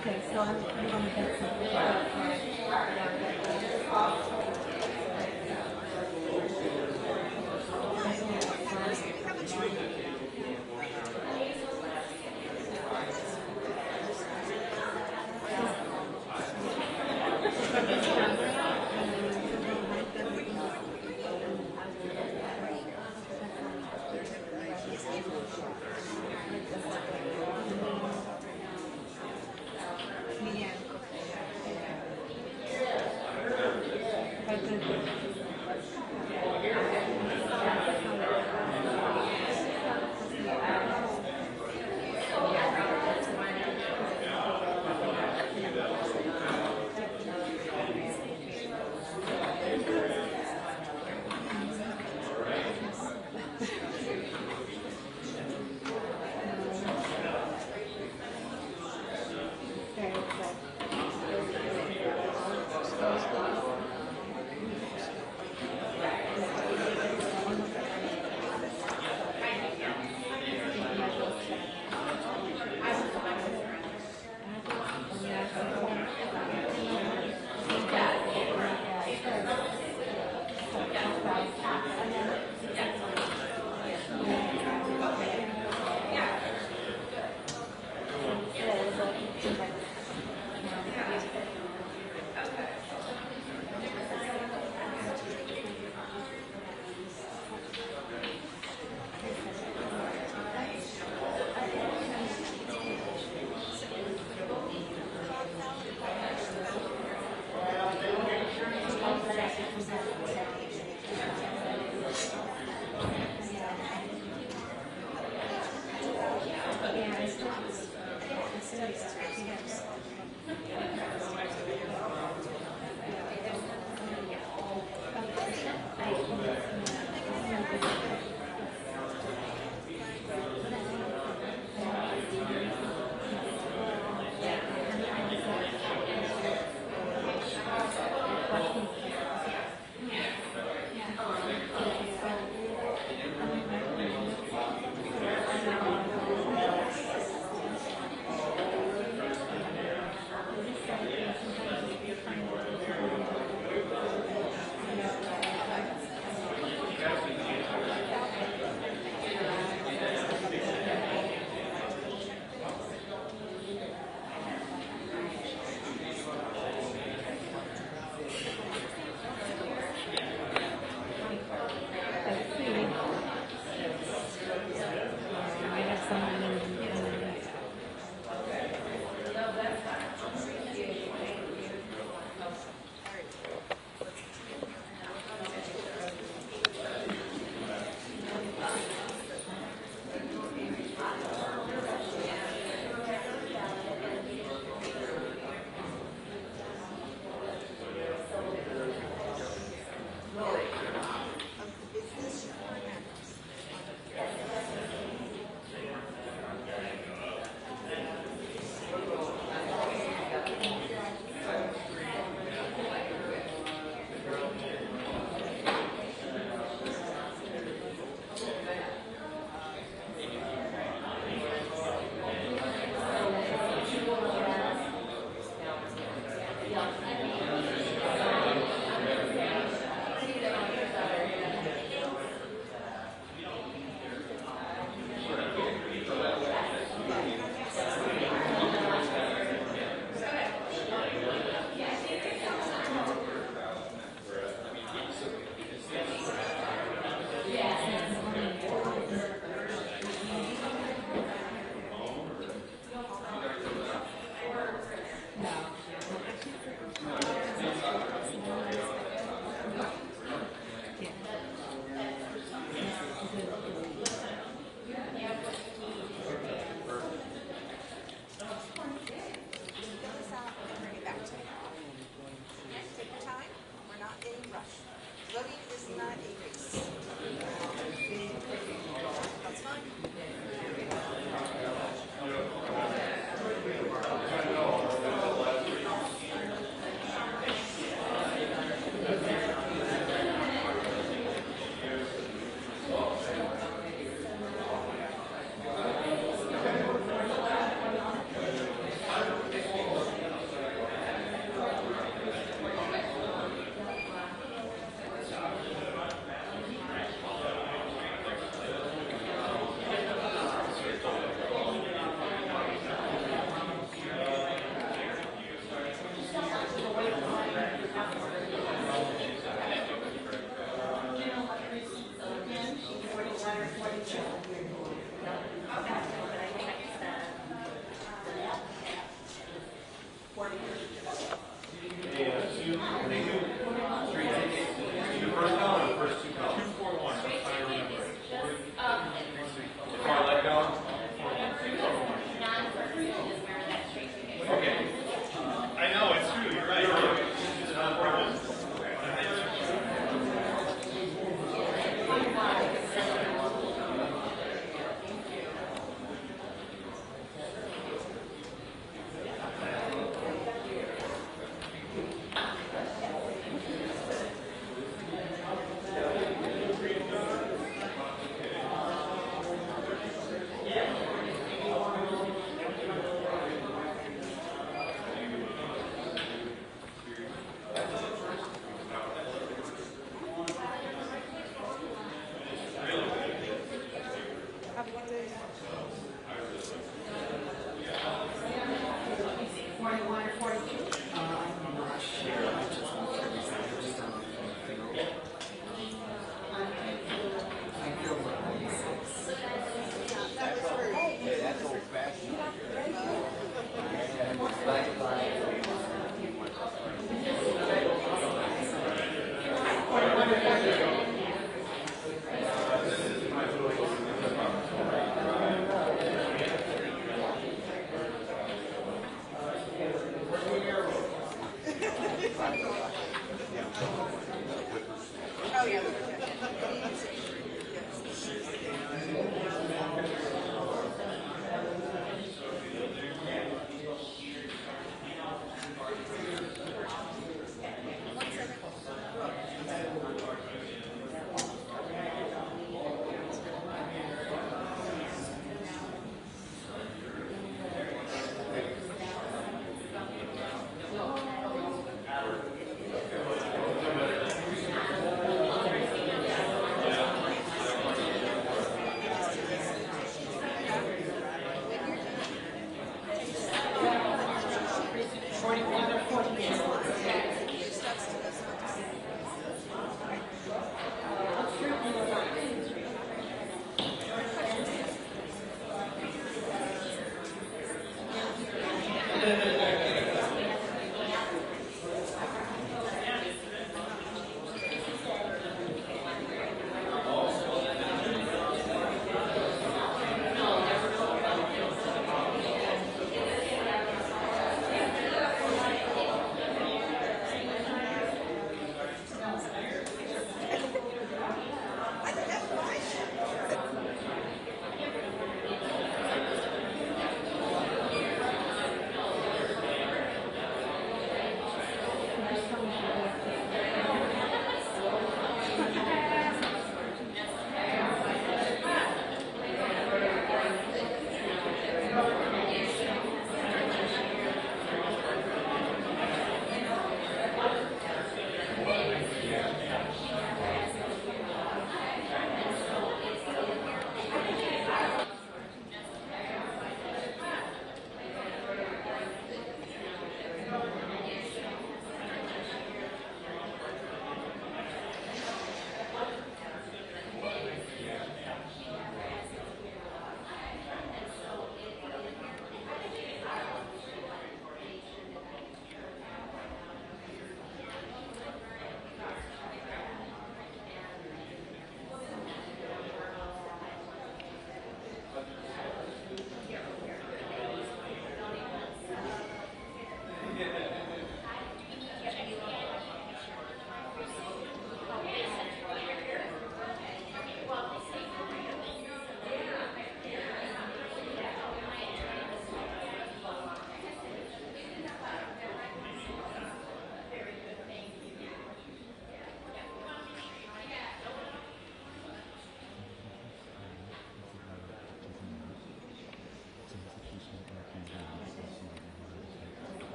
Okay, so I'm gonna get some.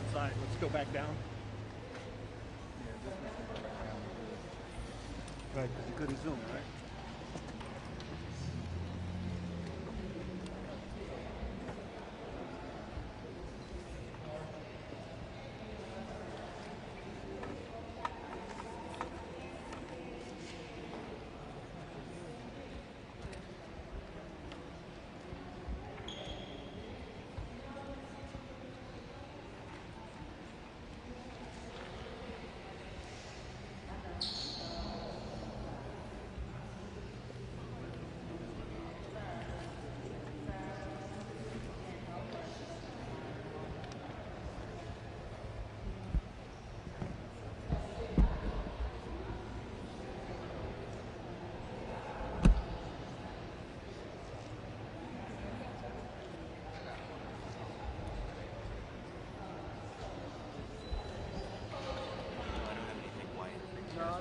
outside. Let's go back down. Right, because you couldn't zoom, right?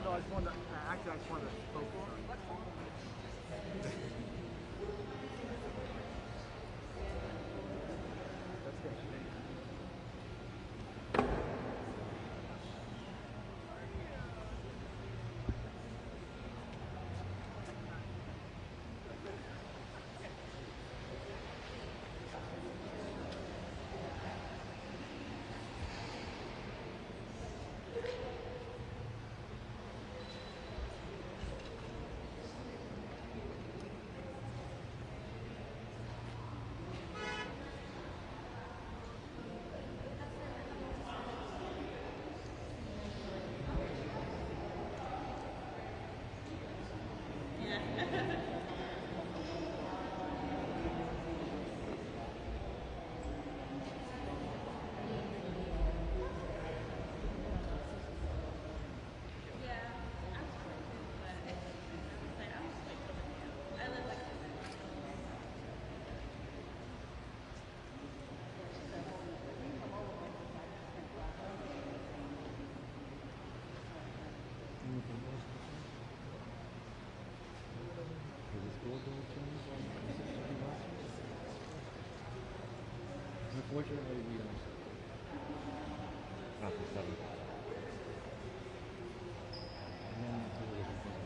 No, I just wanted to, actually I just wanted to focus on it. That's good. Unfortunately, we don't. Not the 7th. And then it's a little different.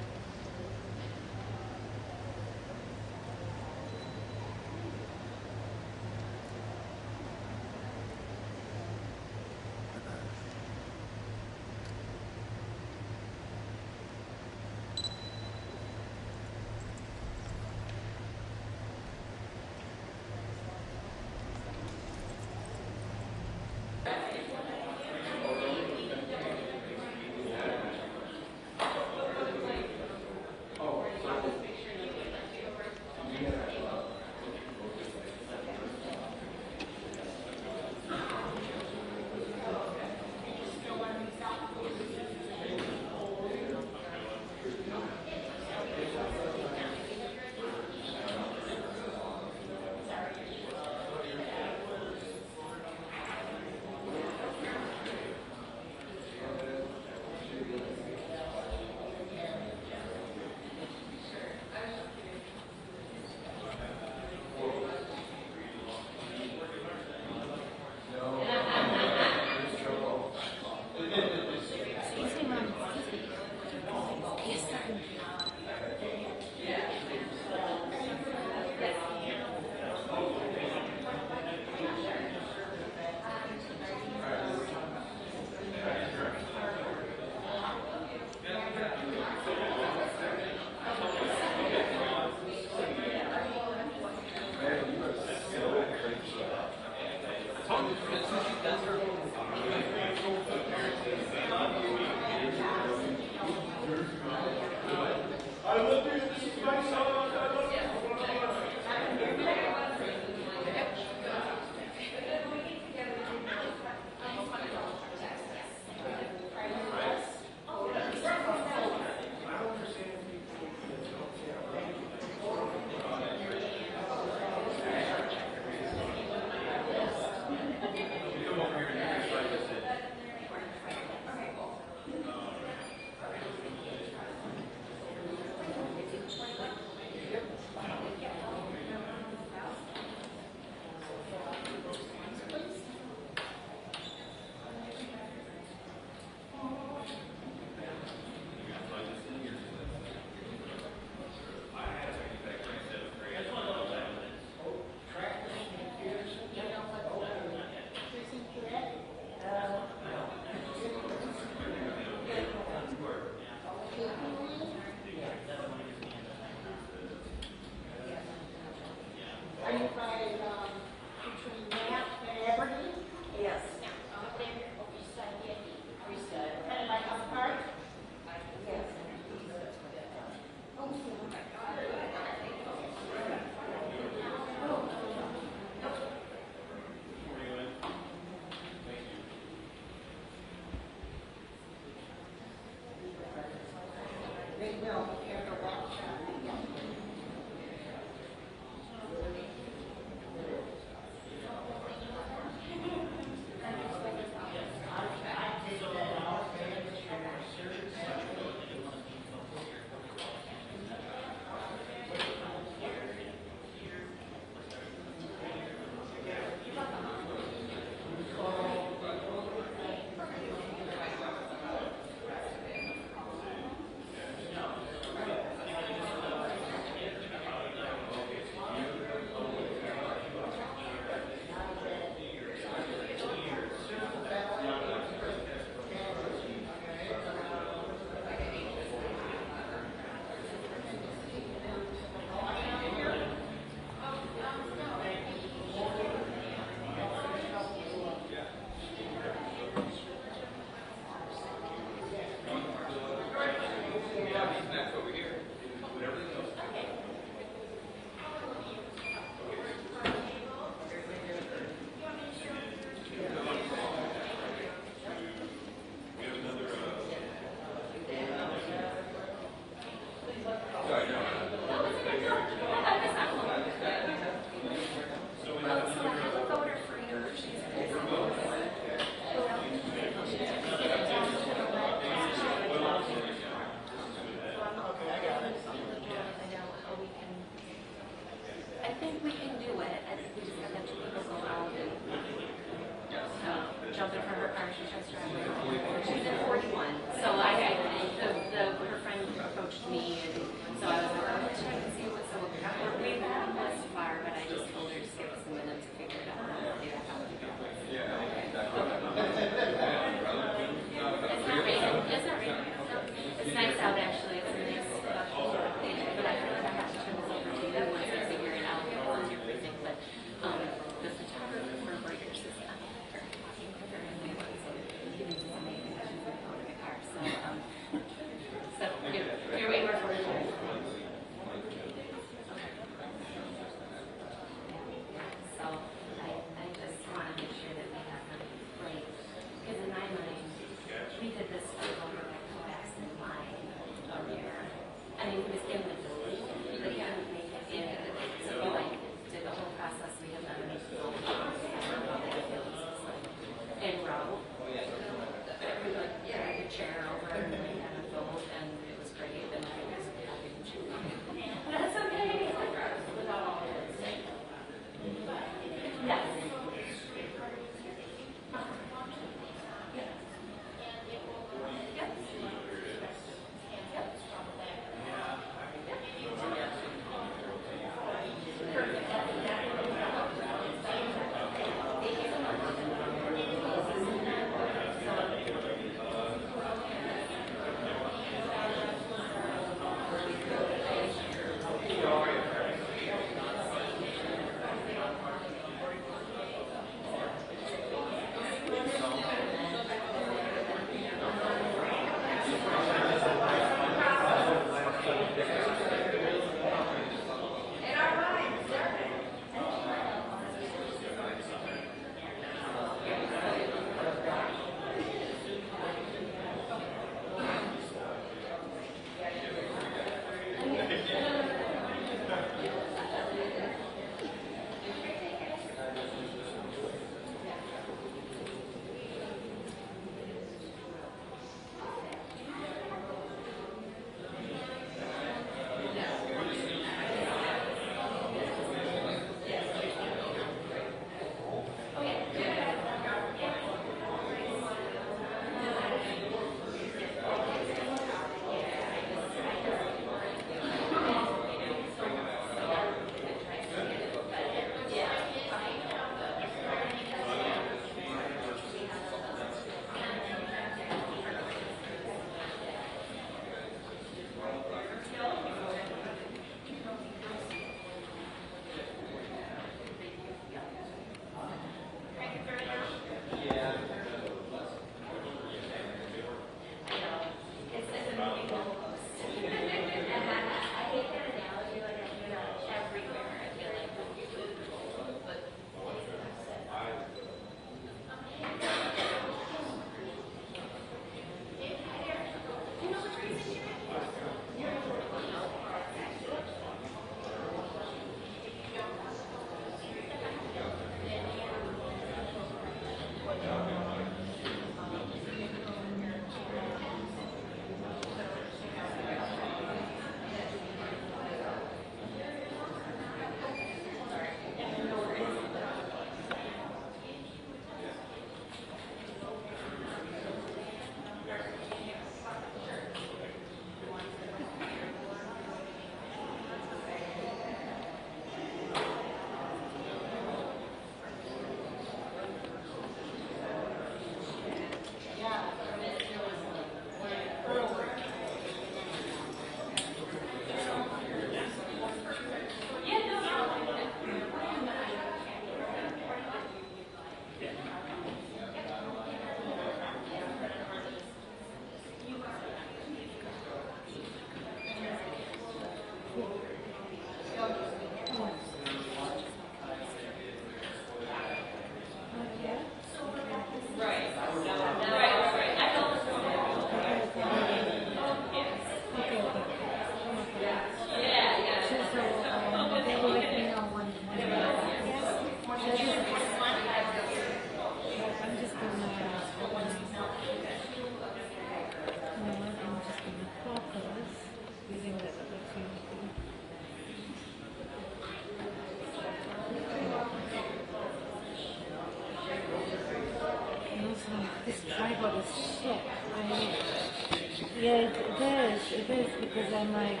Yeah, it is because I'm like,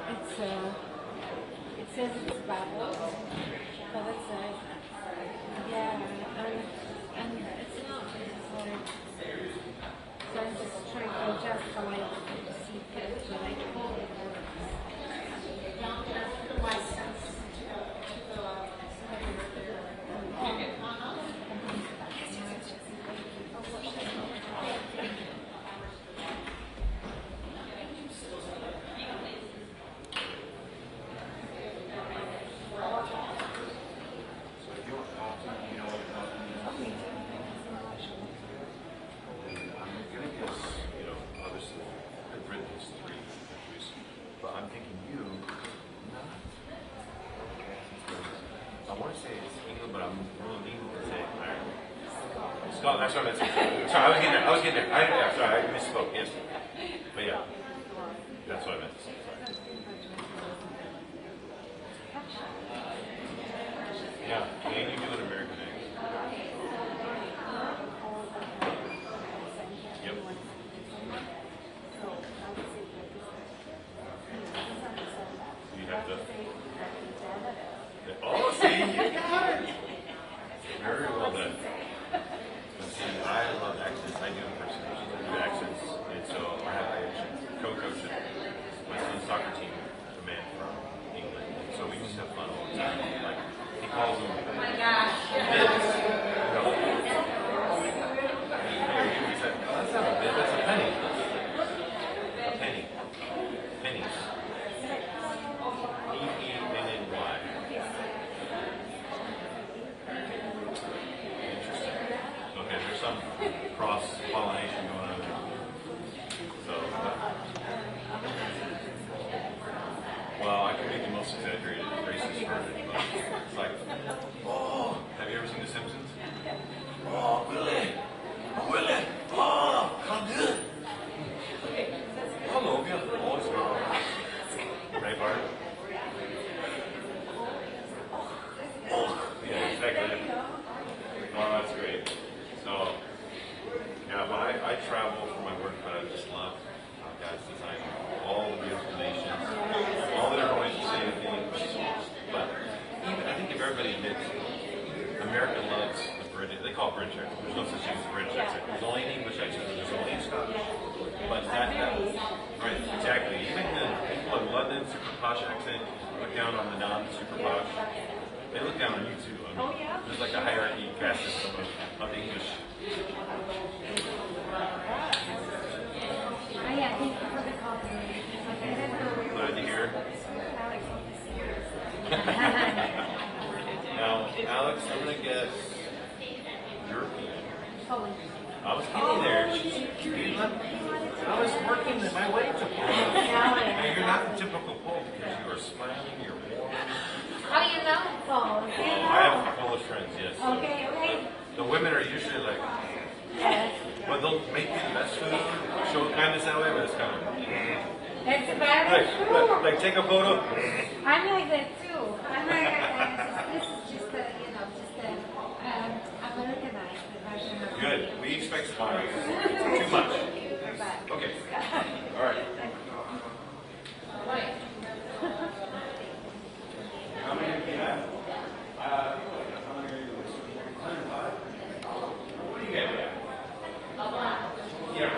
it's it says it's bubbles, but it's yeah, and it's not. It's like, so I'm just trying to adjust how I see it, but I can't. No, that's what I meant. Sorry, I was getting there. Yeah, sorry, I misspoke. Yes, but yeah, that's what I meant. Sorry. Yeah, can you do an American egg? Yep. You have to. Oh, see, you got it. Very well done. I love accents. I do impersonations. I do accents, and so I have co-coaching my son's soccer team, a man from England. And so we just have fun all the time. Like he calls them. Oh my gosh! Bids. You know, he said, oh, "That's not a bid. That's a penny. A penny. Pennies. E-E-N-N-Y." There's some cross-pollination going on there. So, well, I can make the most exaggerated racist version, but it's like, oh, have you ever seen The Simpsons? Oh, Willie, oh, how good. Hello, beautiful boys. Right, Bart? Oh, yeah, exactly. Oh, that's great. So, yeah, but I travel for my work, but I just love how God's designed all the beautiful nations, all the different ways to say things. But even, I think if everybody admits, America loves the British, they call it British accent. There's no such thing as a British accent. There's only an English accent, there's only a Scottish. But that right, exactly. Even the people in London, super posh accent, look down on the non-super posh. They look down on you too. I mean, there's like a hierarchy caste system of English. Yeah, thank you for the compliment. Glad to hear. Now, Alex, I'm gonna guess European. I was getting there. I was working my way to Poland. And you're not the typical Pole because you are smiling, you're warm. How do you know Polish? I have Polish friends, yes. So, Okay. the women are usually like, but they'll make you the best food, show kindness that way, but it's kind of. That's about it. Like take a photo. I'm like that too. I'm like that. This is just a, just a Americanized version of. Good. We expect smiles. Too much. Okay. All right. How many do you have? How many are you? 105. What do you get? Yeah.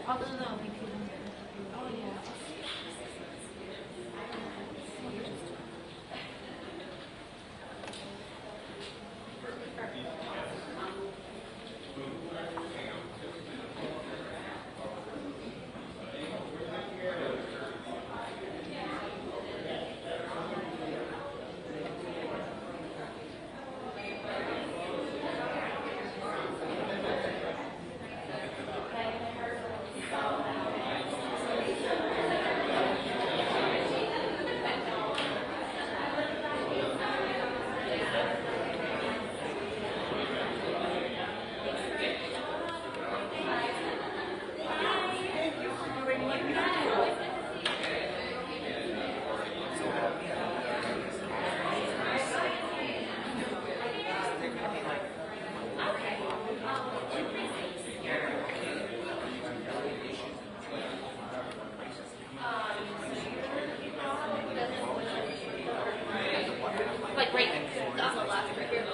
Oh, no, I think you don't. Oh, yeah. Like right on the left, right here.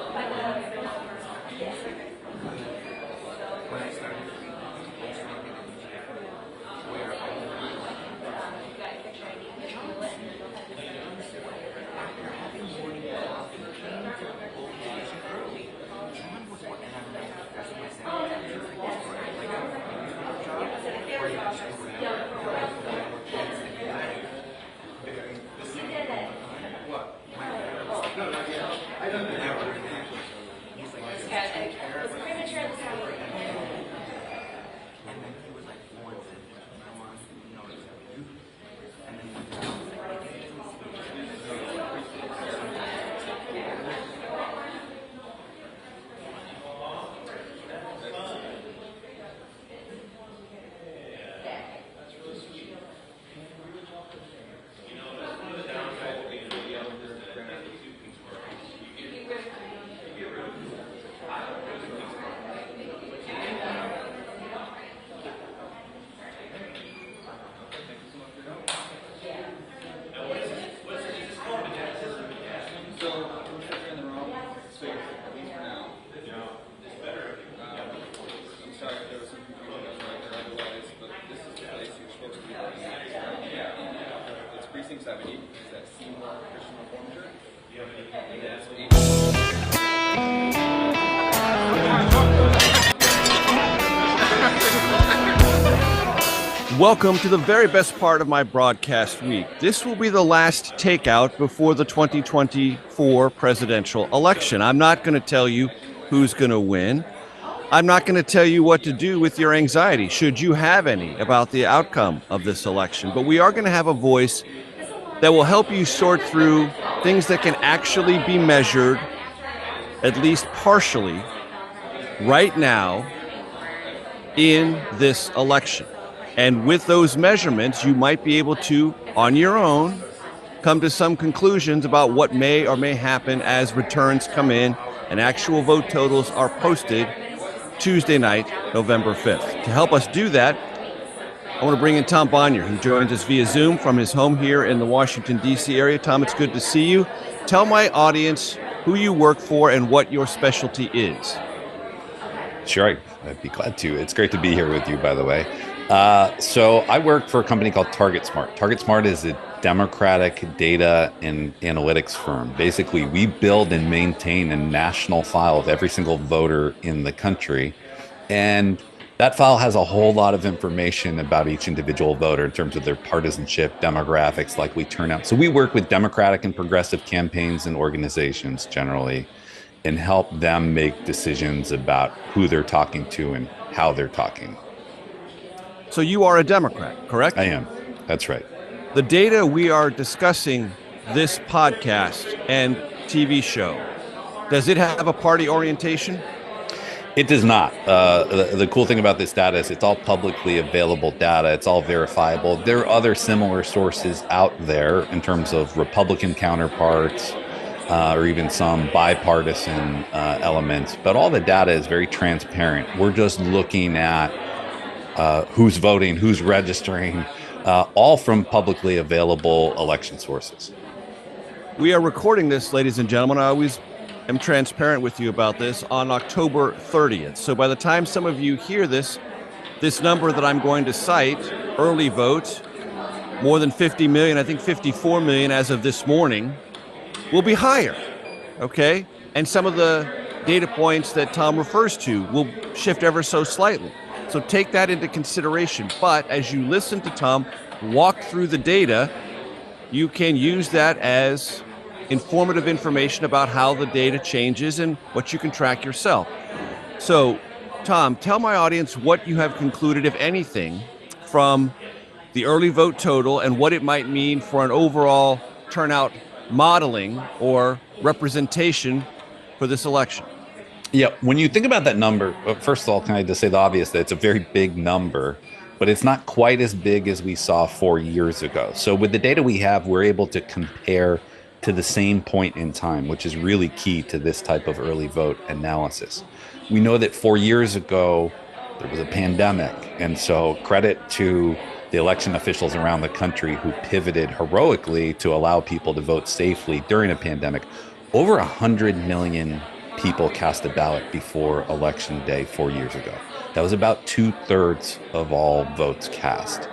Welcome to the very best part of my broadcast week. This will be the last takeout before the 2024 presidential election. I'm not going to tell you who's going to win. I'm not going to tell you what to do with your anxiety, should you have any, about the outcome of this election. But we are going to have a voice that will help you sort through things that can actually be measured, at least partially, right now in this election. And with those measurements, you might be able to, on your own, come to some conclusions about what may or may happen as returns come in and actual vote totals are posted Tuesday night, November 5th. To help us do that, I want to bring in Tom Bonnier, who joins us via Zoom from his home here in the Washington, D.C. area. Tom, it's good to see you. Tell my audience who you work for and what your specialty is. Sure, I'd be glad to. It's great to be here with you, by the way. So I work for a company called TargetSmart. TargetSmart is a democratic data and analytics firm. Basically, we build and maintain a national file of every single voter in the country. And that file has a whole lot of information about each individual voter in terms of their partisanship, demographics, likely turnout. So we work with democratic and progressive campaigns and organizations generally and help them make decisions about who they're talking to and how they're talking. So you are a Democrat, correct? I am. That's right. The data we are discussing this podcast and TV show, does it have a party orientation? It does not. The cool thing about this data is it's all publicly available data. It's all verifiable. There are other similar sources out there in terms of Republican counterparts or even some bipartisan elements. But all the data is very transparent. We're just looking at who's voting, who's registering, all from publicly available election sources. We are recording this, ladies and gentlemen. I always am transparent with you about this on October 30th. So by the time some of you hear this, this number that I'm going to cite, early vote, more than 50 million, I think 54 million as of this morning, will be higher, okay? And some of the data points that Tom refers to will shift ever so slightly. So take that into consideration. But as you listen to Tom walk through the data, you can use that as informative information about how the data changes and what you can track yourself. So, Tom, tell my audience what you have concluded, if anything, from the early vote total and what it might mean for an overall turnout modeling or representation for this election. Yeah, when you think about that number, first of all, can I just say the obvious, that it's a very big number, but it's not quite as big as we saw 4 years ago. So with the data we have, we're able to compare to the same point in time, which is really key to this type of early vote analysis. We know that 4 years ago, there was a pandemic. And so credit to the election officials around the country who pivoted heroically to allow people to vote safely during a pandemic. Over 100 million people cast a ballot before Election Day 4 years ago. That was about 2/3 of all votes cast.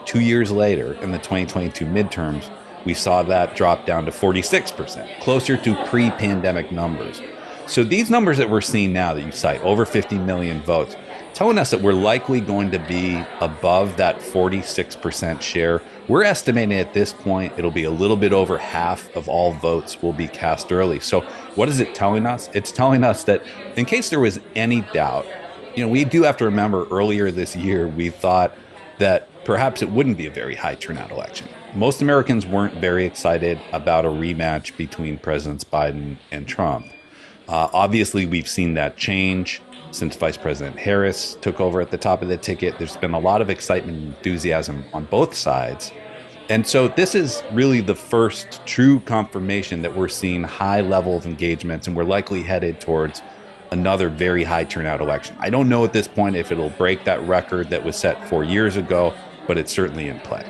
2 years later, in the 2022 midterms, we saw that drop down to 46%, closer to pre-pandemic numbers. So these numbers that we're seeing now that you cite, over 50 million votes, telling us that we're likely going to be above that 46% share. We're estimating at this point, it'll be a little bit over half of all votes will be cast early. So what is it telling us? It's telling us that in case there was any doubt, we do have to remember earlier this year, we thought that perhaps it wouldn't be a very high turnout election. Most Americans weren't very excited about a rematch between Presidents Biden and Trump. Obviously, we've seen that change since Vice President Harris took over at the top of the ticket. There's been a lot of excitement and enthusiasm on both sides. And so this is really the first true confirmation that we're seeing high level of engagements, and we're likely headed towards another very high turnout election. I don't know at this point if it'll break that record that was set 4 years ago, but it's certainly in play.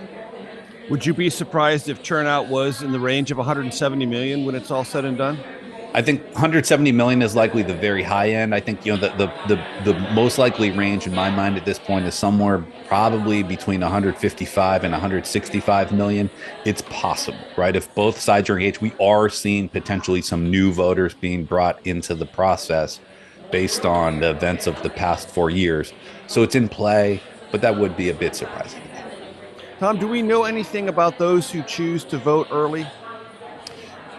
Would you be surprised if turnout was in the range of 170 million when it's all said and done? I think 170 million is likely the very high end. I think the most likely range in my mind at this point is somewhere probably between 155 and 165 million. It's possible, right? If both sides are engaged, we are seeing potentially some new voters being brought into the process based on the events of the past 4 years. So it's in play, but that would be a bit surprising. Tom, do we know anything about those who choose to vote early?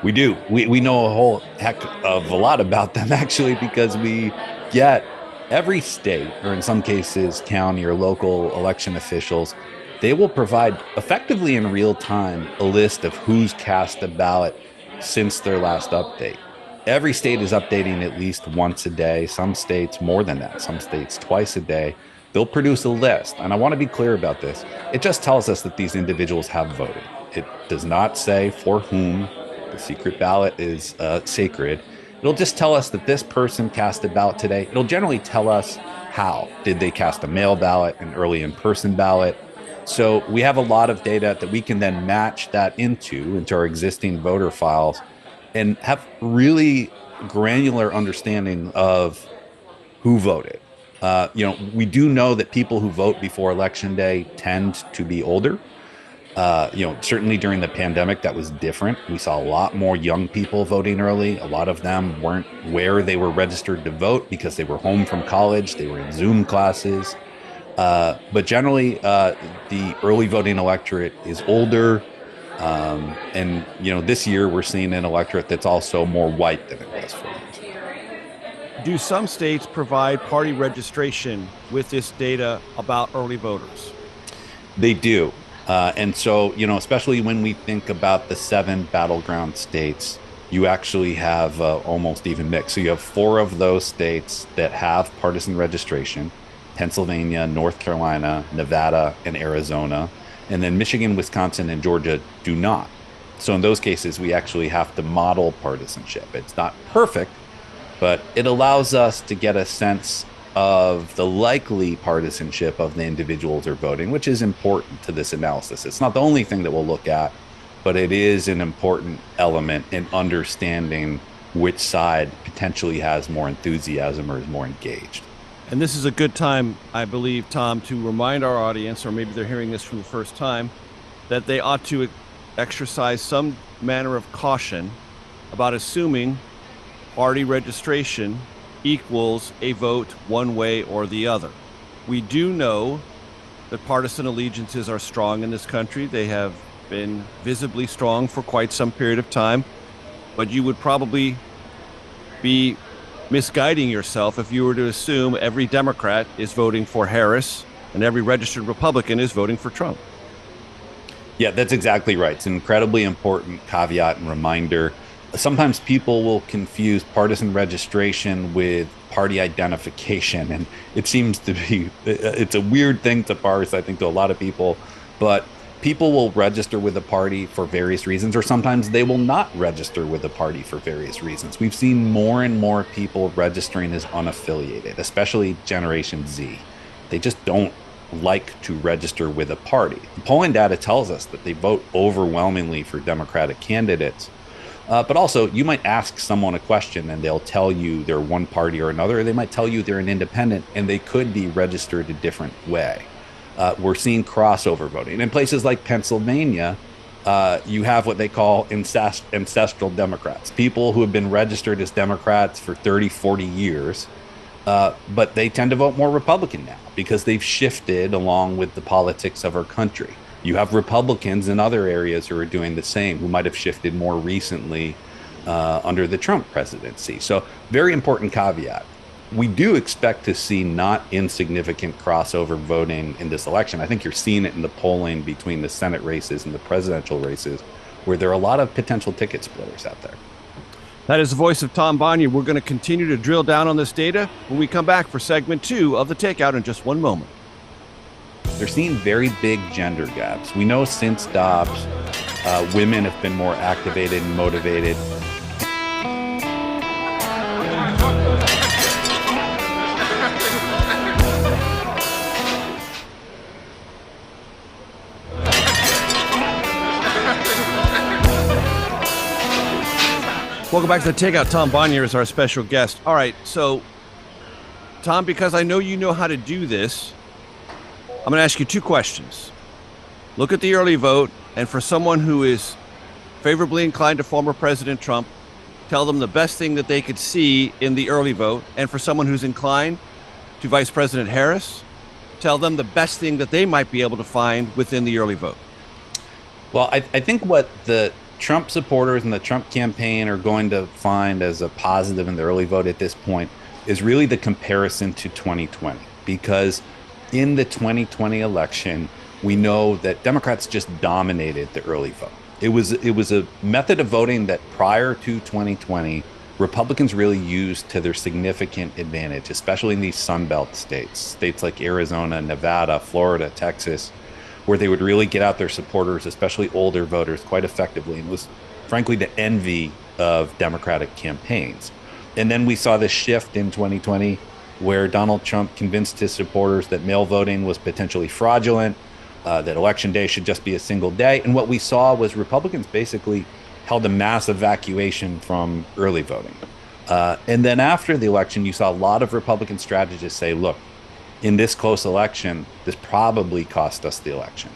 We do. We know a whole heck of a lot about them, actually, because we get every state, or in some cases, county or local election officials, they will provide effectively in real time a list of who's cast a ballot since their last update. Every state is updating at least once a day, some states more than that, some states twice a day. They'll produce a list. And I want to be clear about this. It just tells us that these individuals have voted. It does not say for whom. The secret ballot is sacred. It'll just tell us that this person cast a ballot today. It'll generally tell us how. Did they cast a mail ballot, an early in-person ballot? So we have a lot of data that we can then match that into our existing voter files and have really granular understanding of who voted. We do know that people who vote before Election Day tend to be older. Certainly during the pandemic, that was different. We saw a lot more young people voting early. A lot of them weren't where they were registered to vote because they were home from college. They were in Zoom classes. But generally, the early voting electorate is older. And this year we're seeing an electorate that's also more white than it was 4 years ago. Do some states provide party registration with this data about early voters? They do. And so, especially when we think about the 7 battleground states, you actually have almost even mix. So you have 4 of those states that have partisan registration: Pennsylvania, North Carolina, Nevada, and Arizona. And then Michigan, Wisconsin, and Georgia do not. So in those cases, we actually have to model partisanship. It's not perfect, but it allows us to get a sense of the likely partisanship of the individuals who are voting, which is important to this analysis. It's not the only thing that we'll look at, but it is an important element in understanding which side potentially has more enthusiasm or is more engaged. And this is a good time, I believe, Tom, to remind our audience, or maybe they're hearing this for the first time, that they ought to exercise some manner of caution about assuming party registration equals a vote one way or the other. We do know that partisan allegiances are strong in this country. They have been visibly strong for quite some period of time, but you would probably be misguiding yourself if you were to assume every Democrat is voting for Harris and every registered Republican is voting for Trump. Yeah, that's exactly right. It's an incredibly important caveat and reminder. Sometimes people will confuse partisan registration with party identification, and it seems to be, it's a weird thing to parse, I think, to a lot of people, but people will register with a party for various reasons, or sometimes they will not register with a party for various reasons. We've seen more and more people registering as unaffiliated, especially Generation Z. They just don't like to register with a party. The polling data tells us that they vote overwhelmingly for Democratic candidates. But also, you might ask someone a question and they'll tell you they're one party or another, or they might tell you they're an independent and they could be registered a different way. We're seeing crossover voting. In places like Pennsylvania, you have what they call ancestral Democrats, people who have been registered as Democrats for 30, 40 years, but they tend to vote more Republican now because they've shifted along with the politics of our country. You have Republicans in other areas who are doing the same, who might have shifted more recently under the Trump presidency. So very important caveat. We do expect to see not insignificant crossover voting in this election. I think you're seeing it in the polling between the Senate races and the presidential races, where there are a lot of potential ticket splitters out there. That is the voice of Tom Bonier. We're going to continue to drill down on this data when we come back for segment 2 of the Takeout in just one moment. They're seeing very big gender gaps. We know since Dobbs, women have been more activated and motivated. Welcome back to the Takeout. Tom Bonier is our special guest. All right, so Tom, because I know you know how to do this, I'm going to ask you 2 questions. Look at the early vote, and for someone who is favorably inclined to former President Trump, tell them the best thing that they could see in the early vote. And for someone who's inclined to Vice President Harris, tell them the best thing that they might be able to find within the early vote. Well, I think what the Trump supporters and the Trump campaign are going to find as a positive in the early vote at this point is really the comparison to 2020, because in the 2020 election, we know that Democrats just dominated the early vote. It was a method of voting that prior to 2020, Republicans really used to their significant advantage, especially in these Sun Belt states like Arizona, Nevada, Florida, Texas, where they would really get out their supporters, especially older voters, quite effectively. And it was, frankly, the envy of Democratic campaigns. And then we saw this shift in 2020 where Donald Trump convinced his supporters that mail voting was potentially fraudulent, that election day should just be a single day. And what we saw was Republicans basically held a mass evacuation from early voting. And then after the election, you saw a lot of Republican strategists say, look, in this close election, this probably cost us the election.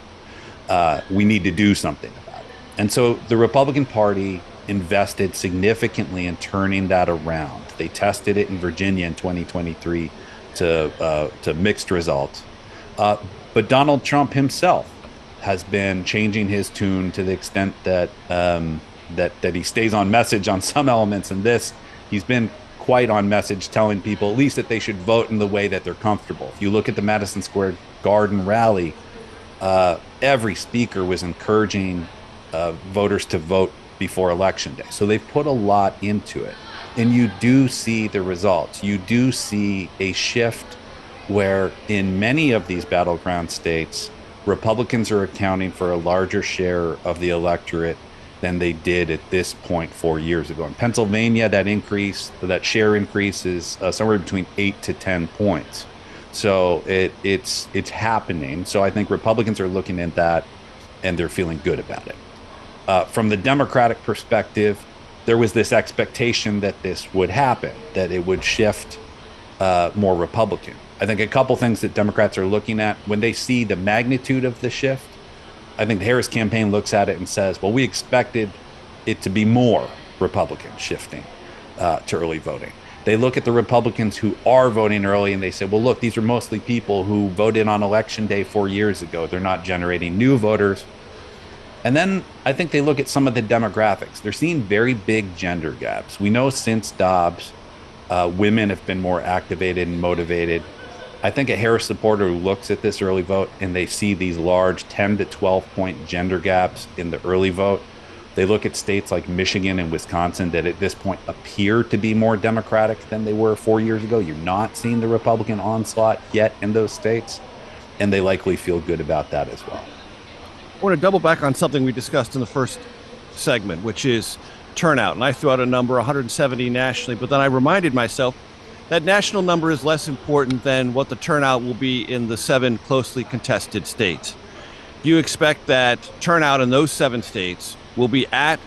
We need to do something about it. And so the Republican Party invested significantly in turning that around. They tested it in Virginia in 2023 to mixed results. But Donald Trump himself has been changing his tune to the extent that that he stays on message on some elements in this. He's been quite on message telling people at least that they should vote in the way that they're comfortable. If you look at the Madison Square Garden rally, every speaker was encouraging voters to vote before Election Day. So they've put a lot into it. And you do see the results. You do see a shift where in many of these battleground states, Republicans are accounting for a larger share of the electorate than they did at this point 4 years ago. In Pennsylvania, that share increase is somewhere between 8 to 10 points. So it's happening. So I think Republicans are looking at that and they're feeling good about it. From the Democratic perspective, there was this expectation that this would happen, that it would shift more Republican. I think a couple things that Democrats are looking at when they see the magnitude of the shift. I think the Harris campaign looks at it and says, well, we expected it to be more Republican shifting to early voting. They look at the Republicans who are voting early and they say, well, look, these are mostly people who voted on election day 4 years ago. They're not generating new voters. And then I think they look at some of the demographics. They're seeing very big gender gaps. We know since Dobbs, women have been more activated and motivated. I think a Harris supporter who looks at this early vote and they see these large 10 to 12 point gender gaps in the early vote, they look at states like Michigan and Wisconsin that at this point appear to be more Democratic than they were 4 years ago. You're not seeing the Republican onslaught yet in those states, and they likely feel good about that as well. I want to double back on something we discussed in the first segment, which is turnout. And I threw out a number, 170 nationally, but then I reminded myself that national number is less important than what the turnout will be in the 7 closely contested states. Do you expect that turnout in those 7 states will be at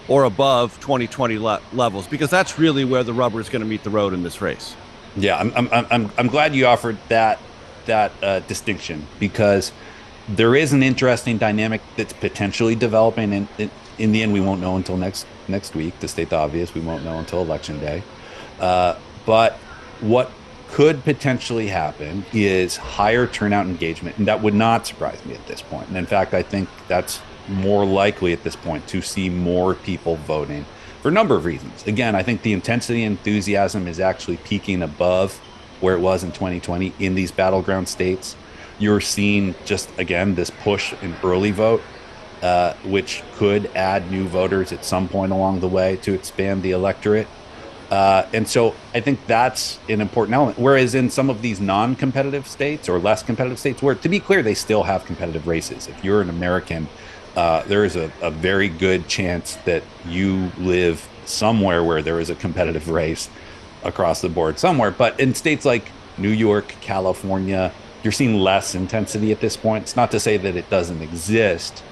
or above 2020 levels? Because that's really where the rubber is going to meet the road in this race. Yeah, I'm glad you offered that distinction, because there is an interesting dynamic that's potentially developing. And in the end, we won't know until next week. To state the obvious, we won't know until Election Day. But what could potentially happen is higher turnout engagement, and that would not surprise me at this point. And in fact, I think that's more likely at this point to see more people voting for a number of reasons. Again, I think the intensity and enthusiasm is actually peaking above where it was in 2020 in these battleground states. You're seeing just, again, this push in early vote, which could add new voters at some point along the way to expand the electorate. And so I think that's an important element. Whereas in some of these non-competitive states or less competitive states, where, to be clear, they still have competitive races. If you're an American, there is a very good chance that you live somewhere where there is a competitive race across the board somewhere. But in states like New York, California, you're seeing less intensity at this point. It's not to say that it doesn't exist,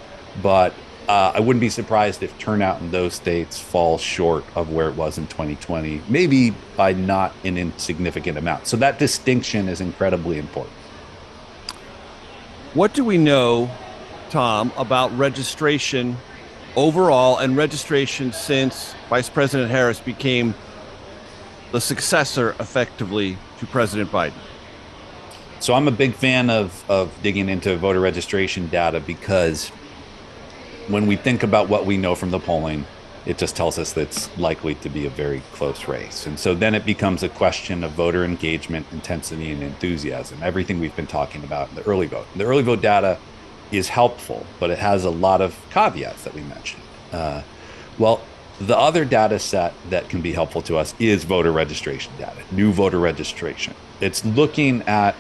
but I wouldn't be surprised if turnout in those states falls short of where it was in 2020, maybe by not an insignificant amount. So that distinction is incredibly important. What do we know, Tom, about registration overall and registration since Vice President Harris became the successor effectively to President Biden? So I'm a big fan of digging into voter registration data, because when we think about what we know from the polling, it just tells us that it's likely to be a very close race. And so then it becomes a question of voter engagement, intensity, and enthusiasm, everything we've been talking about in the early vote. The early vote data is helpful, but it has a lot of caveats that we mentioned. Well, the other data set that can be helpful to us is voter registration data, new voter registration. It's looking at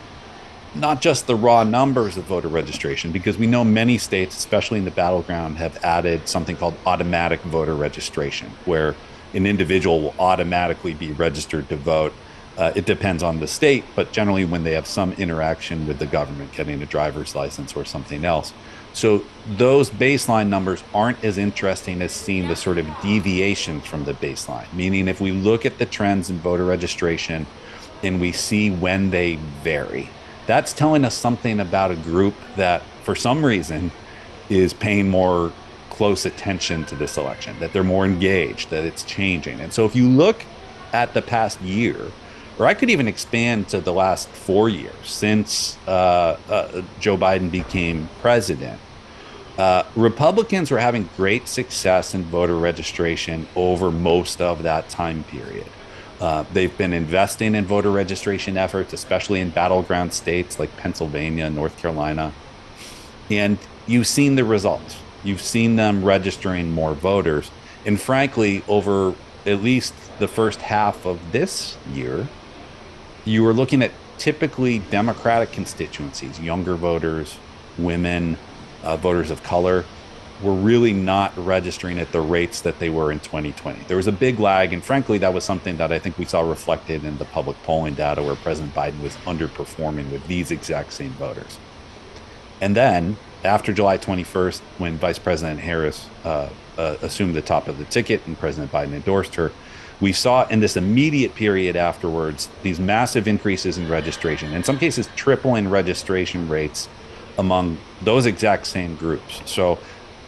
not just the raw numbers of voter registration, because we know many states, especially in the battleground, have added something called automatic voter registration, where an individual will automatically be registered to vote. It depends on the state, but generally when they have some interaction with the government, getting a driver's license or something else. So those baseline numbers aren't as interesting as seeing the sort of deviations from the baseline, meaning if we look at the trends in voter registration and we see when they vary, that's telling us something about a group that, for some reason, is paying more close attention to this election, that they're more engaged, that it's changing. And so if you look at the past year, or I could even expand to the last 4 years since Joe Biden became president, Republicans were having great success in voter registration over most of that time period. They've been investing in voter registration efforts, especially in battleground states like Pennsylvania, North Carolina. And you've seen the results. You've seen them registering more voters. And frankly, over at least the first half of this year, you were looking at typically Democratic constituencies, younger voters, women, voters of color, were really not registering at the rates that they were in 2020. There was a big lag, and frankly, that was something that I think we saw reflected in the public polling data, where President Biden was underperforming with these exact same voters. And then, after July 21st, when Vice President Harris assumed the top of the ticket and President Biden endorsed her, we saw in this immediate period afterwards these massive increases in registration, in some cases tripling registration rates among those exact same groups. So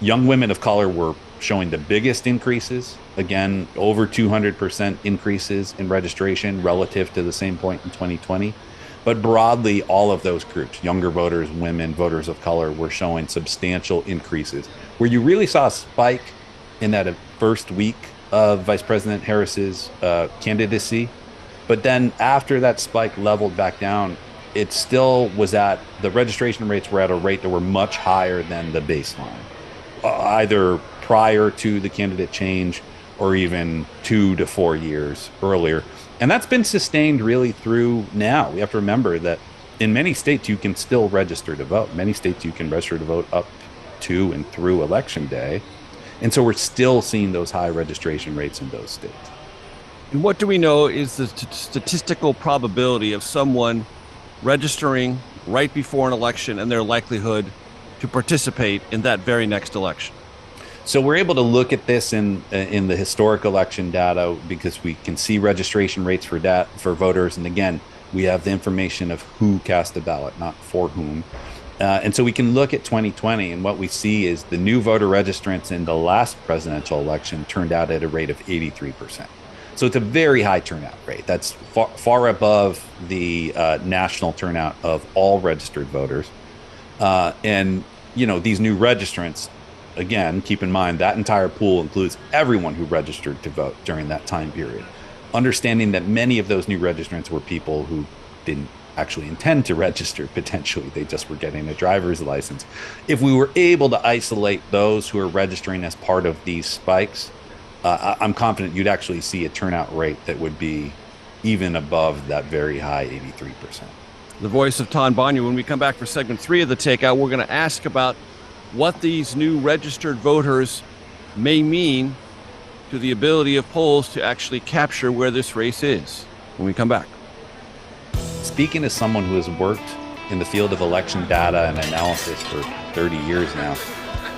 young women of color were showing the biggest increases, again, over 200% increases in registration relative to the same point in 2020. But broadly, all of those groups, younger voters, women, voters of color, were showing substantial increases. Where you really saw a spike in that first week of Vice President Harris's candidacy, but then after that spike leveled back down, it still was at, the registration rates were at a rate that were much higher than the baseline, either prior to the candidate change or even 2 to 4 years earlier. And that's been sustained really through now. We have to remember that in many states, you can still register to vote. Many states, you can register to vote up to and through Election Day. And so we're still seeing those high registration rates in those states. And what do we know is the statistical probability of someone registering right before an election and their likelihood to participate in that very next election? So we're able to look at this in the historic election data because we can see registration rates for voters. And again, we have the information of who cast a ballot, not for whom. And so we can look at 2020, and what we see is the new voter registrants in the last presidential election turned out at a rate of 83%. So it's a very high turnout rate. That's far above the national turnout of all registered voters. And, you know, these new registrants, again, keep in mind that entire pool includes everyone who registered to vote during that time period. Understanding that many of those new registrants were people who didn't actually intend to register, potentially. They just were getting a driver's license. If we were able to isolate those who are registering as part of these spikes, I'm confident you'd actually see a turnout rate that would be even above that very high 83%. The voice of Tom Bonnier. When we come back for segment 3 of the Takeout, we're going to ask about what these new registered voters may mean to the ability of polls to actually capture where this race is when we come back. Speaking as someone who has worked in the field of election data and analysis for 30 years now,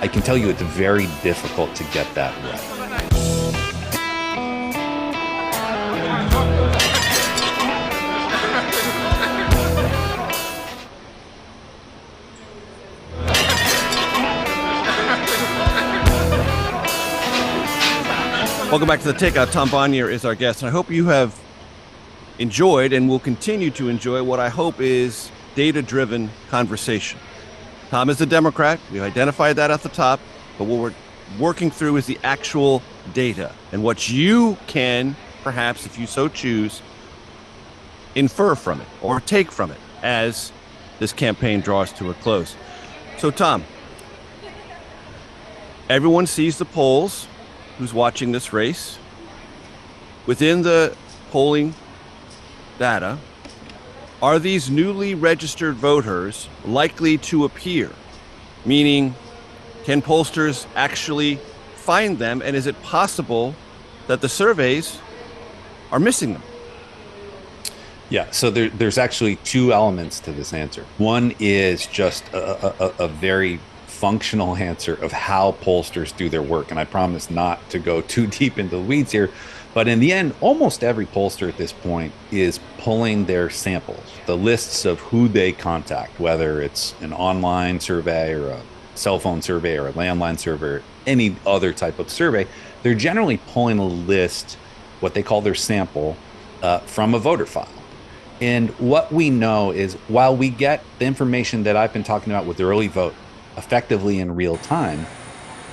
I can tell you it's very difficult to get that right. Welcome back to the Takeout. Tom Bonnier is our guest, and I hope you have enjoyed and will continue to enjoy what I hope is data-driven conversation. Tom is a Democrat. We've identified that at the top, but what we're working through is the actual data and what you can, perhaps, if you so choose, infer from it or take from it as this campaign draws to a close. So, Tom, everyone sees the polls who's watching this race. Within the polling data, are these newly registered voters likely to appear? Meaning, can pollsters actually find them, and is it possible that the surveys are missing them? Yeah, so there's actually 2 elements to this answer. One is just a very functional answer of how pollsters do their work. And I promise not to go too deep into the weeds here, but in the end, almost every pollster at this point is pulling their samples, the lists of who they contact, whether it's an online survey or a cell phone survey or a landline survey, or any other type of survey. They're generally pulling a list, what they call their sample, from a voter file. And what we know is while we get the information that I've been talking about with the early vote effectively in real time,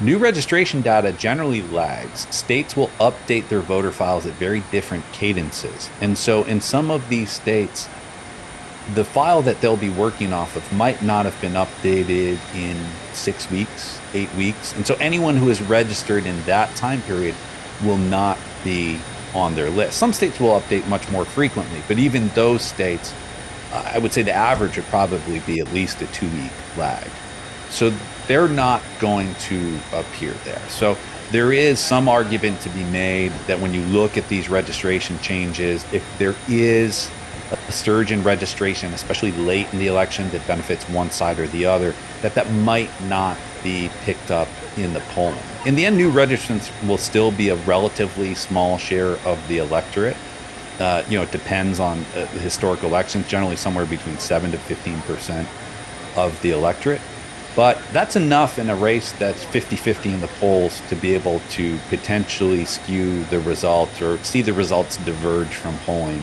new registration data generally lags. States will update their voter files at very different cadences. And so in some of these states, the file that they'll be working off of might not have been updated in 6 weeks, 8 weeks. And so anyone who is registered in that time period will not be on their list. Some states will update much more frequently, but even those states, I would say the average would probably be at least a 2-week lag. So they're not going to appear there. So there is some argument to be made that when you look at these registration changes, if there is a surge in registration, especially late in the election, that benefits one side or the other, that might not be picked up in the polling. In the end, new registrants will still be a relatively small share of the electorate. It depends on the historical elections, generally somewhere between 7 to 15% of the electorate. But that's enough in a race that's 50-50 in the polls to be able to potentially skew the results or see the results diverge from polling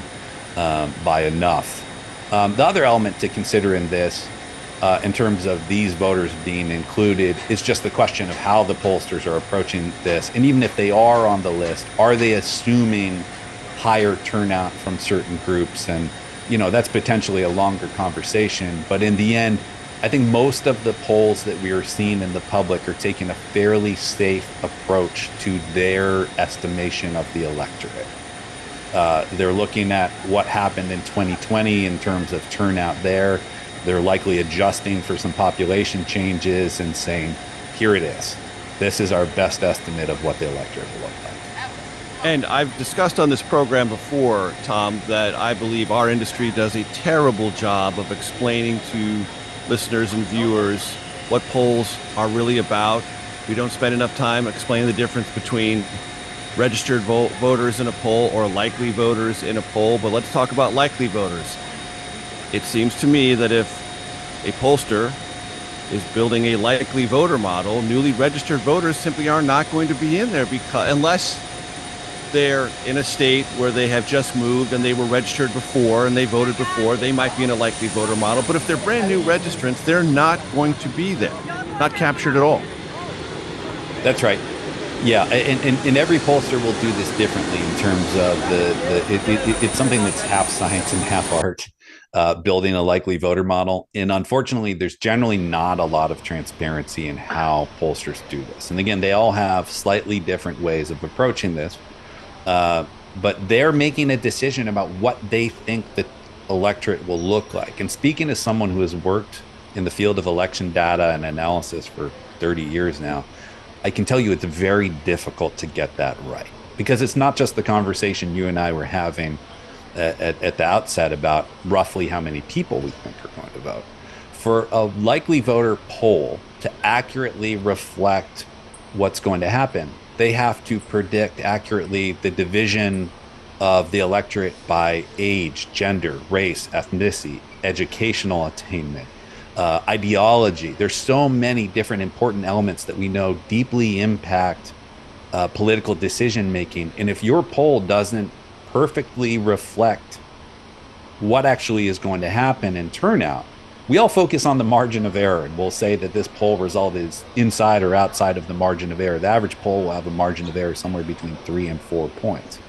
by enough. The other element to consider in this, in terms of these voters being included, is just the question of how the pollsters are approaching this. And even if they are on the list, are they assuming higher turnout from certain groups? And, that's potentially a longer conversation. But in the end, I think most of the polls that we are seeing in the public are taking a fairly safe approach to their estimation of the electorate. They're looking at what happened in 2020 in terms of turnout there. They're likely adjusting for some population changes and saying, here it is. This is our best estimate of what the electorate will look like. And I've discussed on this program before, Tom, that I believe our industry does a terrible job of explaining to listeners and viewers what polls are really about. We don't spend enough time explaining the difference between registered voters in a poll or likely voters in a poll. But let's talk about likely voters. It seems to me that if a pollster is building a likely voter model, newly registered voters simply are not going to be in there, because unless they're in a state where they have just moved and they were registered before and they voted before, they might be in a likely voter model. But if they're brand new registrants, they're not going to be there, not captured at all. That's right. Yeah, and every pollster will do this differently in terms of it's something that's half science and half art, building a likely voter model. And unfortunately, there's generally not a lot of transparency in how pollsters do this. And again, they all have slightly different ways of approaching this. But they're making a decision about what they think the electorate will look like. And speaking as someone who has worked in the field of election data and analysis for 30 years now, I can tell you it's very difficult to get that right, because it's not just the conversation you and I were having at the outset about roughly how many people we think are going to vote. For a likely voter poll to accurately reflect what's going to happen, they have to predict accurately the division of the electorate by age, gender, race, ethnicity, educational attainment, ideology. There's so many different important elements that we know deeply impact political decision making. And if your poll doesn't perfectly reflect what actually is going to happen in turnout, we all focus on the margin of error, and we'll say that this poll result is inside or outside of the margin of error. The average poll will have a margin of error somewhere between 3 and 4 points.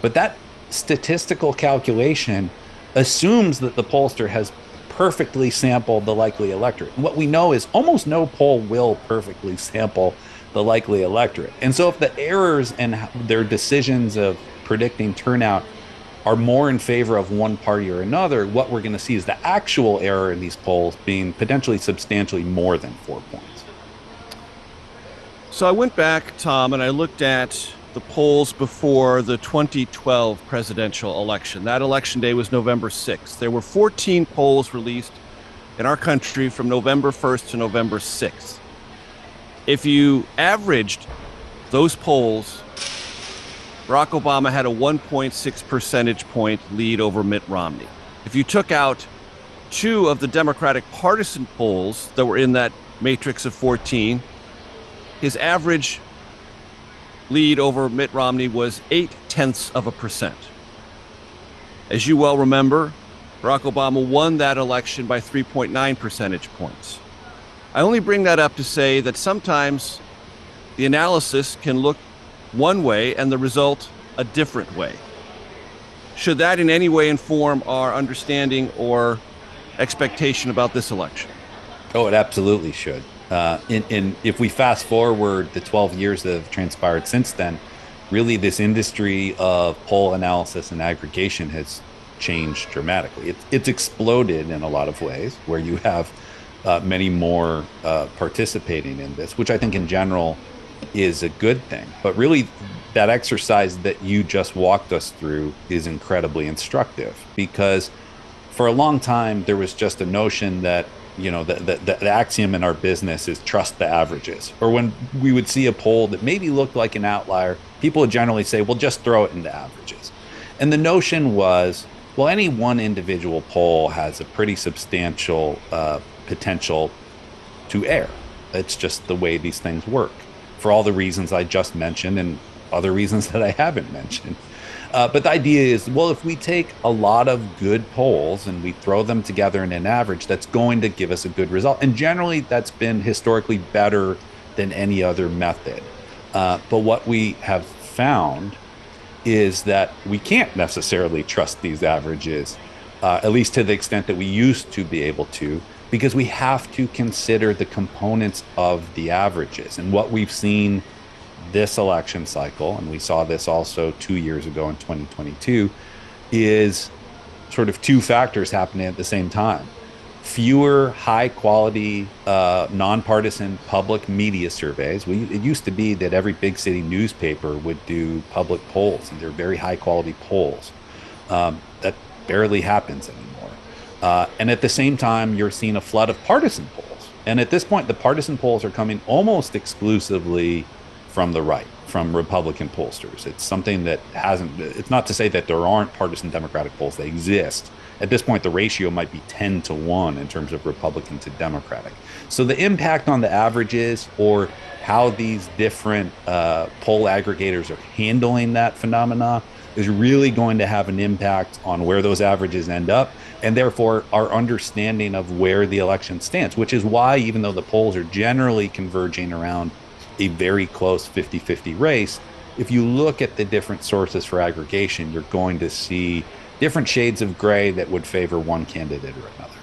But that statistical calculation assumes that the pollster has perfectly sampled the likely electorate. And what we know is almost no poll will perfectly sample the likely electorate. And so if the errors and their decisions of predicting turnout are more in favor of one party or another, what we're going to see is the actual error in these polls being potentially substantially more than 4 points. So I went back, Tom, and I looked at the polls before the 2012 presidential election. That election day was November 6th. There were 14 polls released in our country from November 1st to November 6th. If you averaged those polls, Barack Obama had a 1.6 percentage point lead over Mitt Romney. If you took out 2 of the Democratic partisan polls that were in that matrix of 14, his average lead over Mitt Romney was 0.8%. As you well remember, Barack Obama won that election by 3.9 percentage points. I only bring that up to say that sometimes the analysis can look one way and the result a different way. Should that in any way inform our understanding or expectation about this election? Oh, it absolutely should. And if we fast forward the 12 years that have transpired since then, really this industry of poll analysis and aggregation has changed dramatically. It's exploded in a lot of ways, where you have many more participating in this, which I think in general is a good thing. But really, that exercise that you just walked us through is incredibly instructive, because for a long time there was just a notion that the axiom in our business is trust the averages. Or when we would see a poll that maybe looked like an outlier, people would generally say, well, just throw it into averages. And the notion was, well, any one individual poll has a pretty substantial potential to err. It's just the way these things work, for all the reasons I just mentioned and other reasons that I haven't mentioned. But the idea is, well, if we take a lot of good polls and we throw them together in an average, that's going to give us a good result. And generally, that's been historically better than any other method. But what we have found is that we can't necessarily trust these averages, at least to the extent that we used to be able to, because we have to consider the components of the averages. And what we've seen this election cycle, and we saw this also 2 years ago in 2022, is sort of two factors happening at the same time. Fewer high quality, nonpartisan public media surveys. It used to be that every big city newspaper would do public polls, and they're very high quality polls. That barely happens anymore. And at the same time, you're seeing a flood of partisan polls. And at this point, the partisan polls are coming almost exclusively from the right, from Republican pollsters. It's something that it's not to say that there aren't partisan Democratic polls, they exist. At this point, the ratio might be 10-1 in terms of Republican to Democratic. So the impact on the averages, or how these different poll aggregators are handling that phenomena, is really going to have an impact on where those averages end up, and therefore our understanding of where the election stands, which is why, even though the polls are generally converging around a very close 50-50 race, if you look at the different sources for aggregation, you're going to see different shades of gray that would favor one candidate or another.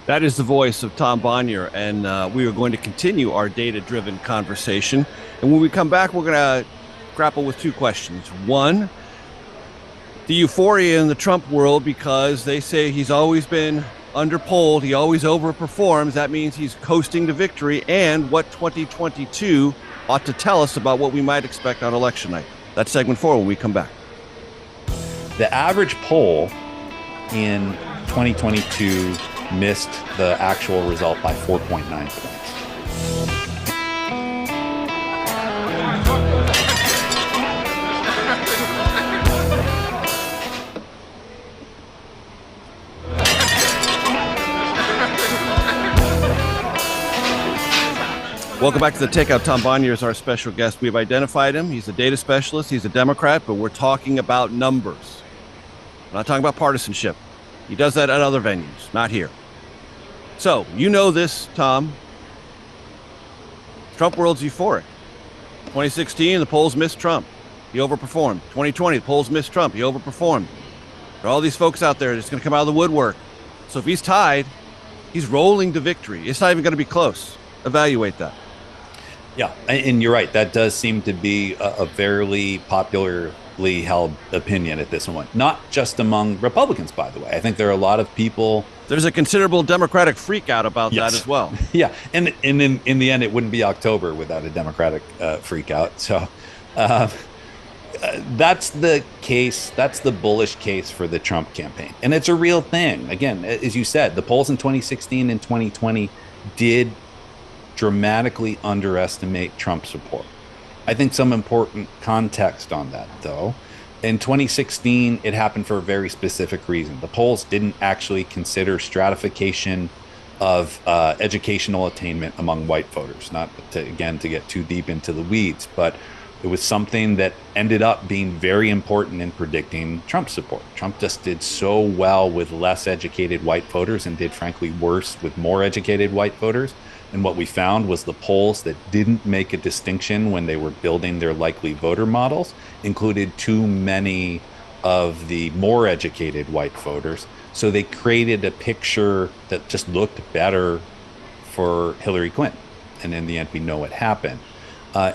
That is the voice of Tom Bonnier, and we are going to continue our data-driven conversation. And when we come back, we're going to grapple with two questions. One, the euphoria in the Trump world, because they say he's always been underpolled, he always overperforms. That means he's coasting to victory, and what 2022 ought to tell us about what we might expect on election night. That's segment 4 when we come back. The average poll in 2022 missed the actual result by 4.9 points. Welcome back to the Takeout. Tom Bonnier is our special guest. We've identified him. He's a data specialist. He's a Democrat, but we're talking about numbers. We're not talking about partisanship. He does that at other venues, not here. So, you know this, Tom. Trump world's euphoric. 2016, the polls missed Trump. He overperformed. 2020, the polls missed Trump. He overperformed. There are all these folks out there that's going to come out of the woodwork. So if he's tied, he's rolling to victory. It's not even going to be close. Evaluate that. Yeah, and you're right. That does seem to be a fairly popularly held opinion at this point. Not just among Republicans, by the way. I think there are a lot of people. There's a considerable Democratic freak out about that as well. Yeah, and in the end, it wouldn't be October without a Democratic freak out. So that's the case. That's the bullish case for the Trump campaign. And it's a real thing. Again, as you said, the polls in 2016 and 2020 did dramatically underestimate Trump support. I think some important context on that, though. In 2016, it happened for a very specific reason. The polls didn't actually consider stratification of educational attainment among white voters. Not to get too deep into the weeds, but it was something that ended up being very important in predicting Trump support. Trump just did so well with less educated white voters and did, frankly, worse with more educated white voters. And what we found was the polls that didn't make a distinction when they were building their likely voter models included too many of the more educated white voters. So they created a picture that just looked better for Hillary Clinton. And in the end, we know what happened.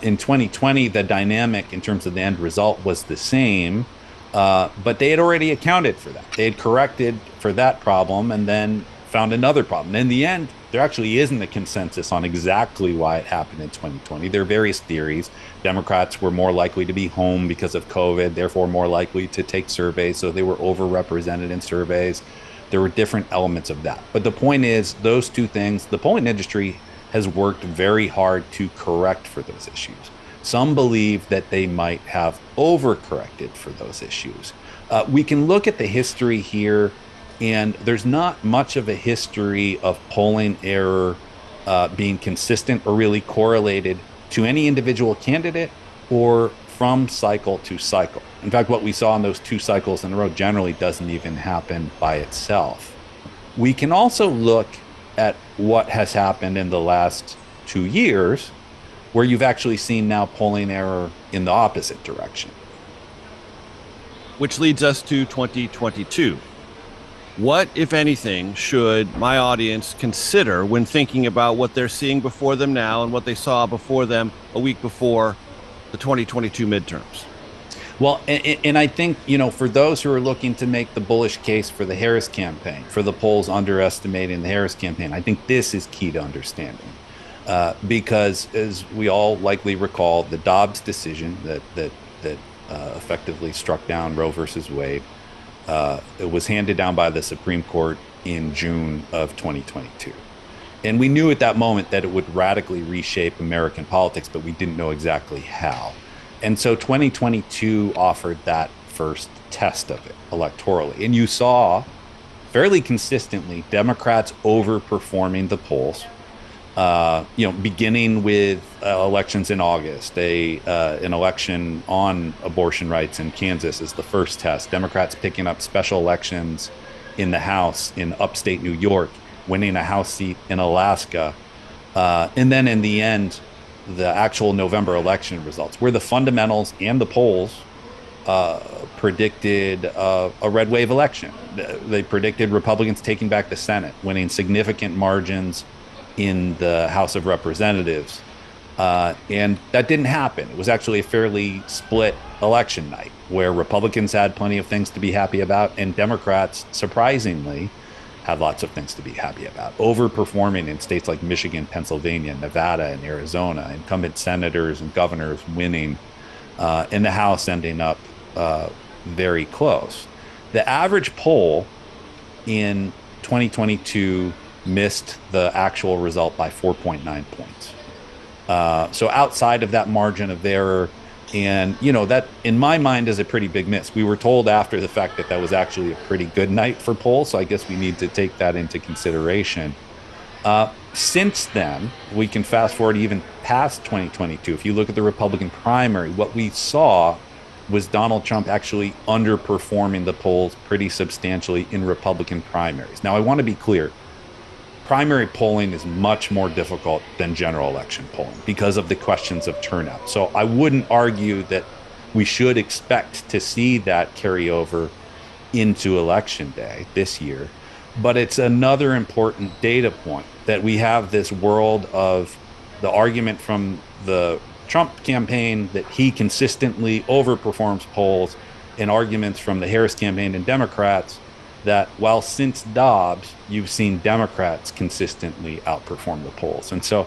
In 2020, the dynamic in terms of the end result was the same, but they had already accounted for that. They had corrected for that problem and then found another problem. In the end, there actually isn't a consensus on exactly why it happened in 2020. There are various theories. Democrats were more likely to be home because of COVID, therefore more likely to take surveys, so they were overrepresented in surveys. There were different elements of that. But the point is, those two things, the polling industry has worked very hard to correct for those issues. Some believe that they might have overcorrected for those issues. We can look at the history here, and there's not much of a history of polling error being consistent or really correlated to any individual candidate or from cycle to cycle. In fact, what we saw in those 2 cycles in a row generally doesn't even happen by itself. We can also look at what has happened in the last 2 years, where you've actually seen now polling error in the opposite direction. Which leads us to 2022. What, if anything, should my audience consider when thinking about what they're seeing before them now and what they saw before them a week before the 2022 midterms? Well, and I think, for those who are looking to make the bullish case for the Harris campaign, for the polls underestimating the Harris campaign, I think this is key to understanding. Because, as we all likely recall, the Dobbs decision that effectively struck down Roe versus Wade, it was handed down by the Supreme Court in June of 2022. And we knew at that moment that it would radically reshape American politics, but we didn't know exactly how. And so 2022 offered that first test of it electorally. And you saw fairly consistently Democrats overperforming the polls, beginning with elections in August. An election on abortion rights in Kansas is the first test. Democrats picking up special elections in the House in upstate New York, winning a House seat in Alaska. And then in the end, the actual November election results, where the fundamentals and the polls predicted a red wave election. They predicted Republicans taking back the Senate, winning significant margins in the House of Representatives. And that didn't happen. It was actually a fairly split election night where Republicans had plenty of things to be happy about, and Democrats, surprisingly, had lots of things to be happy about, overperforming in states like Michigan, Pennsylvania, Nevada, and Arizona, incumbent senators and governors winning, in the House ending up very close. The average poll in 2022 missed the actual result by 4.9 points. So outside of that margin of error, and that in my mind is a pretty big miss. We were told after the fact that was actually a pretty good night for polls, so I guess we need to take that into consideration. Since then, we can fast forward even past 2022. If you look at the Republican primary, what we saw was Donald Trump actually underperforming the polls pretty substantially in Republican primaries. Now, I want to be clear. Primary polling is much more difficult than general election polling because of the questions of turnout. So I wouldn't argue that we should expect to see that carry over into election day this year. But it's another important data point that we have this world of the argument from the Trump campaign that he consistently overperforms polls, and arguments from the Harris campaign and Democrats that while since Dobbs, you've seen Democrats consistently outperform the polls. And so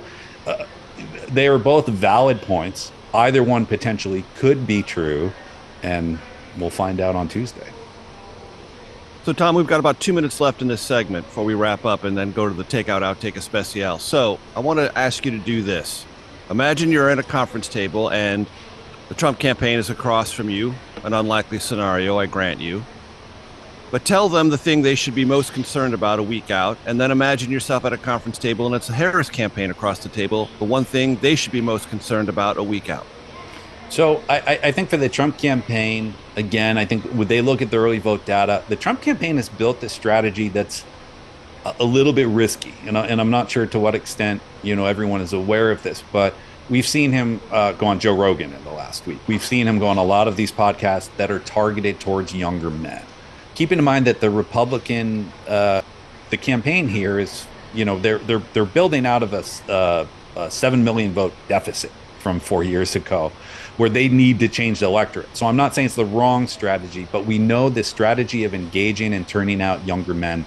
they are both valid points. Either one potentially could be true, and we'll find out on Tuesday. So, Tom, we've got about 2 minutes left in this segment before we wrap up and then go to the Takeout Outtake Especial. So I want to ask you to do this. Imagine you're at a conference table and the Trump campaign is across from you, an unlikely scenario, I grant you. But tell them the thing they should be most concerned about a week out, and then imagine yourself at a conference table and it's the Harris campaign across the table, the one thing they should be most concerned about a week out. So I think for the Trump campaign, again, I think when they look at the early vote data, the Trump campaign has built a strategy that's a little bit risky. And I'm not sure to what extent, everyone is aware of this, but we've seen him go on Joe Rogan in the last week. We've seen him go on a lot of these podcasts that are targeted towards younger men. Keeping in mind that the Republican, the campaign here is, they're building out of a 7 million vote deficit from 4 years ago, where they need to change the electorate. So I'm not saying it's the wrong strategy, but we know the strategy of engaging and turning out younger men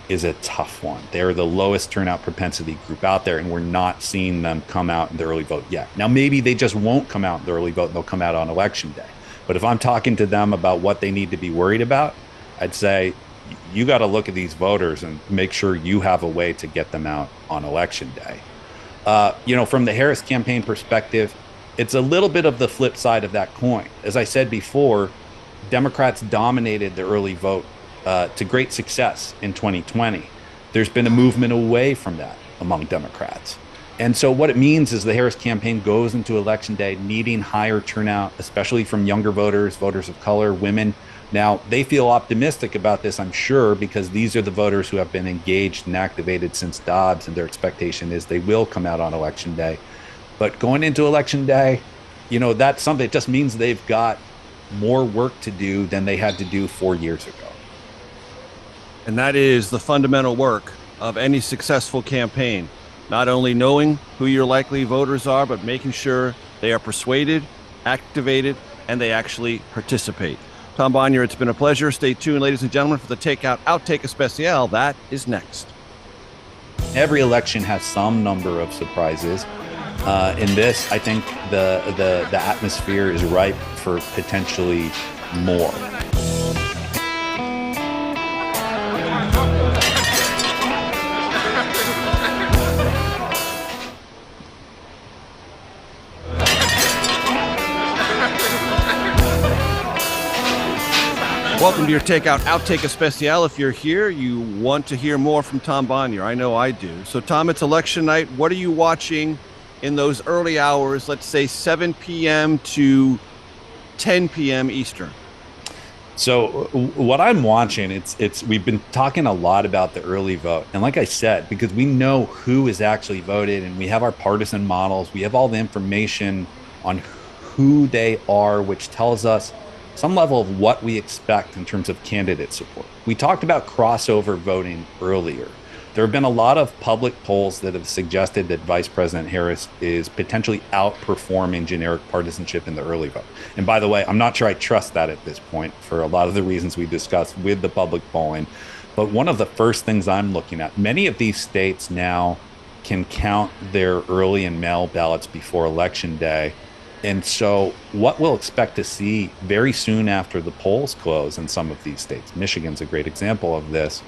is a tough one. They're the lowest turnout propensity group out there, and we're not seeing them come out in the early vote yet. Now, maybe they just won't come out in the early vote and they'll come out on election day. But if I'm talking to them about what they need to be worried about, I'd say you got to look at these voters and make sure you have a way to get them out on election day. From the Harris campaign perspective, it's a little bit of the flip side of that coin. As I said before, Democrats dominated the early vote to great success in 2020. There's been a movement away from that among Democrats. And so what it means is the Harris campaign goes into election day needing higher turnout, especially from younger voters, voters of color, women. Now, they feel optimistic about this, I'm sure, because these are the voters who have been engaged and activated since Dobbs, and their expectation is they will come out on election day. But going into election day, that's something. It just means they've got more work to do than they had to do 4 years ago. And that is the fundamental work of any successful campaign. Not only knowing who your likely voters are, but making sure they are persuaded, activated, and they actually participate. Tom Bonier, it's been a pleasure. Stay tuned, ladies and gentlemen, for the Takeout Outtake Especial. That is next. Every election has some number of surprises. In this, I think the atmosphere is ripe for potentially more. Welcome to your Takeout Outtake Especial. If you're here, you want to hear more from Tom Bonier. I know I do. So, Tom, it's election night. What are you watching in those early hours, let's say 7 p.m. to 10 p.m. Eastern? So what I'm watching, we've been talking a lot about the early vote. And like I said, because we know who is actually voted and we have our partisan models, we have all the information on who they are, which tells us some level of what we expect in terms of candidate support. We talked about crossover voting earlier. There have been a lot of public polls that have suggested that Vice President Harris is potentially outperforming generic partisanship in the early vote. And by the way, I'm not sure I trust that at this point for a lot of the reasons we discussed with the public polling. But one of the first things I'm looking at, many of these states now can count their early and mail ballots before Election Day. And so what we'll expect to see very soon after the polls close in some of these states, Michigan's a great example of this,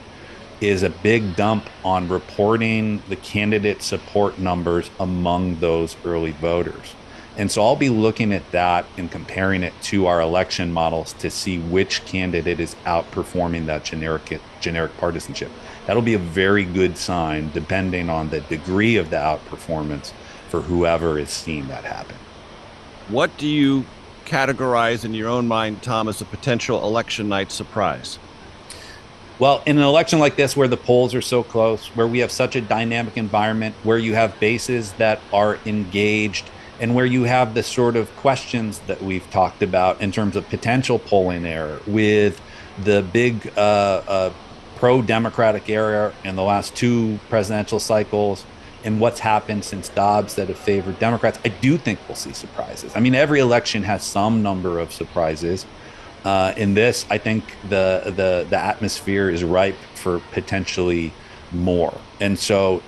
is a big dump on reporting the candidate support numbers among those early voters. And so I'll be looking at that and comparing it to our election models to see which candidate is outperforming that generic partisanship. That'll be a very good sign depending on the degree of the outperformance for whoever is seeing that happen. What do you categorize in your own mind, Tom, as a potential election night surprise? Well, in an election like this, where the polls are so close, where we have such a dynamic environment, where you have bases that are engaged, and where you have the sort of questions that we've talked about in terms of potential polling error, with the big pro-democratic era in the last two presidential cycles, and what's happened since Dobbs that have favored Democrats, I do think we'll see surprises. I mean, every election has some number of surprises. In this, I think the atmosphere is ripe for potentially more. And so,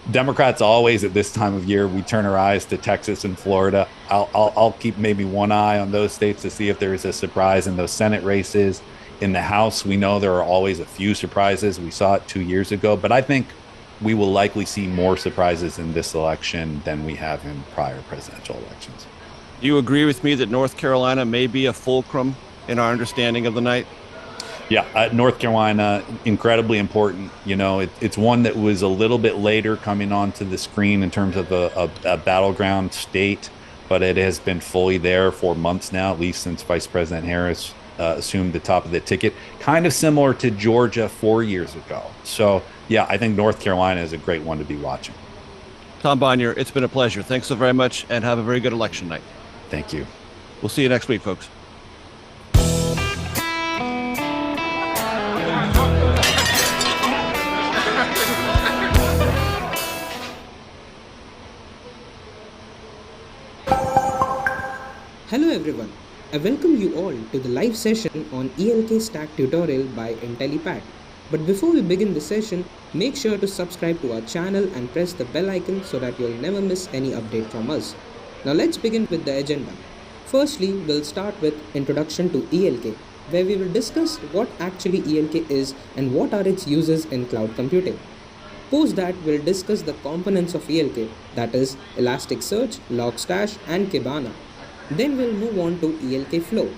Democrats always at this time of year, we turn our eyes to Texas and Florida. I'll keep maybe one eye on those states to see if there is a surprise in those Senate races. In the House, we know there are always a few surprises. We saw it 2 years ago, but I think we will likely see more surprises in this election than we have in prior presidential elections. Do you agree with me that North Carolina may be a fulcrum in our understanding of the night? Yeah, North Carolina, incredibly important. It's one that was a little bit later coming onto the screen in terms of a battleground state, but it has been fully there for months now, at least since Vice President Harris assumed the top of the ticket, kind of similar to Georgia 4 years ago. So, yeah, I think North Carolina is a great one to be watching. Tom Bonier, it's been a pleasure. Thanks so very much, and have a very good election night. Thank you. We'll see you next week, folks. Hello everyone, I welcome you all to the live session on ELK Stack tutorial by IntelliPad. But before we begin the session, make sure to subscribe to our channel and press the bell icon so that you'll never miss any update from us. Now let's begin with the agenda. Firstly, we'll start with Introduction to ELK. where we will discuss what actually ELK is and what are its uses in cloud computing. Post that, we'll discuss the components of ELK, that is Elasticsearch, Logstash and Kibana. Then we'll move on to ELK Flow.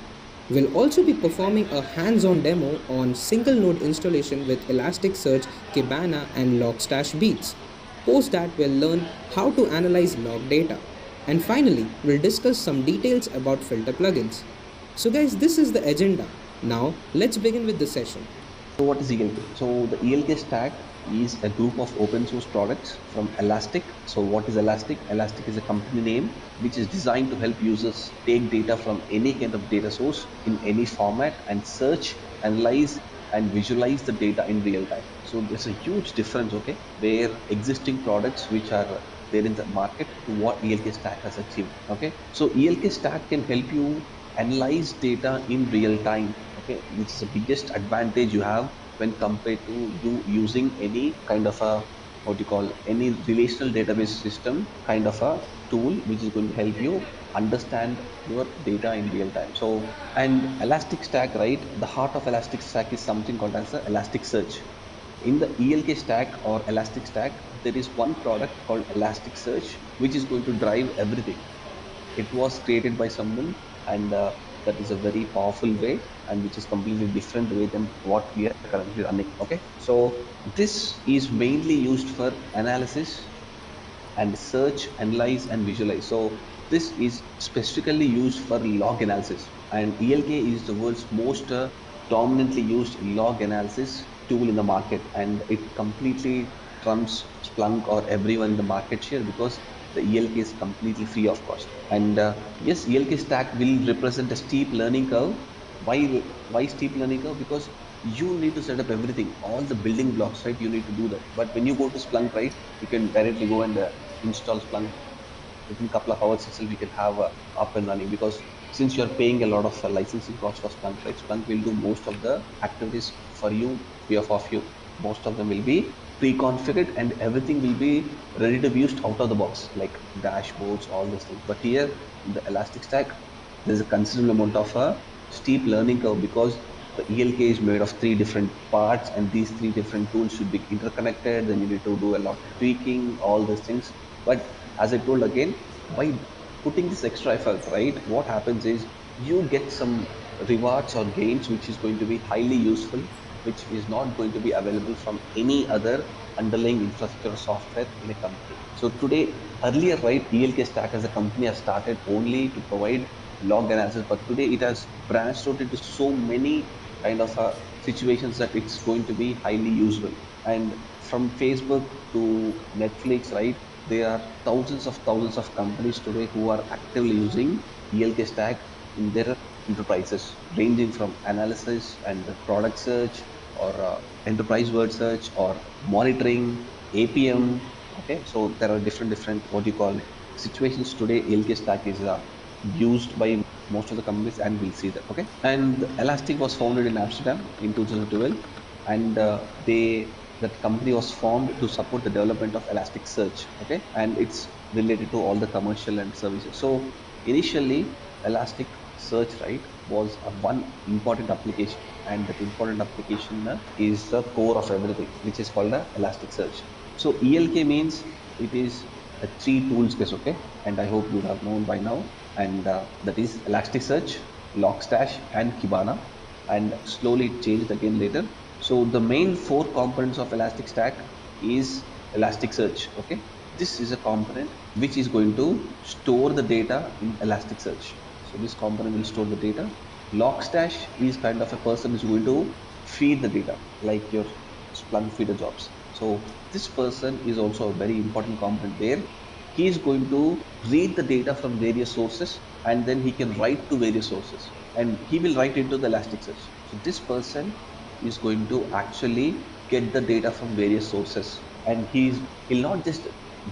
We'll also be performing a hands-on demo on single node installation with Elasticsearch, Kibana and Logstash beats. Post that, we'll learn how to analyze log data. And finally, we'll discuss some details about filter plugins. So guys, this is the agenda. Now, let's begin with the session. So what is ELK? So the ELK stack is a group of open source products from Elastic. So what is Elastic? Elastic is a company name which is designed to help users take data from any kind of data source in any format and search, analyze and visualize the data in real time. So there's a huge difference, okay, where existing products which are there in the market to what ELK stack has achieved. Okay, so ELK stack can help you analyze data in real time, okay, which is the biggest advantage you have when compared to you using any kind of a any relational database system kind of a tool which is going to help you understand your data in real time. So, and Elastic Stack, right, the heart of Elastic Stack is something called as the Elasticsearch. In the ELK stack or Elastic Stack, there is one product called Elasticsearch which is going to drive everything. It was created by someone, and that is a very powerful way, and which is completely different way than what we are currently running. Okay, so this is mainly used for analysis and search, analyze and visualize. So this is specifically used for log analysis, and ELK is the world's most dominantly used log analysis tool in the market, and it completely trumps Splunk or everyone in the market share because the ELK is completely free of cost. And yes, ELK stack will represent a steep learning curve. Why steep learning curve? Because you need to set up everything, all the building blocks, right? You need to do that. But when you go to Splunk, right, you can directly go and install Splunk. Within a couple of hours itself, you can have up and running, because since you're paying a lot of licensing costs for Splunk, right, Splunk will do most of the activities for you, of you. Most of them will be pre-configured and everything will be ready to be used out of the box, like dashboards, all these things. But here in the Elastic Stack, there's a considerable amount of a steep learning curve, because the ELK is made of 3 different parts, and these 3 different tools should be interconnected. Then you need to do a lot of tweaking, all these things. But as I told again, by putting this extra effort, right, what happens is you get some rewards or gains which is going to be highly useful, which is not going to be available from any other underlying infrastructure or software in a company. So today, earlier, right, ELK Stack as a company has started only to provide log analysis, but today it has branched out into so many kind of situations that it's going to be highly useful. And from Facebook to Netflix, right, there are thousands of companies today who are actively using ELK Stack in their enterprises, ranging from analysis and product search, or enterprise word search, or monitoring, APM. Okay, so there are different situations today. ELK Stack is used by most of the companies, and we'll see that. Okay, and Elastic was founded in Amsterdam in 2012, and that company was formed to support the development of Elasticsearch. Okay, and it's related to all the commercial and services. So initially, Elasticsearch, right, was one important application, and that important application is the core of everything, which is called the Elasticsearch. So ELK means it is a 3 tools case, okay, and I hope you have known by now, and that is Elasticsearch, Logstash and Kibana, and slowly it changed again later. So the main 4 components of Elastic Stack is Elasticsearch. Okay, this is a component which is going to store the data in Elasticsearch. So this component will store the data. Logstash is kind of a person who is going to feed the data, like your Splunk feeder jobs. So this person is also a very important component there. He is going to read the data from various sources, and then he can write to various sources, and he will write into the Elasticsearch. So this person is going to actually get the data from various sources, and he'll not just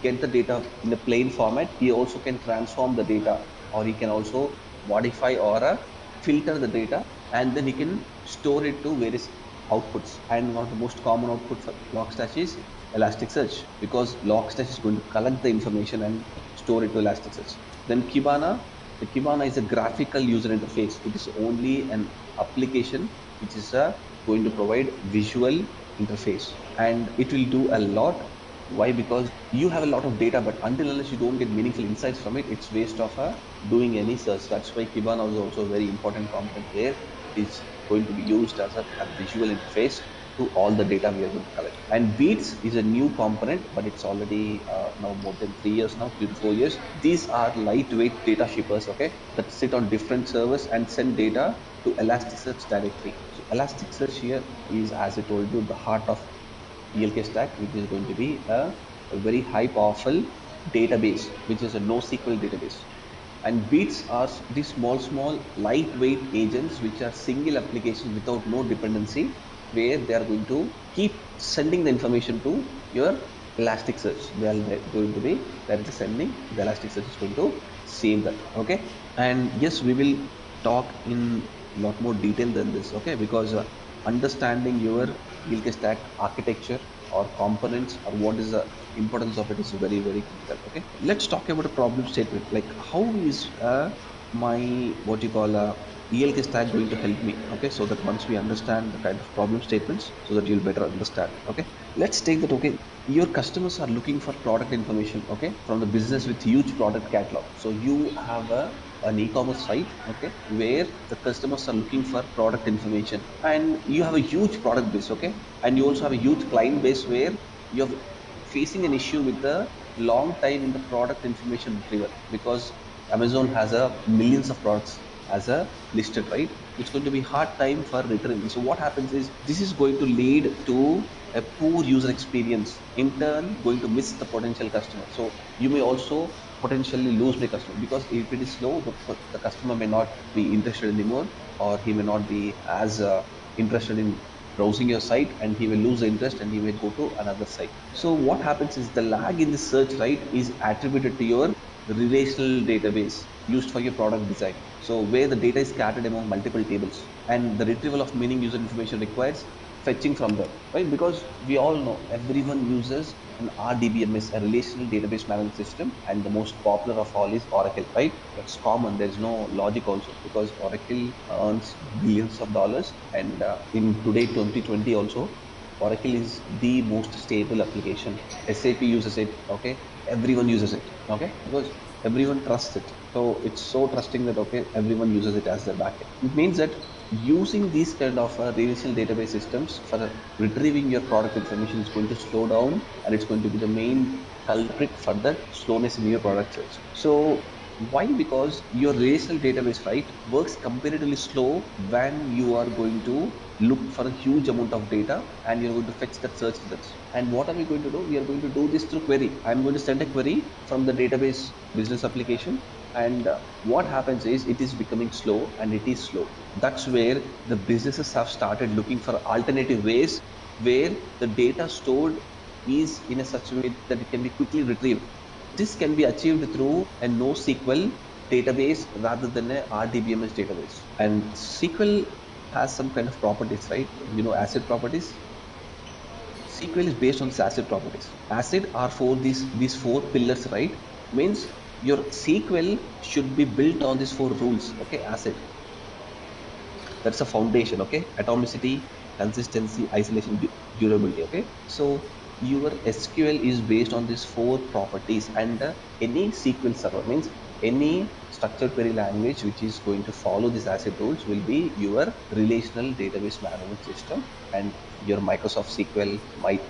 get the data in a plain format, he also can transform the data, or he can also modify or filter the data, and then he can store it to various outputs. And one of the most common output for Logstash is Elasticsearch, because Logstash is going to collect the information and store it to Elasticsearch. Then Kibana The Kibana is a graphical user interface. It is only an application which is going to provide visual interface, and it will do a lot. Why? Because you have a lot of data, but until unless you don't get meaningful insights from it, it's waste of doing any search. That's why Kibana is also a very important component there. It's going to be used as a visual interface to all the data we are going to collect. And Beats is a new component, but it's already now more than 3 years now, 3 to 4 years. These are lightweight data shippers, okay, that sit on different servers and send data to Elasticsearch directly. So Elasticsearch here is, as I told you, the heart of ELK stack, which is going to be a very high powerful database, which is a NoSQL database. And Beats are these small lightweight agents which are single application without no dependency, where they are going to keep sending the information to your Elasticsearch. They are going to be directly sending. The Elasticsearch is going to save that. Okay. And yes, we will talk in a lot more detail than this. Okay, because understanding your ELK stack architecture or components or what is the importance of it is very, very critical. Okay, let's talk about a problem statement, like how is my what you call ELK stack going to help me. Okay, so that once we understand the kind of problem statements, so that you'll better understand. Okay, let's take that. Okay, your customers are looking for product information, okay, from the business with huge product catalog. So you have an e-commerce site, okay, where the customers are looking for product information, and you have a huge product base, okay, and you also have a huge client base where you're facing an issue with the long time in the product information retrieval, because Amazon has millions of products as a listed, right? It's going to be hard time for retrieving. So what happens is this is going to lead to a poor user experience, in turn going to miss the potential customer. So you may also potentially lose the customer, because if it is slow, the customer may not be interested anymore, or he may not be as interested in browsing your site, and he will lose the interest and he may go to another site. So what happens is the lag in the search, right, is attributed to your relational database used for your product design. So where the data is scattered among multiple tables, and the retrieval of meaning user information requires fetching from them, right? Because we all know everyone uses an RDBMS, a relational database management system, and the most popular of all is Oracle, right? That's common. There's no logic also, because Oracle earns billions of dollars, and in today 2020 also, Oracle is the most stable application. SAP uses it, okay? Everyone uses it, okay? Because everyone trusts it. So it's so trusting that, okay, everyone uses it as their backend. It means that using these kind of relational database systems for retrieving your product information is going to slow down, and it's going to be the main culprit for that slowness in your product search. So why? Because your relational database, right, works comparatively slow when you are going to look for a huge amount of data and you're going to fetch that search results. And what are we going to do? We are going to do this through query. I'm going to send a query from the database business application, and what happens is it is becoming slow, and it is slow. That's where the businesses have started looking for alternative ways where the data stored is in a such a way that it can be quickly retrieved. This can be achieved through a NoSQL database rather than a RDBMS database. And SQL has some kind of properties, right? You know, ACID properties. SQL is based on ACID properties. ACID are for these four pillars, right? Means your SQL should be built on these four rules, okay? ACID. That's a foundation, okay? Atomicity, consistency, isolation, durability, okay? So your SQL is based on these four properties, and any SQL server, means any structured query language which is going to follow these ACID rules, will be your relational database management system. And your Microsoft SQL,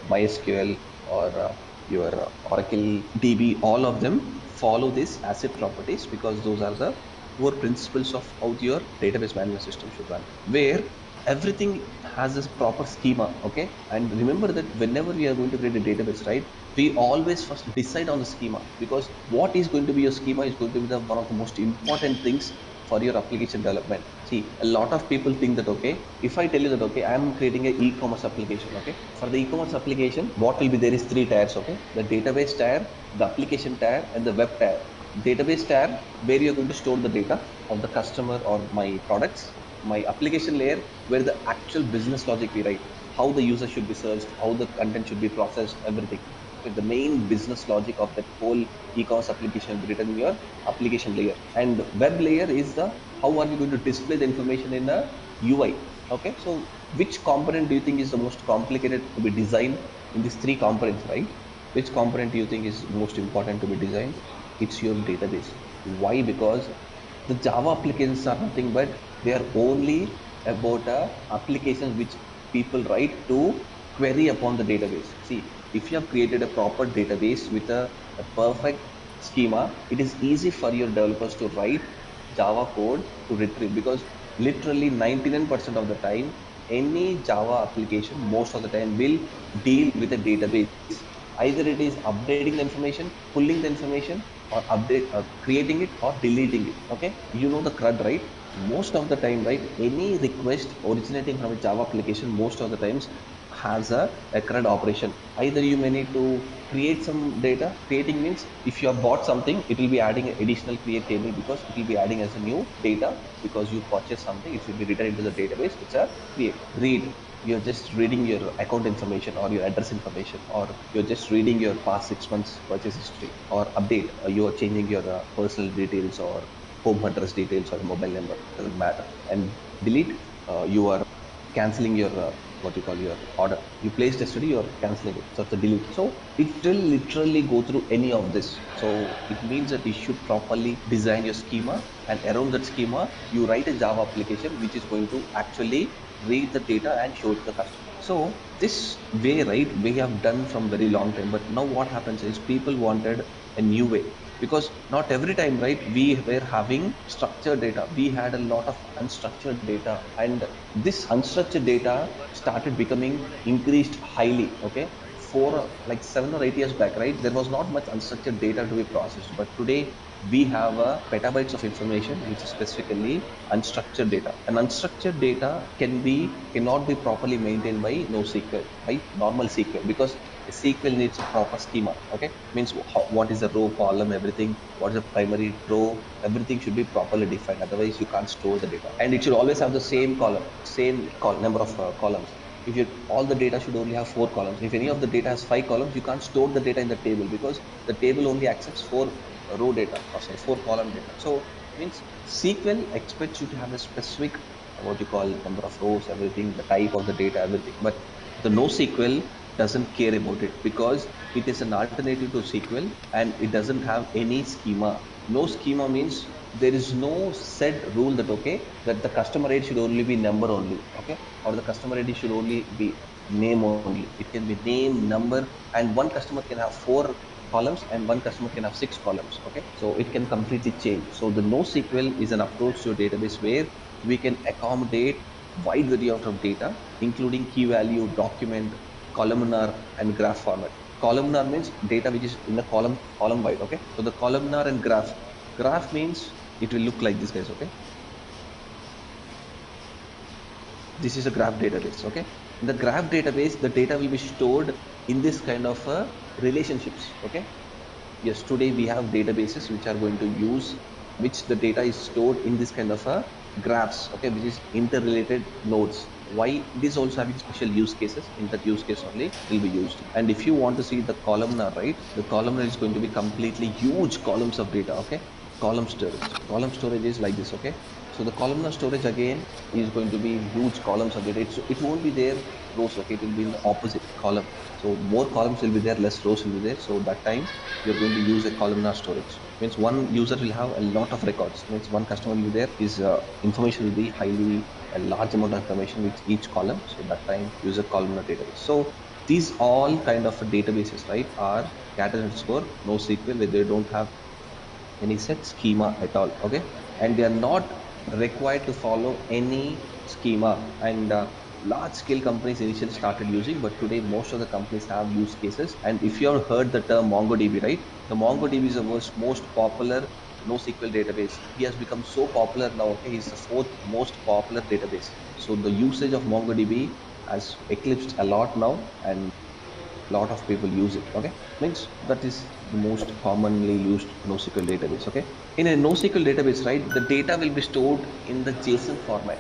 MySQL, or your Oracle DB, all of them follow these ACID properties, because those are the core principles of how your database management system should run, where everything has this proper schema, okay? And remember that whenever we are going to create a database, right, we always first decide on the schema, because what is going to be your schema is going to be one of the most important things for your application development. See, a lot of people think that, okay, if I tell you that, okay, I'm creating an e-commerce application, okay, for the e-commerce application, what will be there is 3 tiers, okay? The database tier, the application tier, and the web tier. Database tier, where you're going to store the data of the customer or my products. My application layer, where the actual business logic we write, how the user should be searched, how the content should be processed, everything. Okay, the main business logic of that whole e-commerce application will be written in your application layer. And web layer is the how are you going to display the information in a UI. Okay, so which component do you think is the most complicated to be designed in these three components, right? Which component do you think is most important to be designed? It's your database. Why? Because the Java applications are nothing but they are only about applications which people write to query upon the database. See, if you have created a proper database with a perfect schema, it is easy for your developers to write Java code to retrieve, because literally 99% of the time, any Java application most of the time will deal with a database. Either it is updating the information, pulling the information, or creating it or deleting it. Okay, you know the CRUD, right? Most of the time, right, any request originating from a Java application most of the times has a CRUD operation. Either you may need to create some data. Creating means if you have bought something, it will be adding an additional create table, because it will be adding as a new data because you purchased something. It will be written into the database. It's a create. Read, you're just reading your account information or your address information, or you're just reading your past 6 months purchase history. Or update, you are changing your personal details or home address details or mobile number, doesn't matter. And delete, you are canceling your what you call your order. You placed yesterday, you are canceling it, so it's a delete. So it will literally go through any of this. So it means that you should properly design your schema, and around that schema you write a Java application which is going to actually read the data and show it to the customer. So this way, right, we have done from very long time, but now what happens is people wanted a new way, because not every time, right, we were having structured data. We had a lot of unstructured data, and this unstructured data started becoming increased highly. Okay, for like 7 or 8 years back, right, there was not much unstructured data to be processed, but today we have petabytes of information which is specifically unstructured data. And unstructured data cannot be properly maintained by NoSQL, by normal SQL, because a SQL needs a proper schema. Okay, means what is the row, column, everything, what is the primary row, everything should be properly defined. Otherwise you can't store the data, and it should always have the same number of columns. If all the data should only have 4 columns. If any of the data has 5 columns, you can't store the data in the table, because the table only accepts 4 row data, or sorry, 4 column data. So means SQL expects you to have a specific what you call number of rows, everything, the type of the data, everything. But the NoSQL doesn't care about it, because it is an alternative to SQL and it doesn't have any schema. No schema means there is no set rule that that the customer ID should only be number only, okay, or the customer ID should only be name only. It can be name, number, and one customer can have 4 columns and one customer can have 6 columns. Okay, so it can completely change. So the NoSQL is an approach to a database where we can accommodate wide variety of data, including key value, document, columnar, and graph format. Columnar means data which is in a column wide. Okay, so the columnar and graph means it will look like this, guys. Okay, this is a graph database. Okay, in the graph database, the data will be stored in this kind of relationships. Okay, yes, today we have databases which are going to use, which the data is stored in this kind of graphs, okay, which is interrelated nodes. Why? It is also having special use cases. In that use case only it will be used. And if you want to see the columnar, right, the columnar is going to be completely huge columns of data. Okay, column storage is like this. Okay, so the columnar storage again is going to be huge columns of data. It won't be there rows. Okay, it will be in the opposite column. So more columns will be there, less rows will be there. So that time you're going to use a columnar storage. Means one user will have a lot of records. Means one customer will be there, his information will be a large amount of information with each column. So that time use a columnar database. So these all kind of databases, right, are cat_, NoSQL, where they don't have any set schema at all. Okay, and they are not required to follow any schema. And large scale companies initially started using, but today most of the companies have use cases. And if you have heard the term MongoDB, right, the MongoDB is the most popular NoSQL database. He has become so popular now. Okay, he's the 4th most popular database. So the usage of MongoDB has eclipsed a lot now, and a lot of people use it. Okay, means that is the most commonly used NoSQL database. Okay, in a NoSQL database, right, the data will be stored in the JSON format.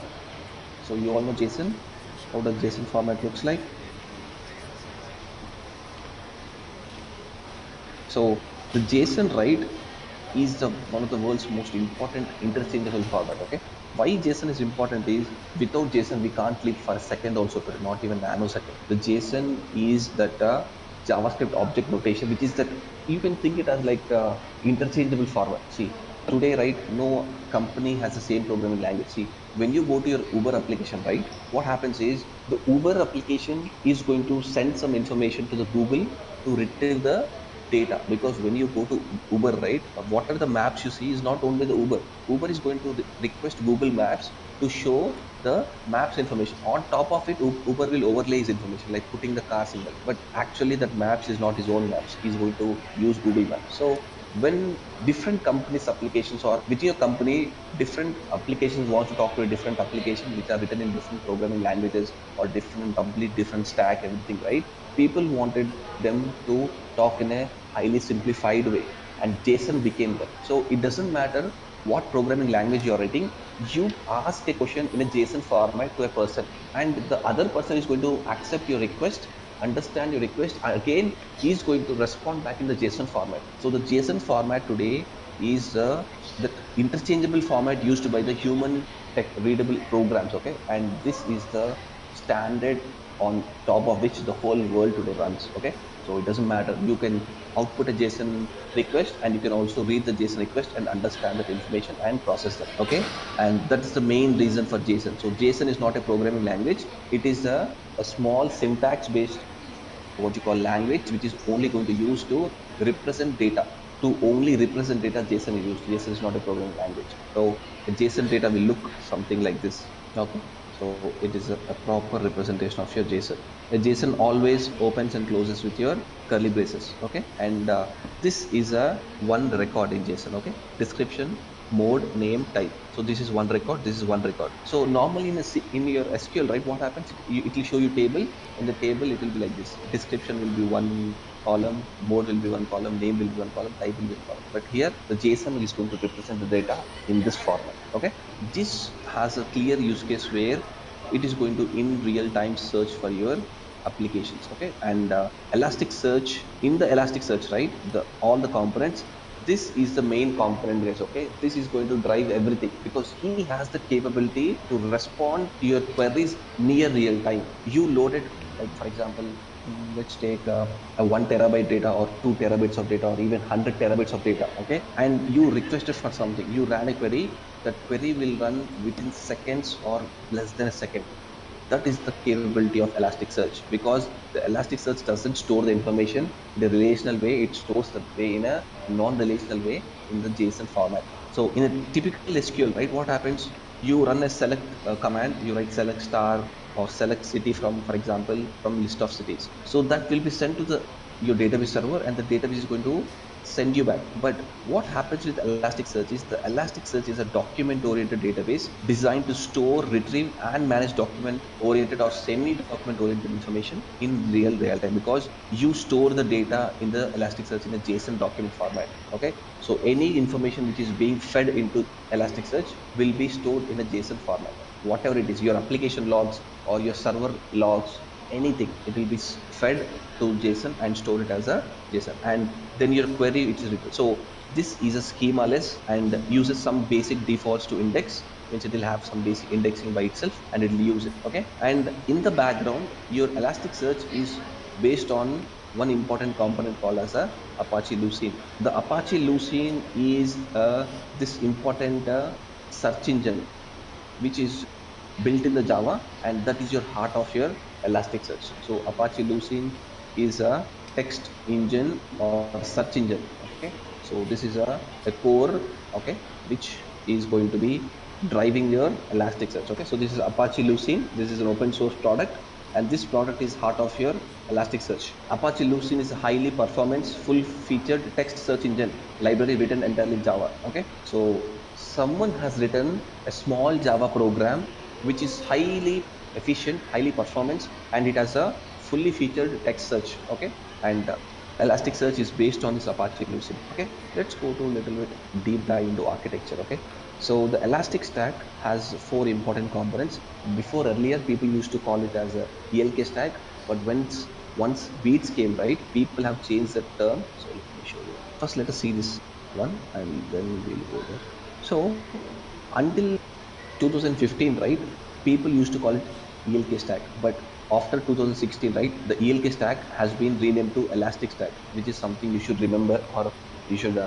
So you all know JSON. How does JSON format looks like? So the JSON, right, is one of the world's most important interchangeable format. Okay, why JSON is important is without JSON we can't live for a second also today, not even nanosecond. The JSON is that JavaScript object notation, which is that you can think it as like interchangeable format. See, today, right, no company has the same programming language. See, when you go to your Uber application, right, what happens is the Uber application is going to send some information to the Google to retrieve the data, because when you go to Uber, right, what are the maps you see is not only the Uber is going to request Google Maps to show the maps information. On top of it, Uber will overlay his information, like putting the car symbol, but actually that maps is not his own maps. He's going to use Google Maps. So when different companies applications, or within your company different applications want to talk to a different application which are written in different programming languages or complete different stack, everything, right, people wanted them to talk in a highly simplified way, and JSON became that. So it doesn't matter what programming language you're writing, you ask a question in a JSON format to a person, and the other person is going to accept your request, understand your request, and again he is going to respond back in the JSON format. So the JSON format today is the interchangeable format used by the human tech readable programs. Okay, and this is the standard on top of which the whole world today runs. Okay, so it doesn't matter, you can output a JSON request and you can also read the JSON request and understand that information and process that. Okay, and that's the main reason for JSON. So JSON is not a programming language, it is a small syntax based what you call language which is only going to use to represent data. To only represent data, JSON is used. JSON is not a programming language. So a JSON data will look something like this. Okay, so it is a proper representation of your JSON. A JSON always opens and closes with your curly braces. Okay, and this is a one record in JSON. Okay, description, mode, name, type. So this is one record, this is one record. So normally in your SQL, right, what happens, it will show you table. In the table it will be like this: description will be one column, mode will be one column, name will be one column, type will be one column. But here the JSON is going to represent the data in this format. Okay, this has a clear use case where it is going to in real time search for your applications. Okay, and Elasticsearch, in the Elasticsearch, right, all the components, this is the main component, guys. Okay, this is going to drive everything because he has the capability to respond to your queries near real time. You loaded, like for example, let's take a 1 terabyte data or 2 terabytes of data or even 100 terabytes of data. Okay, and you requested for something, you ran a query, that query will run within seconds or less than a second. That is the capability of Elasticsearch, because the Elasticsearch doesn't store the information in a relational way, it stores the way in a non-relational way in the JSON format. So in a typical SQL, right, what happens, you run a select command, you write select star or select city from, for example, from list of cities. So that will be sent to your database server, and the database is going to send you back. But what happens with Elasticsearch is the Elasticsearch is a document-oriented database designed to store, retrieve, and manage document-oriented or semi-document-oriented information in real time, because you store the data in the Elasticsearch in a JSON document format. Okay, so any information which is being fed into Elasticsearch will be stored in a JSON format. Whatever it is, your application logs or your server logs, anything, it will be fed to JSON and store it as a JSON, and then your query which is written. So this is a schemaless and uses some basic defaults to index, means it will have some basic indexing by itself and it will use it. Okay, and in the background your Elasticsearch is based on one important component called as a Apache Lucene. The Apache Lucene is this important search engine which is built in the Java, and that is your heart of your Elasticsearch. So Apache Lucene is a text engine or search engine. Okay, so this is a core, okay, which is going to be driving your Elasticsearch. Okay, so this is Apache Lucene, this is an open source product, and this product is heart of your Elasticsearch. Apache Lucene is a highly performance, full featured text search engine library written entirely in Java. Okay, so someone has written a small Java program which is highly efficient, highly performance, and it has a fully featured text search. Okay, and Elasticsearch is based on this Apache Lucene. Okay, let's go to a little bit deep dive into architecture. Okay, so the Elastic Stack has 4 important components. Before, earlier people used to call it as a ELK stack, but once once beats came, right, people have changed the term. So let me show you. First, let us see this one, and then we'll go there. So until 2015, right, people used to call it ELK stack, but after 2016, right, the ELK stack has been renamed to Elastic Stack, which is something you should remember, or you should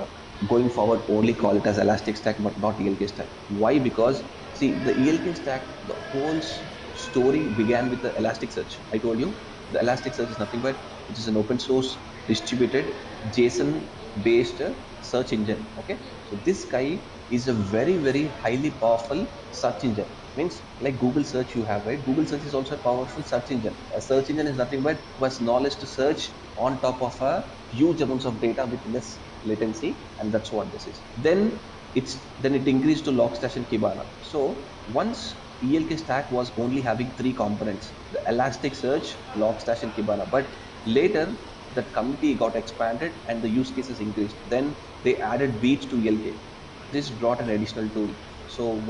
going forward only call it as Elastic Stack, but not ELK stack. Why? Because see, the ELK stack, the whole story began with the Elasticsearch. I told you the Elasticsearch is nothing but it is an open source distributed JSON based search engine. Okay, so this guy is a very highly powerful search engine. Means like Google search you have, right? Google search is also a powerful search engine. A search engine is nothing but was knowledge to search on top of a huge amounts of data with less latency, and that's what this is. Then it increased to Logstash and Kibana. So once ELK stack was only having 3 components: the Elasticsearch, Logstash, and Kibana. But later that community got expanded and the use cases increased. Then they added Beats to ELK. This brought an additional tool. So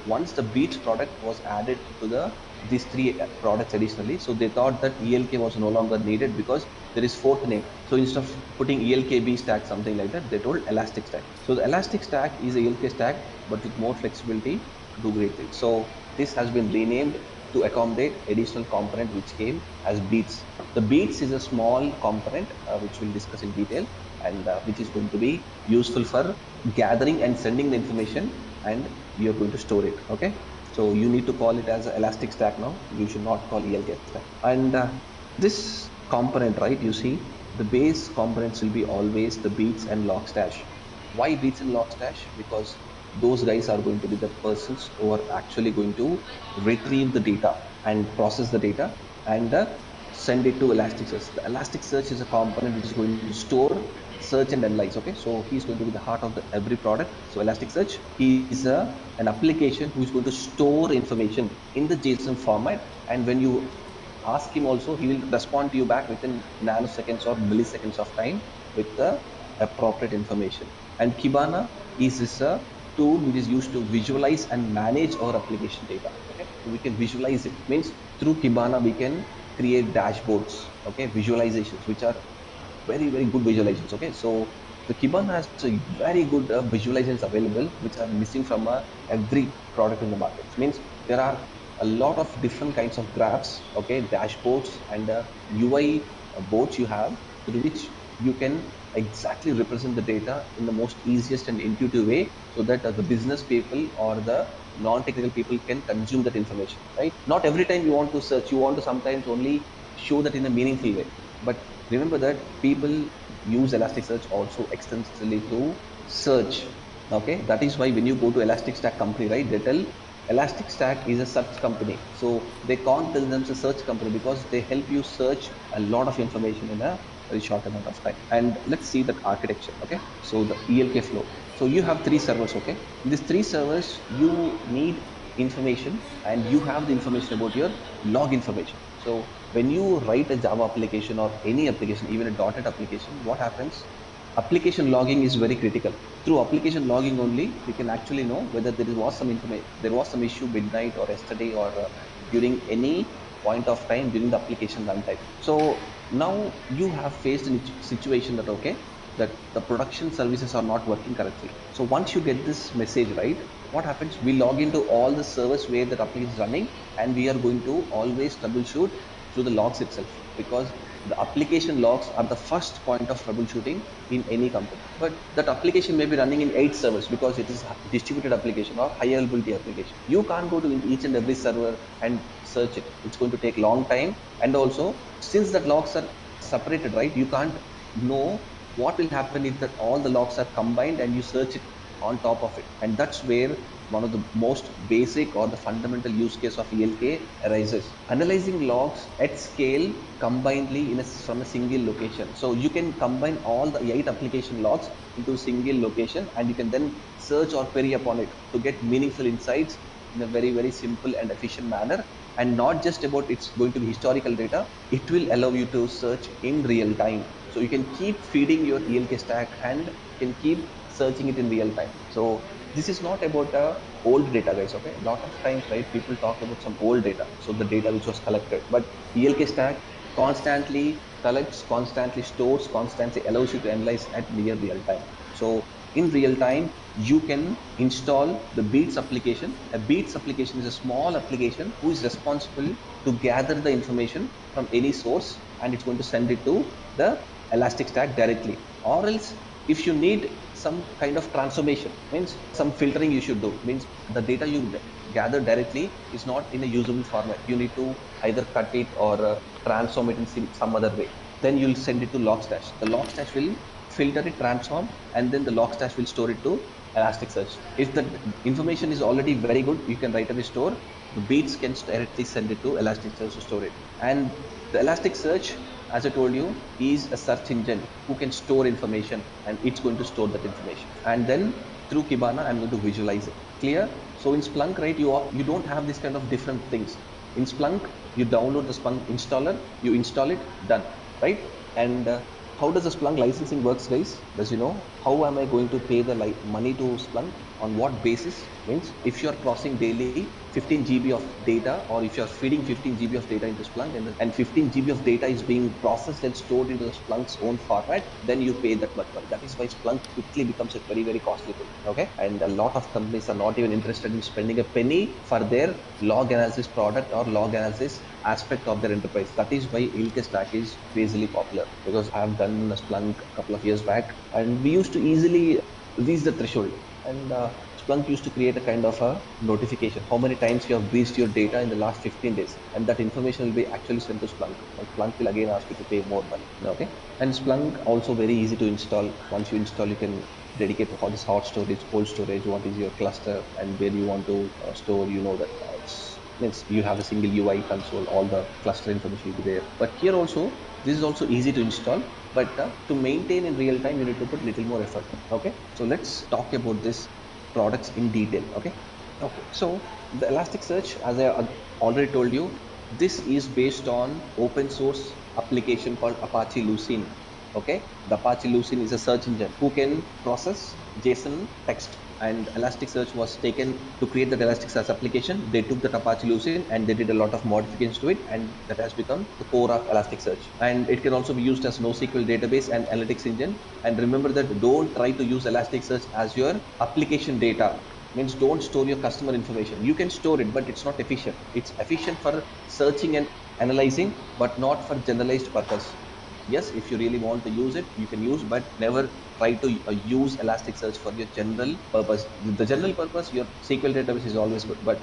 once the Beats product was added to these 3 products additionally, so they thought that ELK was no longer needed because there is 4th name. So instead of putting ELKB stack, something like that, they told Elastic Stack. So the Elastic Stack is a ELK stack, but with more flexibility to do great things. So this has been renamed to accommodate additional component which came as Beats. The Beats is a small component which we'll discuss in detail, and which is going to be useful for gathering and sending the information, and we are going to store it. Okay, so you need to call it as Elastic Stack now. You should not call ELK stack. And this component, right, you see the base components will be always the Beats and Logstash. Why Beats and Logstash? Because those guys are going to be the persons who are actually going to retrieve the data and process the data and send it to Elasticsearch. The Elasticsearch is a component which is going to store, search, and analyze. Okay, so he's going to be the heart of every product. So Elasticsearch is an application who is going to store information in the JSON format, and when you ask him also, he will respond to you back within nanoseconds or milliseconds of time with the appropriate information. And Kibana is this tool which is used to visualize and manage our application data. Okay, so we can visualize it. Means through Kibana we can create dashboards, okay, visualizations which are very good visualizations. Okay, so the Kibana has very good visualizations available which are missing from every product in the market. It means there are a lot of different kinds of graphs, okay, dashboards, and UI boards you have, through which you can exactly represent the data in the most easiest and intuitive way, so that the business people or the non-technical people can consume that information, right? Not every time you want to search, you want to sometimes only show that in a meaningful way. But remember that people use Elasticsearch also extensively to search. Okay, that is why when you go to Elastic Stack company, right, they tell Elastic Stack is a search company. So they can't tell them it's a search company because they help you search a lot of information in a very short amount of time. And let's see that architecture. Okay, so the ELK flow. So you have 3 servers. Okay, in these 3 servers you need information, and you have the information about your log information. So when you write a Java application or any application, even a .NET application, what happens? Application logging is very critical. Through application logging only, we can actually know whether there was some information, there was some issue midnight or yesterday or during any point of time during the application runtime. So now you have faced a situation that, okay, that the production services are not working correctly. So once you get this message, right, what happens? We log into all the servers where the application is running, and we are going to always troubleshoot through the logs itself, because the application logs are the first point of troubleshooting in any company. But that application may be running in 8 servers because it is a distributed application or high availability application. You can't go to each and every server and search it. It's going to take long time. And also, since that logs are separated, right, you can't know what will happen if that all the logs are combined and you search it on top of it. And that's where one of the most basic or the fundamental use case of ELK arises. Analyzing logs at scale combinedly from a single location. So you can combine all the 8 application logs into a single location, and you can then search or query upon it to get meaningful insights in a very simple and efficient manner. And not just about it's going to be historical data, it will allow you to search in real time. So you can keep feeding your ELK stack and can keep searching it in real time. So this is not about old data, guys. Okay, a lot of times, right, people talk about some old data, so the data which was collected, but ELK stack constantly collects, constantly stores, constantly allows you to analyze at near real time. So in real time, you can install the Beats application. A Beats application is a small application who is responsible to gather the information from any source, and it's going to send it to the Elastic Stack directly. Or else, if you need some kind of transformation, means some filtering you should do, means the data you gather directly is not in a usable format. You need to either cut it or transform it in some other way. Then you'll send it to Logstash. The Logstash will filter it, transform, and then the Logstash will store it to Elasticsearch. If the information is already very good, you can right away store. The Beats can directly send it to Elasticsearch to store it. And the Elasticsearch, as I told you, is a search engine who can store information, and it's going to store that information. And then through Kibana, I'm going to visualize it. Clear? So in Splunk, right, you don't have this kind of different things. In Splunk, you download the Splunk installer, you install it, done, right? And how does the Splunk licensing works, guys? As you know, how am I going to pay the money to Splunk? On what basis? Means if you are processing daily 15 GB of data, or if you are feeding 15 GB of data into Splunk, and 15 GB of data is being processed and stored into the Splunk's own format, then you pay that much money. That is why Splunk quickly becomes a very, very costly thing. Okay, and a lot of companies are not even interested in spending a penny for their log analysis product or log analysis aspect of their enterprise. That is why ELK stack is crazily popular, because I have done a Splunk a couple of years back, and we used to easily reach the threshold. And Splunk used to create a kind of a notification, how many times you have breached your data in the last 15 days, and that information will be actually sent to Splunk, and Splunk will again ask you to pay more money. Okay, and Splunk also very easy to install. Once you install, you can dedicate to all this hot storage, cold storage, what is your cluster, and where you want to store. You know that means you have a single UI console, all the cluster information will be there. But here also, this is also easy to install, but to maintain in real time, you need to put little more effort. Okay, so let's talk about this products in detail. Okay, so the Elasticsearch, as I already told you, this is based on open source application called Apache Lucene. Okay, the Apache Lucene is a search engine who can process JSON text, and Elasticsearch was taken to create that Elasticsearch application. They took that Apache Lucene and they did a lot of modifications to it, and that has become the core of Elasticsearch. And it can also be used as NoSQL database and analytics engine. And remember that don't try to use Elasticsearch as your application data. Means don't store your customer information. You can store it, but it's not efficient. It's efficient for searching and analyzing, but not for generalized purpose. Yes, if you really want to use it, you can use, but never try to use Elasticsearch for your general purpose. The general purpose, your SQL database is always good, but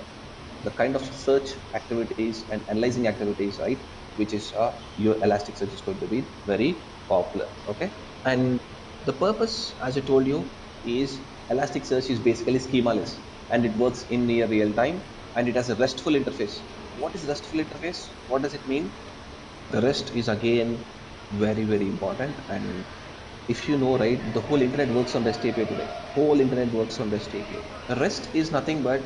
the kind of search activities and analyzing activities, right, which is your Elasticsearch is going to be very popular. Okay, and the purpose, as I told you, is Elasticsearch is basically schemaless, and it works in near real time, and it has a RESTful interface. What is RESTful interface? What does it mean? The REST is again very, very important. And if you know, right, the whole internet works on REST API today. Whole internet works on REST API. The REST is nothing but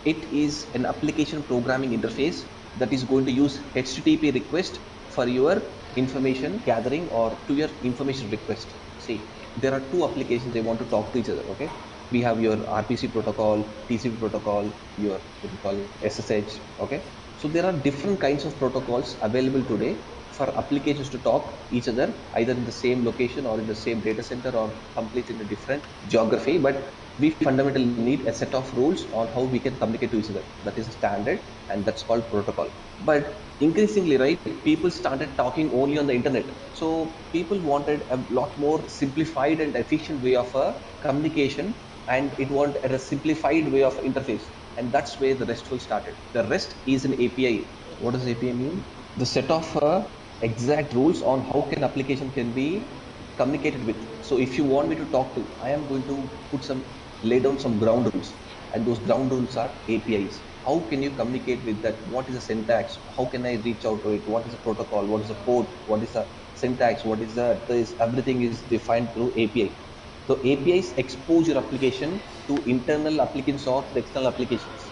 it is an application programming interface that is going to use HTTP request for your information gathering or to your information request. See, there are two applications they want to talk to each other. Okay, we have your RPC protocol, TCP protocol, your what you call SSH. Okay, so there are different kinds of protocols available today for applications to talk each other, either in the same location or in the same data center or completely in a different geography. But we fundamentally need a set of rules on how we can communicate to each other. That is a standard, and that's called protocol. But increasingly, right, people started talking only on the internet. So people wanted a lot more simplified and efficient way of communication, and it wanted a simplified way of interface. And that's where the RESTful started. The REST is an API. What does API mean? The set of exact rules on how can application can be communicated with. So if you want me to talk to, I am going to lay down some ground rules, and those ground rules are APIs. How can you communicate with that? What is the syntax? How can I reach out to it? What is the protocol? What is the port? What is the syntax? What is this? Everything is defined through API. So APIs expose your application to internal applicants or the external applications.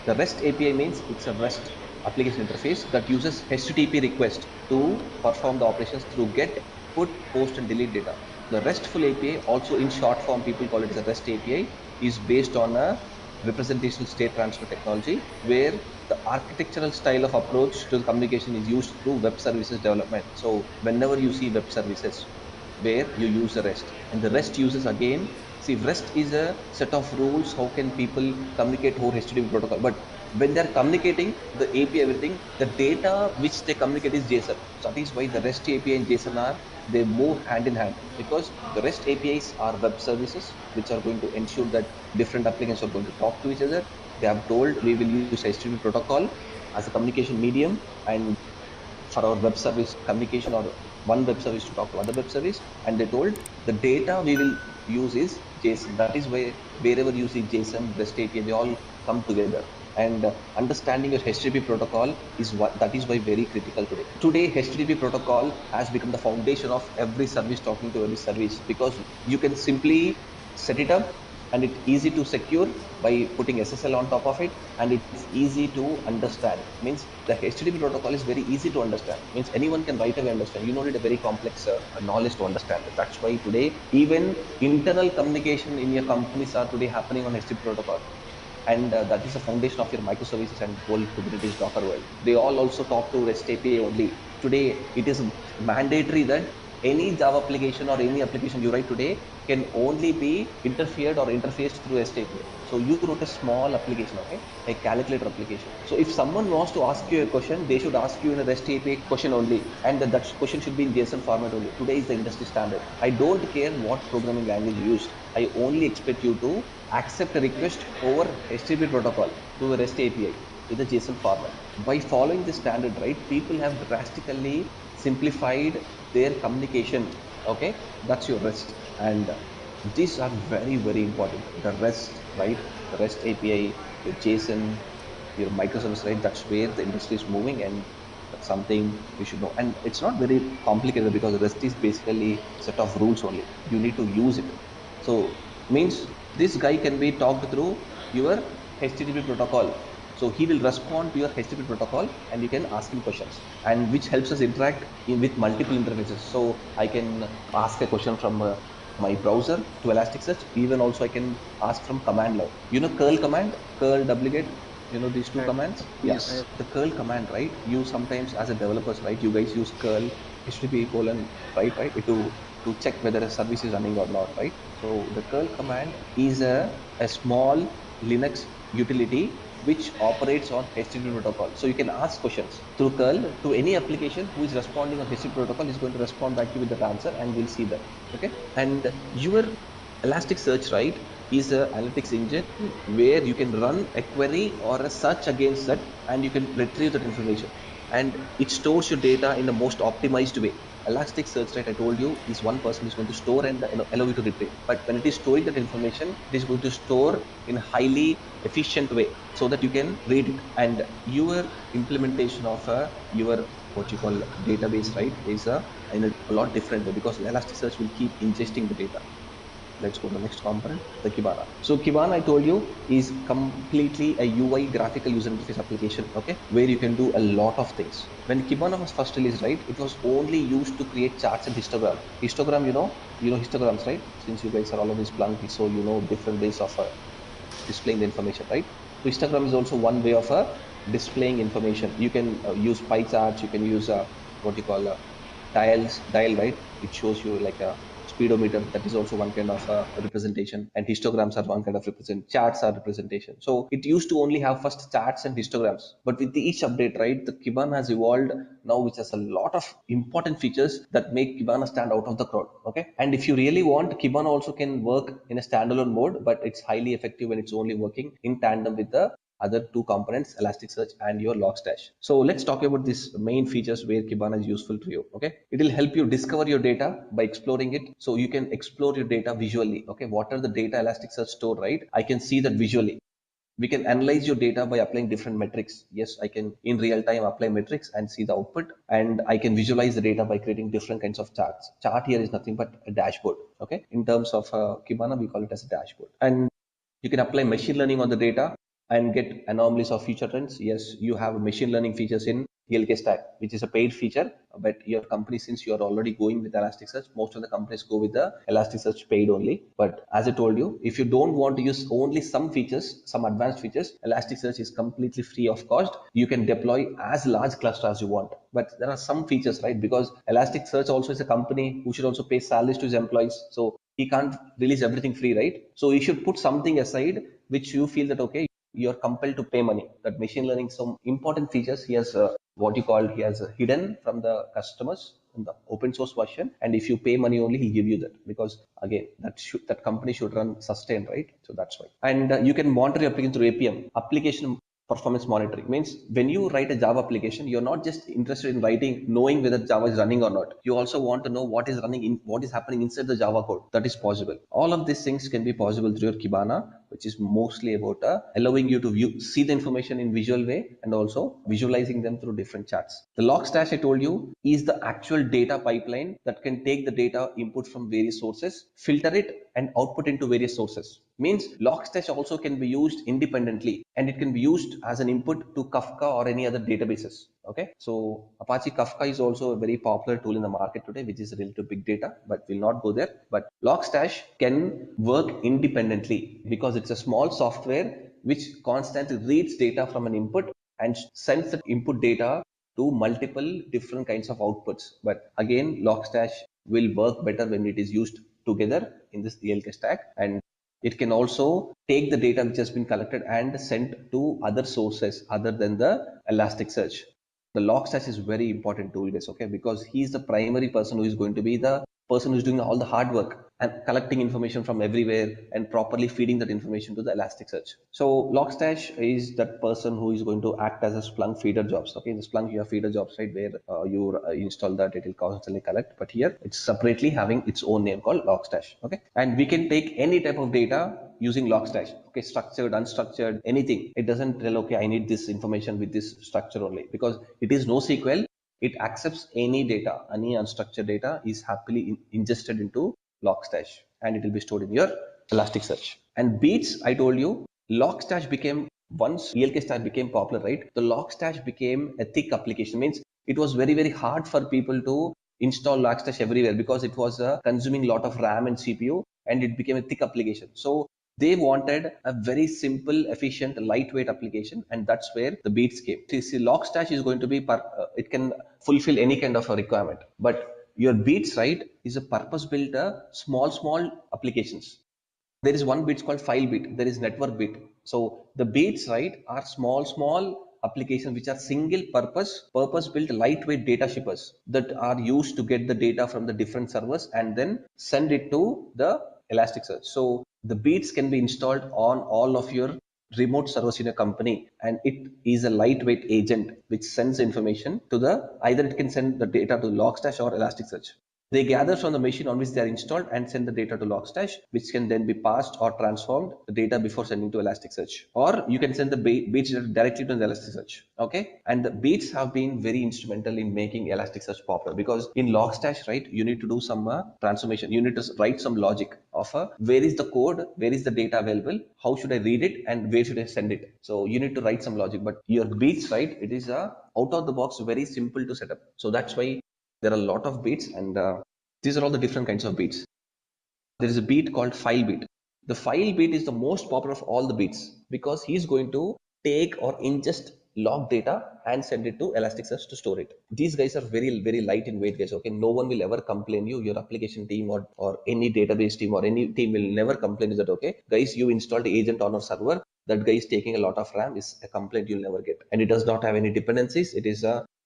The REST API means it's a REST application interface that uses HTTP request to perform the operations through get, put, post, and delete data. The RESTful API, also in short form people call it as a REST API, is based on a representational state transfer technology, where the architectural style of approach to the communication is used through web services development. So whenever you see web services, where you use the REST, and the REST uses again, see, REST is a set of rules. How can people communicate over HTTP protocol? But when they're communicating the API, everything, the data which they communicate is JSON. So that is why the REST API and JSON they move hand in hand, because the REST APIs are web services which are going to ensure that different applications are going to talk to each other. They have told we will use HTTP protocol as a communication medium, and for our web service communication, or one web service to talk to other web service, and they told the data we will use is JSON. That is why wherever you see JSON, REST API, they all come together. And understanding your HTTP protocol is that is why very critical today. Today, HTTP protocol has become the foundation of every service talking to every service, because you can simply set it up, and it's easy to secure by putting SSL on top of it, and it's easy to understand. Means the HTTP protocol is very easy to understand. Means anyone can right away understand. You don't need a very complex knowledge to understand it. That's why today even internal communication in your companies are today happening on HTTP protocol. And that is the foundation of your microservices and whole Kubernetes Docker world. They all also talk to REST API only. Today, it is mandatory that any Java application or any application you write today can only be interfered or interfaced through REST API. So you wrote a small application, okay, a calculator application. So if someone wants to ask you a question, they should ask you in a REST API question only, and that question should be in JSON format only. Today is the industry standard. I don't care what programming language you used. I only expect you to accept a request over HTTP protocol to a REST API with a JSON format. By following this standard, right, people have drastically simplified their communication. Okay, that's your REST, and these are very, very important. The REST, right, the REST API, your JSON, your microservice, right, that's where the industry is moving, and that's something you should know. And it's not very complicated, because REST is basically a set of rules only. You need to use it. So means this guy can be talked through your HTTP protocol. So he will respond to your HTTP protocol, and you can ask him questions, and which helps us interact with multiple interfaces. So I can ask a question from my browser to Elasticsearch. Even also I can ask from command line. You know curl command, curl wget. You know these two commands? Yes. The curl command, right? You sometimes as a developers, right? You guys use curl HTTP colon, right? To check whether a service is running or not, right? So the curl command is a small Linux utility which operates on HTTP protocol. So you can ask questions through curl to any application who is responding on HTTP protocol is going to respond back to you with the answer, and we'll see that. Okay. And your Elasticsearch, right, is an analytics engine where you can run a query or a search against that, and you can retrieve that information, and it stores your data in the most optimized way. Elasticsearch, right, I told you, is one person is going to store and allow you to retrieve. But when it is storing that information, it is going to store in a highly efficient way so that you can read it. And your implementation of your what you call database, right, is in a lot different way, because Elasticsearch will keep ingesting the data. Let's go to the next component, the Kibana. So Kibana, I told you, is completely a UI graphical user interface application, okay, where you can do a lot of things. When Kibana was first released, right, it was only used to create charts and histogram. Histogram, you know histograms, right? Since you guys are all of this Splunk, so you know different ways of displaying the information, right? So histogram is also one way of displaying information. You can use pie charts, you can use what you call dial, right? It shows you like a speedometer. That is also one kind of representation, and histograms are one kind of charts are representation. So it used to only have first charts and histograms, but with each update, right, the Kibana has evolved now, which has a lot of important features that make Kibana stand out of the crowd. Okay, and if you really want, Kibana also can work in a standalone mode, but it's highly effective when it's only working in tandem with the other two components, Elasticsearch and your Logstash. So let's talk about these main features where Kibana is useful to you. Okay, it will help you discover your data by exploring it. So you can explore your data visually. Okay, what are the data Elasticsearch store, right? I can see that visually. We can analyze your data by applying different metrics. Yes, I can in real time apply metrics and see the output, and I can visualize the data by creating different kinds of charts. Chart here is nothing but a dashboard. Okay, in terms of Kibana, we call it as a dashboard. And you can apply machine learning on the data and get anomalies of future trends. Yes, you have machine learning features in ELK stack, which is a paid feature. but your company, since you are already going with Elasticsearch, most of the companies go with the Elasticsearch paid only. But as I told you, if you don't want to use only some features, some advanced features, Elasticsearch is completely free of cost. You can deploy as large cluster as you want. But there are some features, right? Because Elasticsearch also is a company who should also pay salaries to his employees. So he can't release everything free, right? So you should put something aside which you feel that, okay, you're compelled to pay money. That machine learning, some important features he has he has hidden from the customers in the open source version. And if you pay money only, he'll give you that, because again, that company should run sustained, right? So that's why. And you can monitor your application through APM, application performance monitoring. Means when you write a Java application, you're not just interested in knowing whether Java is running or not. You also want to know what is happening inside the Java code. That is possible. All of these things can be possible through your Kibana, which is mostly about allowing you to see the information in visual way and also visualizing them through different charts. The Logstash I told you is the actual data pipeline that can take the data input from various sources, filter it and output into various sources. Means Logstash also can be used independently, and it can be used as an input to Kafka or any other databases. Okay, so Apache Kafka is also a very popular tool in the market today, which is related to big data, but we'll not go there. But Logstash can work independently because it's a small software which constantly reads data from an input and sends that input data to multiple different kinds of outputs. But again, Logstash will work better when it is used together in this ELK stack, and it can also take the data which has been collected and sent to other sources other than the Elasticsearch. The Logstash is very important tool, guys, okay, because he is the primary person who is going to be the person who is doing all the hard work and collecting information from everywhere and properly feeding that information to the Elasticsearch. So Logstash is that person who is going to act as a Splunk feeder jobs. Okay, in the Splunk you have feeder jobs, right, where you install that, it will constantly collect. But here it's separately having its own name called Logstash. Okay, and we can take any type of data using Logstash. Okay, structured, unstructured, anything. It doesn't tell, okay, I need this information with this structure only, because it is NoSQL. It accepts any data, any unstructured data is happily ingested into Logstash, and it will be stored in your Elasticsearch. And beats, I told you, Logstash became, once ELK stack became popular, right? The Logstash became a thick application. Means it was very, very hard for people to install Logstash everywhere because it was consuming a lot of RAM and CPU, and it became a thick application. So they wanted a very simple, efficient, lightweight application, and that's where the beats came. See, Logstash is going to be, it can fulfill any kind of a requirement, but your beats, right, is a purpose-built small applications. There is one bit called file bit, there is network bit. So the beats, right, are small applications which are single purpose built lightweight data shippers that are used to get the data from the different servers and then send it to the Elasticsearch. So the beats can be installed on all of your remote servers in a company, and it is a lightweight agent which sends information to either it can send the data to Logstash or Elasticsearch. They gather from the machine on which they are installed and send the data to Logstash, which can then be passed or transformed the data before sending to Elasticsearch. Or you can send the beats directly to the Elasticsearch. Okay, and the beats have been very instrumental in making Elasticsearch popular, because in Logstash, right, you need to do some transformation. You need to write some logic of where is the code, where is the data available, how should I read it, and where should I send it. So you need to write some logic. But your beats, right, it is out of the box, very simple to set up. So that's why there are a lot of beats, and these are all the different kinds of beats. There is a beat called file beat. The file beat is the most popular of all the beats because he's going to take or ingest log data and send it to Elasticsearch to store it. These guys are very, very light in weight, guys. Okay, no one will ever complain you, your application team or any database team or any team will never complain that, okay, guys, you installed the agent on our server. That guy is taking a lot of RAM is a complaint you'll never get. And it does not have any dependencies.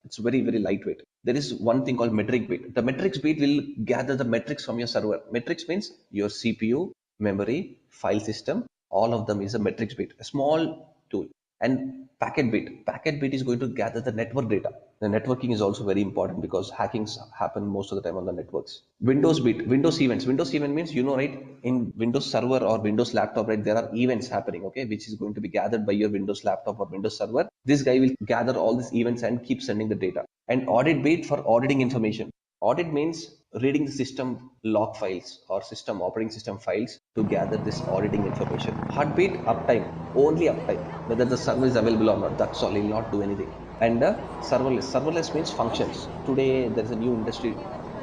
It's very, very lightweight. There is one thing called metric bit. The metrics bit will gather the metrics from your server. Metrics means your CPU, memory, file system, all of them is a metrics bit, a small tool. And packet bit is going to gather the network data. The networking is also very important because hackings happen most of the time on the networks. Windows events. Windows event means, right, in Windows server or Windows laptop, right, there are events happening, okay, which is going to be gathered by your Windows laptop or Windows server. This guy will gather all these events and keep sending the data. And audit bit for auditing information. Audit means reading the system log files or system operating system files to gather this auditing information. Heartbeat, uptime, only uptime, whether the server is available or not. That's all. It will not do anything. and serverless. Serverless means functions. Today there is a new industry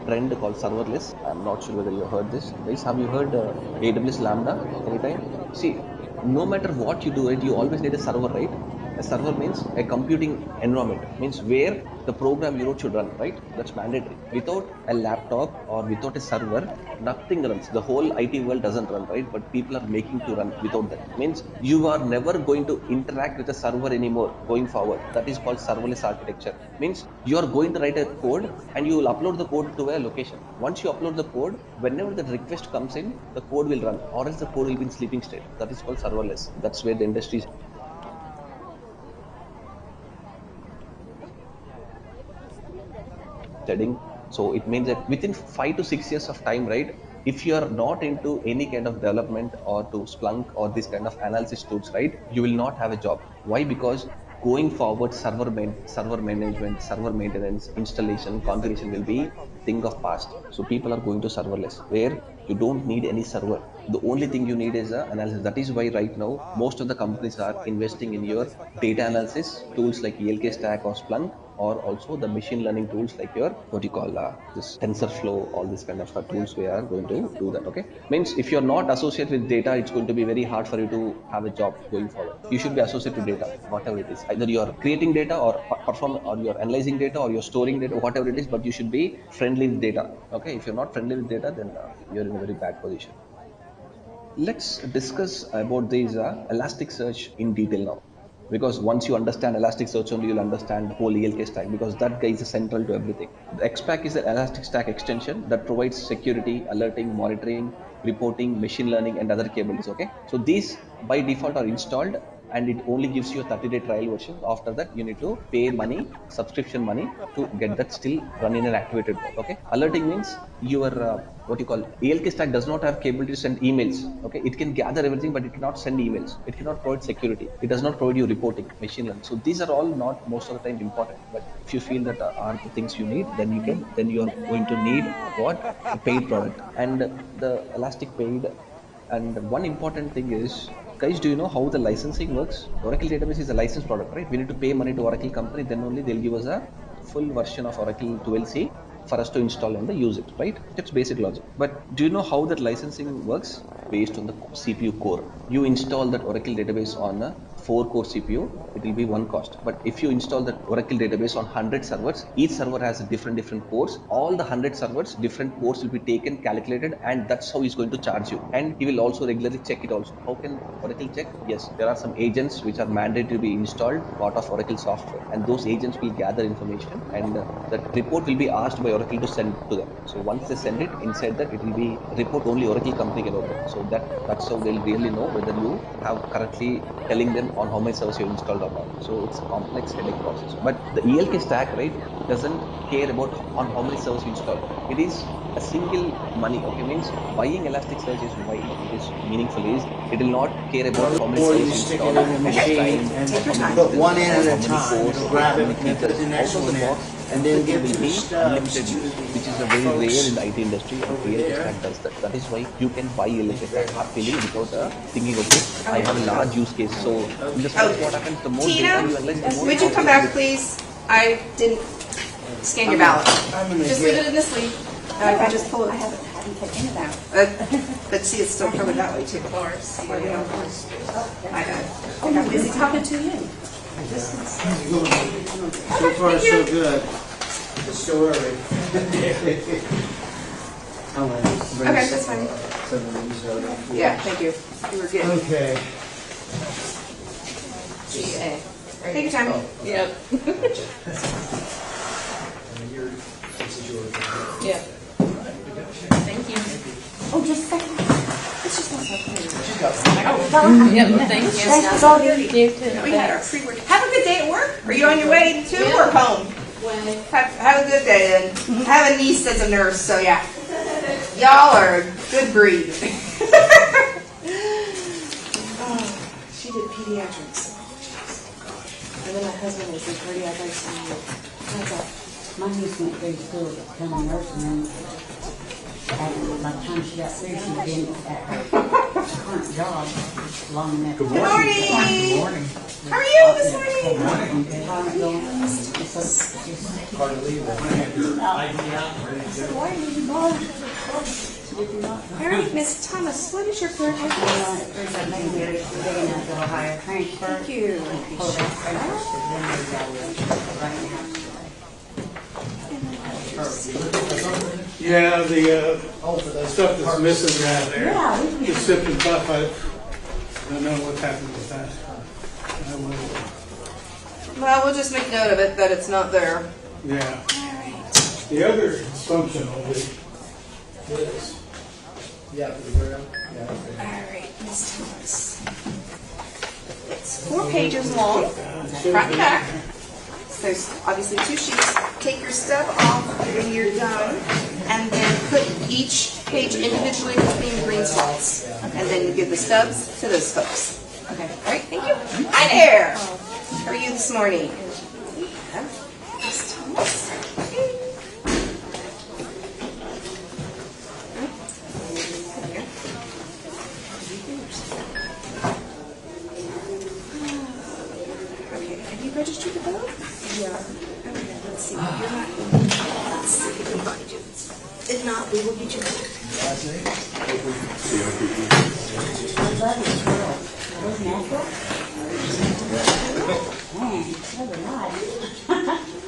trend called serverless. I'm not sure whether you heard this. Guys, have you heard AWS Lambda anytime? See, no matter what you do, right, you always need a server, right? A server means a computing environment, means where the program you wrote should run, right? That's mandatory. Without a laptop or without a server, nothing runs. The whole IT world doesn't run, right? But people are making to run without that. Means you are never going to interact with a server anymore going forward. That is called serverless architecture. Means you are going to write a code and you will upload the code to a location. Once you upload the code, whenever the request comes in, the code will run, or else the code will be in sleeping state. That is called serverless. That's where the industry is heading. So it means that within 5 to 6 years of time, right, if you are not into any kind of development or to Splunk or this kind of analysis tools, right, you will not have a job. Why? Because going forward, server management, server maintenance, installation, configuration will be thing of past. So people are going to serverless, where you don't need any server. The only thing you need is analysis. That is why right now most of the companies are investing in your data analysis tools like ELK Stack or Splunk, or also the machine learning tools like your this TensorFlow, all this kind of tools. We are going to do that. Okay, means if you're not associated with data, it's going to be very hard for you to have a job going forward. You should be associated to data, whatever it is. Either you're creating data or or you're analyzing data or you're storing data, whatever it is, but you should be friendly with data. Okay, if you're not friendly with data, then you're in a very bad position. Let's discuss about this Elasticsearch in detail now. Because once you understand Elasticsearch only, you'll understand the whole ELK stack, because that guy is central to everything. The XPack is an Elastic Stack extension that provides security, alerting, monitoring, reporting, machine learning, and other capabilities. Okay, so these by default are installed, and it only gives you a 30-day trial version. After that, you need to pay money, subscription money, to get that still run in an activated mode. Okay, alerting means your ELK stack does not have capability to send emails. Okay, it can gather everything, but it cannot send emails. It cannot provide security. It does not provide you reporting, machine learning. So these are all not most of the time important. But if you feel that are the things you need, then you are going to need what? A paid product. And the Elastic paid. And one important thing is, guys, do you know how the licensing works? Oracle database is a licensed product, right? We need to pay money to Oracle company, then only they'll give us a full version of Oracle 12c for us to install and use it, right? It's basic logic. But do you know how that licensing works? Based on the CPU core. You install that Oracle database on a 4-core CPU, it will be one cost. But if you install that Oracle database on 100 servers, each server has different cores. All the 100 servers, different cores will be taken, calculated, and that's how he's going to charge you. And he will also regularly check it also. How can Oracle check? Yes, there are some agents which are mandated to be installed, part of Oracle software, and those agents will gather information, and that report will be asked by Oracle to send to them. So once they send it, inside that it will be report only Oracle company can open. So that's how they'll really know whether you have correctly telling them on how many servers you installed or not. So it's a complex headache process. But the ELK stack, right, doesn't care about on how many servers you install. It is a single money. Okay, means buying Elasticsearch is why it is meaningful. Is it will not care about how many servers you install, how much time, put one in at a time. Grab it and put the next one in, and then give it unlimited use, which is a very rare in the IT industry. ELK stack does that. That is why you can buy ELK stack happily without thinking, okay, I have a large use case. So in this case, what happens? The more data you analyze, the more. Would you come back, please? I didn't scan your ballot. Just leave it in this sleeve. I can just pull it. I haven't taken it out. But see, it's still covered that way too. I got it. Oh, I'm busy talking to you. So far, so good. It's still early. Okay, that's fine. Yeah, thank you. You were good. Okay. Take your time. Yep. Yeah. Thank you. Oh, just a second. It's just not so clear. Yep, thank you. Thanks for all you do. We had our pre-work. Have a good day at work. Are you on your way to or home? Have a good day then. I have a niece that's a nurse, so yeah. Y'all are a good breed. She did pediatrics. And then my husband was in cardiac ICU. My niece went through school to become a nurse, and then by the time she got through, she'd been at her current job. Good morning. How are you this morning? All right, Miss Thomas, what is your current address? Thank you. Yeah, the stuff that's missing out there. The sip and puff, I don't know what happened with that. I will, Well, we'll just make note of it that it's not there. yeah. The other function will be this. All right, Miss Thomas. It's 4 pages long, front and back. So there's obviously 2 sheets. Take your stub off when you're done, and then put each page individually between green slots. And then you give the stubs to those folks. Okay, all right, thank you. Hi there. How are you this morning? Miss Thomas. Okay, have you registered to vote? Yeah. Okay, let's see. You're not. Let's see if we can find you. If not, we will get you voted.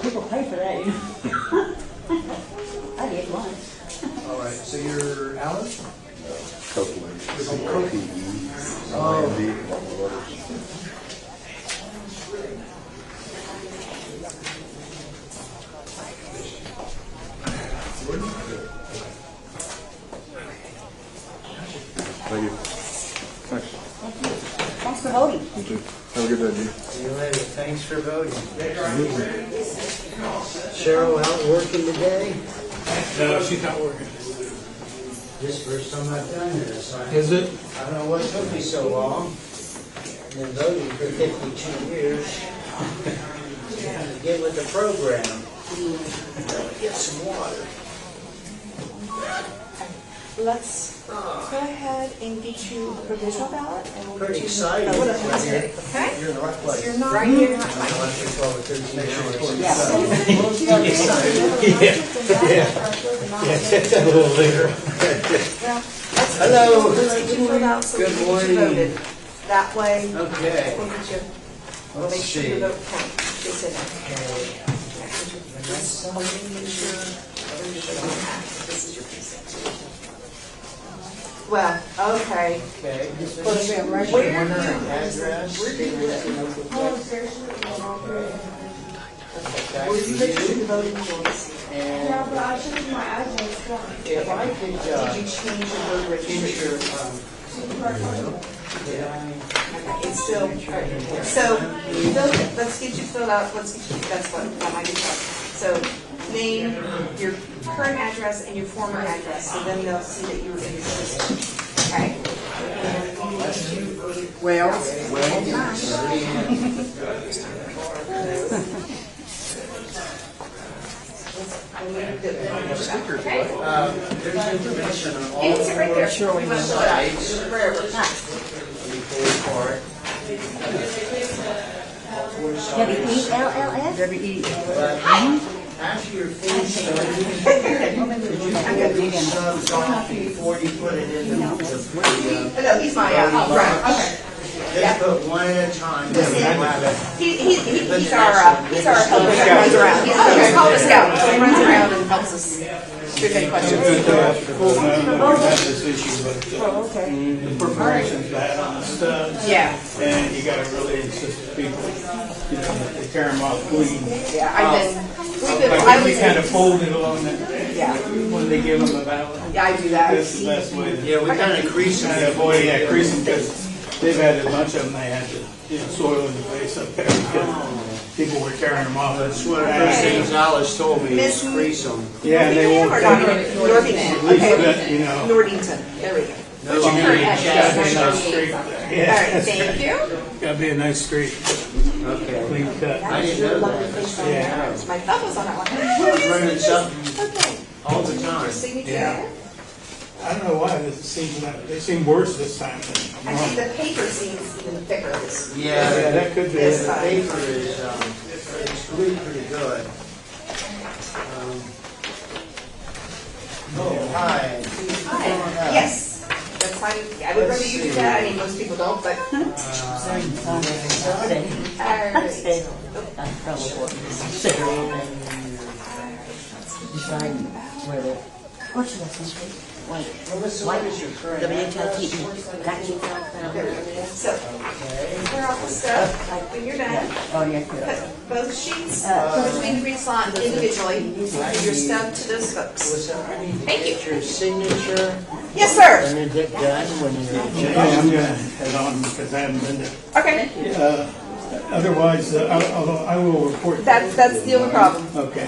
People pay for that. I did once. All right, so you're Alan? Copeland. Thank you. Thanks for voting. You too. Have a good day, G. See you later. Thanks for voting. Cheryl out working today? No, she's not working. This first time I've done this. Is it? I don't know what took me so long. Been voting for 52 years. Trying to get with the program. Get some water. Let's go ahead and get you a provisional ballot. And we'll Pretty get you excited. Okay? You're in the right place. You're not right here. I know after 12 or 13 hours. Yeah, a little later. Hello. Let's get you filled out so Good we can get you morning. voted. That way, Okay. we'll get you. We'll Let's make sure see. your vote counts. They said that. This is your precinct. Well, okay. Okay. Where Address. were you registered to vote in yours? Yeah, but I changed my address. if I could, Did you change your voter registration? It's still, so, let's get you filled out, that's what, that might be fun. So, name, your current address and your former address, so then they'll see that you were in the system. Okay? there's information on all It's right there. sites. Wherever. WELLS? After you're finished, could you get these subs off before you put it in the No, he's my, right, okay. Just put one at a time. He's our helper that runs around. He's called a scout, so he runs around and helps us with any questions. This issue, but the perforation's bad on the studs. Yeah. And you gotta really insist people, that they tear them off clean. Yeah, I think we kind of fold it along that, yeah, when they give them a ballot. yeah, I do that. That's the best way to. Yeah, we kind of crease Kind them. of avoid, creasing, because they've had a bunch of them, they had to, soil in the face up there, because people were tearing them off. That's what First Gonzalez told me, is crease them. Yeah, and they won't. Northington. Okay. Northington. There we go. What's your current address? Alright, thank you. Gotta be a nice street, Okay. clean cut. I didn't know that. Yeah. My thumb was on that one. I was running something Okay. all the time. Your signature Yeah. there. I don't know why they seem worse this time than Actually, normal. the paper seems even thicker this. Yeah, that could be this it. The time. paper is, it's glued pretty good. Hi. Hi. Yes. That's how I would rather you do that. I mean, most people don't, but. Melissa, what is your current address? So, clear off the stuff when you're done. Put both sheets between the green slot individually. Give your stuff to those folks. Thank you. Get your signature. Yes, sir. And then get done when you're Okay, I'm going to head on because I haven't been there. Okay. Otherwise, I will report. That's the only problem. Okay.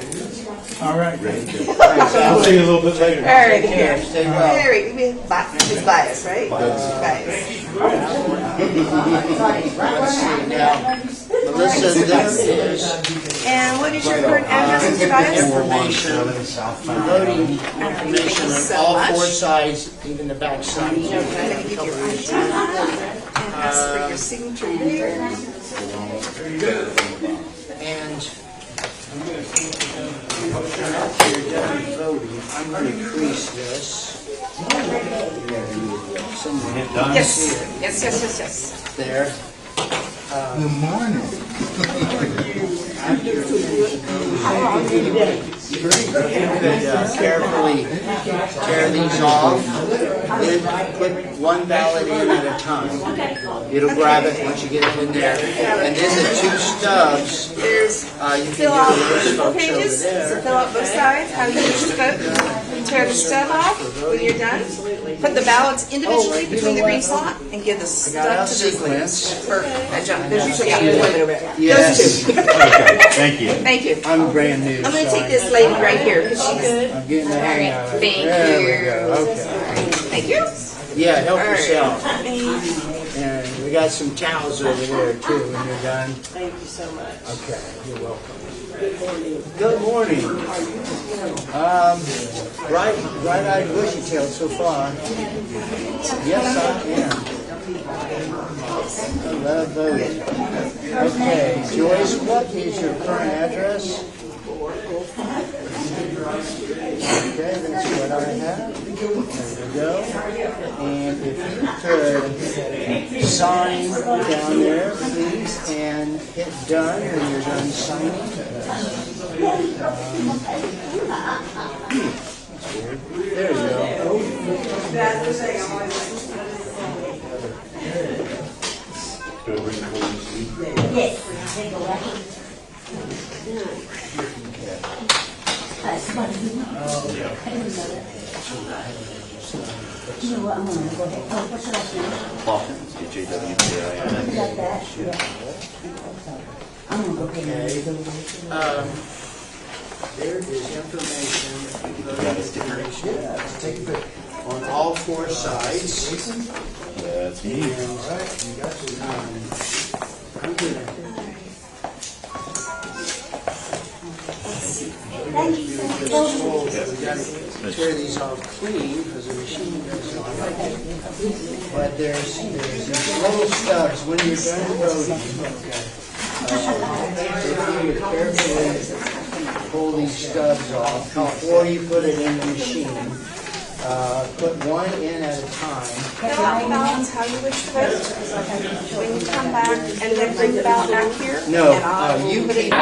All right. I'll see you a little bit later. All right. here. Stay well. All right. It's bias, right? Bias. Let's see now. Melissa, this is And what is your current address, Mr. Bias? information, voting information on all four sides, even the back side. I'm going to give your ID and ask for your signature here. And after you're done voting, I'm going to crease this. Somewhere Yes. There. Good morning. You could carefully tear these off, then put one ballot in at a time. It'll grab it once you get it in there. And then the two stubs, There's you can fill get out those four folks over pages. So there. fill out both sides. How you wish to vote. Tear the stub off when you're done. Put the ballots individually between the green slot and give the Got our stub to the sequence. Perfect. That jump. There's usually a limit over there. Yes. Those two. Okay, thank you. Thank you. I'm brand new. I'm going to so take this lady right here because she's. I'm getting the hang of it. Thank There we you. go. Okay. Thank you. Yeah, help All right. yourself. And we got some towels over there too when you're done. Thank you so much. Okay, you're welcome. Good morning. Bright-eyed, bushy-tailed so far. Yes, I am. I love voting. Okay, Joyce, what is your current address? Okay, that's what I have. There we go. And if you could sign down there, please, and hit done when you're done signing. There you go. Yes. You know what, I'm going to go ahead. Oh, what's your last name? JWPIN. Got that? Yeah. I'm going to go ahead and go There is information, take a look on all four sides. That's me. I'm gonna Thank you. tear these off clean because the machine does not like it. But there's these little stubs when you're done voting. If you carefully pull these stubs off before you put it in the machine, put one in at a time. Fill out the ballots how you wish to vote. When you come back and then bring the ballot back here. No, and I will you put it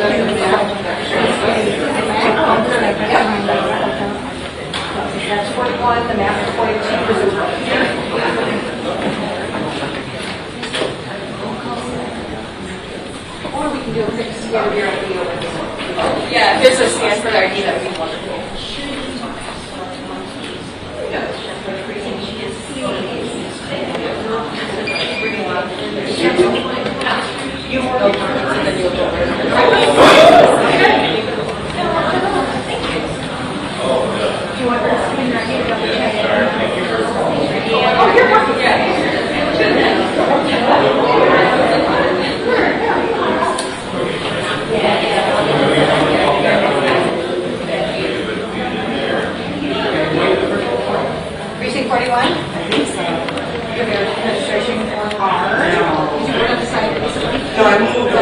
That's 41, the map is 42, this is right here. Or we can do a quick scan of your ID over here. Yeah, if there's a scan for the ID, that would be wonderful. Precinct 41? I think so. Registration form R. Did you put on the side recently? No, I moved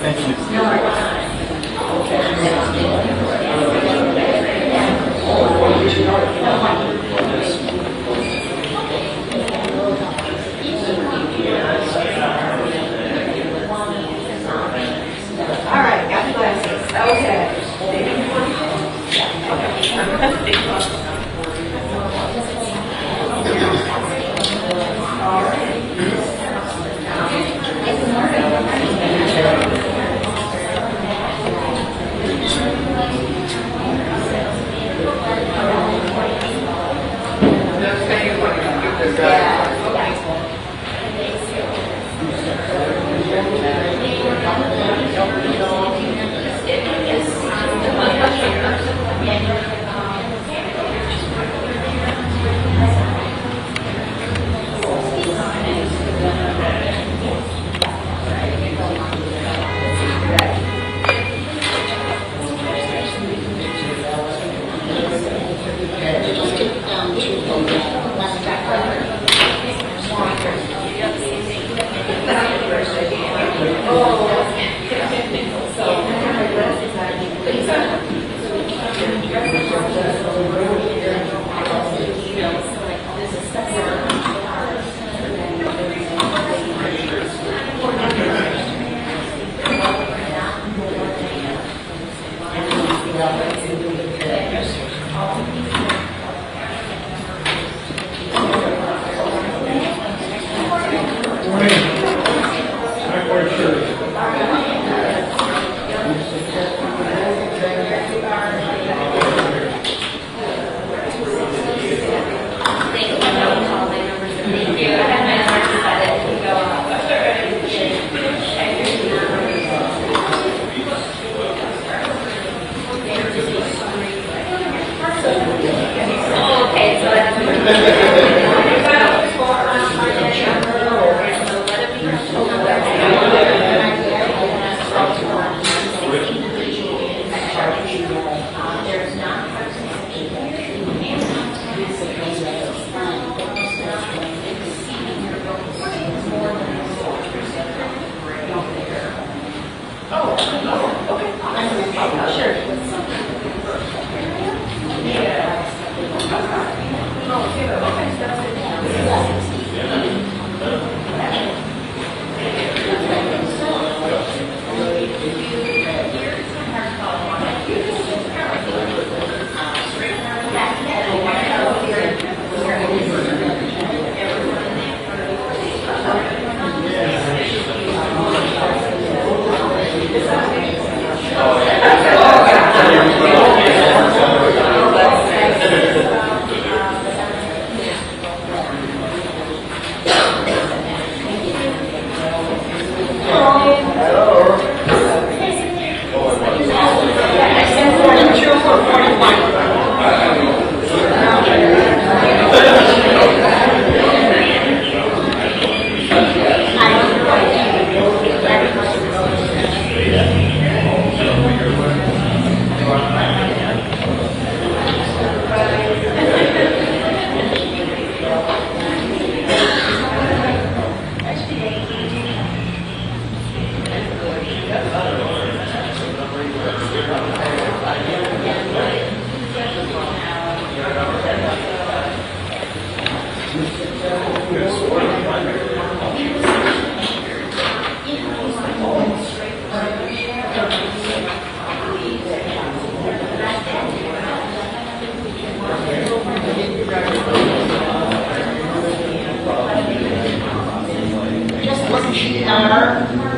All right, got the glasses. Okay.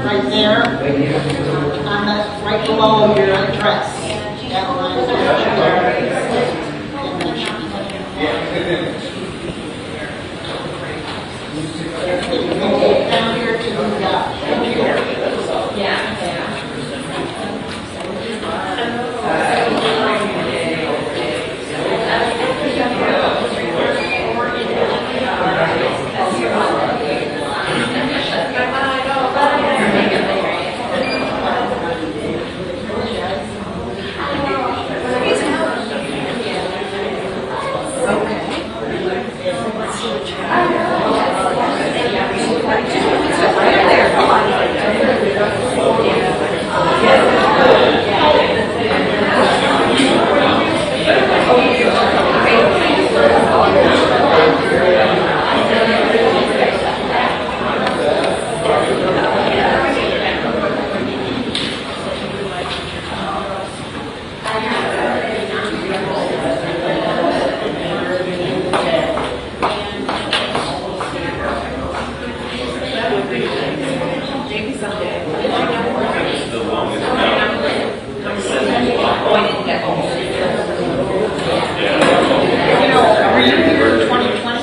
right there, on the, right below your address. That line is down here to the It's the longest route. Were you here in 2020?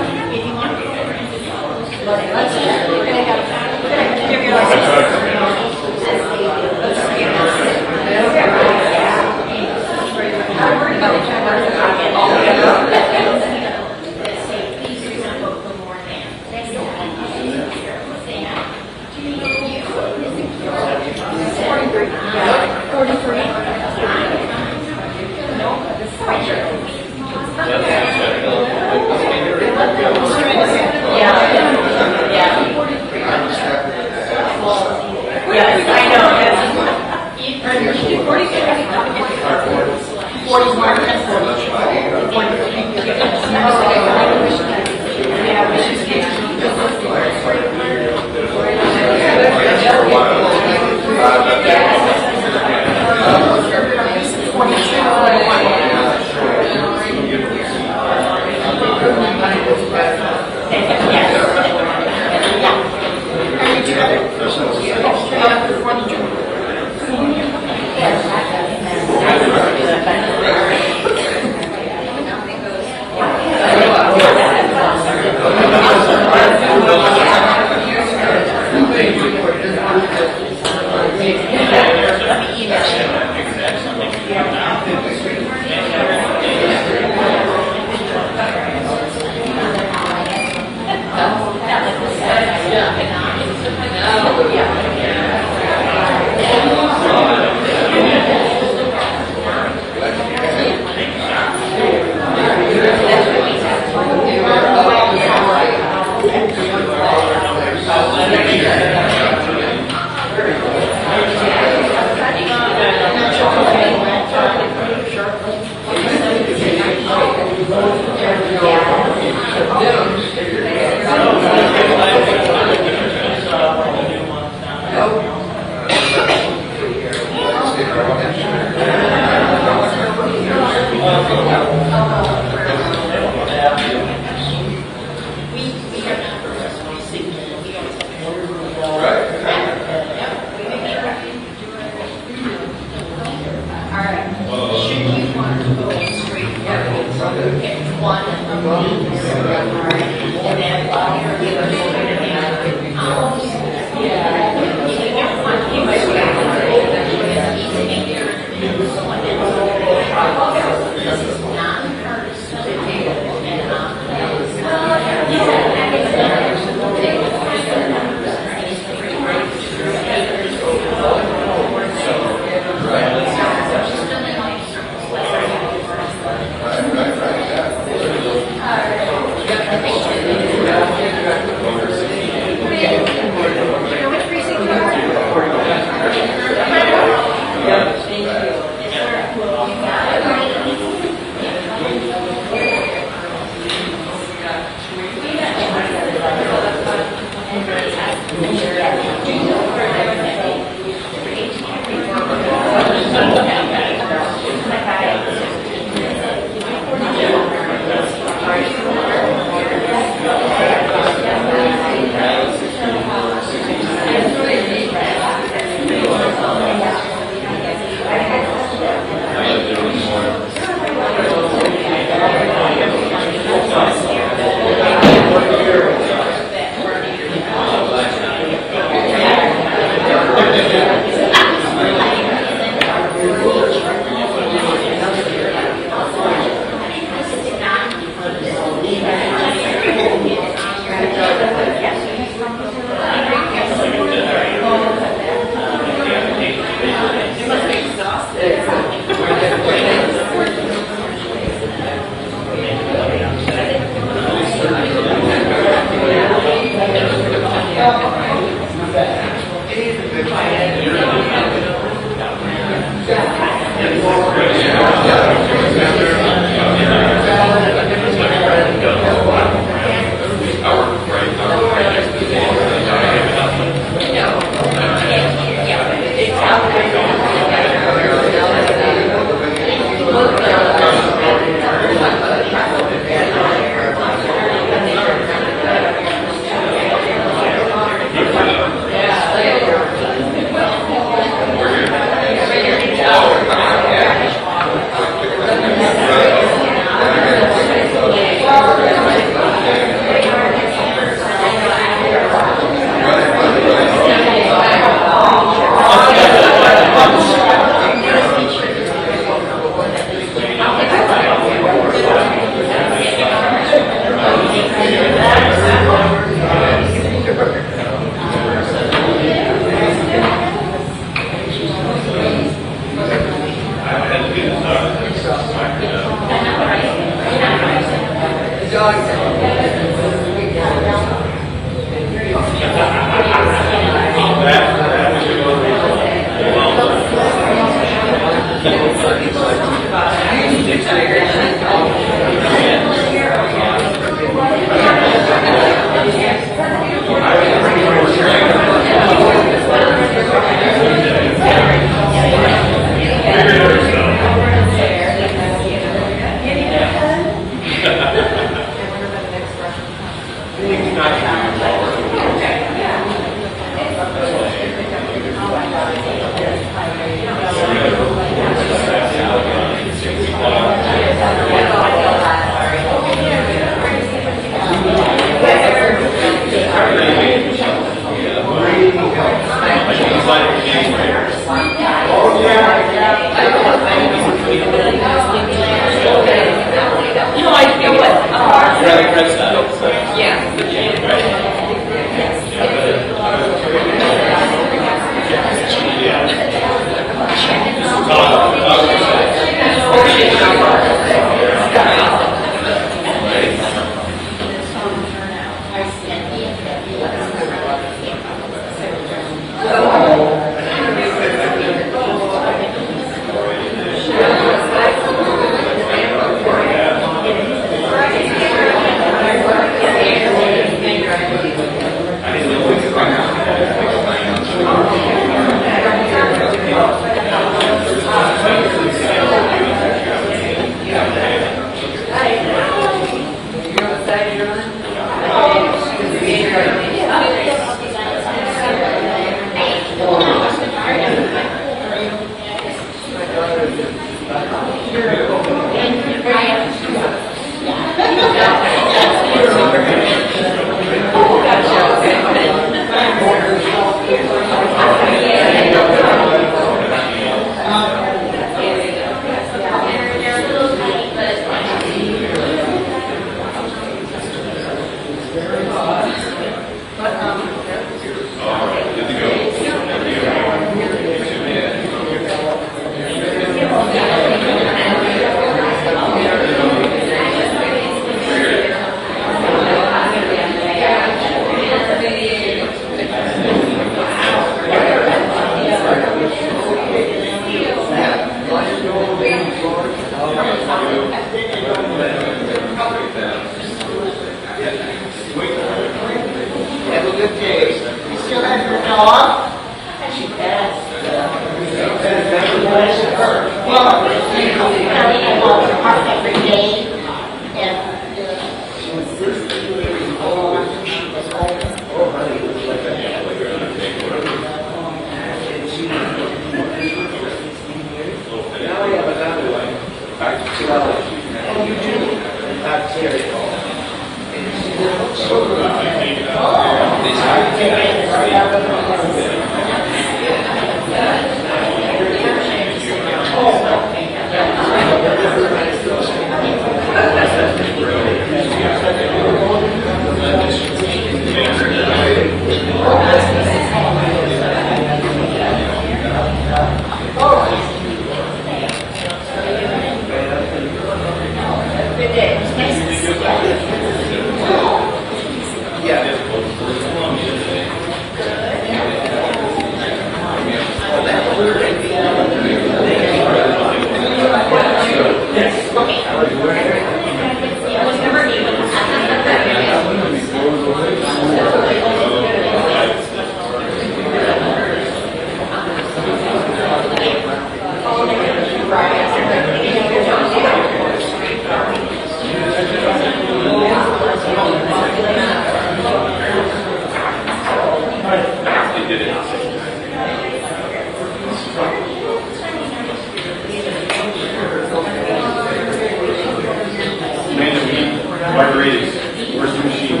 Margaritas. Where's the machine?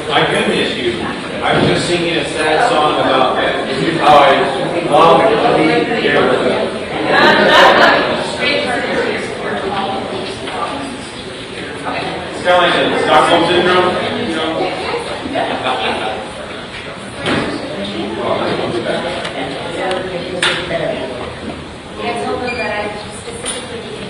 I could miss you. I was just singing a sad song about how I long to be here with you. It's kind of like the Stockholm syndrome, you know? I told them that I specifically did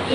I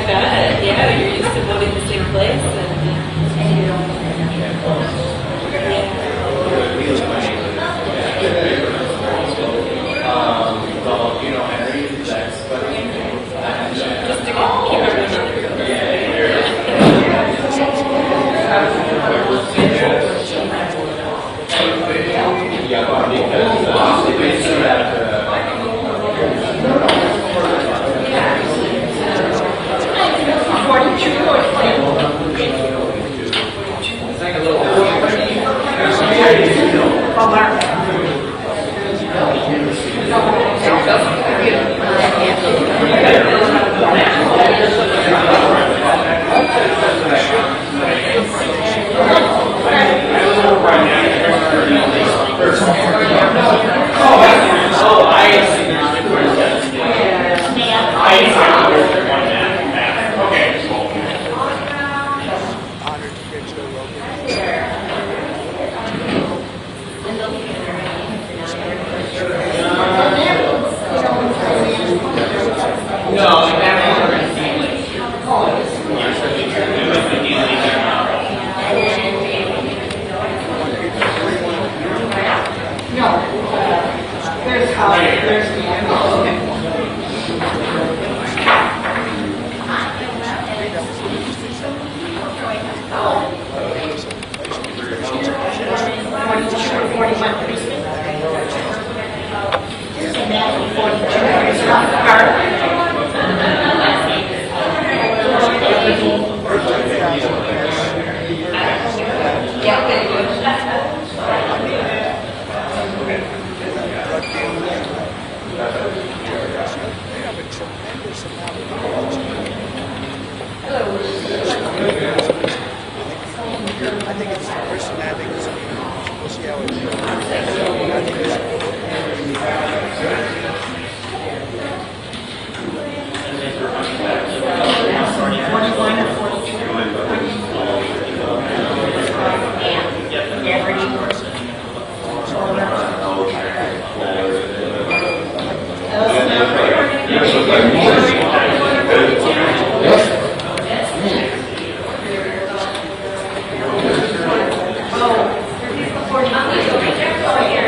bet, yeah, you're used to voting the same place. Oh,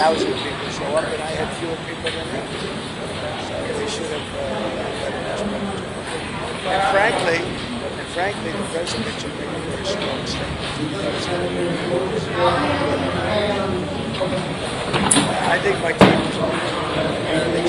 1,000 people show up, and I had fewer people than that. Because they should have and frankly, the president should make a very strong statement. I think my team was they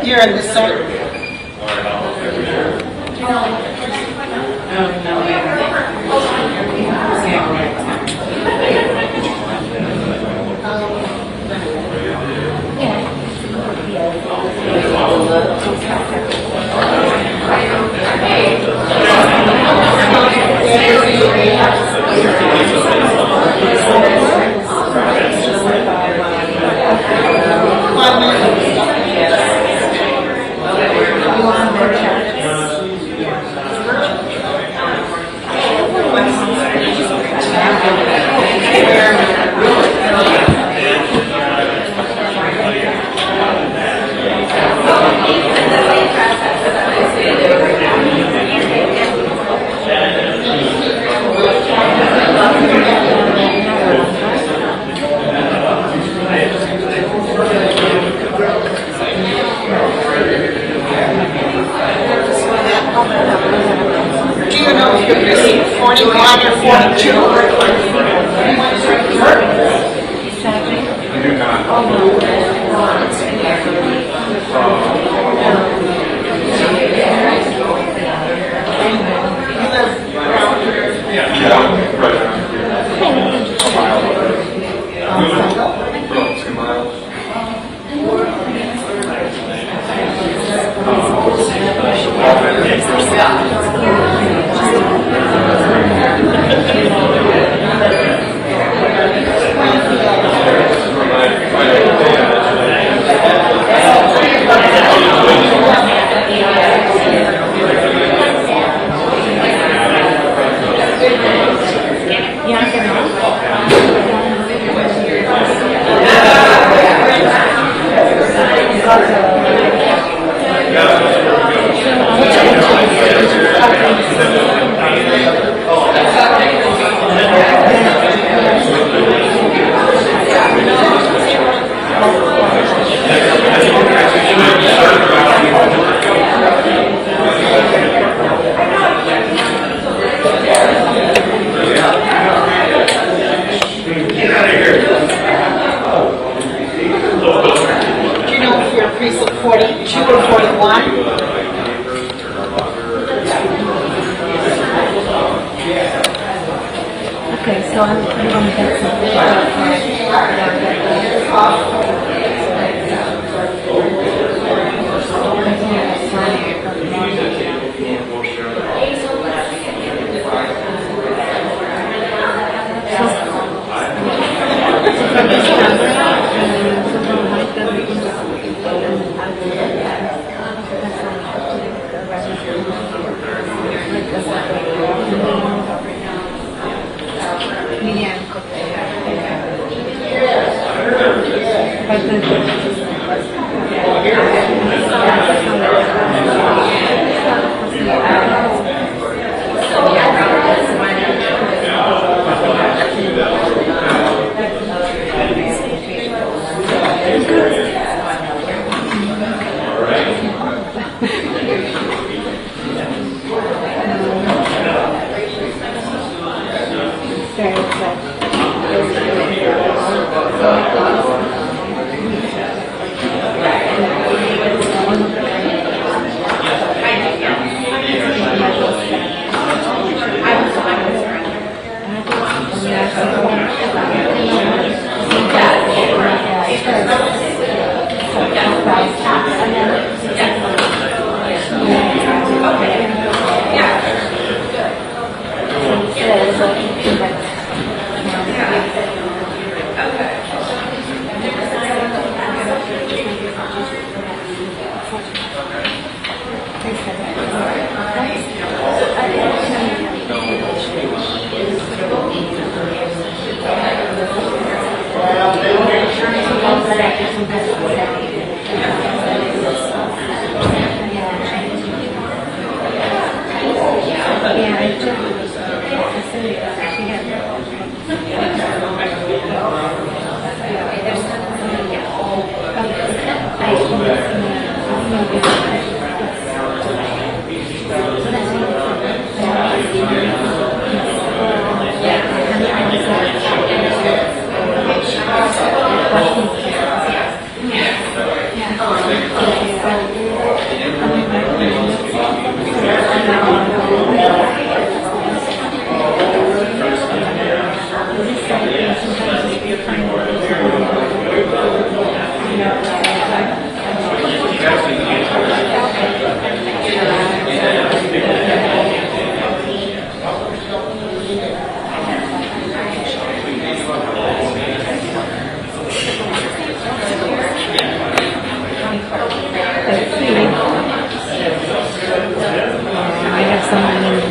You're in the center. Do you know if you're missing 41 or 42? I do precinct 42 or 41? Okay, so I'm going to get I have someone in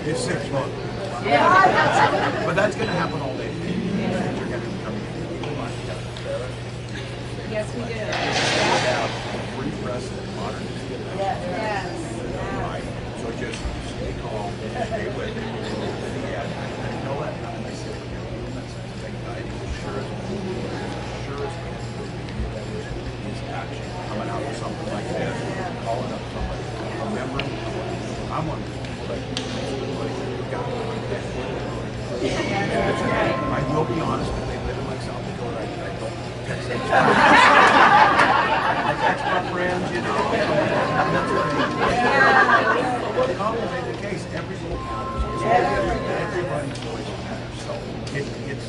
It's 6 months. But that's going to happen all day. Yes, we do. Free press and modern. Yes. Right. So just stay calm, stay with it. Yeah, I know that. I said, that's anxiety. Sure as is action coming out of something like this, calling up somebody. Remember, I'm one of the people that got I will be honest, if they live in like South Dakota, I don't text them. I text my friends, you know. That's right. Complicate the case, every little matters. Everybody's voice matters. So it's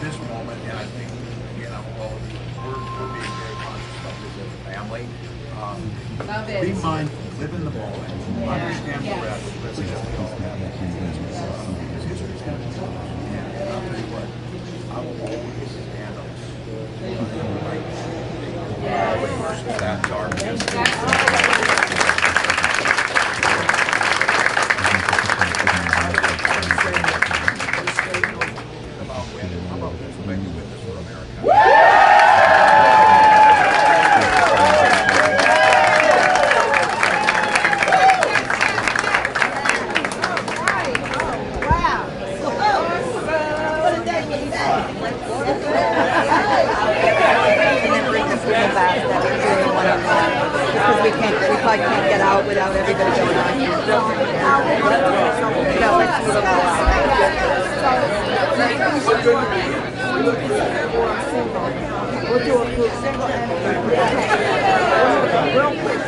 this moment, and I think, you know, we're being very conscious of this as a family. Love it. Be mindful, live in the moment, understand the rest, because we all have it. Because history's going to be told. And I'll tell you what, I will always stand up for the right thing versus that darkness. Without everybody going on. No, let's move We'll do a quick single and real quick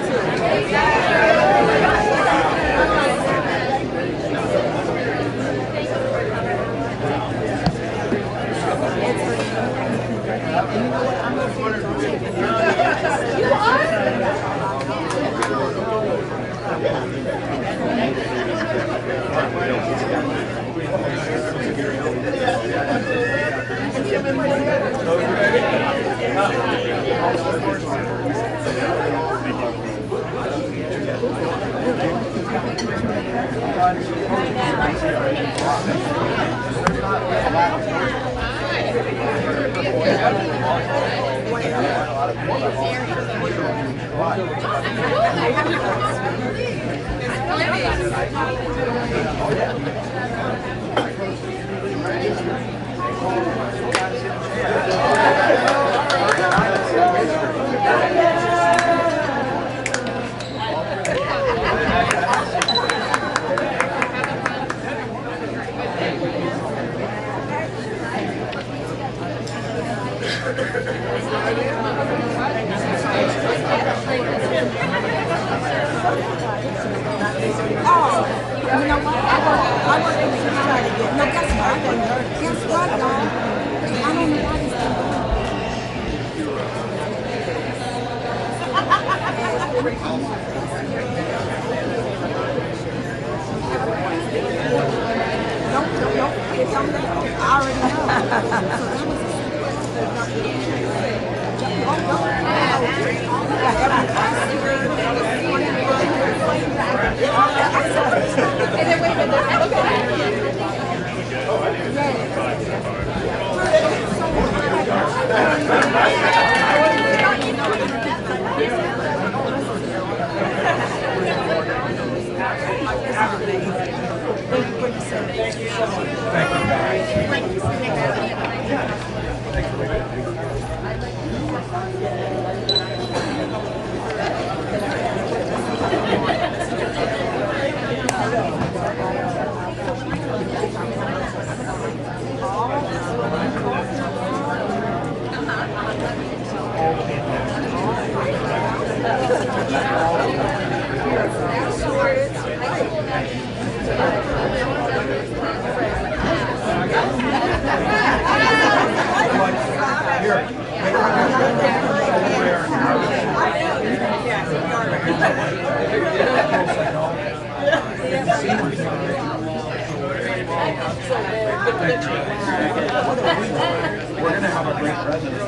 Thank you. We're going to have a great president.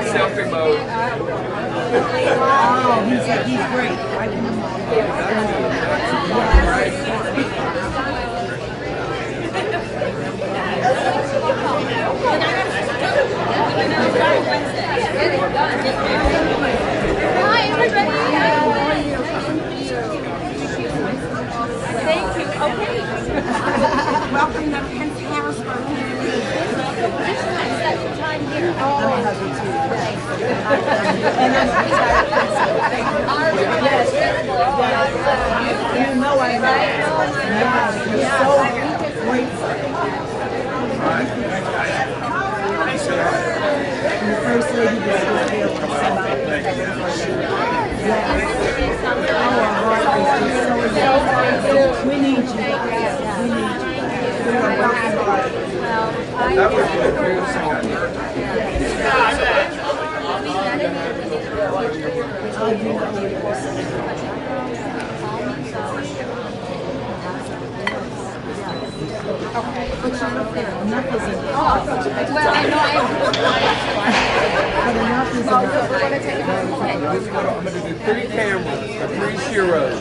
Selfie mode. Oh, he's great. I Hi, everybody. Thank you. Okay. Welcome to Harrisburg. Time here. You know I know. You're so grateful. And the first lady was here for somebody. We need you. We need you. That was the greatest thing I've heard. Okay. But you're not there. Enough is enough. Well, I know But enough is enough. we're going to take it home. Okay. I'm going to do 3 cameras for 3 sheroes.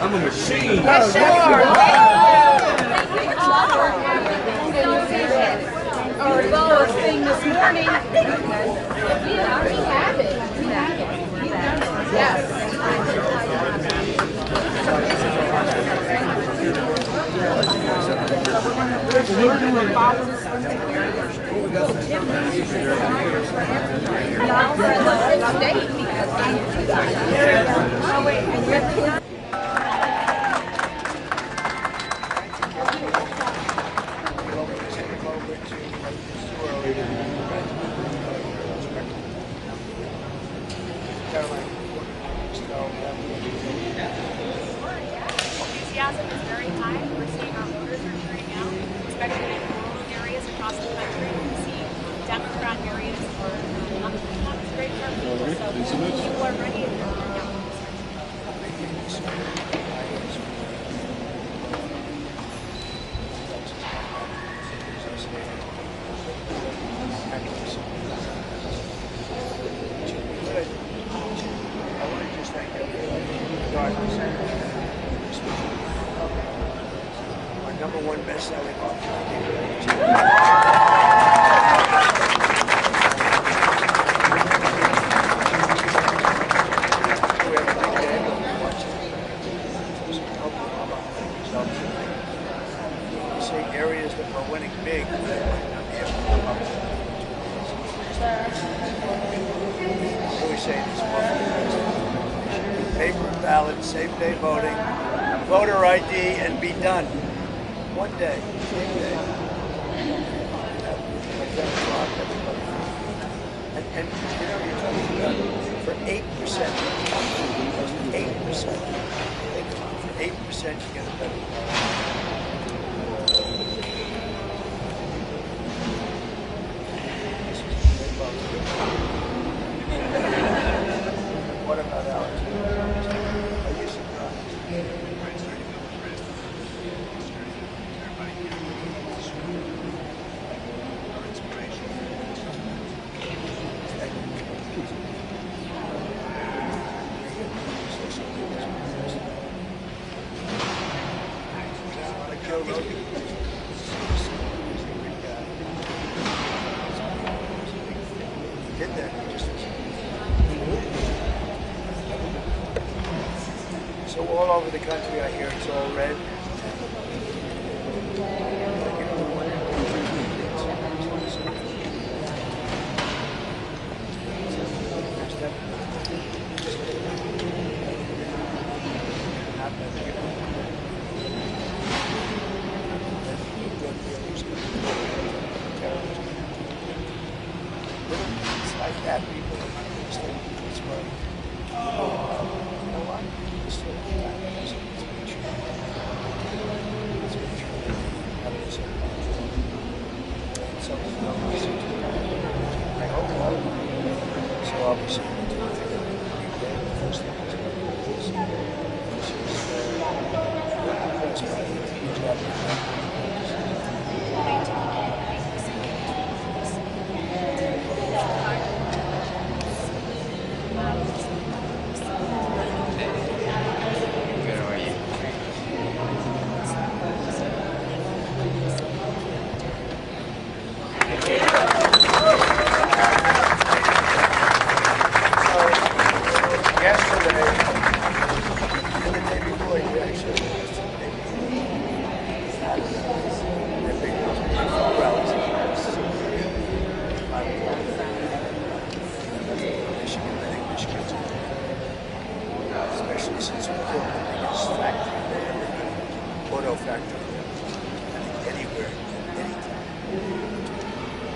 I'm a machine. Yes, sure. Our first thing this morning. We already have it. Yes. Enthusiasm is very high. We're seeing our voters are turning out, especially in rural areas across the country. We see Democrat areas are not as great for our people. So people are ready and they're turning out. regardless. Our #1 best-selling author. We have a big day. You see areas that are winning big. They might not be able to come up with. What do we say this morning? Paper ballot, same-day voting, voter ID, and be done. One day, same day. And you know, you're talking about for 8%. 8%. For 8%, you get a better. What about ours? Are you surprised? Did that just so all over the country, I hear it's all red. It's like that, people don't understand this way. You know what? It's still time. Let's make sure. Let's make sure that have this in mind. And something don't listen to it. I hope all of you. So obviously, we're doing it every day. The first thing is going to do this. Which is impressed by the huge job you've done. Especially since we built the biggest factory there, auto factory, anywhere, anytime.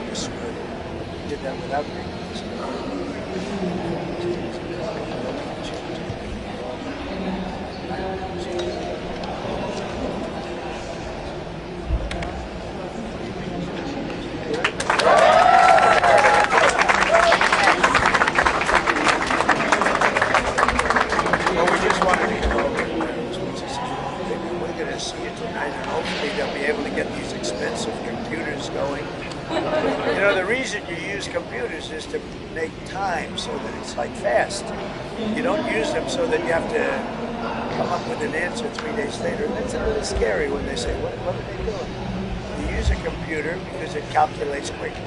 Just we did that without is to make time so that it's like fast. You don't use them so that you have to come up with an answer 3 days later. And that's a little scary when they say, what are they doing? You use a computer because it calculates quickly.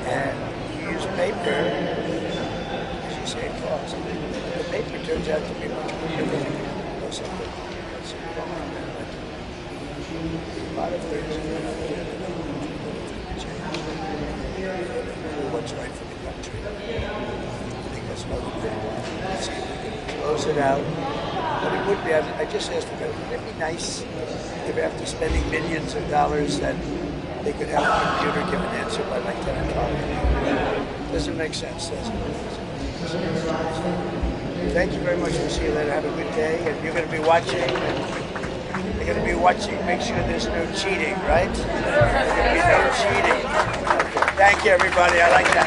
And you use paper because you save costs. The paper turns out to be much quicker than you know something. A lot of things what's right for the country. I think that's another thing. Let's see if we can close it out. But it would be, I just asked them, would it be nice if after spending millions of dollars that they could have a computer give an answer by like 10 o'clock? Doesn't make sense, does it? Thank you very much. We'll see you later. Have a good day. And you're going to be watching. You're going to be watching. Make sure there's no cheating, right? There's going to be no cheating. Thank you, everybody. I like that.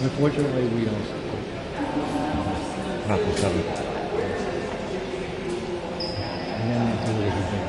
Unfortunately, we don't have to cover it. And then do everything.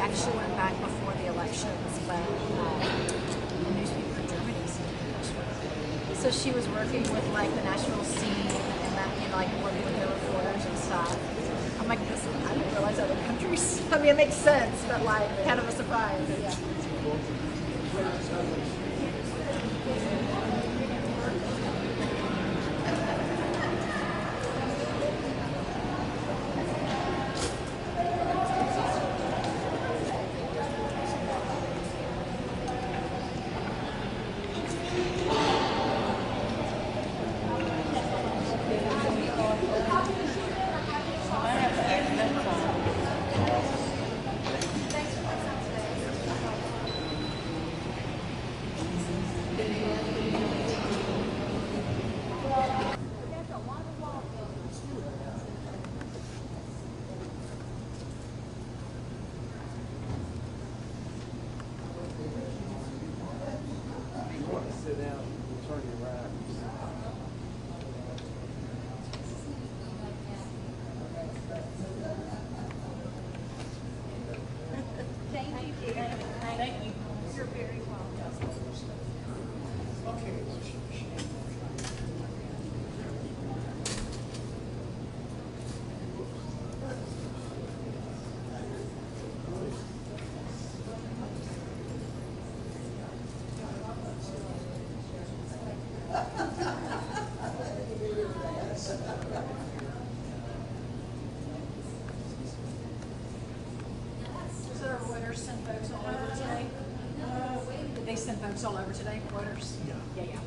actually went back before the elections, but the newspaper in Germany seemed to. So she was working with like the national scene and that, you know, like working with their reporters and stuff. I'm like, this, I didn't realize other countries. I mean, it makes sense, but like kind of a surprise. But yeah. Reuters send folks all over today? Did they send folks all over today, Reuters? Yeah. Yeah.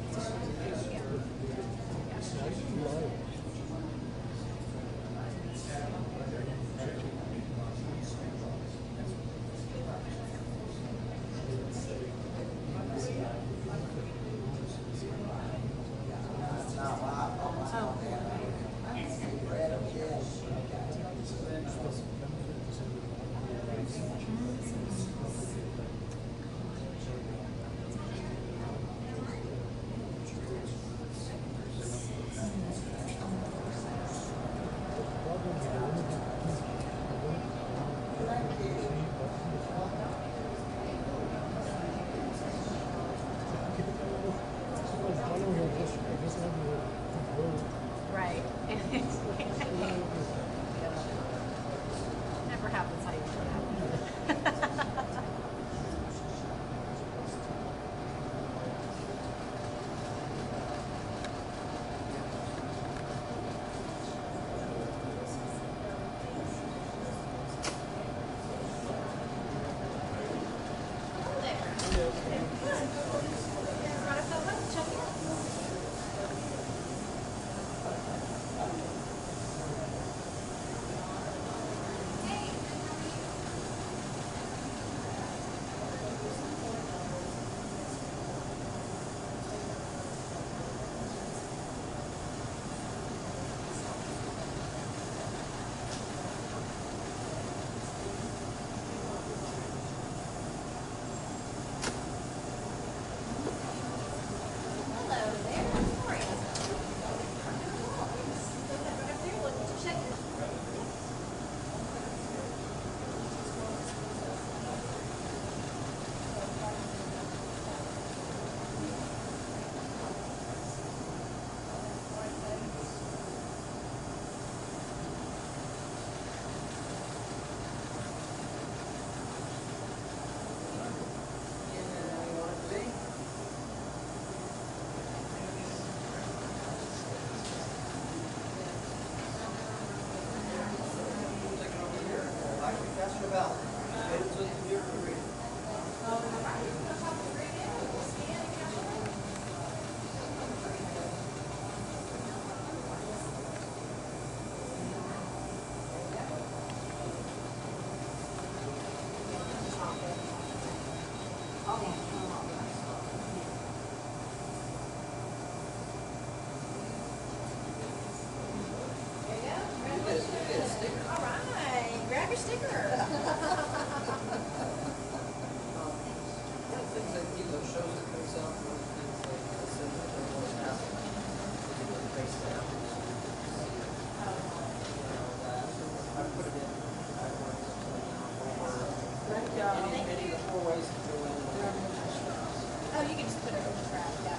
Right. Never happens how you want it to happen. Oh, you can just put it in the trash, yeah.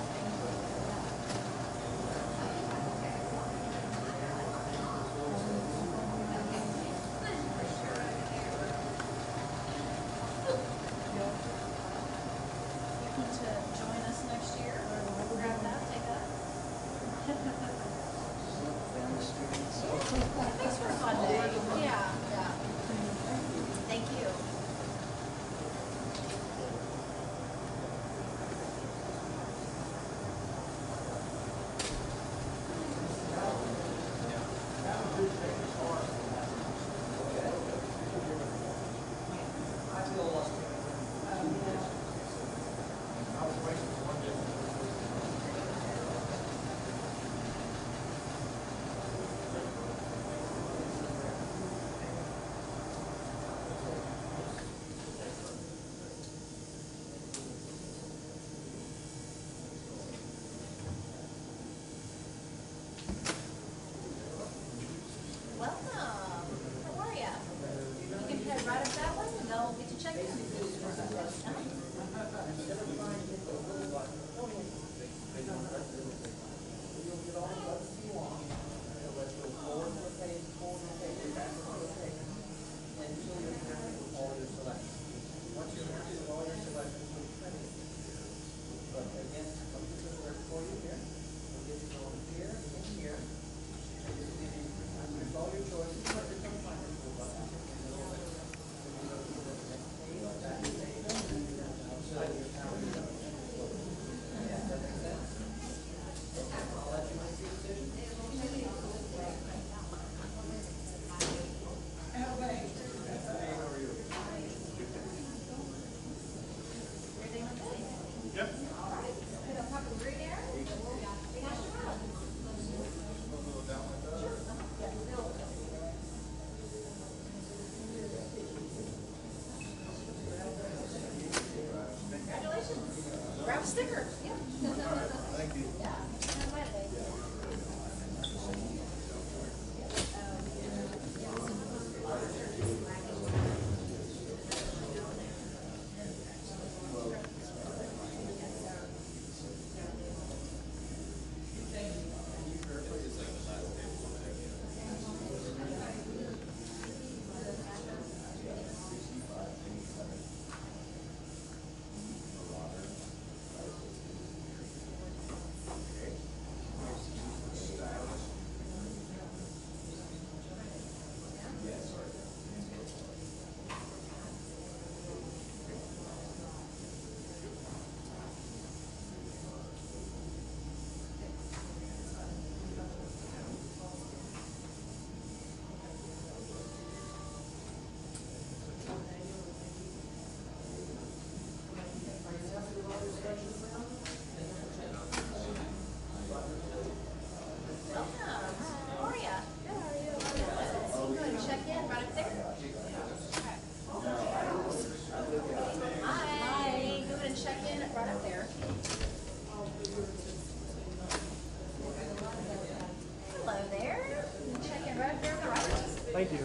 Thank you.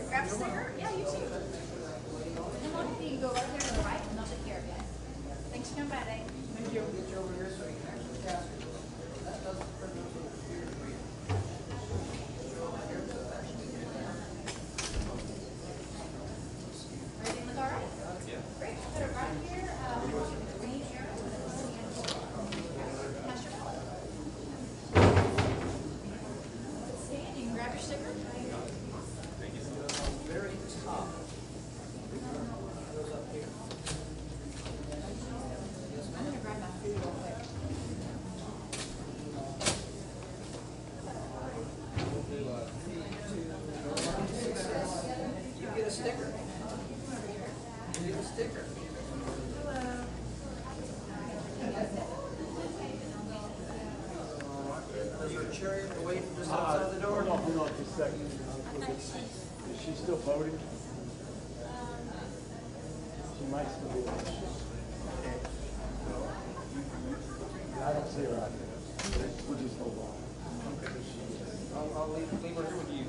Grab a sticker? Yeah, you too. And one of you go right there to the right and I'll take care of you. Thanks for coming by, Dave. Thank you. Everything look all right? Yeah. Great. Put it right here. Green arrow. Pass your wallet. Stand. You can grab your sticker. Very top. I'm going to grab my food real quick. You get a sticker. You get a sticker. Is your chariot waiting just outside the door? Hold on just a second. Is she still voting? She might still be there. I don't see her out there. We'll just hold on. I'll leave her here with you.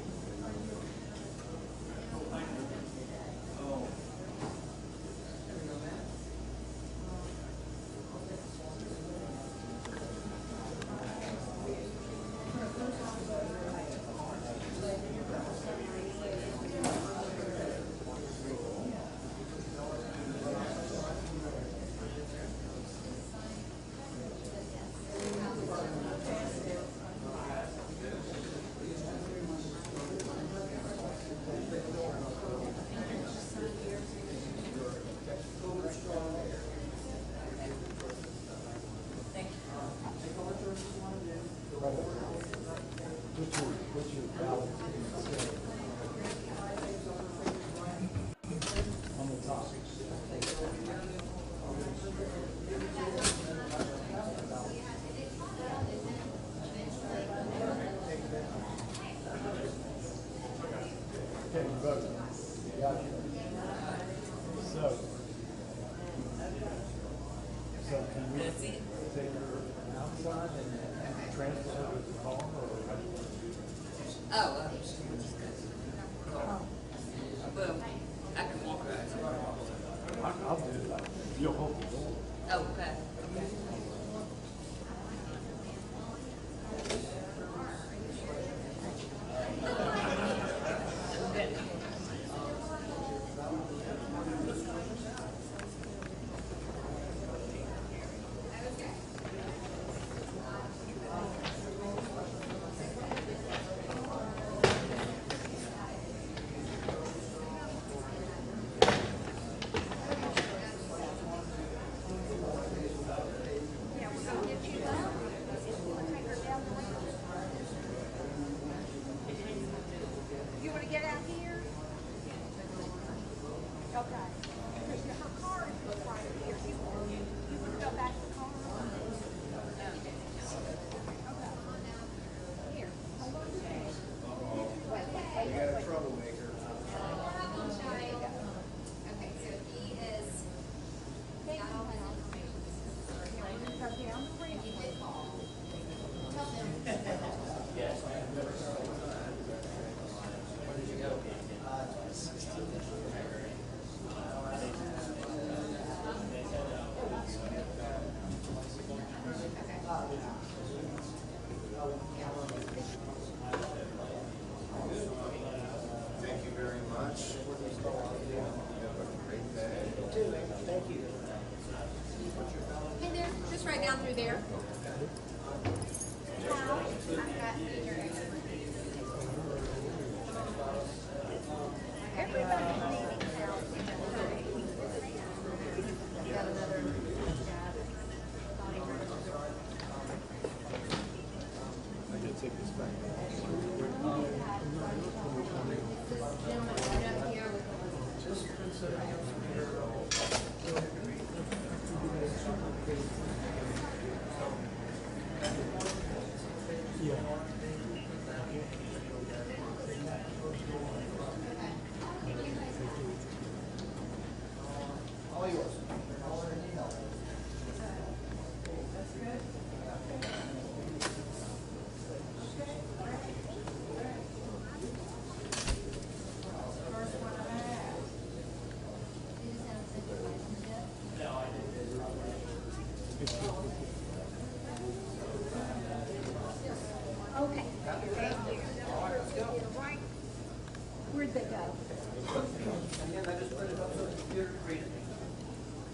What's your ballot? On the top. Okay, vote. Got you. So can we take her outside and transfer her to the car, or how do you want to do it? Oh, well, I can walk back. I'll do it. You'll hold the door. Oh, okay. You want to get out here? Okay. Her car is right here. You want to go back to the car? Okay. Here. Hold on. You got a troublemaker. Okay, so he is. Go down the ramp. He did call. Tell them. Where did you go? Thank you very much. Thank you. Hey there, just right down through there. I can take this back. Just consider Okay. Where'd they go? Again, I just put it up so the computer created it.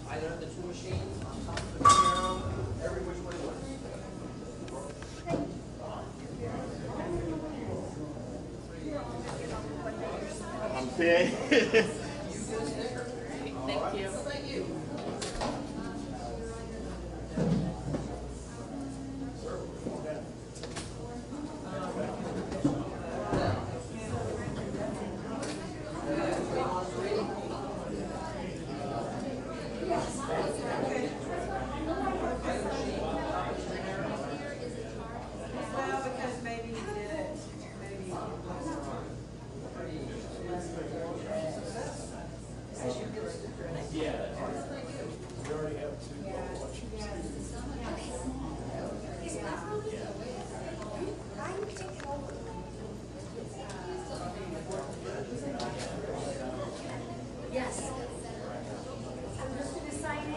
Either the two machines on top of the piano, every which way it was. I'm saying. Thank you. Thank you. Well, because maybe he did it, maybe he was We already have two elections. Yes. I'm just going to sign in.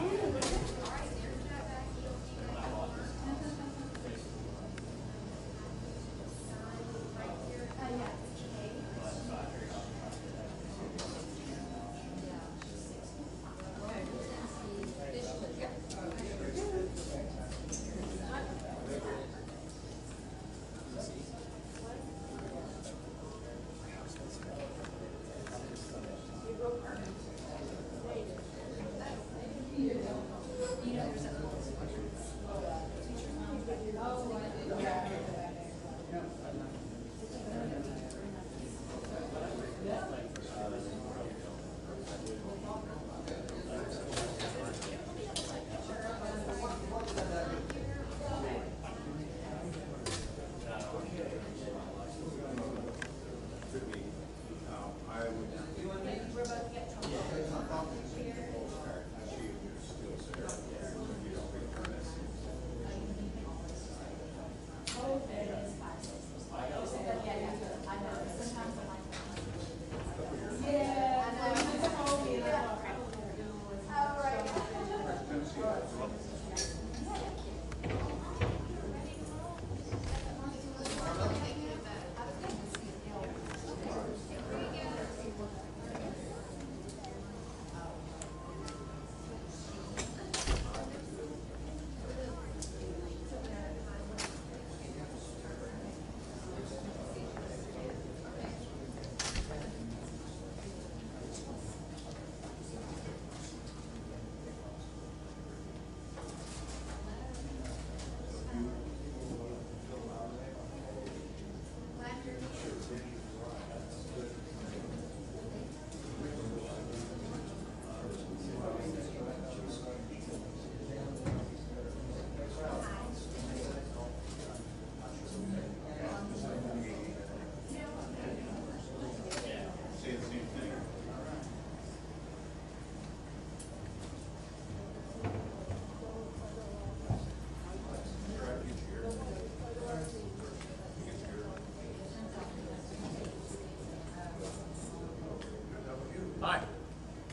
Hi,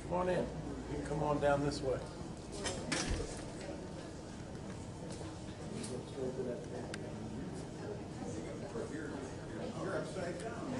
come on in. You can come on down this way. You're upside down.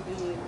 Good.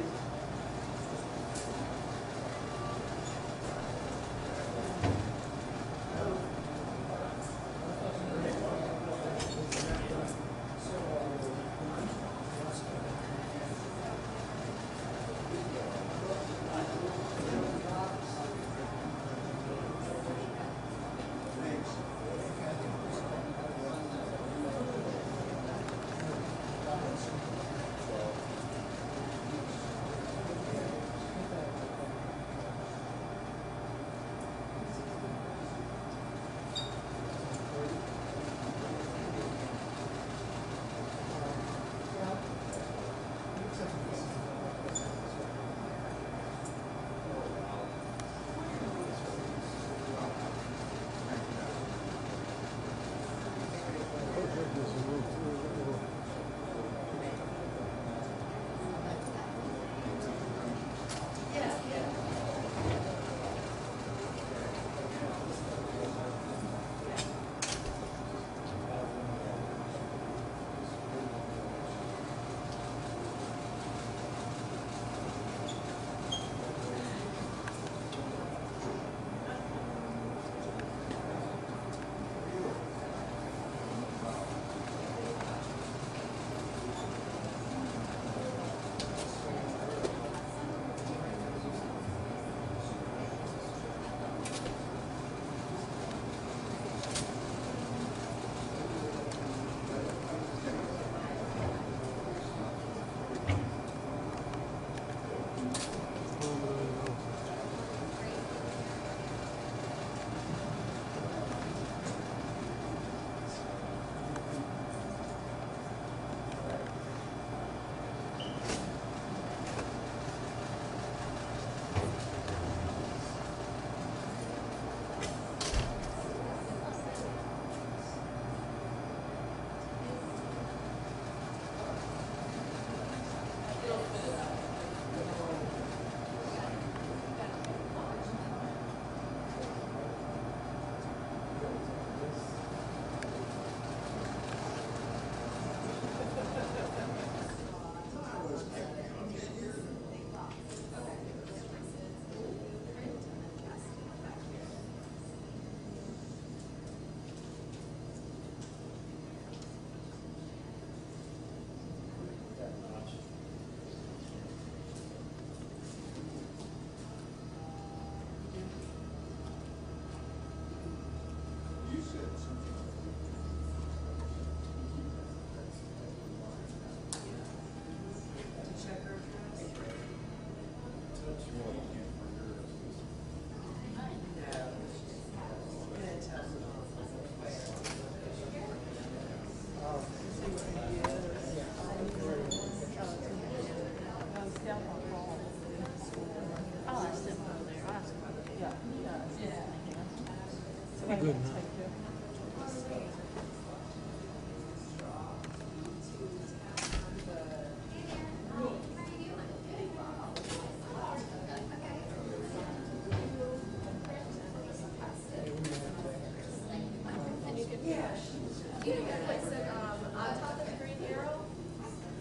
You can place it on top of the green arrow,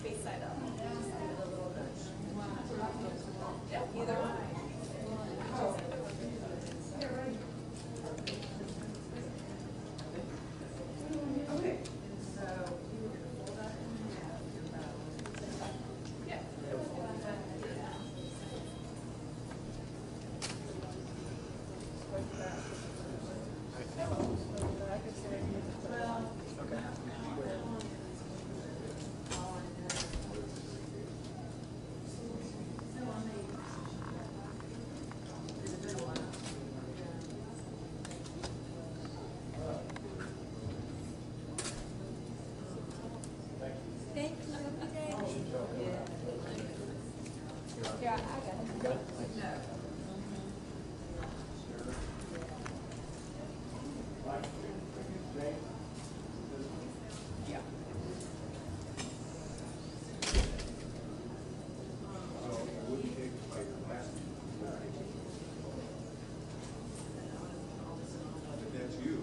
face side up. Just leave it a little bit. Yeah, either one. Okay, so you would fold that in half, your bow. Yeah. Thank you. Yeah, I got it. Yeah. That's you.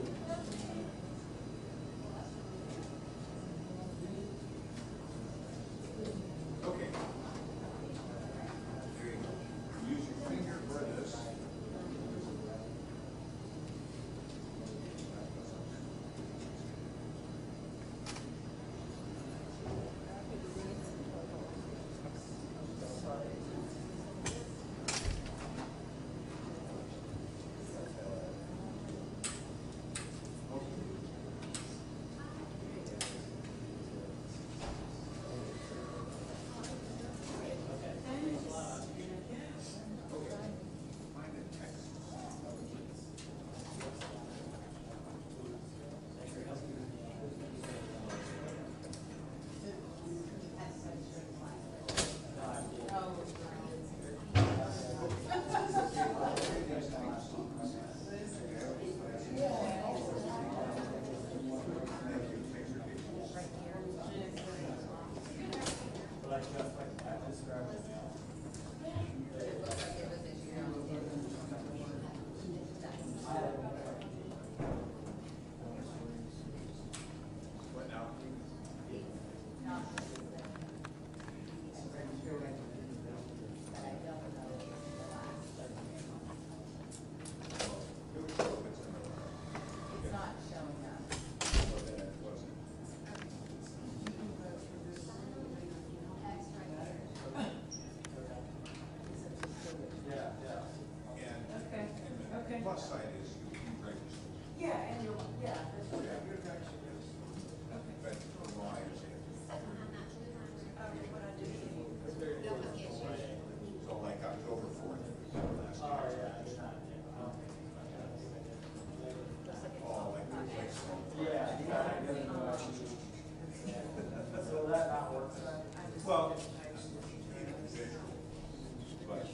Okay. What now? It's not showing up. And plus side is you register. Yeah, and you're, yeah, that's what your direction is. But from what I understand. So like October 4th. Last year. Oh, like the place. So that not works. Well, visual, but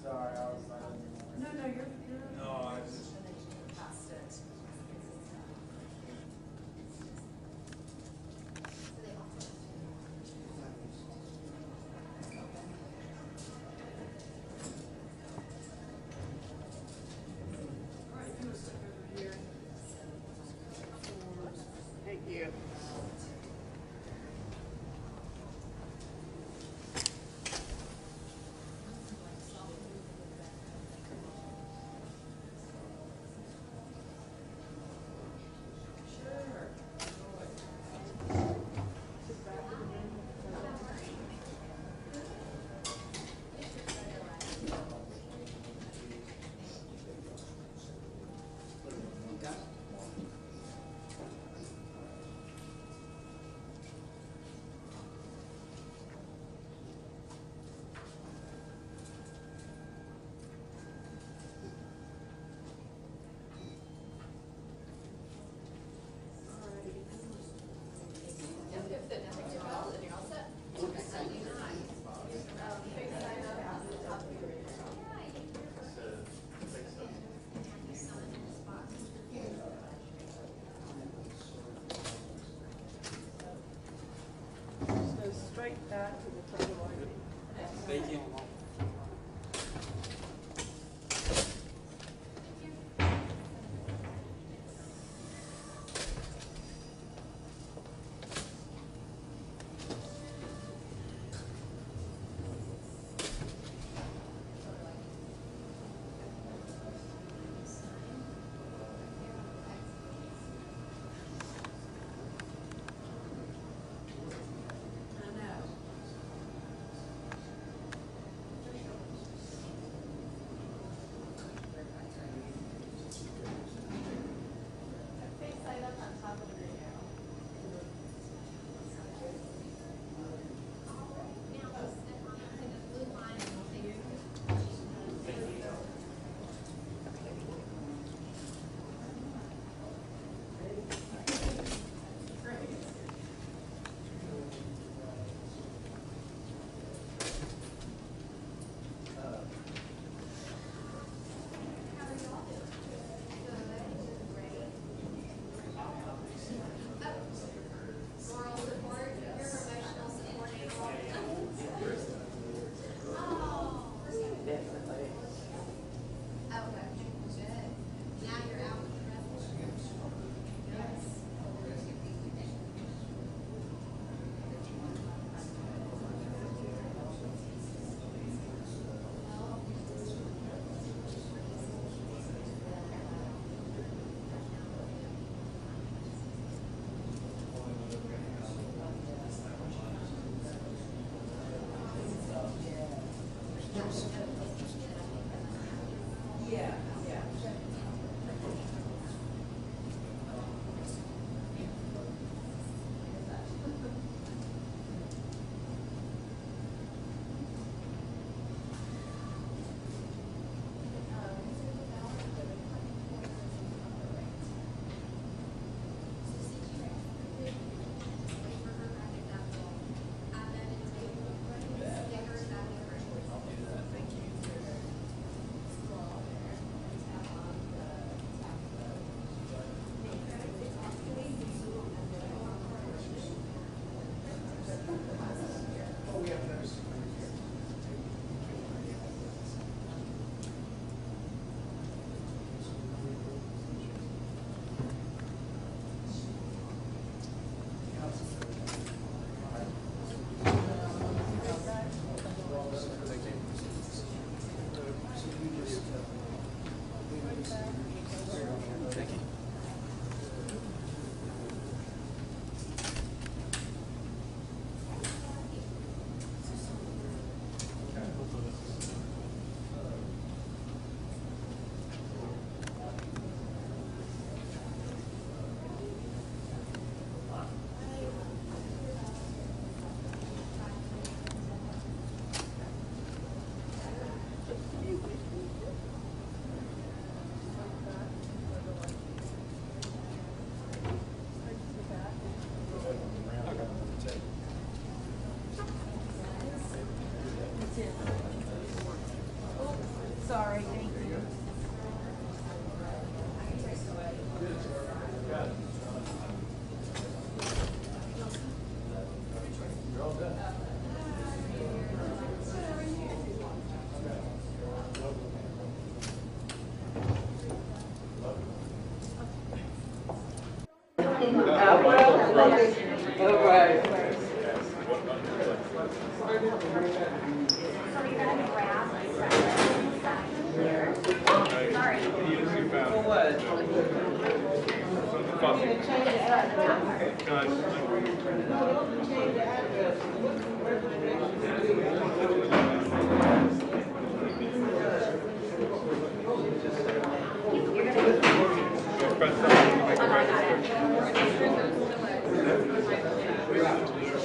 Sorry, I was like. No, you're. no, I just. Past it. Thank you. So straight back to the front line. Thank you. I know.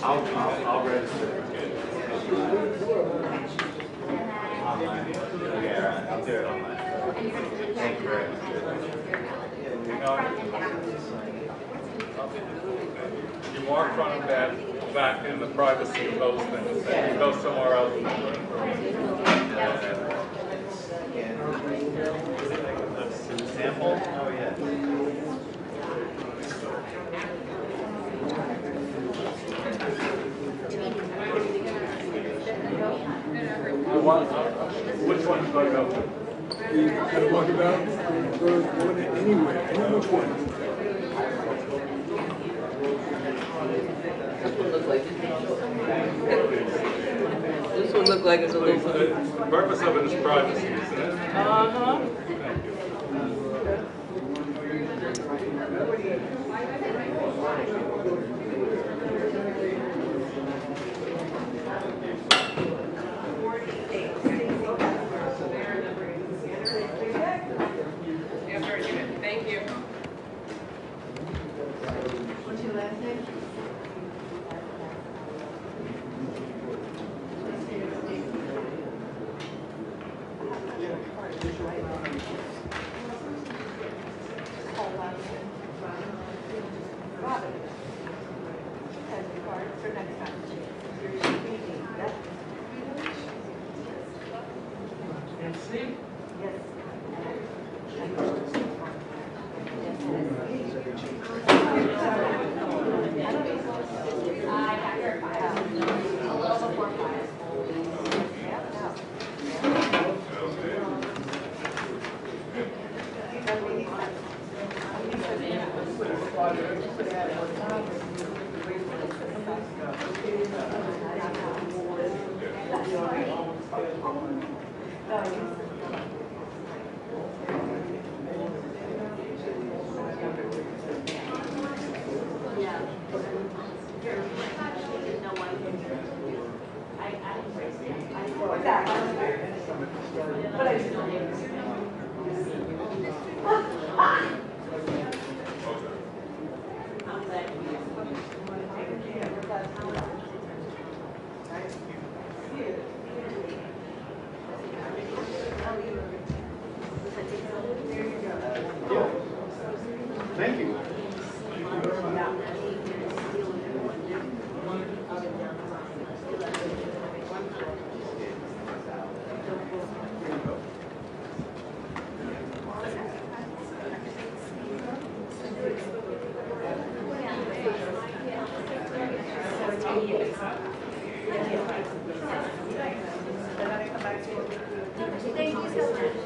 I'll register. Yeah, I'll do it online. Thank you very much. You mark front and back in the privacy of those things. And you go somewhere else. Sample? Oh, yeah. Which one do I go to? You gotta walk about, go anywhere, any which one. This one look like it's a little. The purpose of it is privacy, isn't it? Uh-huh. Thank you. What's your last name? Robin. Has the card for next time. See? Yes. Thank you. Thank you so much.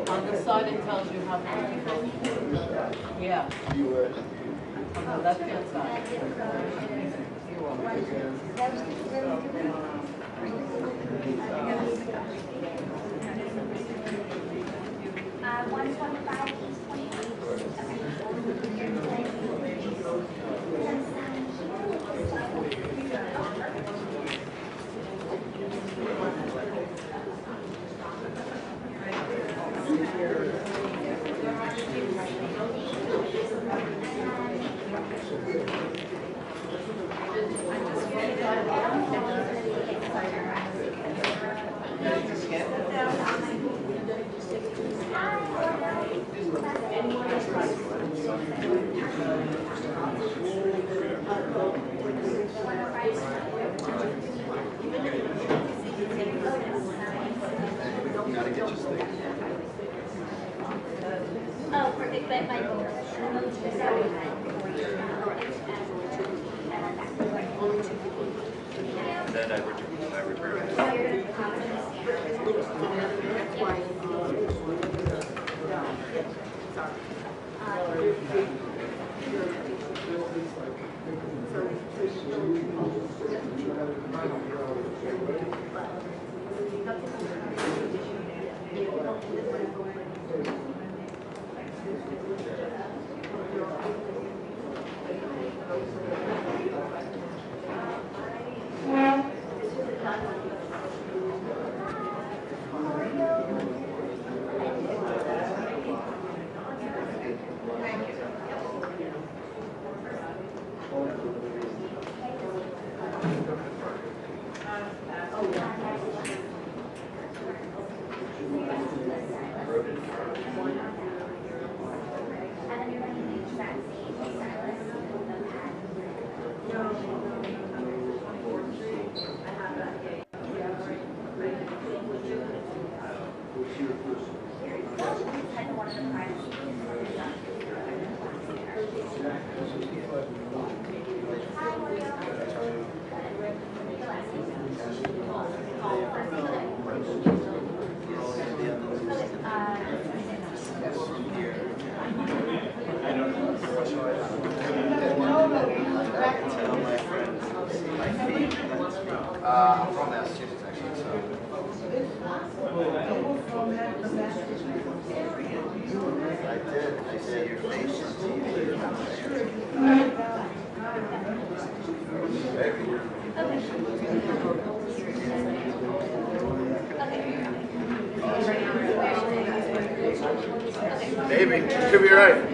On the side it tells you how many people. Yeah. On the left hand side. I'm from Massachusetts, actually, so. I did. I see your face on TV. Maybe. Could be right.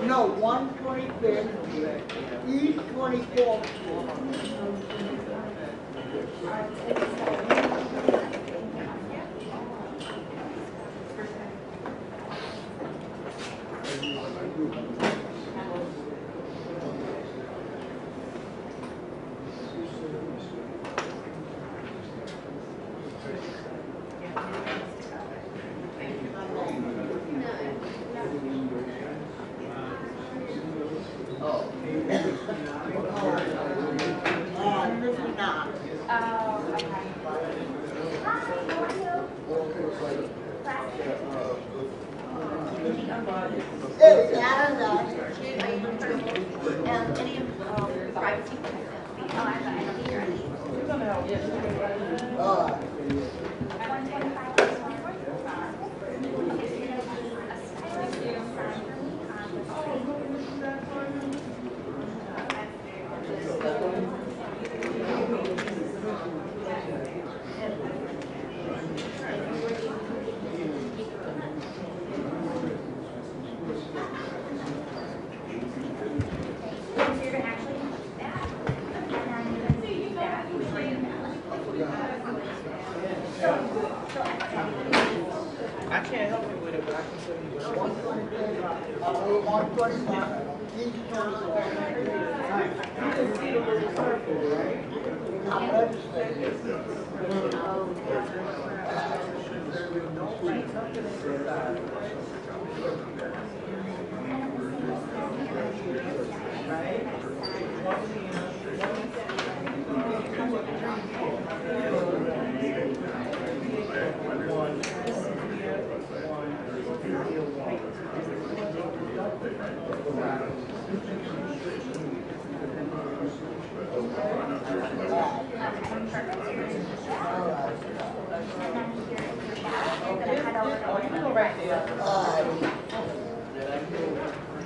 No, 125th, each 24th. I can't help you with it, but I can show you. 125, each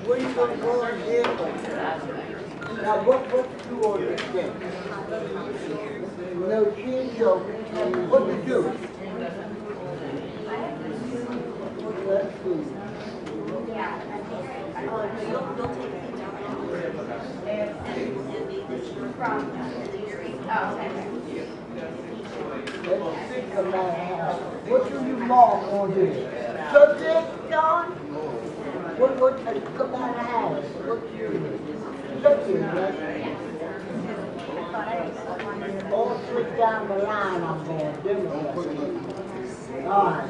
What are you going to go on here? Now, what do you order again? No cheese, so what do you do? That's food. Let's think about what do you mark on here? Subject, John? What come out of the house? What's your subject, right? All three down the line I'm going, didn't I? All right.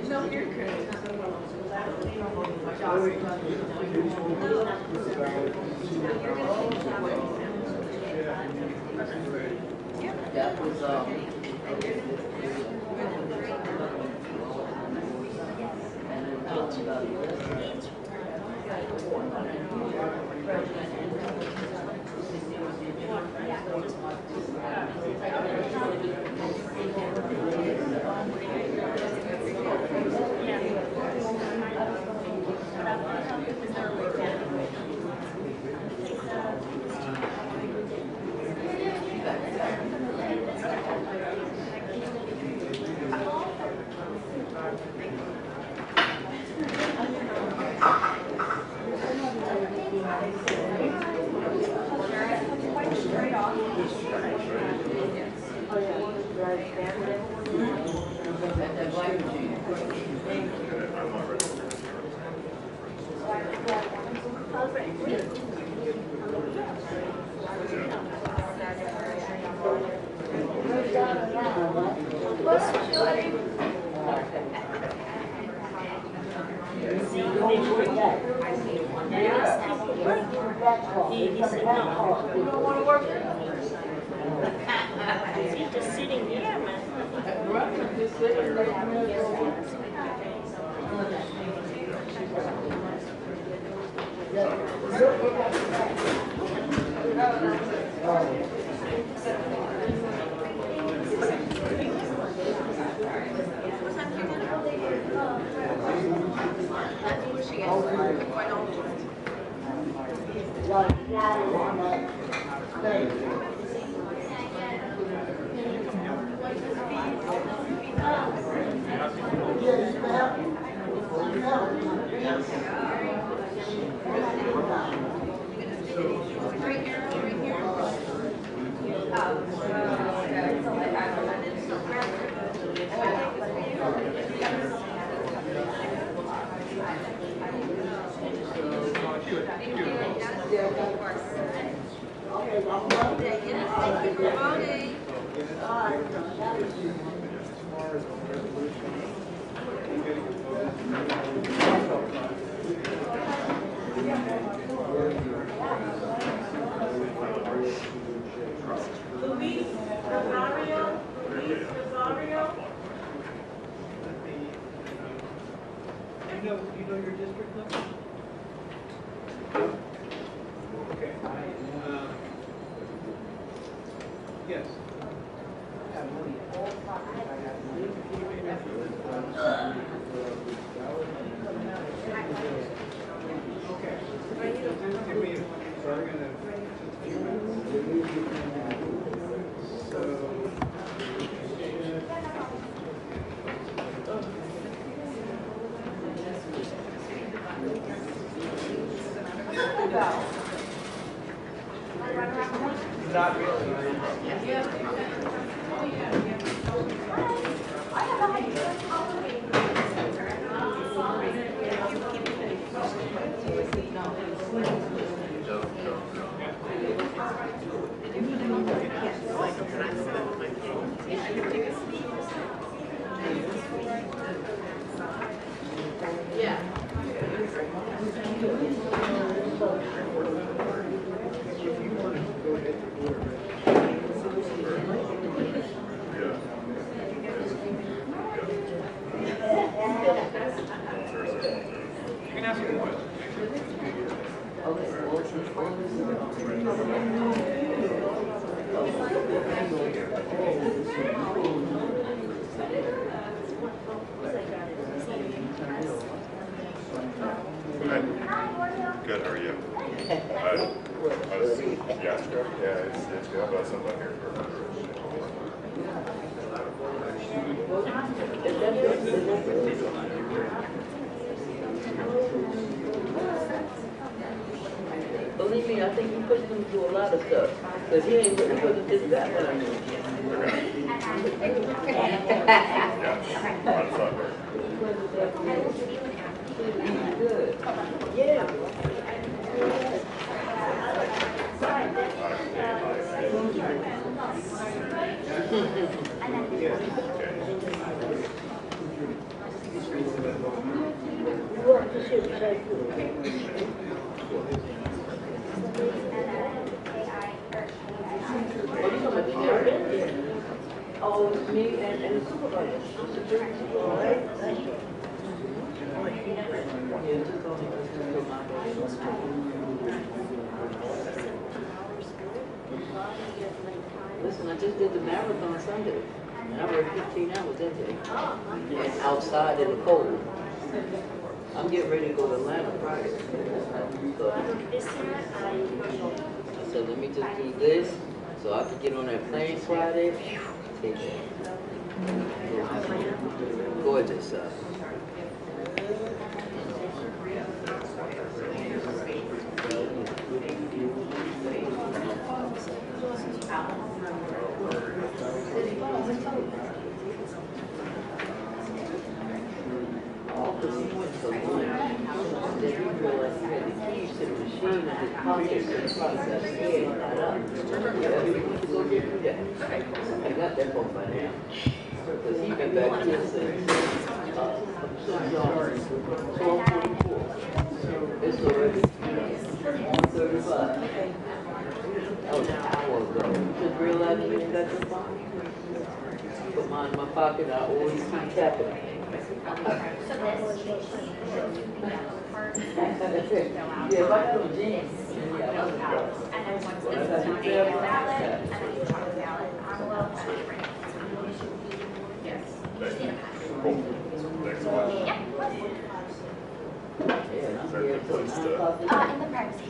No, you're good. That was That black cheese. don't want to work there. He's just sitting here, man. You know your district number? Okay. Yes. Not really. Good, how are you? It's good. I've something here Believe me, I think you pushed him through a lot of stuff. Because he ain't really putting this back on him. Good. Yeah. Oh, me and the supervisor. Listen, I just did the marathon Sunday. And I worked 15 hours that day. And outside in the cold. I'm getting ready to go to Atlanta Friday. So let me just do this so I can get on that plane Friday. Take that. Gorgeous. Because he went to lunch, and then he realized he had the keys to the machine in his pocket, so he probably got scared and got up. Yeah, he went to go get through that. I got that phone by now. Because he been back here since 12:44. Put mine in my pocket, I always keep tapping. Yeah, if I go to jeans, In the privacy.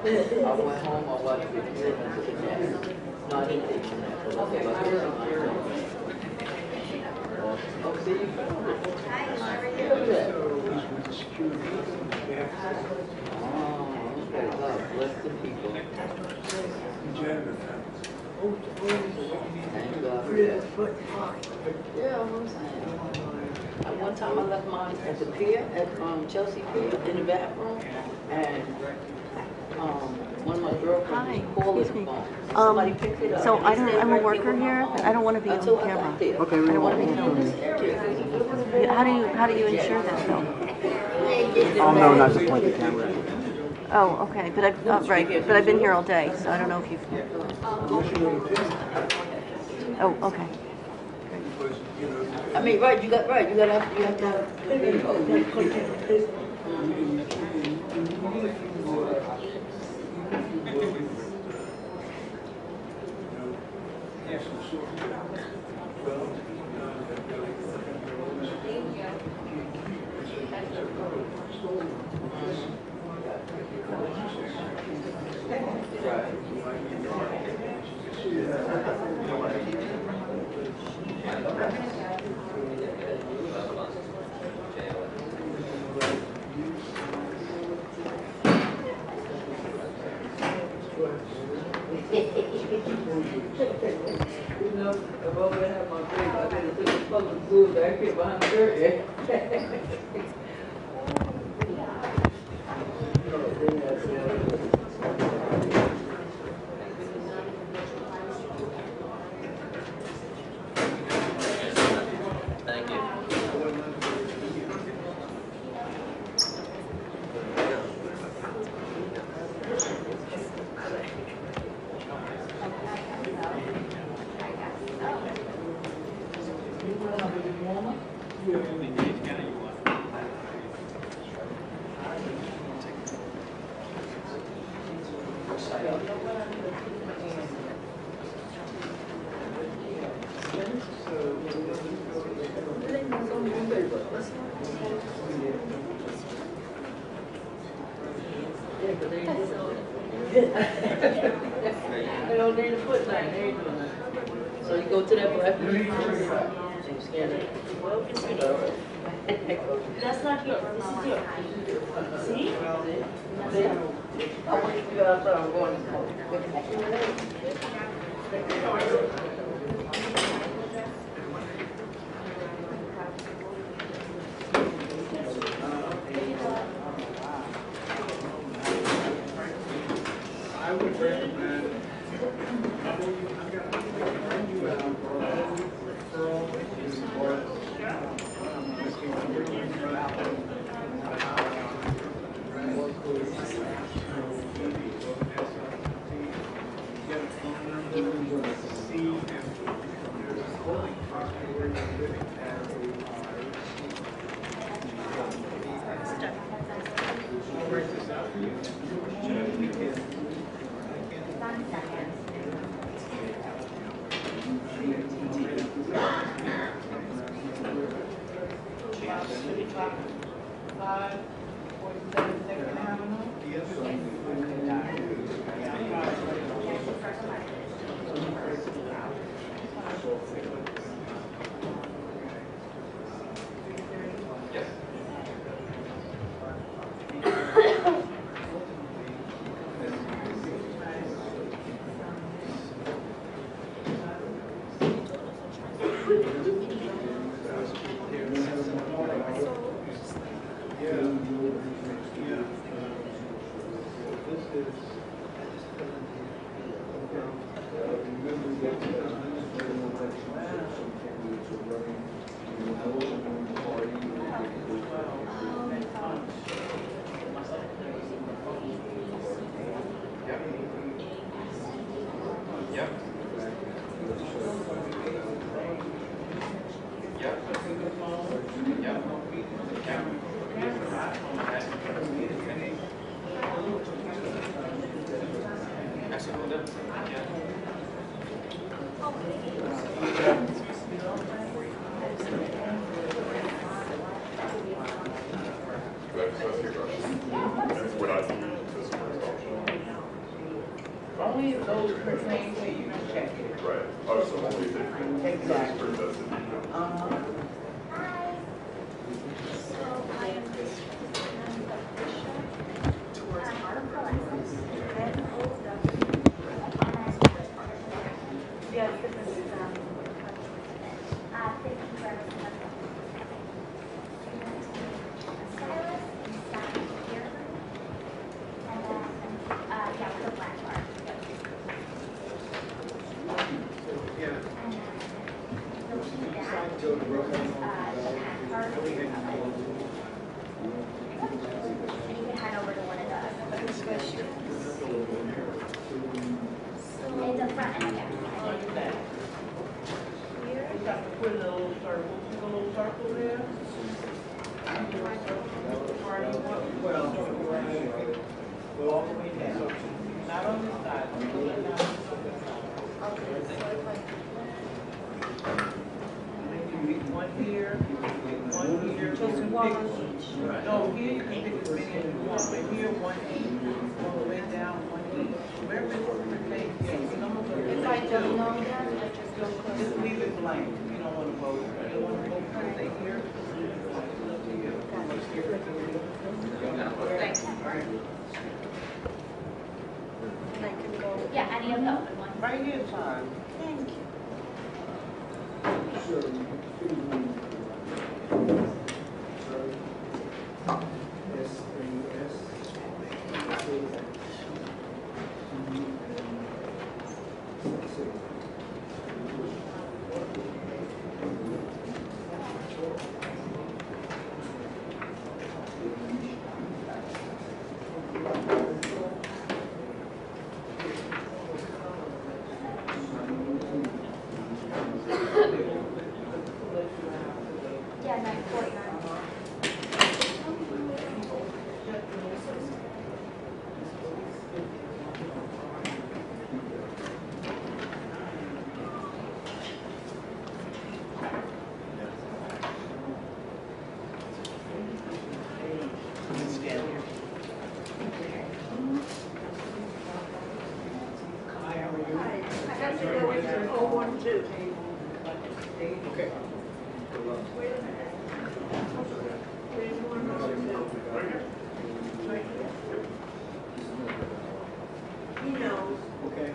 I went home, I watched the film and took a nap. No, I didn't take a nap, but I was like, oh, see, you found it. Look at that. Oh, okay, God bless the people. Thank God for that. Yeah, I'm saying. At one time I left mine at the pier, at Chelsea Pier, in the bathroom, and one of my girlfriends called the phone. Somebody picked it up. So I'm a worker here, but I don't want to be on camera. Okay, I don't want to be filmed. How do you ensure that though? I'll know not to point the camera. Oh, okay, but I've been here all day, so I don't know if you've. Oh, okay. I mean, you have to have. You know, if I would have my break, I could have took a public school back here behind the church. Thank you. They don't need to put nothing, they ain't doing nothing. So you go to that breakfast, and you scan it. That's not yours, this is yours. See? See? I want you to go outside, I'm going to smoke. I would recommend Yes. Only if those pertain to you can check it. Right. Oh, so only if it Exactly. does it. Yes, this is Put a little circle, see the little circle there? Well, all the way down. Not on this side, pull it down. One here, one here. Just one on each. No, here you can pick as many as you want, but here, one each, all the way down, one each. Wherever it's remain, If I don't know that, I just go close. just leave it blank. You don't want to vote. You don't want to vote for stay here. It's up to you. Thanks. I can go. Yeah, any of the open ones. Right here, time. Thank you. Yeah, 949. I have to go with your 012. Okay. Wait a minute. There's one more too. Right here. He knows. Okay.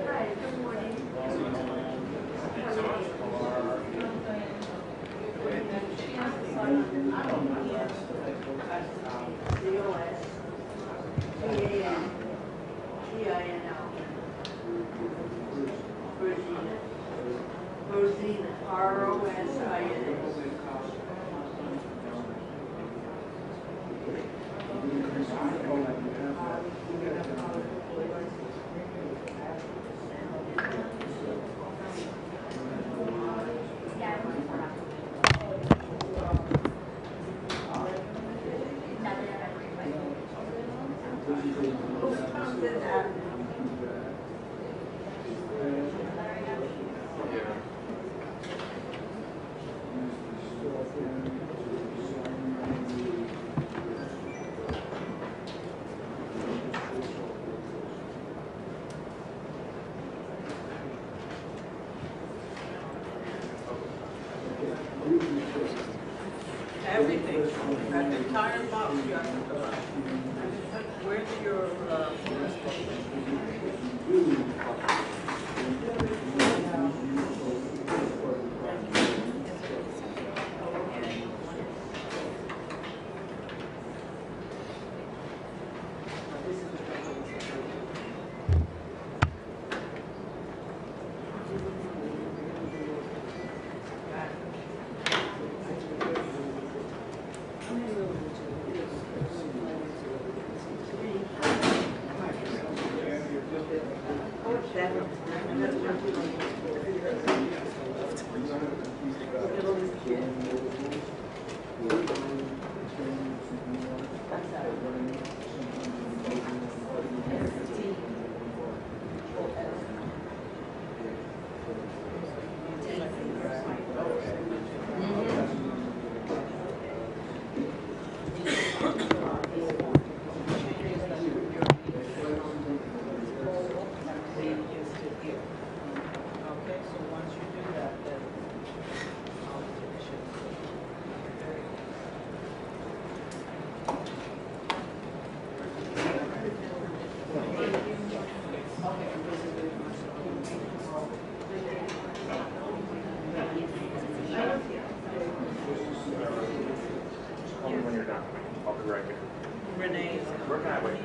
Hi, good morning. Rosina, R-O-S-I-N-A. At the entire box you have to fill out. Where's your, Call me when you're done. I'll be right here. Renee? Where can I wait?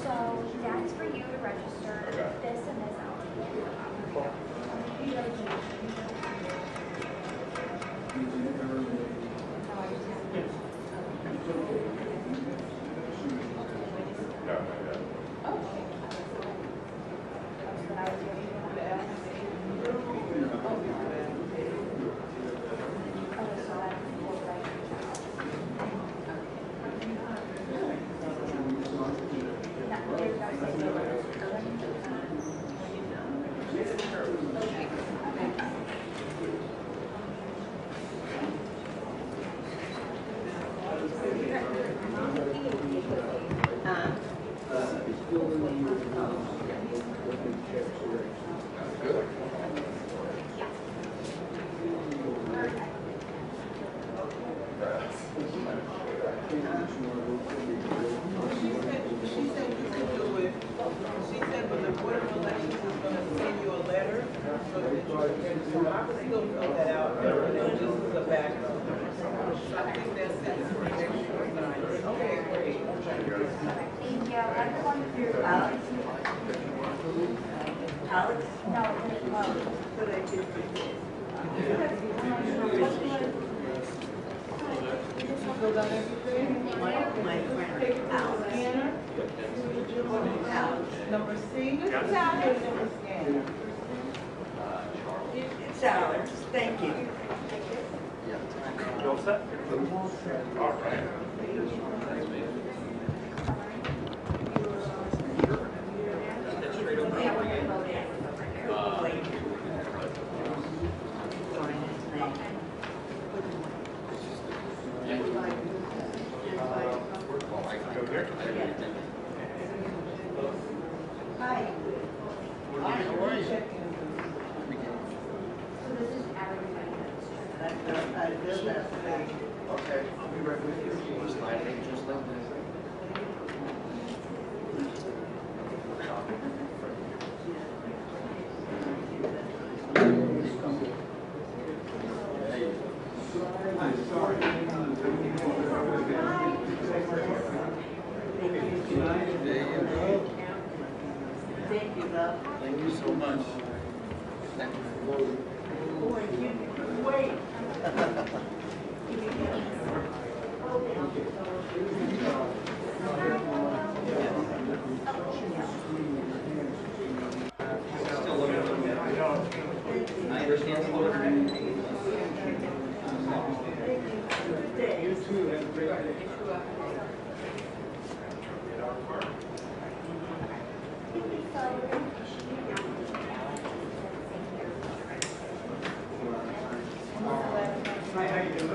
So that's for you to register this and this out. Number C. It's ours, thank you. You all set? All right. Hi. Okay, I'll be right with you. Just like this. Thank you, love. Thank you so much. Thank you. Boy, you wait. understand slowly. You too. Have a great day. Hi, how you doing?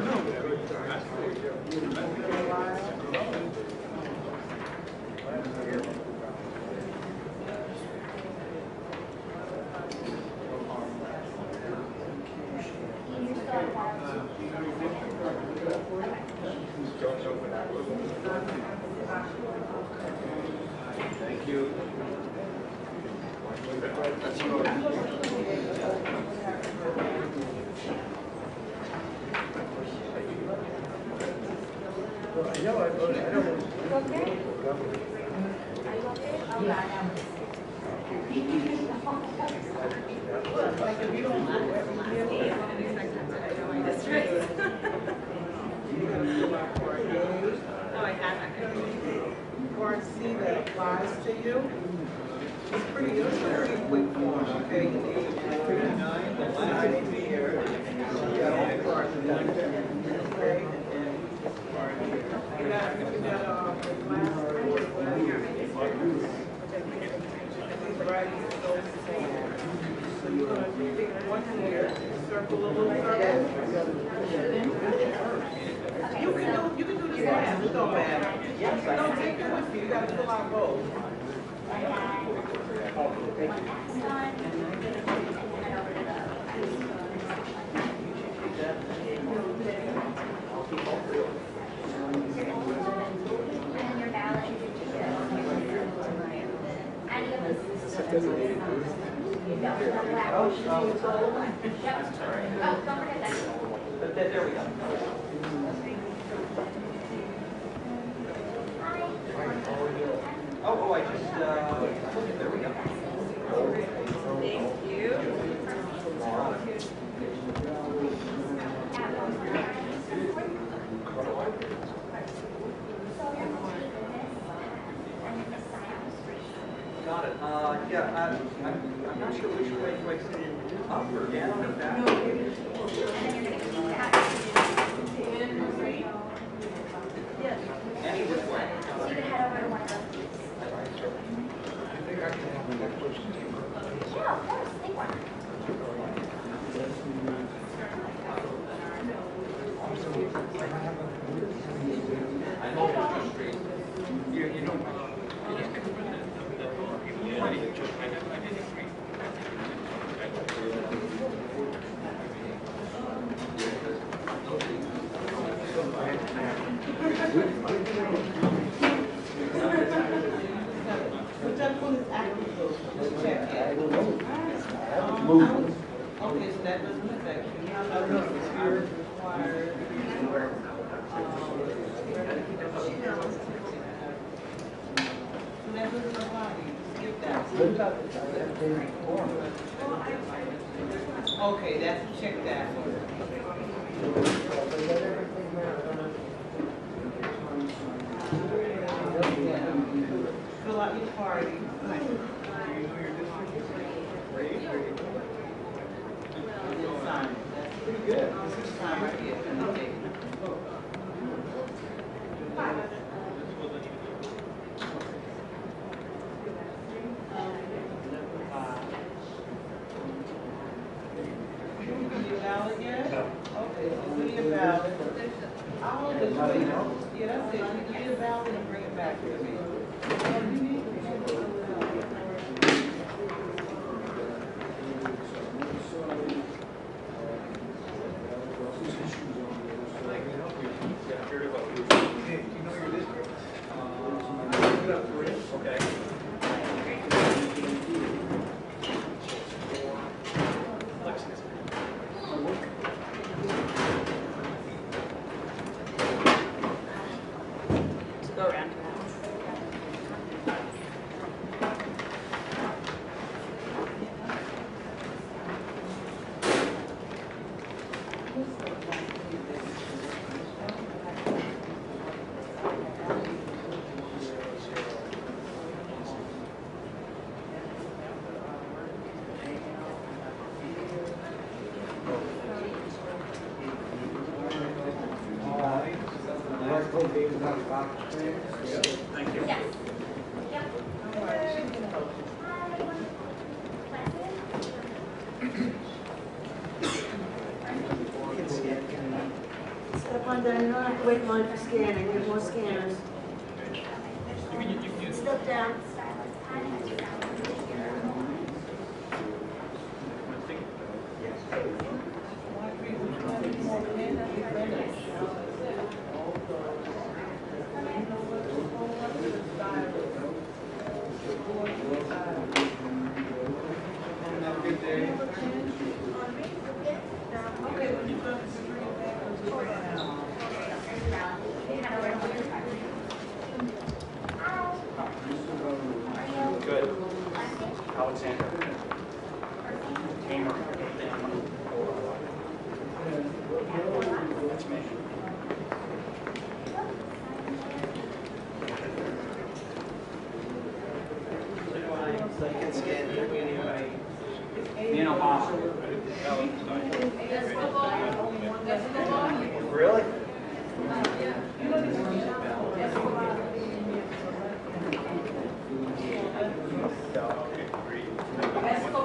Thank you. That's I know, I don't That's right. No, I haven't. Or C that applies to you. It's pretty quick form, okay? The age is 39, the last year. You got all the cards in that. Okay? You got the last so you're going to pick one here, circle a little circle. You can do this last, it don't matter. Don't take it with you, you got to fill out both. There we go. Oh, I just, there we go. Thank you. Got it. Yeah, I'm not sure which way do I sit in, up or down or back? Any which way. So you can head over to one of those. I think I can have that question. Yeah, of course. Take one. I know it's just straight. You don't. But that one is active, so check it. Okay, so that doesn't affect you. How about this? Spirit required. So that doesn't apply to you. Skip that. Okay, that's, check that. Fill out your party. Sign. That's pretty good. This is sign right here. Okay. You ballot yet? No. Okay, so do your ballot. I'll hold it for you. Yeah, that's it. You do your ballot and bring it back to me. Okay. Go around. Thank you. Step on down, you don't have to wait long for scanning, there's more scanners. Step down. Good. Alexander. Tamer. That's me. Really?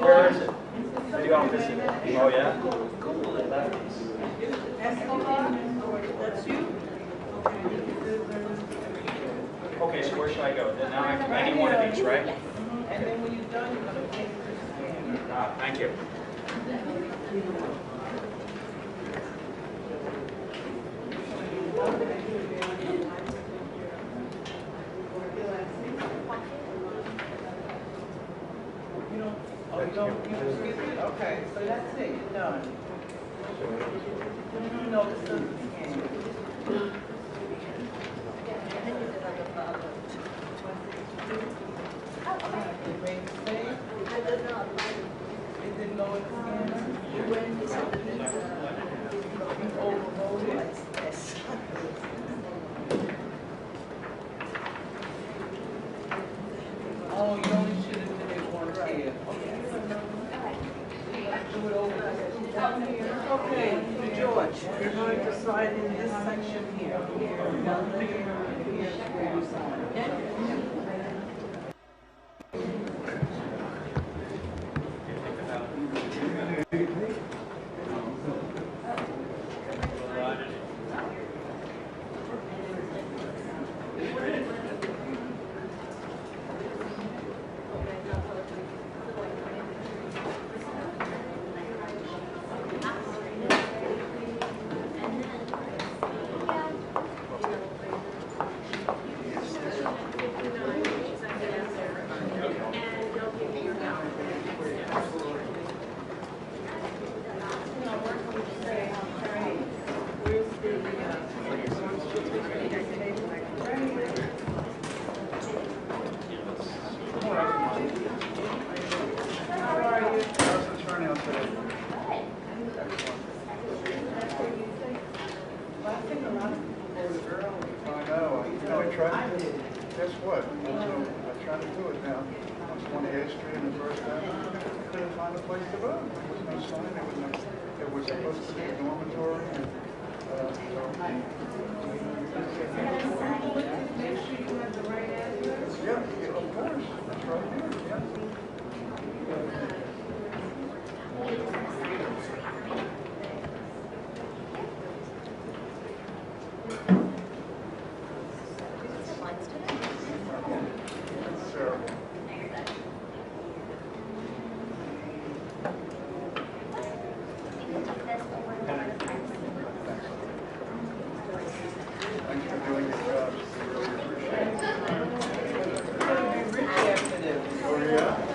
Where is it? Video office. Oh yeah? That's you? Okay, so where should I go? Then now I need one of these, right? And then when you're done, you're gonna take it. Thank you. Oh, you don't skip it? Okay, so that's it, you're done. No, this doesn't scan. It made the same? It didn't go in the scanner? You overvoted? Oh, you only should have did it once here. Okay. Do it over. Okay, George, you're going to sign in this section here. Here's where you sign. Guess what? I tried to do it now. I was on the history in the first time. I couldn't find a place to vote. There was no sign. It was supposed to be a dormitory. And, Make sure you have the right address. yeah, of course. That's right here. Thanks for doing your job. Really appreciate it. You're going to be rich after this. Oh, yeah?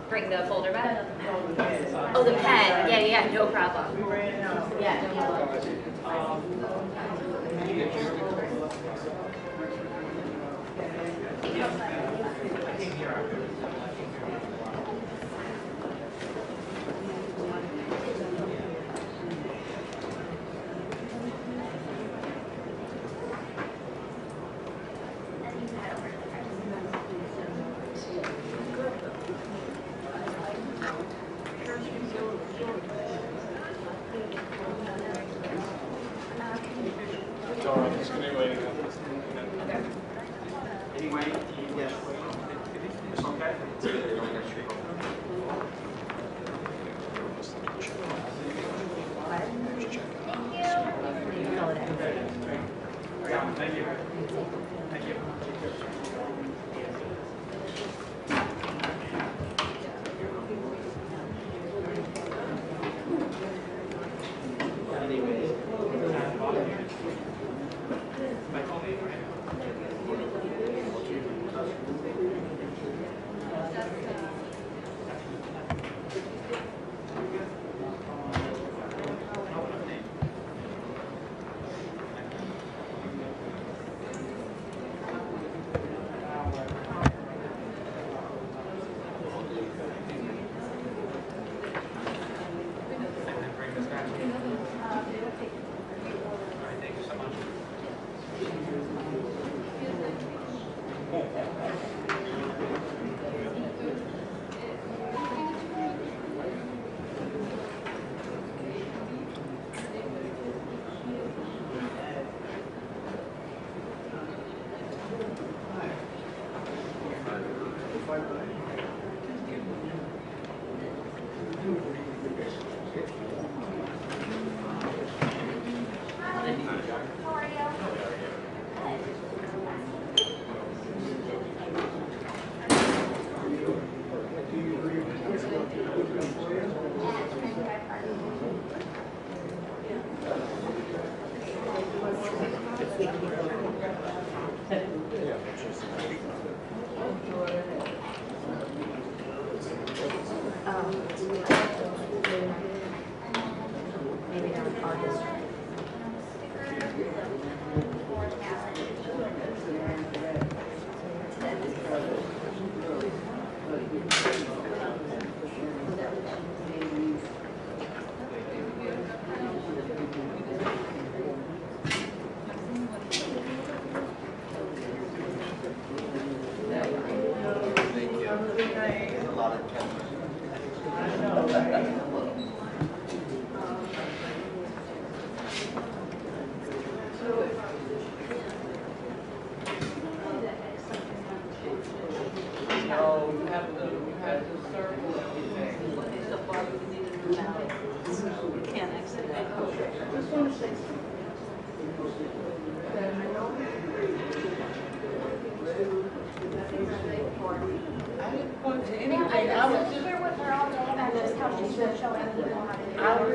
Bring the folder back? Oh, the pen. Yeah, no problem. Yeah, no problem. Maybe not our district.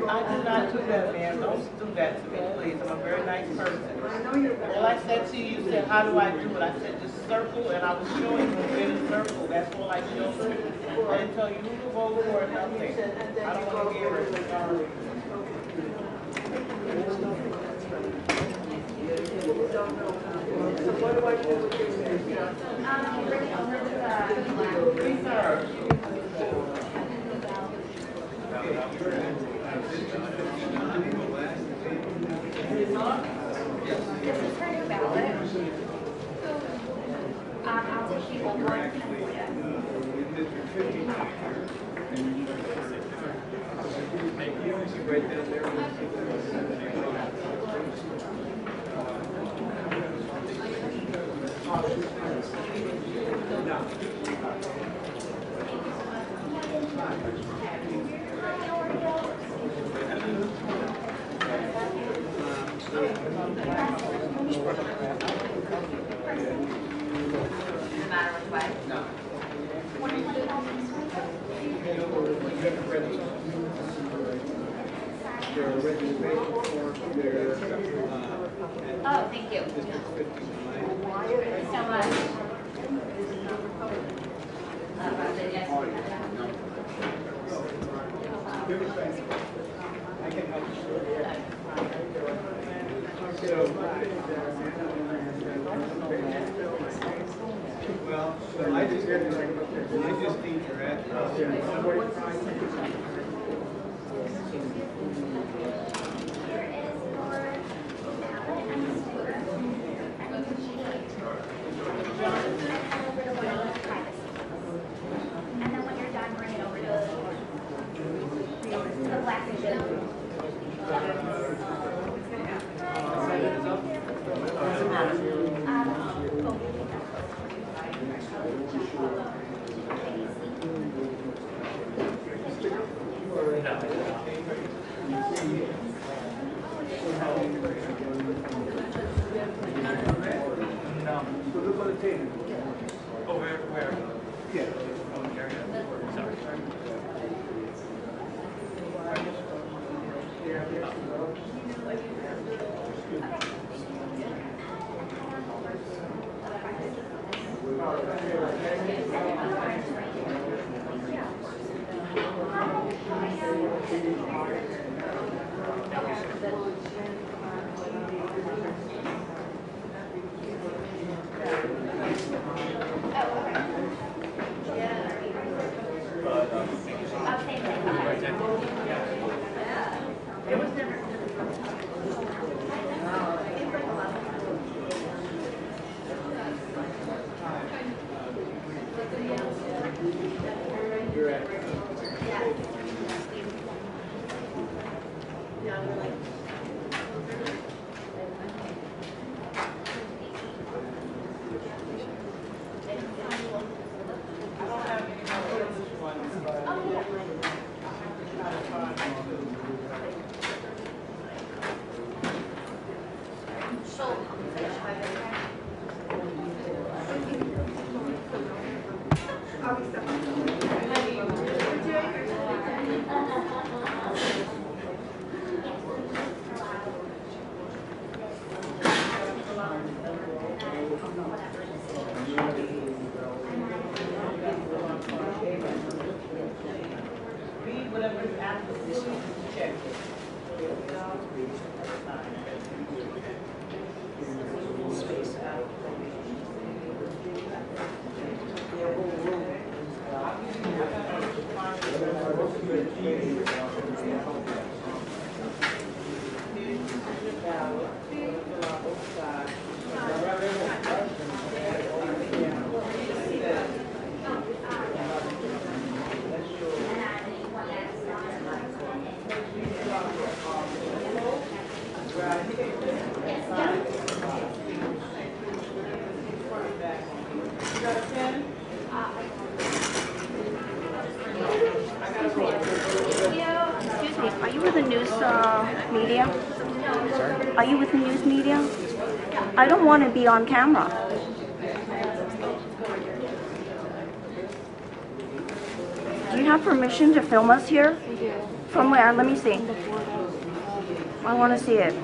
I do not do that, man. Don't do that to me, please. I'm a very nice person. All I said to you, you said, how do I do it? I said, just circle, and I was showing you where to circle. That's all I showed you. I didn't tell you who to vote for or nothing. I don't want to hear it. Sorry. So what do I do with this? Research. This is for your ballot. I'll take the old one and for no matter which way? No. Oh, thank you. So much. I said yes. I can help well, I just need your address. And then when you're done, bring it over to the black issue. Doesn't matter. Where? Yeah. Sorry. got a pen? Excuse me, are you with the news media? Sorry? Are you with the news media? I don't want to be on camera. Do you have permission to film us here? We do. From where? Let me see. I want to see it.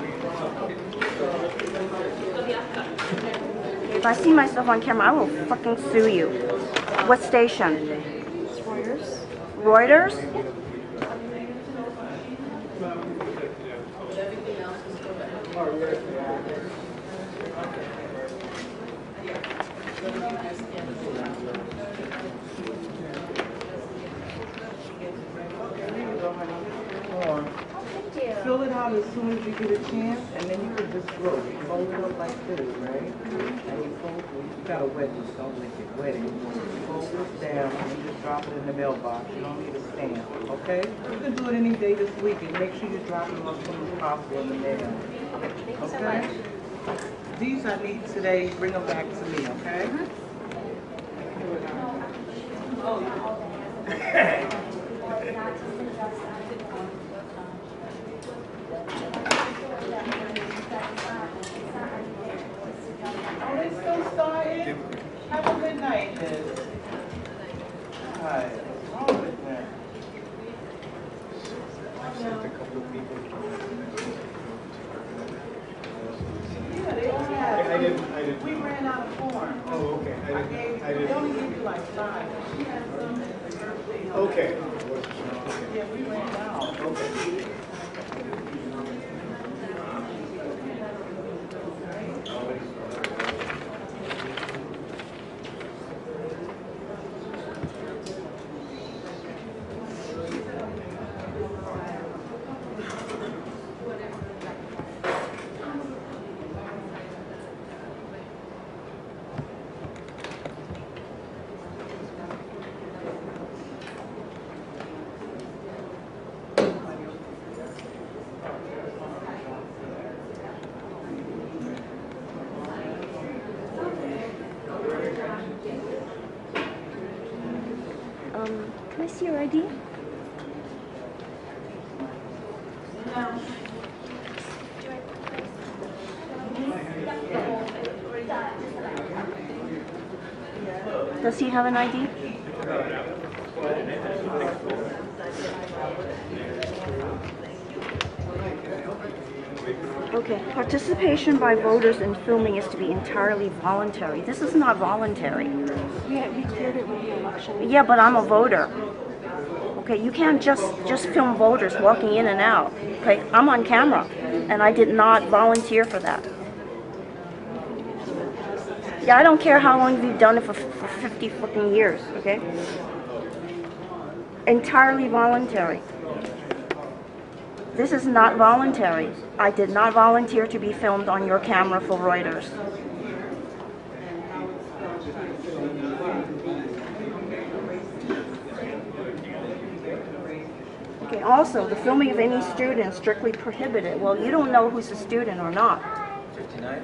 If I see myself on camera, I will fucking sue you. What station? It's Reuters. Reuters? Fill it out as soon as you get a chance, and then you can just fold it up like this, right? And you fold, you gotta wet this, don't lick it, wet it. You fold this down, and you just drop it in the mailbox. You don't need a stamp, okay? You can do it any day this week, and make sure you drop it off as soon as possible in the mail. Thank you so Okay? much. These I need today, bring them back to me, okay? Oh, they still started? Have a good night, then. Hi. What's wrong with that? Yeah, they don't have. We ran out of corn. Oh, okay. They only give you like 5. She had some at the birthday. Okay. Yeah, we ran out. Okay. Can I see your ID? Does he have an ID? Okay, participation by voters in filming is to be entirely voluntary. This is not voluntary. We cleared it with the election. Yeah, but I'm a voter. Okay, you can't just film voters walking in and out. Okay, I'm on camera, and I did not volunteer for that. Yeah, I don't care how long you've done it for 50 fucking years, okay? Entirely voluntary. This is not voluntary. I did not volunteer to be filmed on your camera for Reuters. Okay, also, the filming of any student is strictly prohibited. Well, you don't know who's a student or not. 59?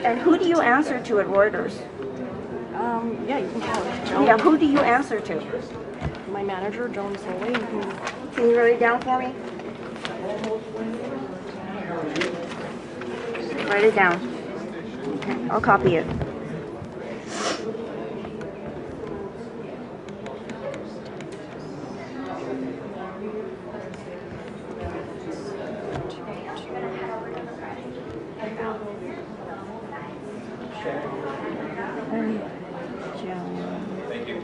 And who do you answer to at Reuters? Yeah, you can call it Joan. Yeah, who do you answer to? My manager, Joan Soley. Can you write it down for me? Write it down. Okay, I'll copy it. Thank you.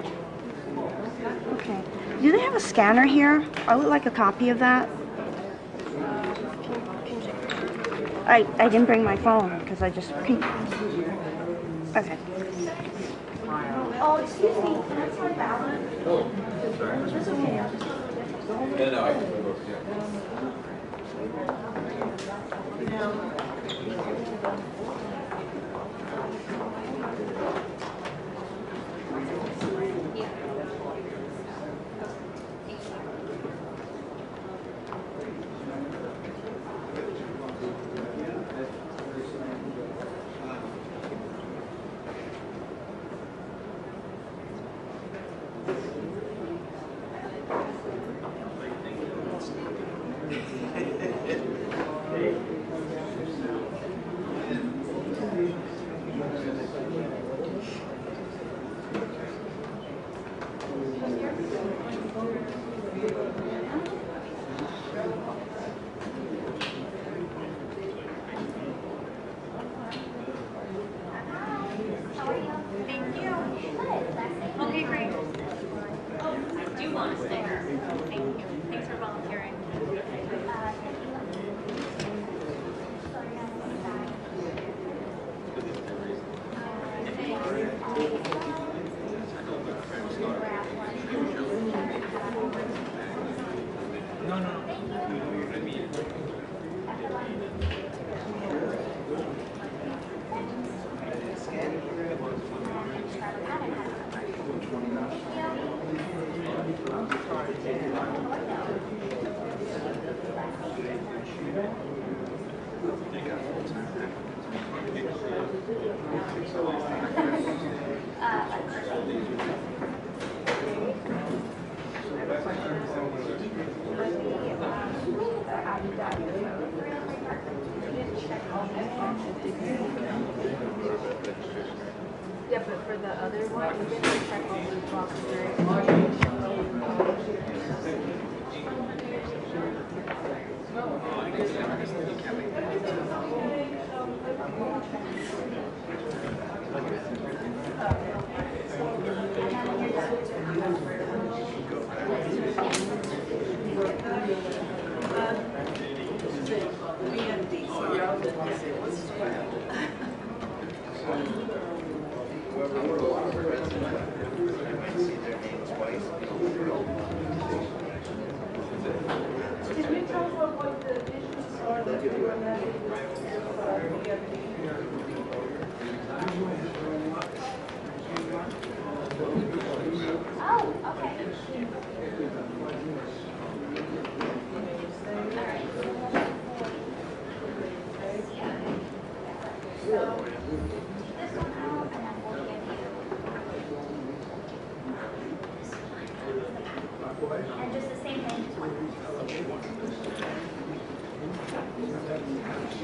Okay. Do they have a scanner here? I would like a copy of that. I didn't bring my phone because I just... Okay. Oh, excuse me. Can I try ballot? Oh, sorry. That's okay. Yeah, no, I can move over, Thank you. Okay, great. Oh, I do want to stay here. Thank you. Thanks for volunteering. Yeah, but for the other one, you didn't check all the boxes, Can you tell us what the issues are that you were Oh, okay. And just the same thing, just one.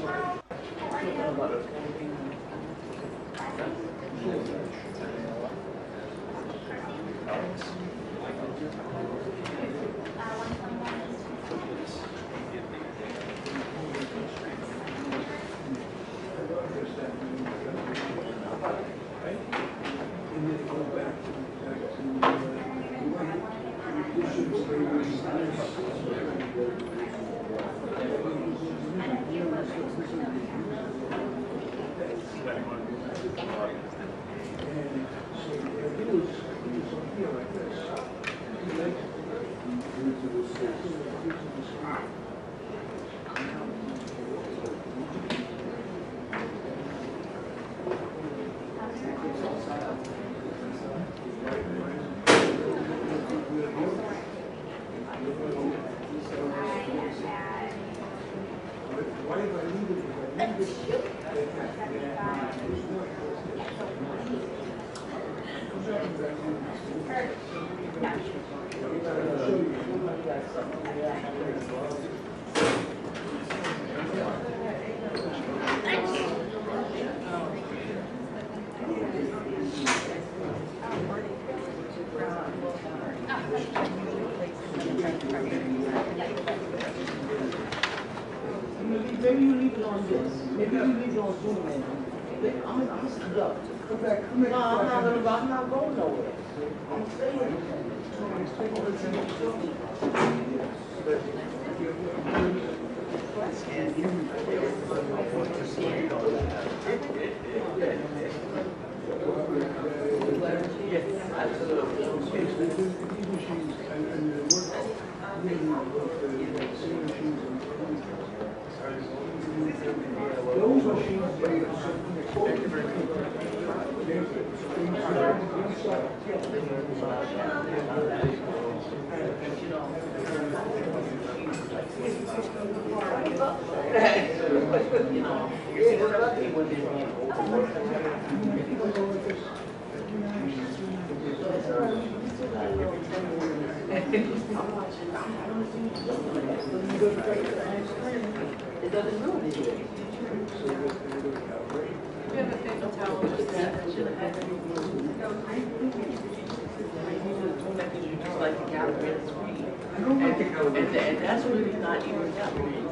Hi. How are you? Maybe you leave it on this. Maybe you leave it on Zoom, man. I'm stuck. Come back. No, I'm not going nowhere. I'm staying. Those It doesn't move. We have a paper towel. Like the gallery screen. And that's really not even gallery.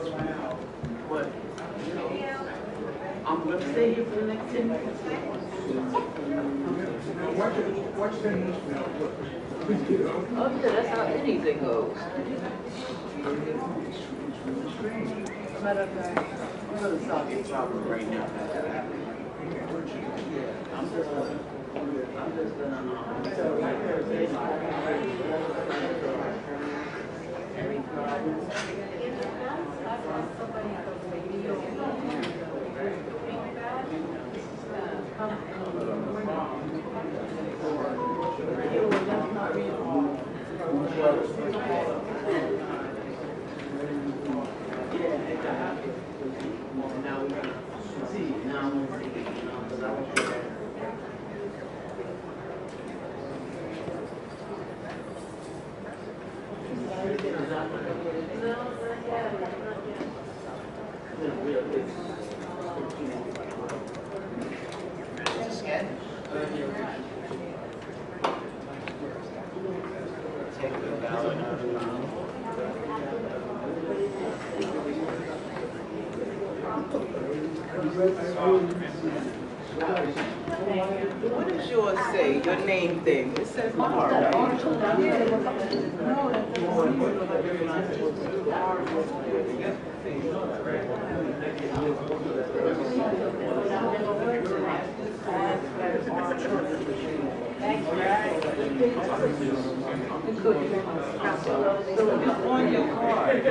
But, you know, I'm going to stay here for the next 10 minutes. Watch 10 minutes now. Oh, yeah, that's how anything goes. But okay. I'm going to stop your problem right now. I'm just gonna What does yours say? Your name thing? It says R, on your card.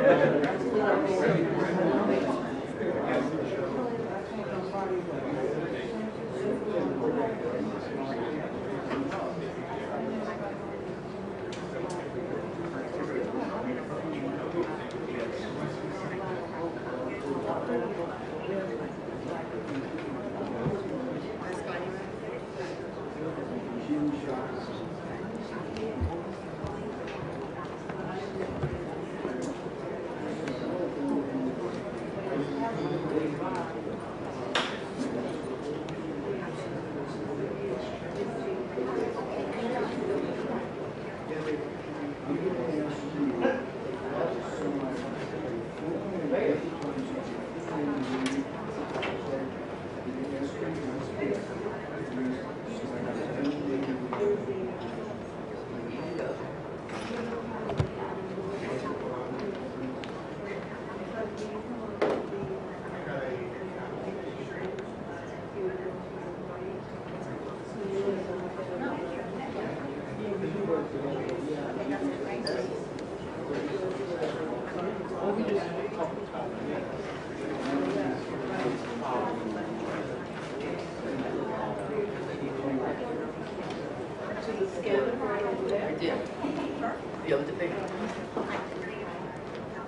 Yeah, with the big one.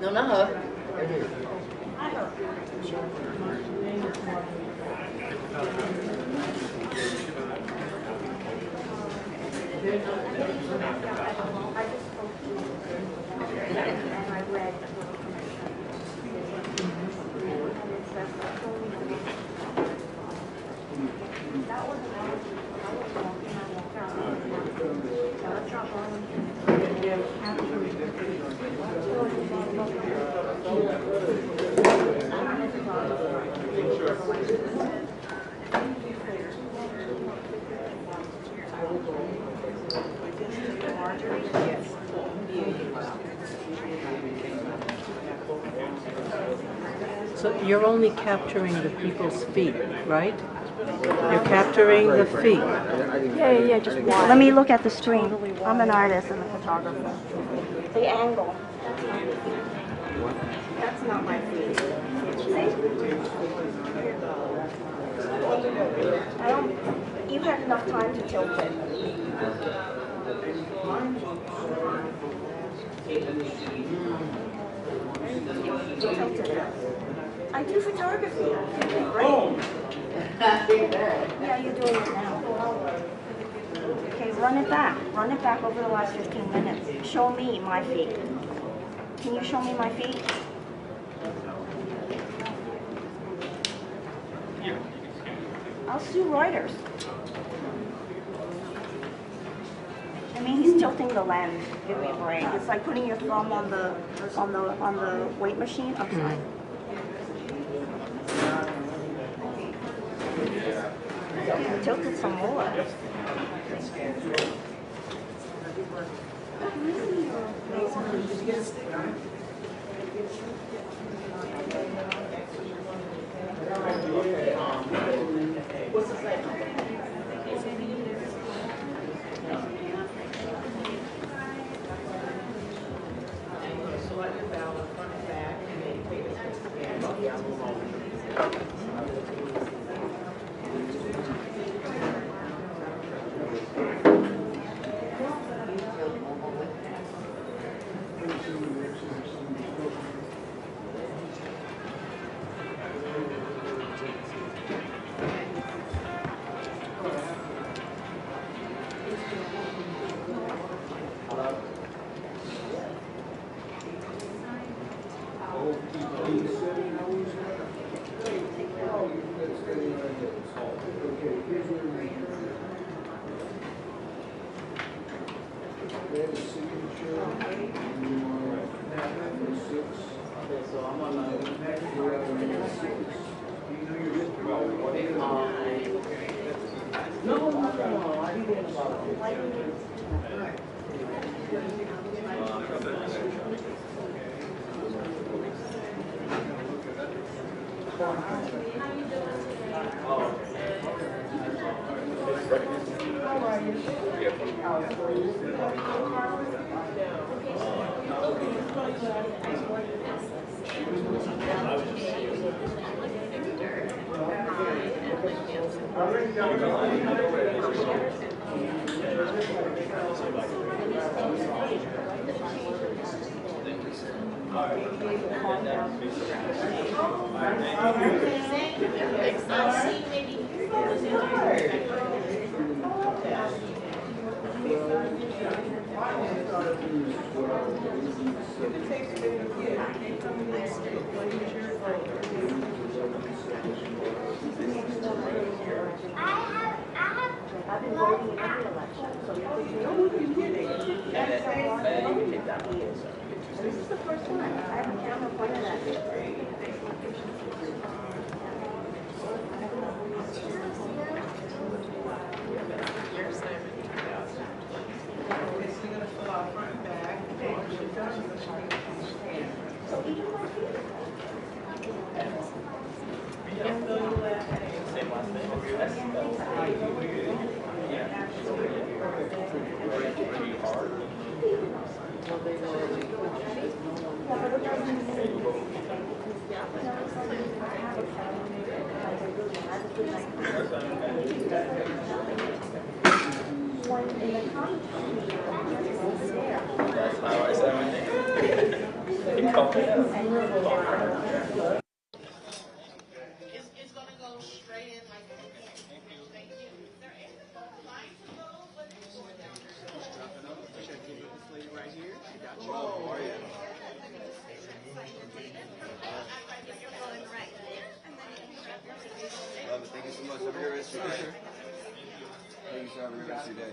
No, not her. So you're only capturing the people's feet, right? You're capturing the feet. Yeah, just one. Let me look at the screen. I'm an artist and a photographer. The angle. That's not my feet. See? I don't, you had enough time to tilt it. I do photography. Right? Yeah, you're doing it now. Okay, run it back. Run it back over the last 15 minutes. Show me my feet. Can you show me my feet? I'll sue Reuters. I mean, he's tilting the lens. Give me a break. It's like putting your thumb on the weight machine. I'm sorry. He tilted some more. I've been voting in every election, so this is the first one. I have a camera pointed at me. Thank you so much. Have a good rest of your day. Thank you, sir. Have a good rest of your day.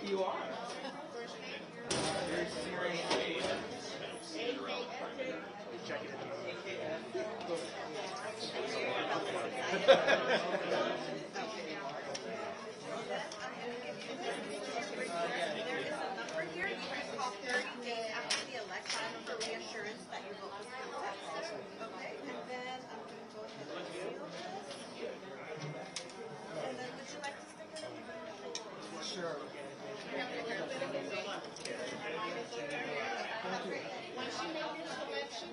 You are. Very serious. Sure.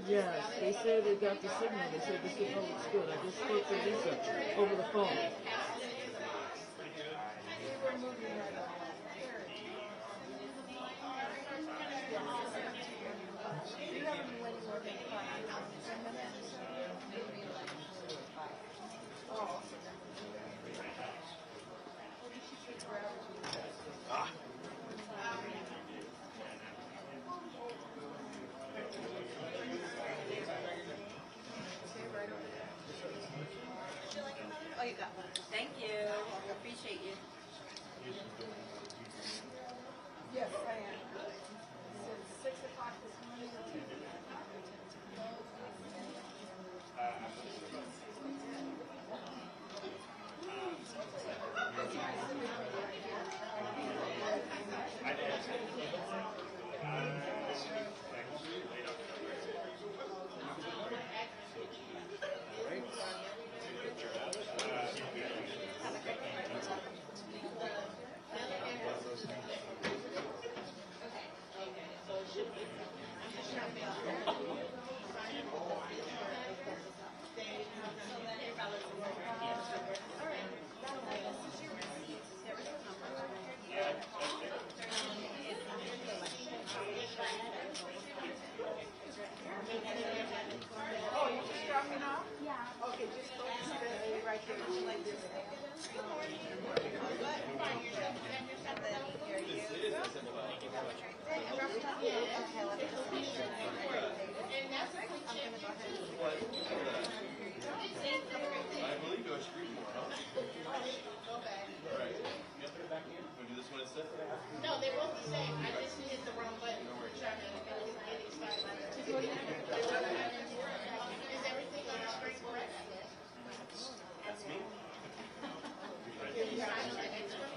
Yes, they said they got the signal. They said the signal looks good. I just spoke to Lisa over the phone. Oh, you got one. Thank you. I appreciate you. Yes, I am. Since 6 o'clock this morning. Oh, you just dropped it off? Yeah. Okay, just go right there. Like this. Good morning. I believe you're a street more, huh? All right. You put it back in? Want to do this one instead? No, they both the same. I just hit the wrong button. Trying to get it started. Is everything on the screen correct? That's me. Can you sign on the next one?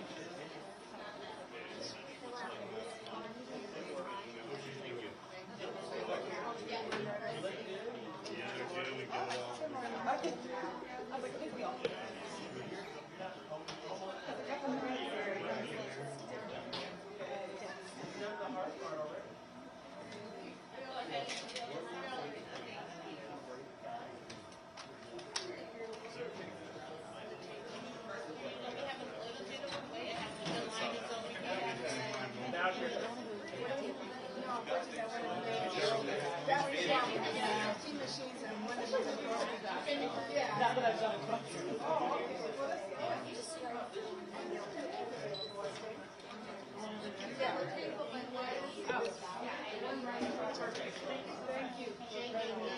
Thank you. Thank you.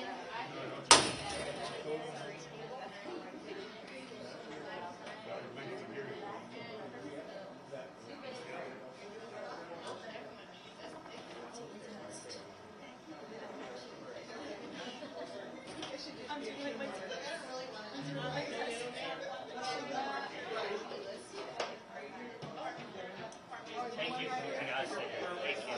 Thank you. I gotta say that. Thank you.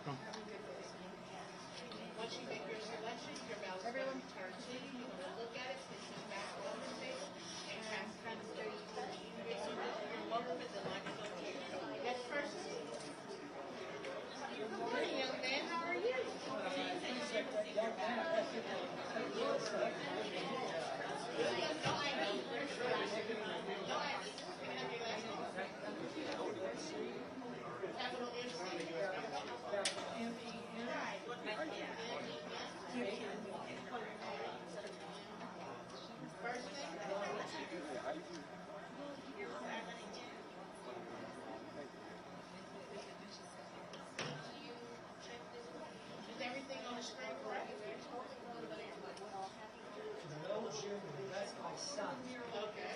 Once you make your selection, your ballot will return to you. You want to look at it, place it back on the table, and transfer it to you. You're welcome, and the line is over here. Next person. Good morning, young man. How are you? Capital MC. Right. First name? Is everything on the screen correct? No, Junior, that's my son. Okay.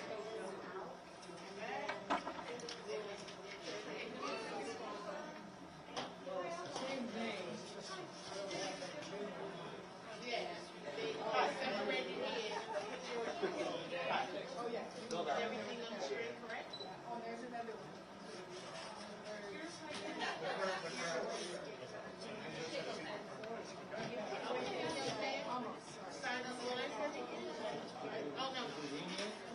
Same name. Yeah, they separated it. Oh, yeah. Is everything on the screen correct? Oh, there's another one. Sign on the line for me? Oh, no.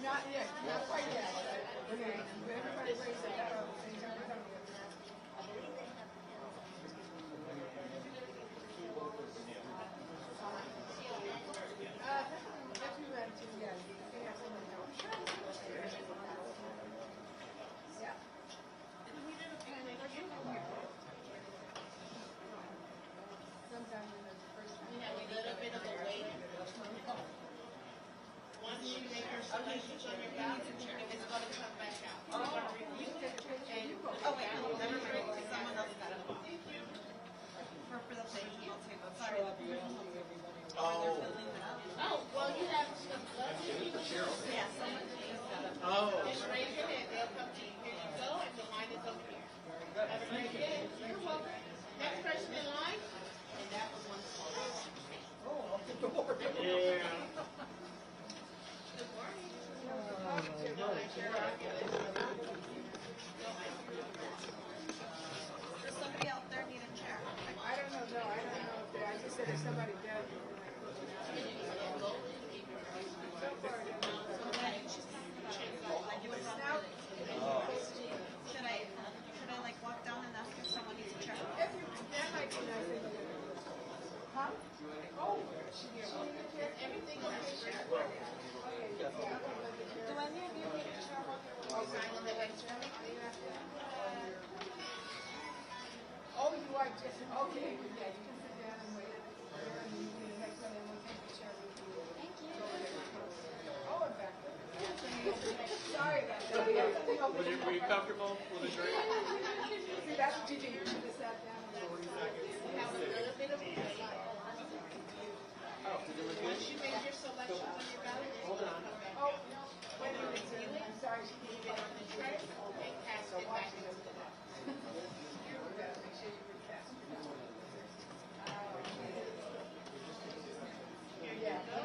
Not yet, not quite yet. Okay, everybody raise their hand. That's you had to, yeah. You can have someone else. Yeah. Sometimes when it's the first time. We have a little bit of a wait. Once you make your selections on your ballot, it's going to come back out. We're going to review it. And, Oh, wait, no, never mind, because someone else got it. For the page, I'll take it. Sorry. oh, well, you have some Yeah, someone Oh. Just raise your hand, they'll come to you. Here you go, and the line is over here. Have a great day. You're welcome. Next person in line, and that was one small. Oh, off the door. Yeah. Good Does somebody out there need a chair? I don't know, no, I don't know if they, I just said if somebody does. Should I like walk down and ask if someone needs a chair? That might be nice. Huh? Oh, everything on the chair. Do I need to be able to chair on Sign on the extra. Oh, you are just, okay, yeah, you can sit down and wait. And you can next one, and we'll take the chair with you. Thank you. Oh, and back there. Sorry about that. Were you comfortable with the drink? See, that's what you do, you should have sat down. Have a little bit of once you make your selections on your ballot, Hold on. Oh, no. Wait a minute, I'm sorry. She leave it on the tray and cast it back into the box. Make sure you recast. Here you go.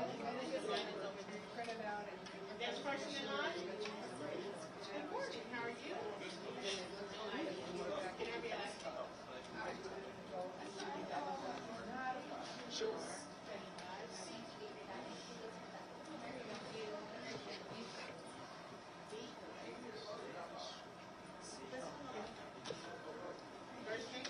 Print it out and. Next person in line. Good morning. How are you? Can I be Sure. First name?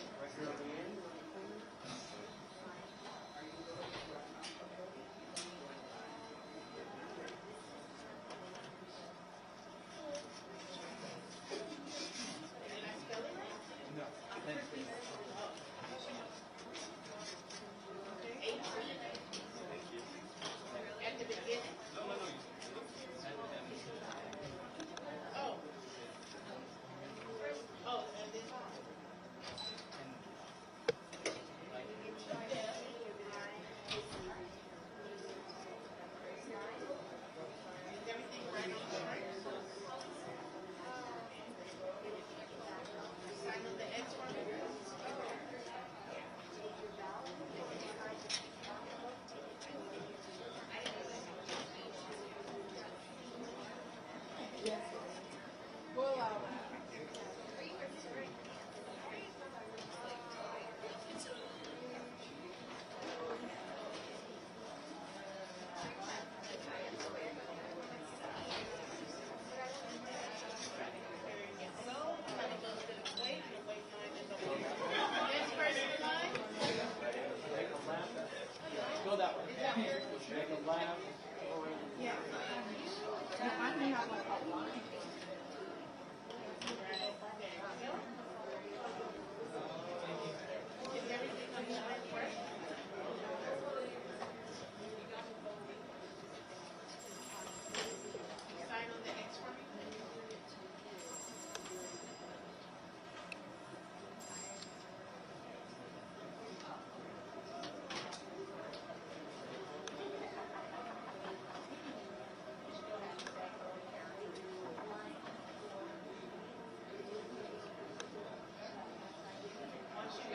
Did I spell it right? No. At the beginning? Oh. Oh, and then. Is everything right on the screen? Sign on the X for me. Yes. We'll allow that.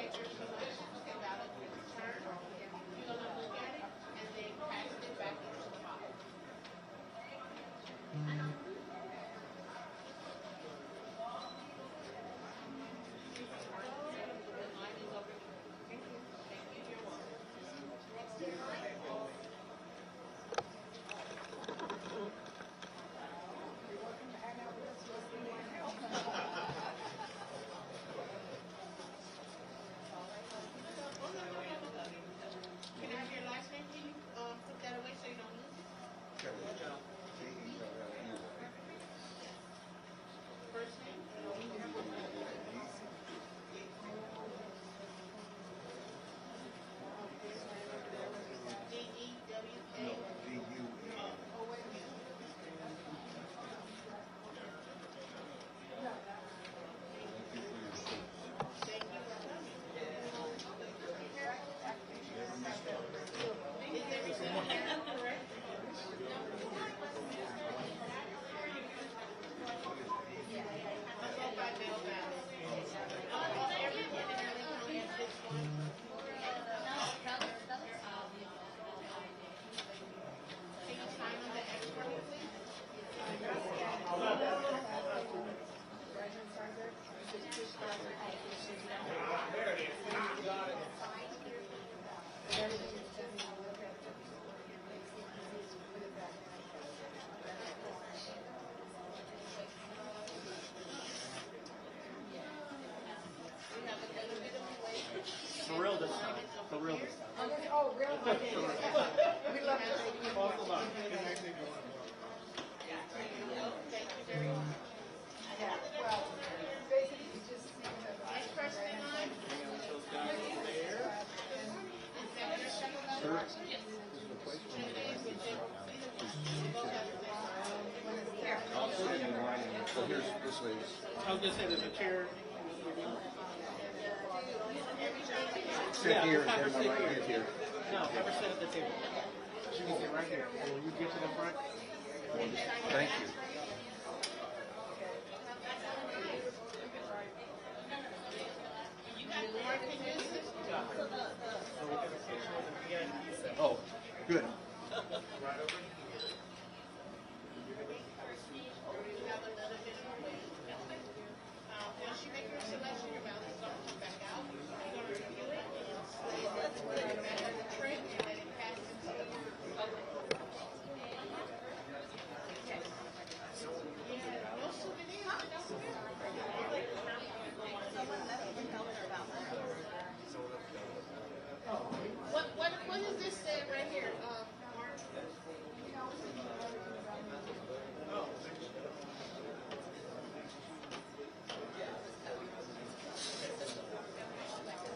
make your selection about it, turn, you're gonna look at it, and then pass it back into the box. Can I have your last name? Can you put that away so you don't lose it? First name? D-E-W-A? Oh, wait a minute. Thank you for coming. Is everything correct? I'll go by mail ballot. Everyone in Early County is this one. Can you sign on the X for me, please? There it is. You got it. For real this time. For real this time. Oh, really? We love to take you. Hold on. Thank you very much. Yeah, well, basically, you just seem to. Next person in line? Is that your second letter? Yes. I'll put it in line. So here's this way. I was gonna say there's a chair. Sit here and then my right hand here. No, have her sit at the table. She can sit right here. And when you get to the front. Thank you. Oh, good. Right over. Once you make your selection, your ballot is going to come back out. You're going to review it and slide it back on the tray and let it pass into your. Yeah, no souvenir. What is this right here, Mark?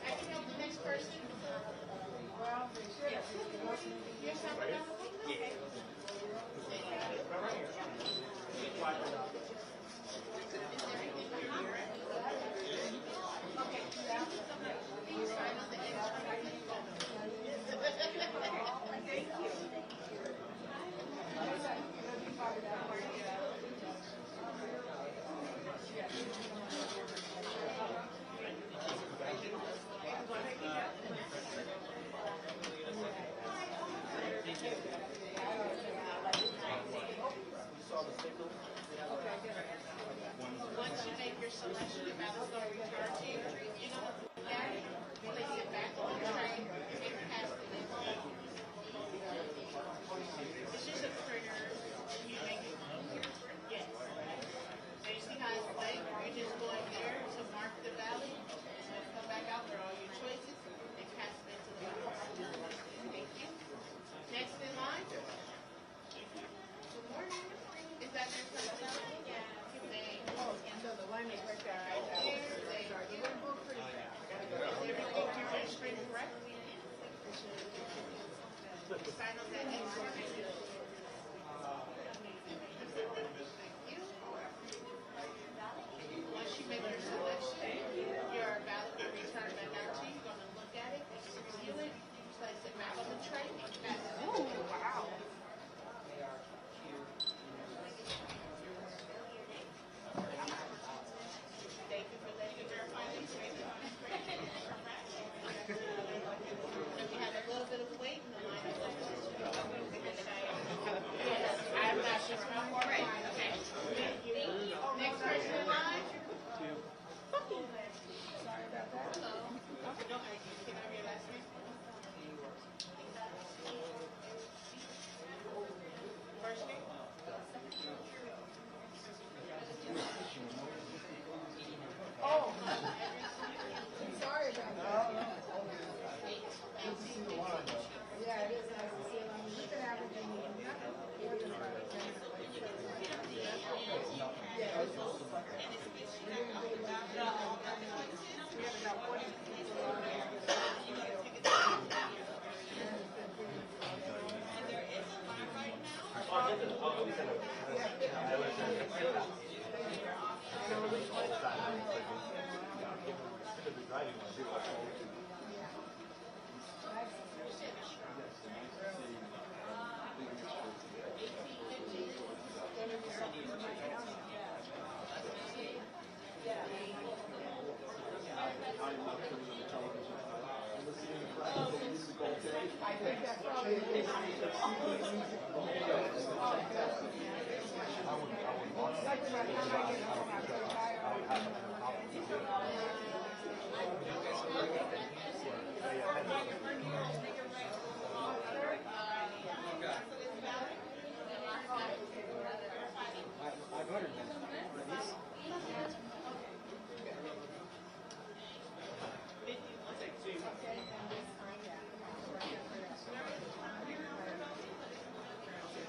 I can help the next person. Well, yes. You're somebody else? Okay. Okay. Please sign on the extra. Thank you. Once you make your selection, the ballot's going to return to you. You're going to look at it, place it back on the tray, and pass it in. It's just a printer. You make it. Yes. And you see how it's blank? You just go in there to mark the ballot, and come back out for all your choices, and pass it into the ballot. Thank you. Next in line. Good morning. Is that your first ballot? Yeah. Oh, and so the winemaker guy, Thank you.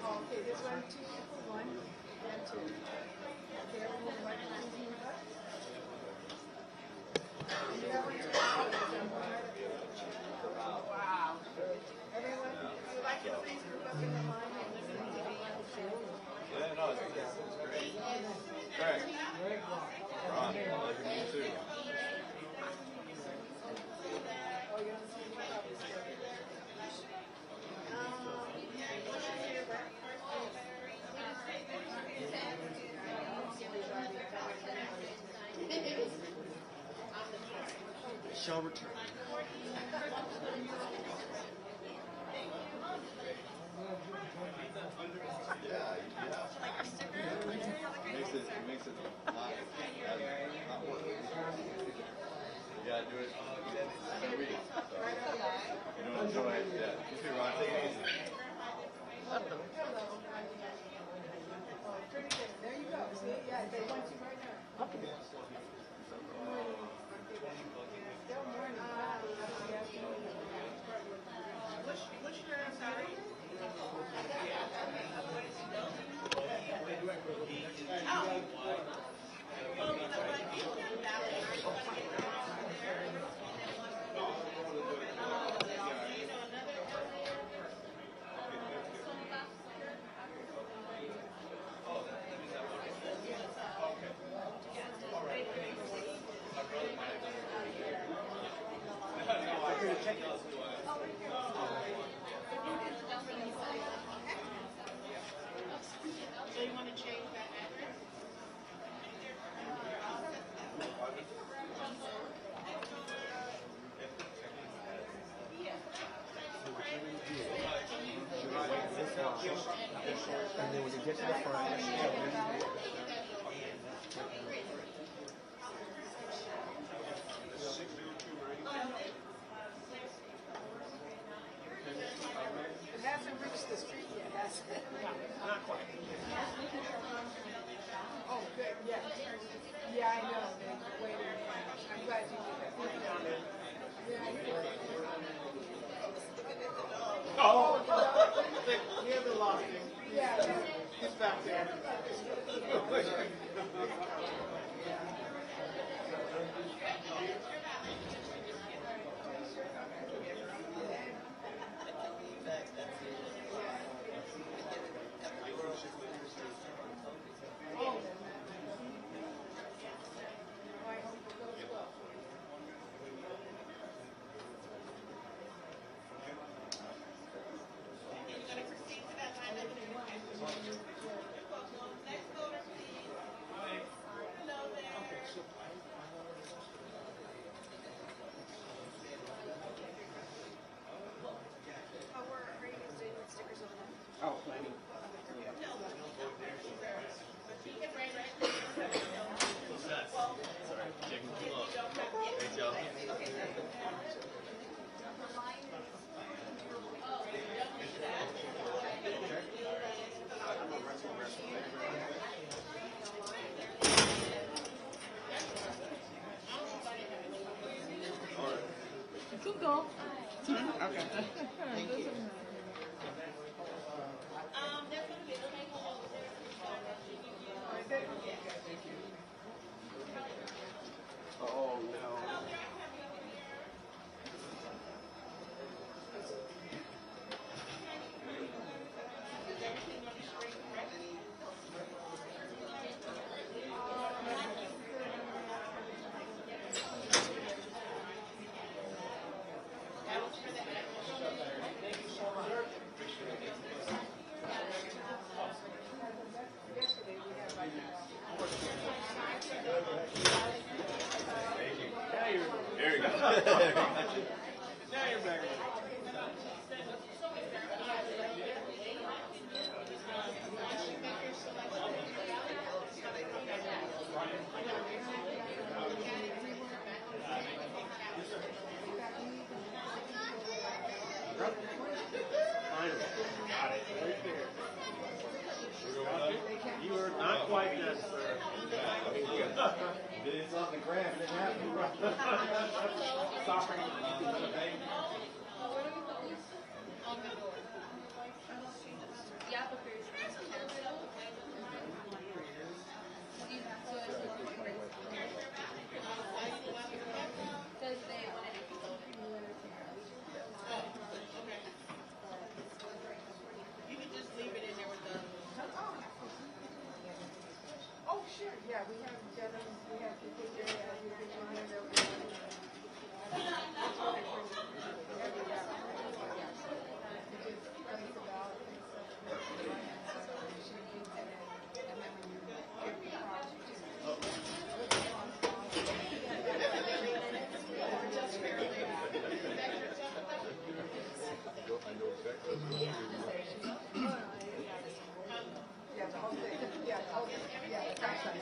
Okay, this one, 2 for 1 and 2. Okay, everyone, right now. You have one too? Wow. Everyone, if you like it, please group up in the line and listen to the Yeah, no, it's great. Correct. Ron, pleasure to meet you too. Shall return. It makes it not work. You gotta do it every week. So you don't enjoy it. Yeah. You too, Ron. Take it easy. There you go. See, yeah, they want you right now. Which term, sorry? So you want to change that address? And then when you get to the front, It hasn't reached the street yet, has it? not quite. Oh, good, yeah. Yeah, I know. They're waiting. I'm glad you did that. Yeah, Oh, we haven't lost him. yeah. He's back there. Oh, planning. Sorry, taking too long. Thanks, y'all. Google. Okay. Oh, no. There you go. Now you're back. You are not quite done, sir. It's on the gram. It didn't happen. Sorry. Yeah, but there's You can just leave it in there with the. Oh, sure, yeah, we have gentlemen, we have people here, we get your hand over. Yeah, the whole thing, yeah, the whole thing, yeah, the contract.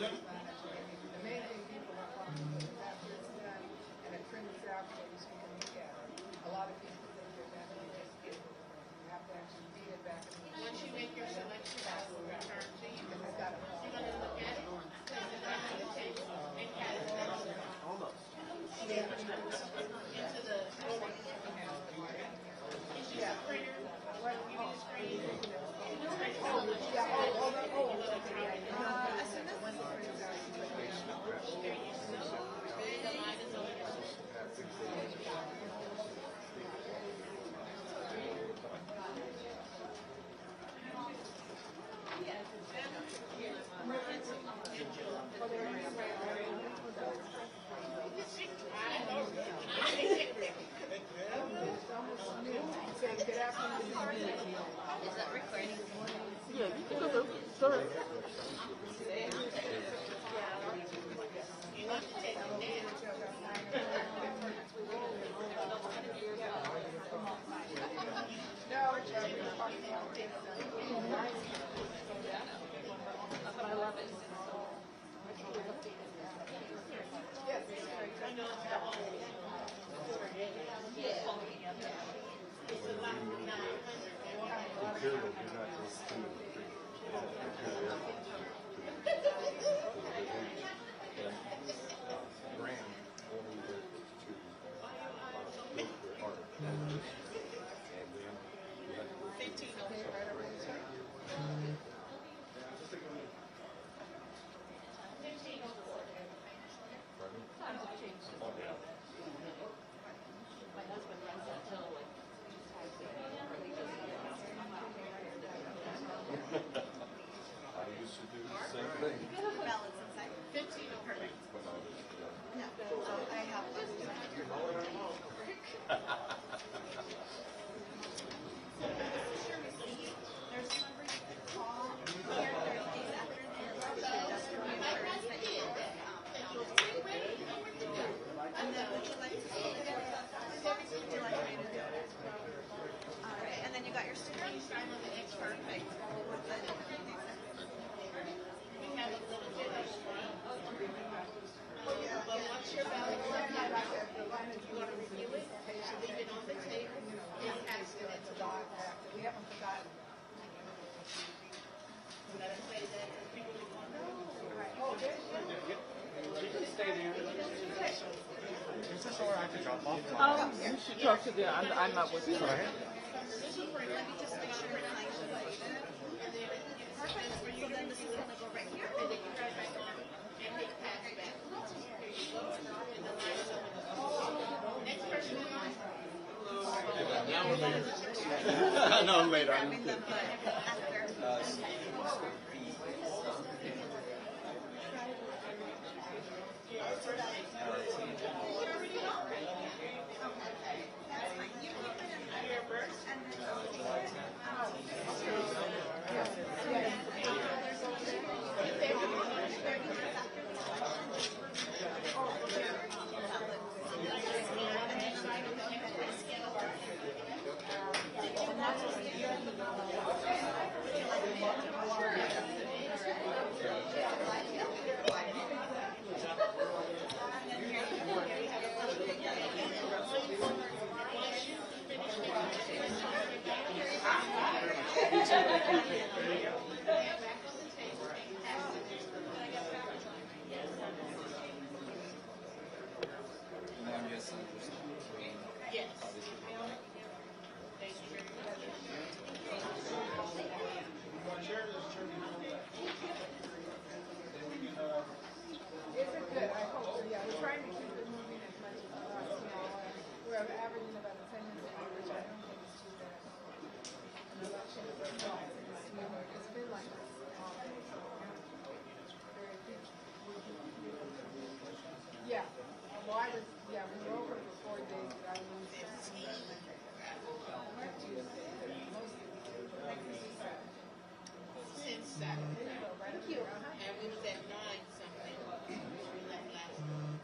The main thing people are following is after it's done and it prints out so you can look at it. A lot of people think that just get it. You have to actually read it back. Once you make your selection, that will return to you. Because I got it. You're going to look at it, place it back on the table, and categorize it. Almost. Into the Is your printer, what you need to screen? Is that recording? Yeah, you can go. Sorry. You want to take them I love it. Yes, I know it's that Imperial do not just do Graham only went to build their art. And then you had to go My husband runs until like I used to do the same thing. 15 perfect. When I was No, I have There's a number you can call here Thursdays afternoon. And then would you like to see the would you like me to do it? All right, and then you got your sticker? Perfect. We have a little bit of but once you're valid, you want to review it, leave it on the table, and pass it into the we haven't forgotten. Let us say that people will want to know. Oh, there's one. You can stay there. Is this all right to drop off? You should talk to them. I'm not with you. Let me just make sure it's nice and like that. Perfect. So then this is going to go right here, and then you drive back on and hit pass back. Here you go. And the line is over. Next person in line. No, later. Grabbing them, but after. Saturday. Thank you. And we was at 9 something. We left last night.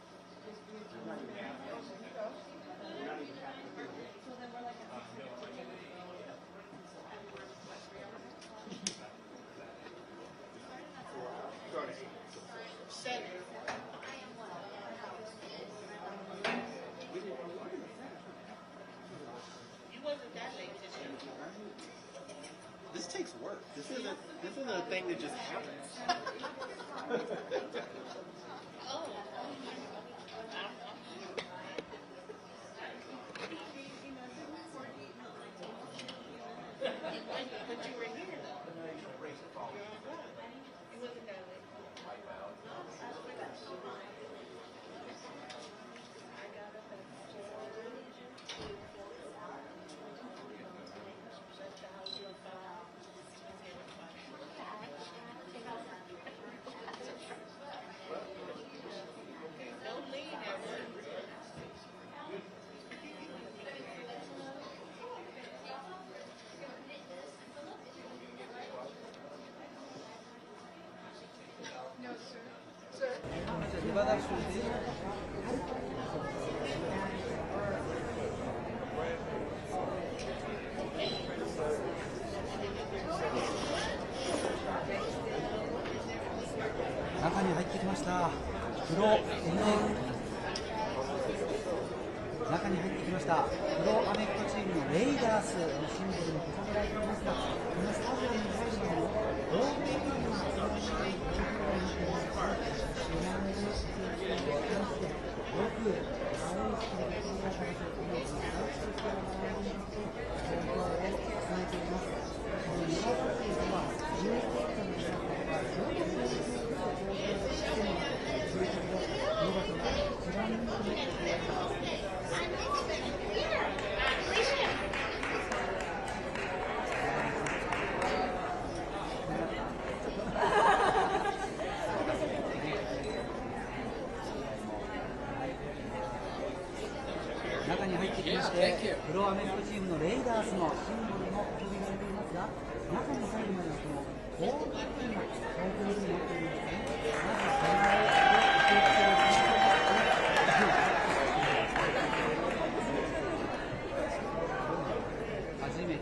You wasn't that late today. This takes work. This isn't a thing that just happens. But you were here though. You wasn't that late. Don't lean at me. No, sir. Sir?中に入ってきました。プロ中に入ってきました。プロアメフトチームのレイダースのシンボルも掲げられていますが、このスタジアムに入るまでの大きな中に入ってきまして、プロアメフトチームのレイダースのシンボルも掲げられていますが、中に入るまでのこの大きな大会になっているんですね。まずそれを初めて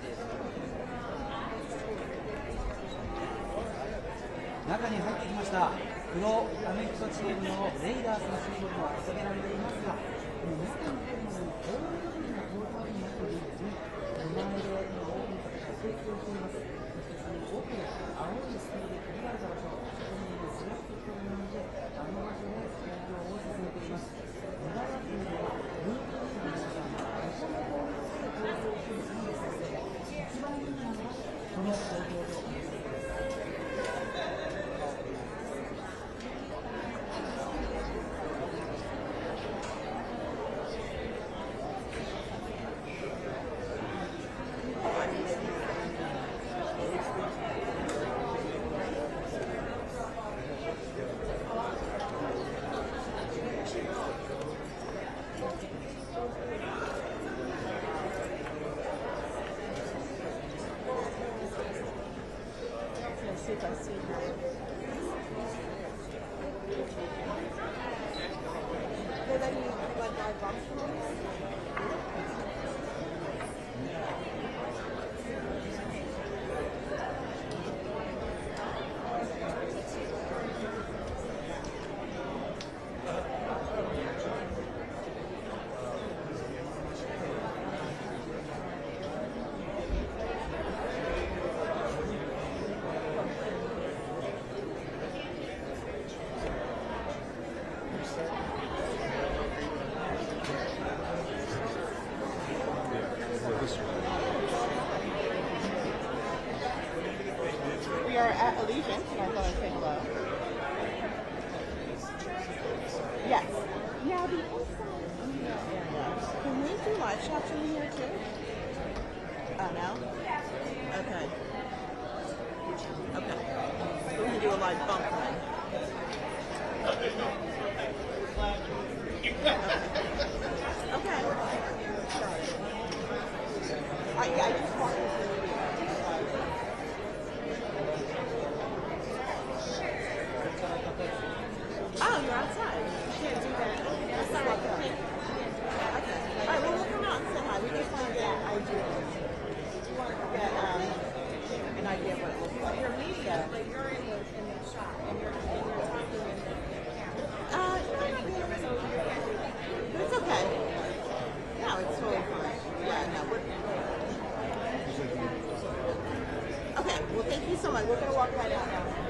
中に入ってきました。プロアメフトチームのレイダースのシンボルも掲げられていますが、この中に入るまでの大きな大会になっているんですね。手前で大きな成長しています。そしてその奥で青いスピードで限られた場所、そこにスラッとしているので、あの場所でスピードを進めています。無駄なくではルートになりました。ここのボールで登場しているんですので、一番いいのはこの登場でお見せください。We are at Allegiance and I'm going to say hello. Yes. Yeah, the inside. Can we do live shots in here too? Oh, no? Okay. Okay. We can do a live bump then. Okay. I just wanted to Thank you so much. We're going to walk right out now.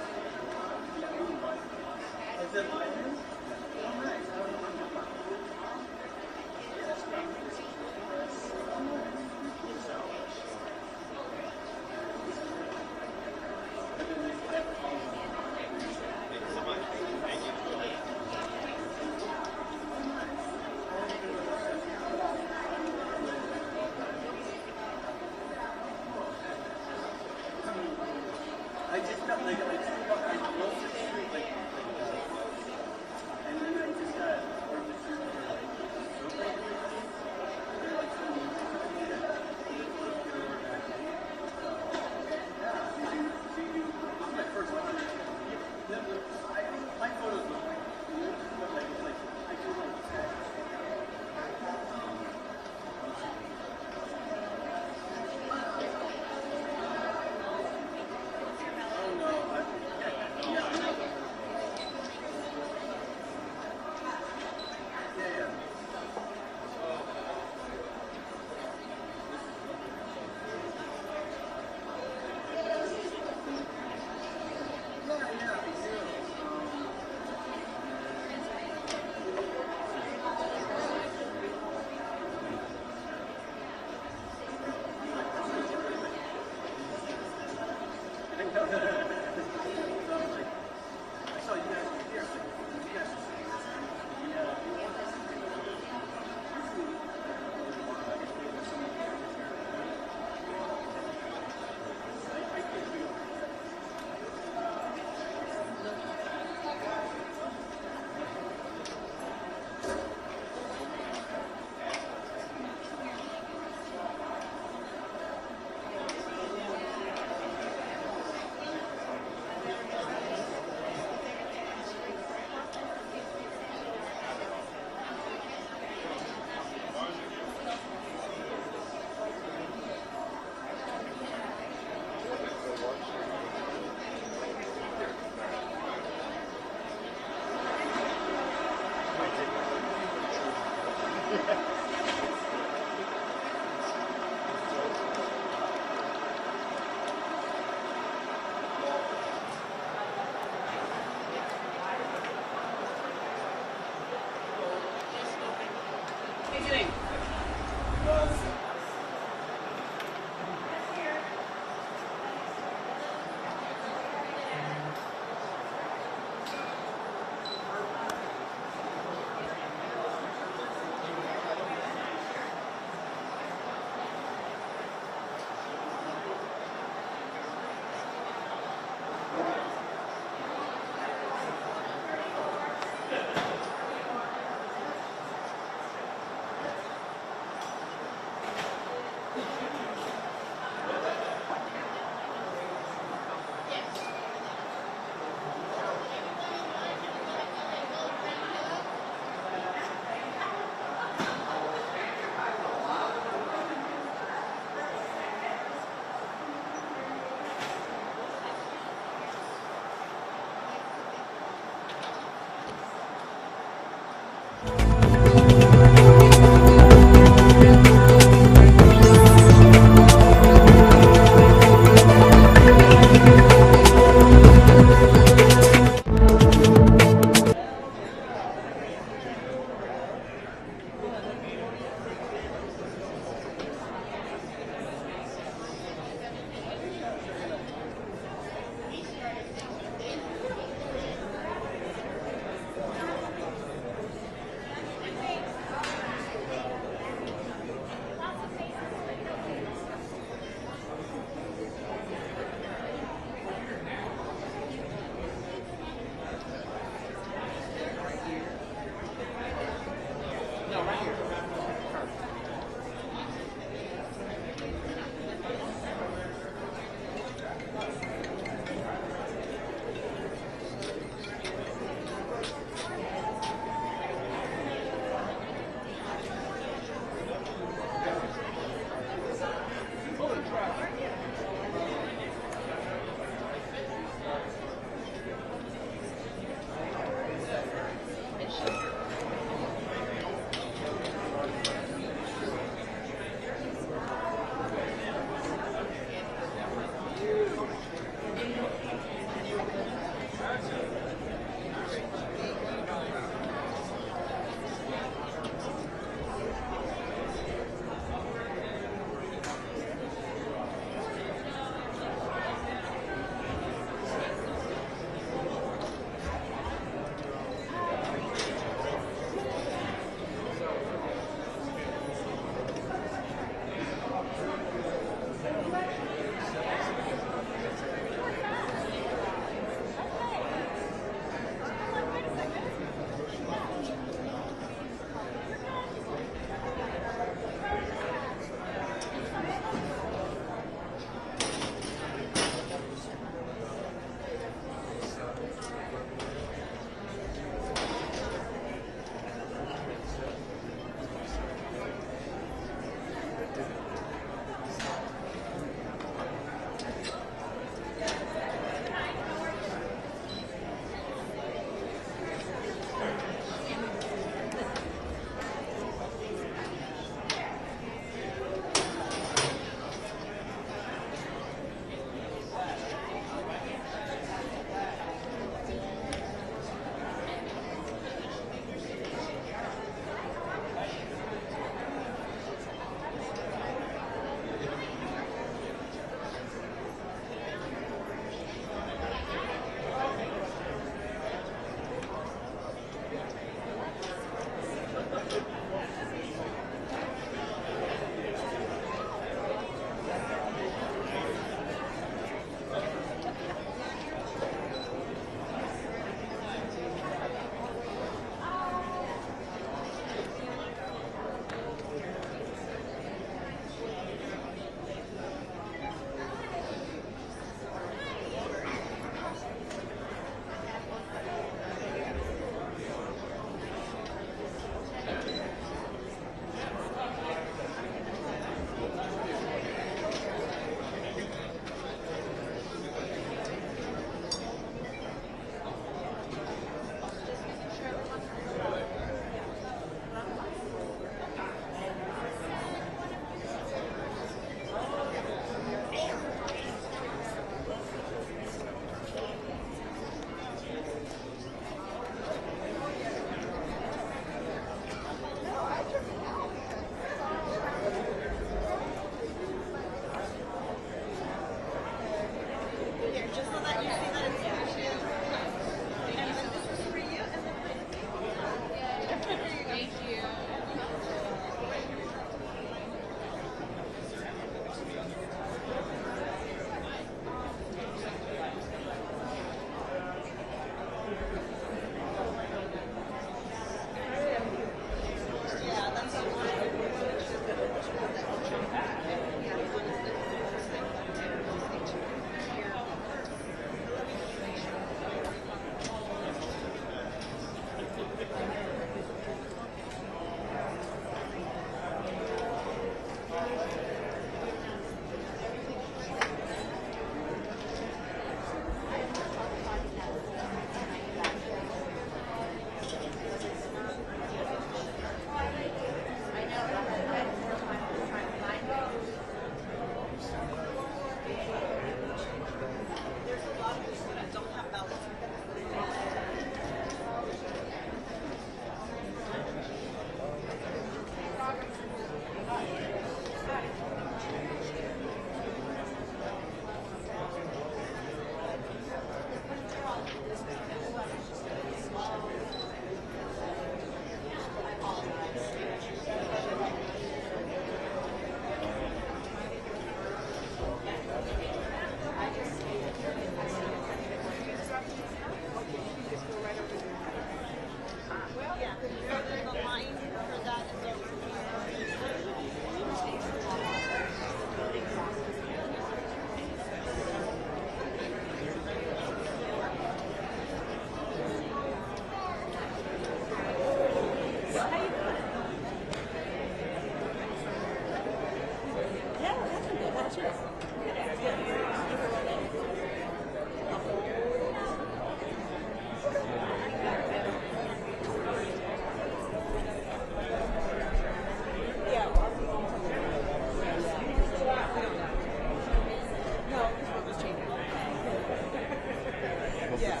Yeah.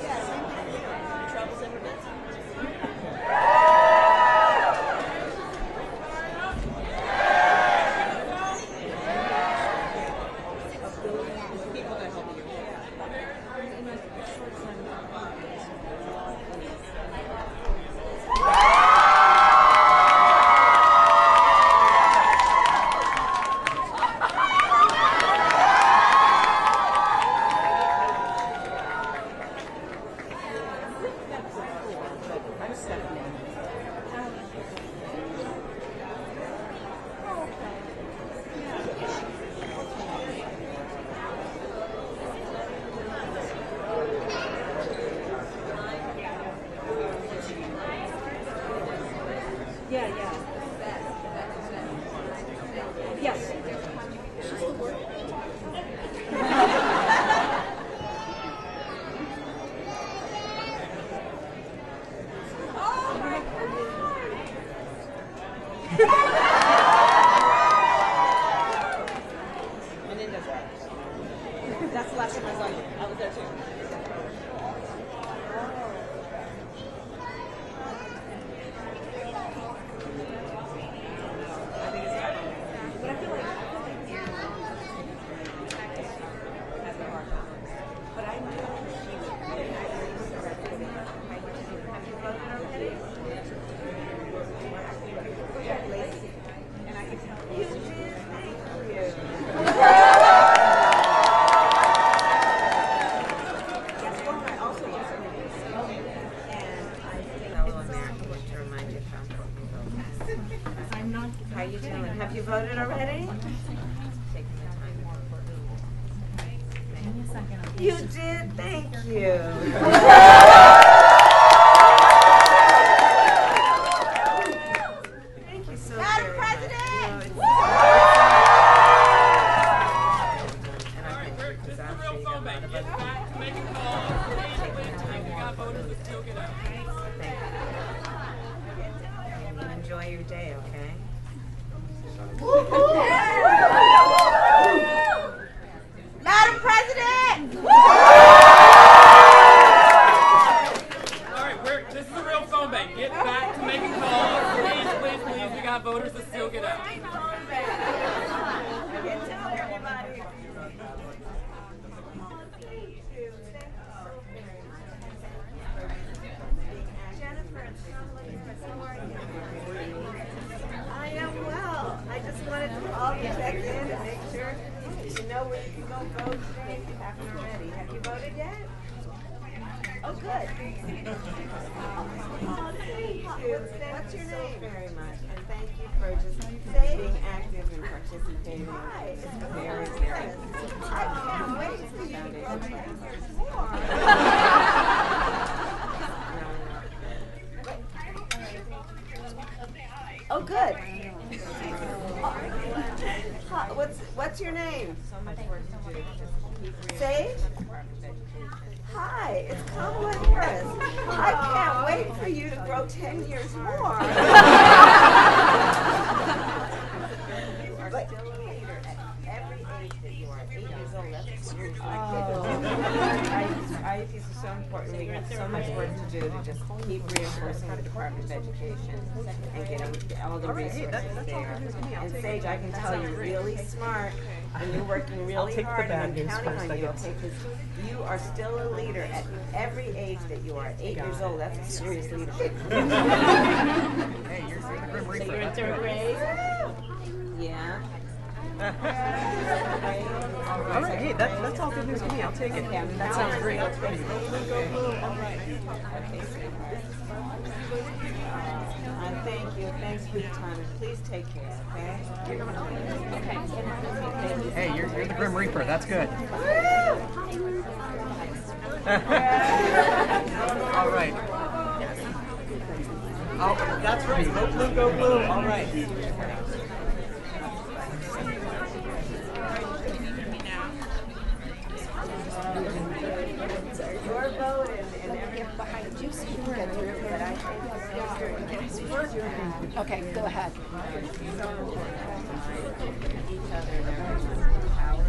Yeah, same thing here. Troubles ever been? People that help you. Yeah, yeah. Yes. And then does that. That's the last time I saw you. I was there too. How you doing? Have you voted already? You did? Thank you. Thank you so Madam very President! much. And I think because I'm sure you got a lot of other Making calls. We got voters to still get out. Thank you. And you enjoy your day, okay? Madam President! All right, this is a real phone bank. Get back to making calls. Please, please, please. We got voters to still get out. I am well. I just wanted to call you check in and make sure you know where you can go vote today if you haven't already. Have you voted yet? Oh, good. Oh, thank you. What's your name? Very much. And thank you for just being active and participating. Hi. It's very, very good. I can't wait for you to go 10 years more. Oh, good. What's your name? Sage? Hi, it's Kamala Harris. I can't wait for you to grow 10 years more. You are still a leader at every age that you are. 8 years old, that's serious. IEPs are so important. We got so much work to do to just keep reinforcing the Department of Education and getting all the resources there. And Sage, I can tell you're really smart and you're working really hard and I'm counting on you, okay? Because you are still a leader at every age that you are. 8 years old, that's a serious leadership. Hey, you're So you're in third grade? Yeah. All right, hey, that's all good news to me. I'll take it. That sounds great. Thank you. Thanks for your time. And please take care, okay? Hey, you're the Grim Reaper. That's good. All right. Oh, that's right. Go blue, go blue. All right. Your vote and everything behind you so you can get through it, but I think Okay, go ahead. each other and everyone's power.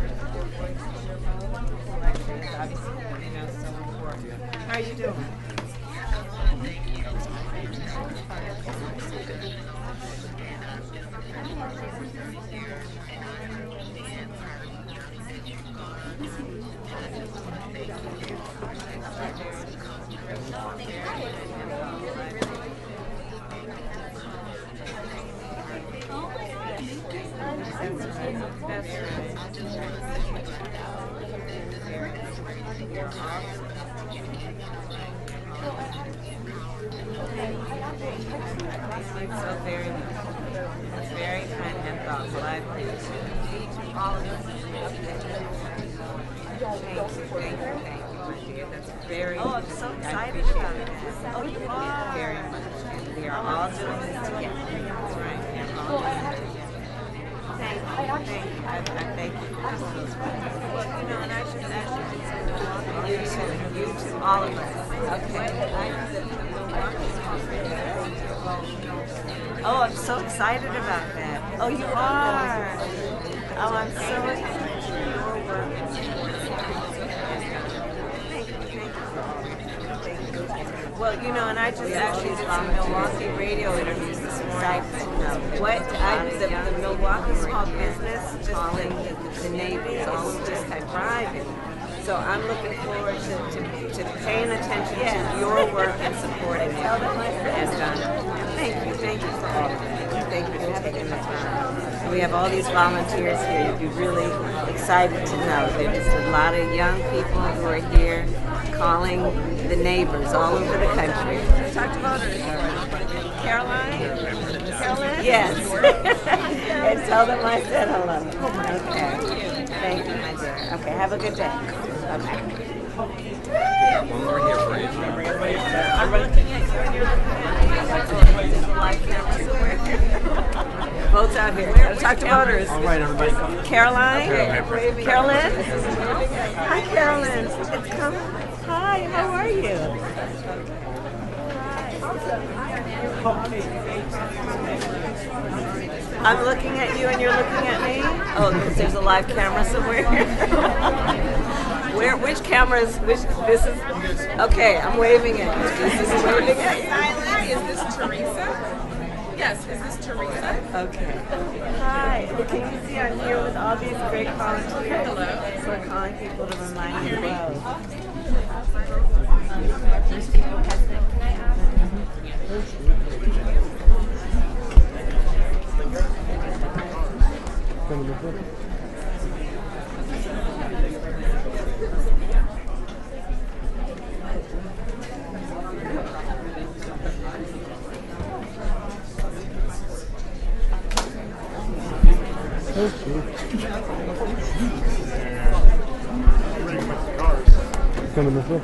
So very much. That's very kind and thoughtful. I appreciate all of us. Thank you, my dear. That's very. Oh, I'm so excited about it. Oh, you are. Very much. And we are all doing this together. That's right. And all doing it together. Thank you. I thank you for those words. Well, you know, and I should you too, all of us. Okay. Oh, I'm so excited about that. Oh, you are. Oh, I'm so excited. Well, you know, and I just actually did some Milwaukee radio interviews this morning. The Milwaukee small business, just the neighbors, all just kept thriving. So I'm looking forward to paying attention to your work and supporting it. And thank you for all of it. Thank you for taking the time. And we have all these volunteers here. You'd be really excited to know there's a lot of young people who are here calling the neighbors all over the country. Talked about her. Caroline? Yes. And tell them I said hello. Okay. Thank you, my dear. Okay, have a good day. Okay. One more here for you. I'm looking at you and you're looking at live camera. Both out here. Talk to voters. All right, everybody. Caroline? Carolyn? Hi, Carolyn. It's coming. Hi, how are you? I'm looking at you and you're looking at me? Oh, because there's a live camera somewhere here. Which camera is, this is, okay, I'm waving at you. This is waving at you. Is this Teresa? Yes, is this Teresa? Okay. Hi. Can you see I'm here with all these great volunteers? Hello. So we're calling people to remind you well. Coming this way.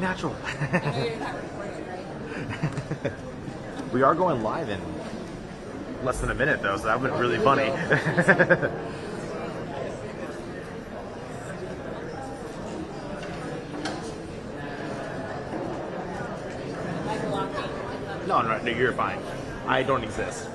Natural. I know you're not recording, right? We are going live in less than a minute though, so that would be really funny. No, you're fine. I don't exist.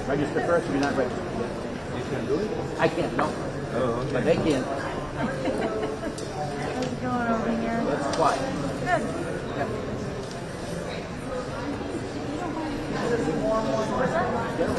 Register first if you're not registered. You can't do it? I can't, no. Oh, okay. But they can. How's it going over here? That's quiet. Good.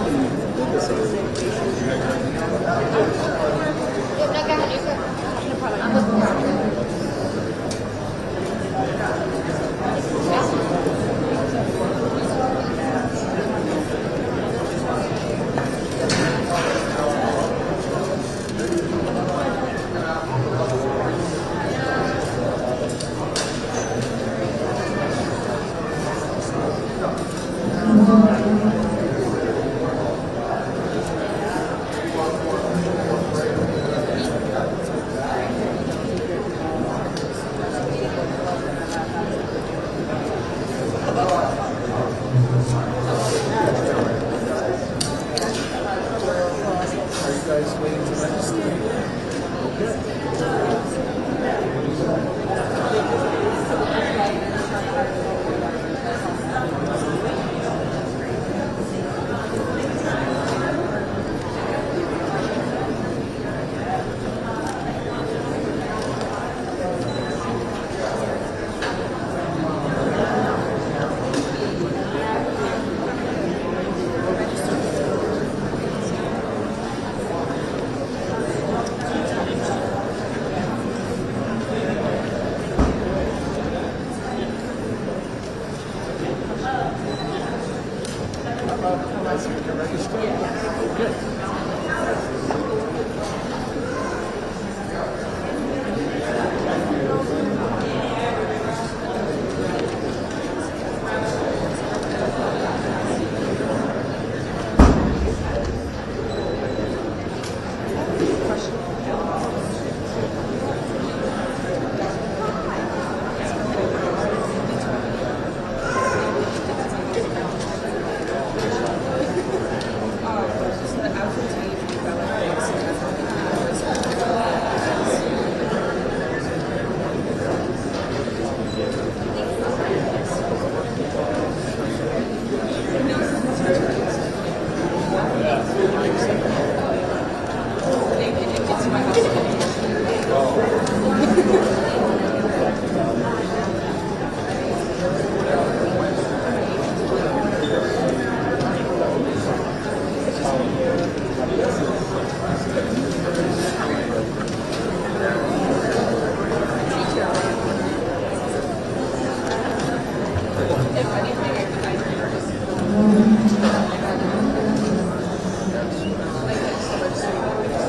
Yeah.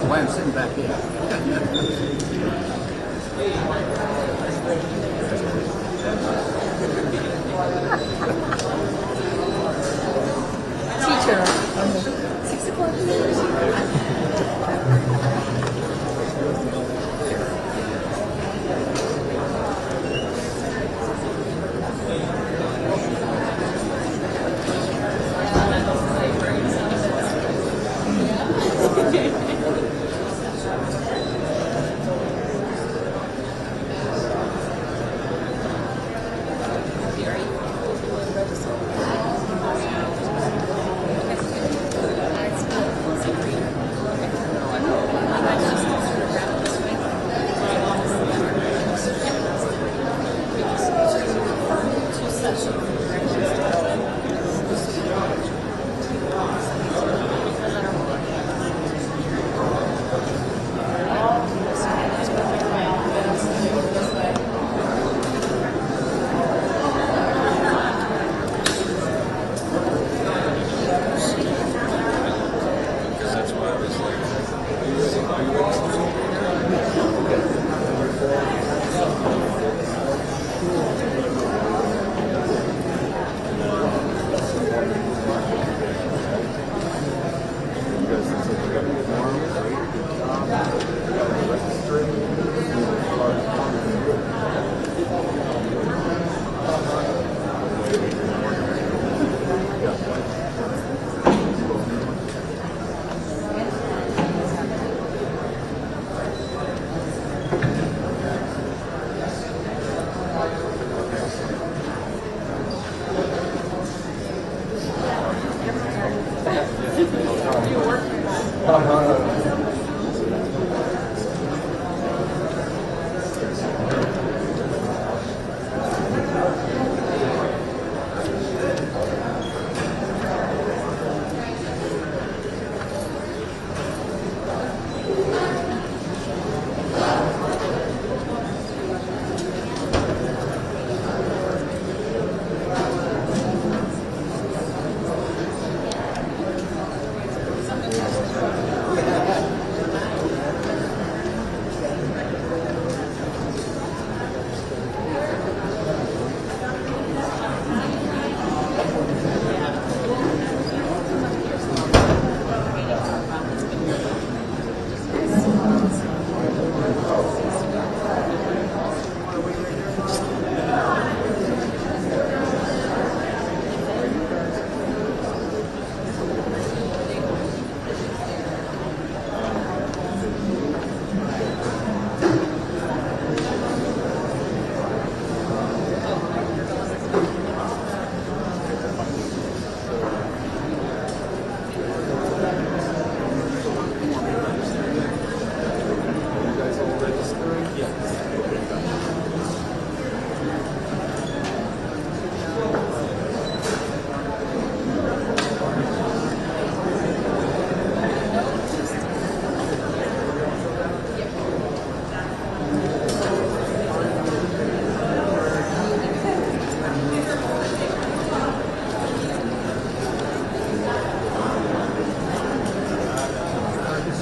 Why I'm sitting back here. Teacher. 6 o'clock.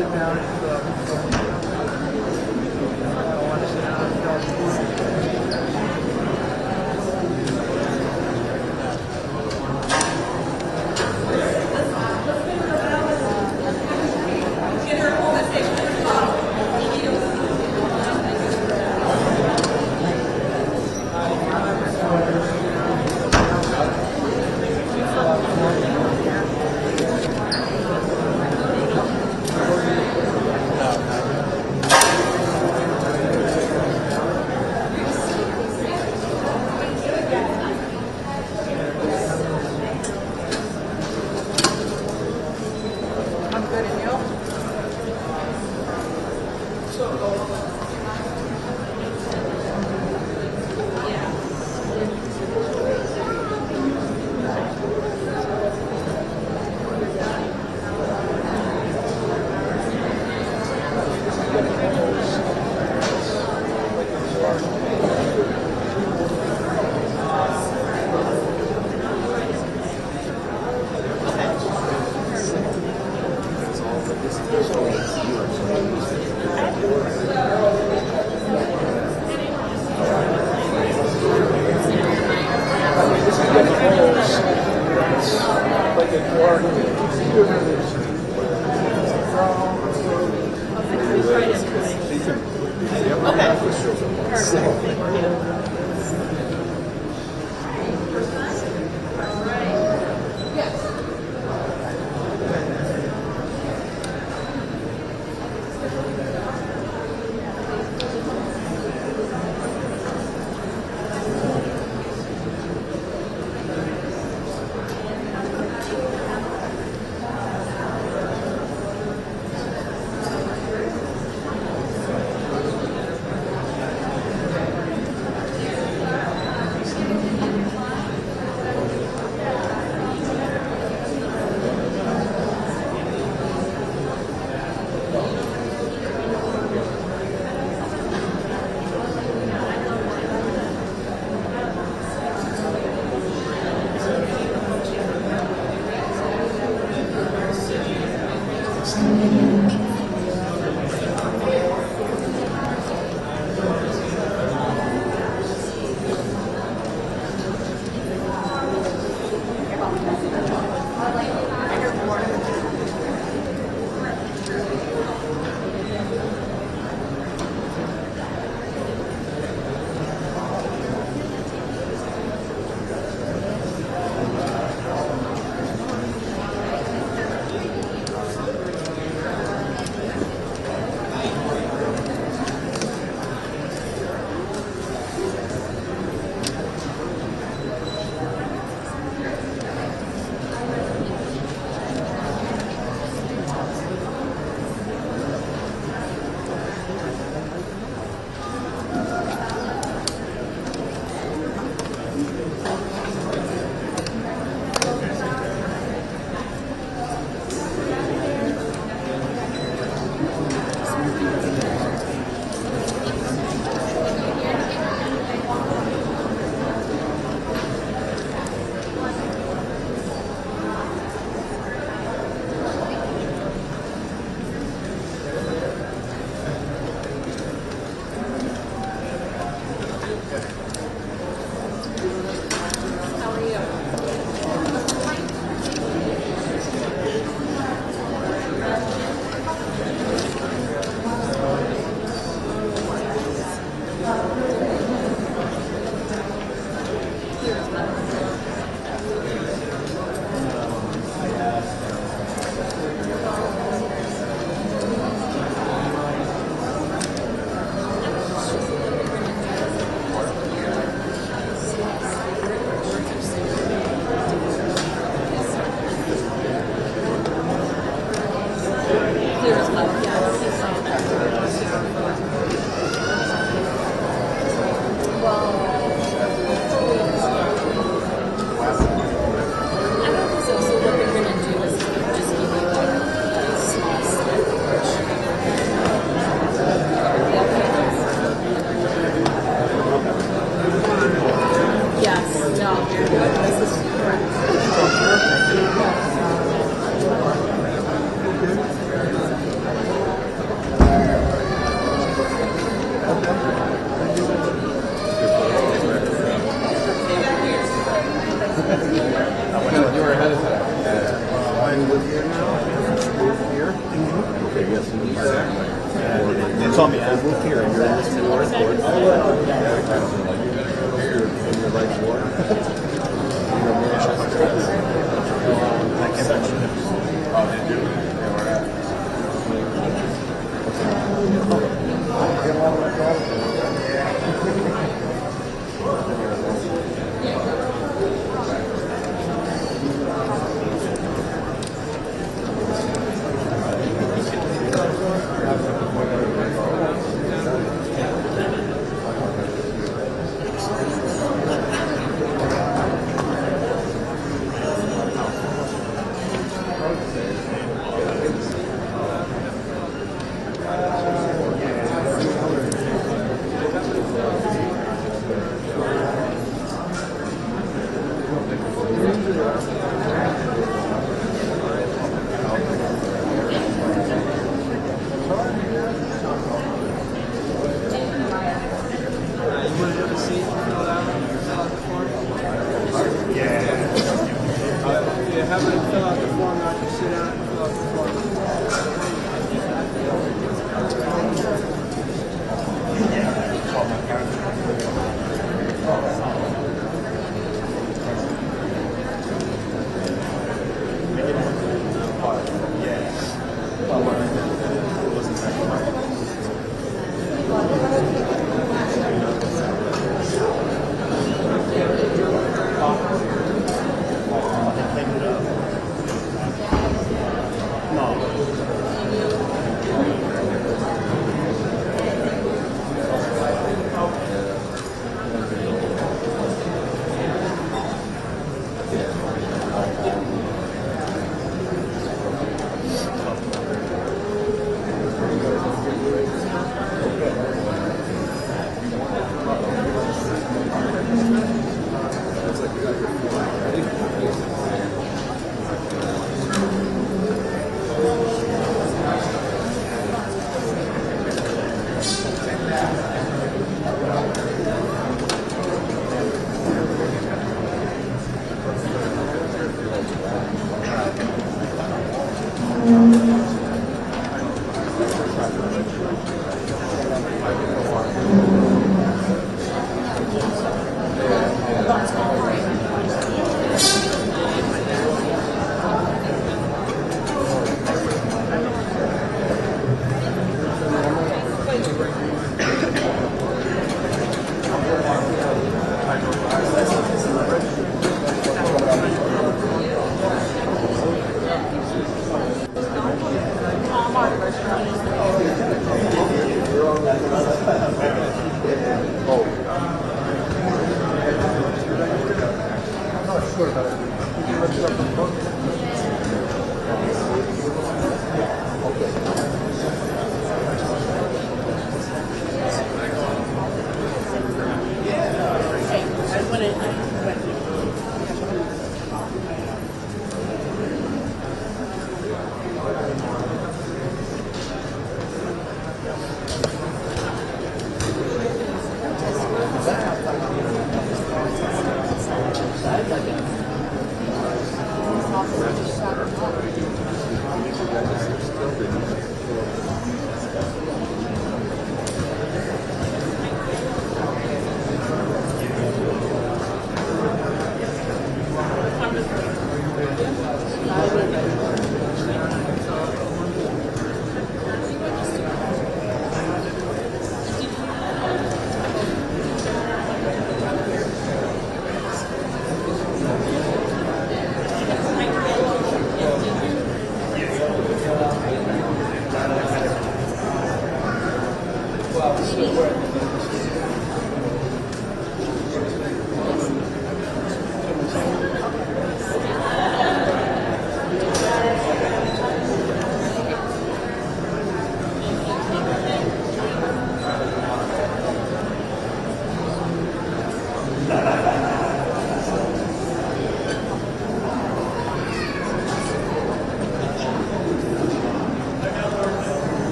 sit down. I want to sit down. here now? Here? Okay, yes. They told me I moved here and you're in this North Court. You're like what?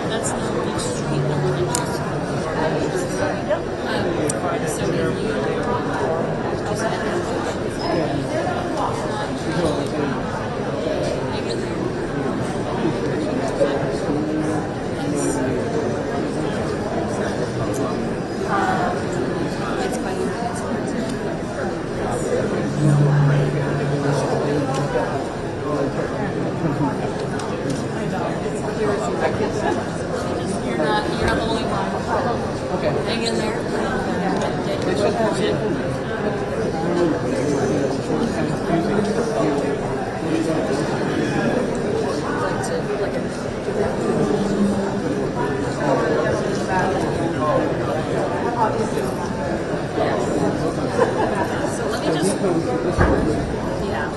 That's not the street so then you you're not the only one. Okay. Hang in there. So let me just, yeah.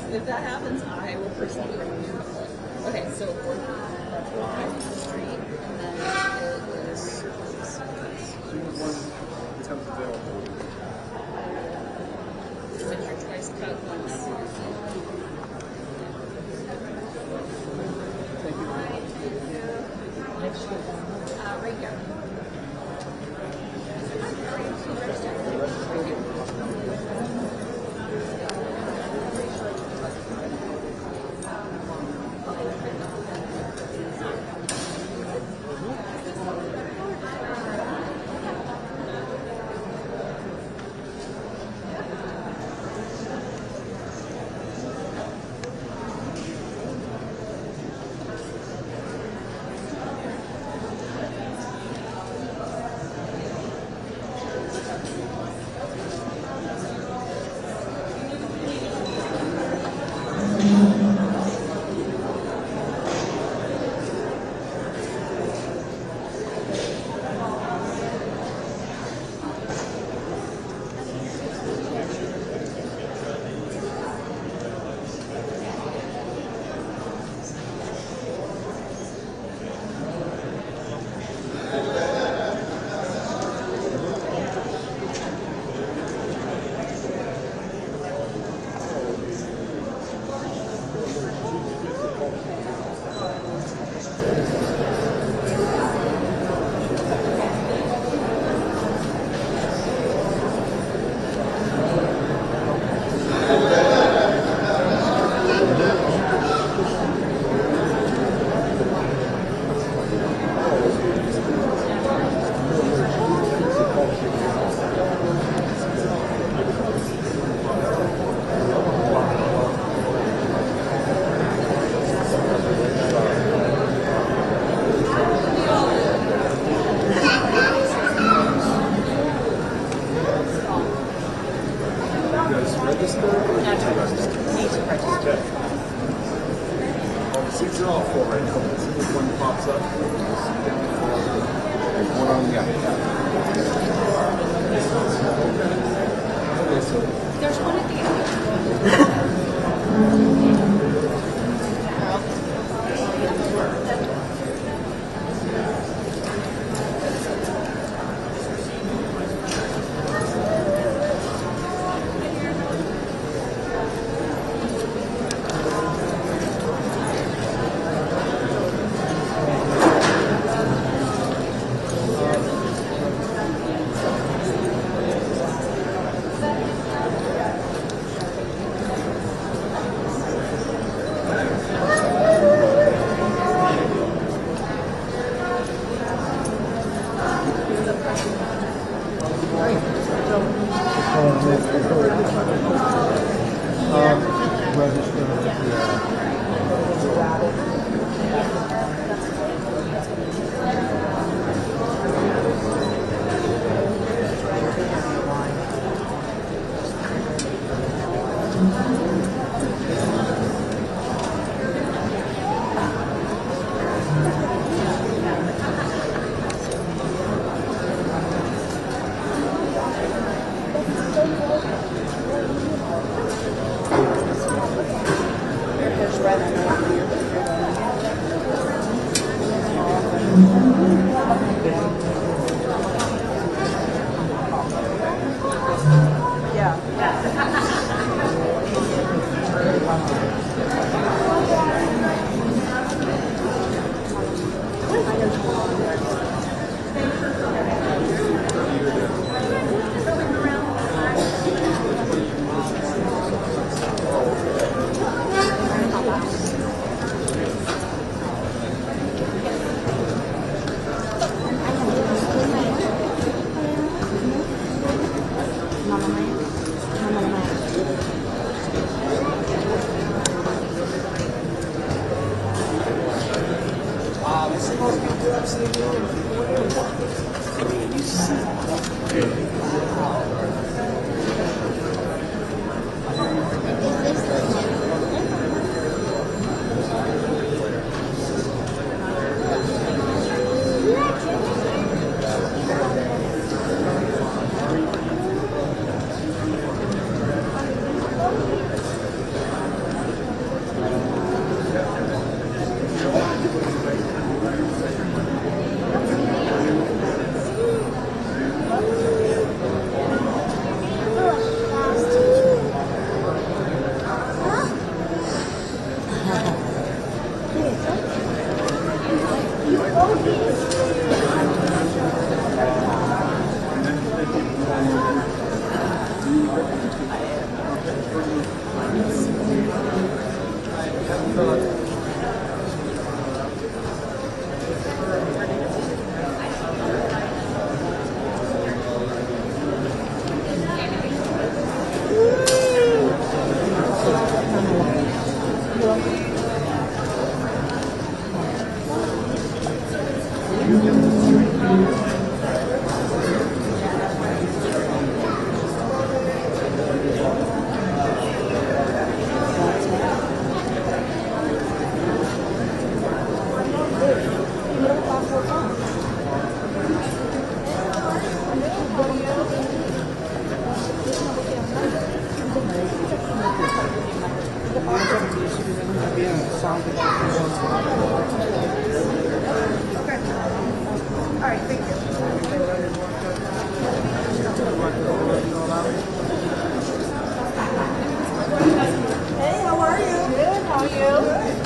If that happens, I will proceed. Okay, so that's walking the street, and then it is. When your twice cut once. Right here. Seats are all full right now. As soon as one pops up, there's one on the There's one at the end. Hey, how are you? Good, how are you?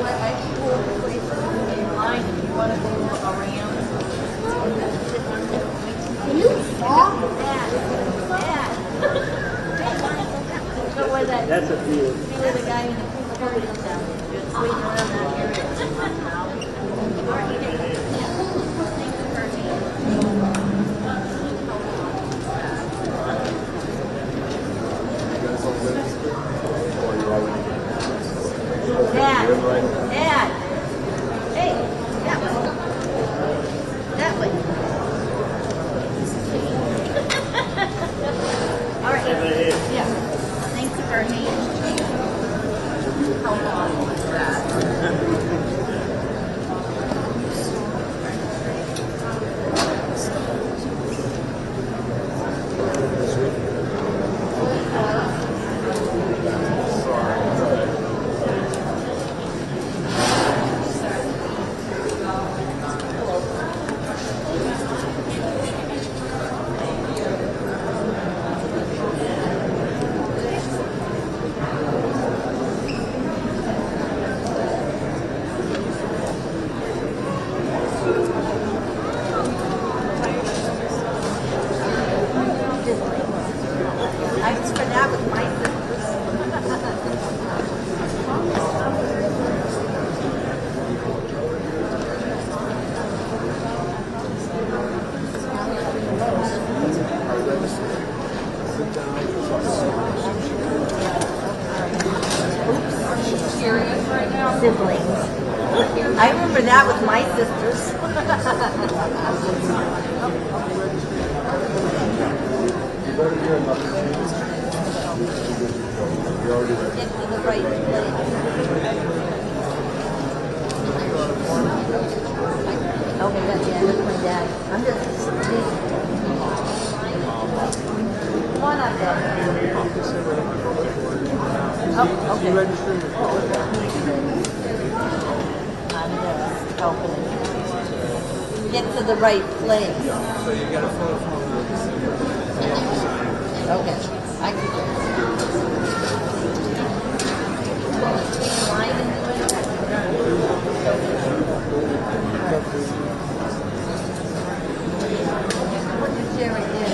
I pull the places in line if you want to go around. Can you walk that? So where that? That's a view. See where the guy in the picture is down there, just waiting around that area. Dad, hey, that way. That way. All right. Yeah. Thanks for her hand. How long was that? Siblings. I remember that with my sisters. Get to the right place. Okay, that's my dad. I'm just one of them. Oh, okay. I'm just helping get to the right place. So you got a photo from Okay, I can do Put your chair right there.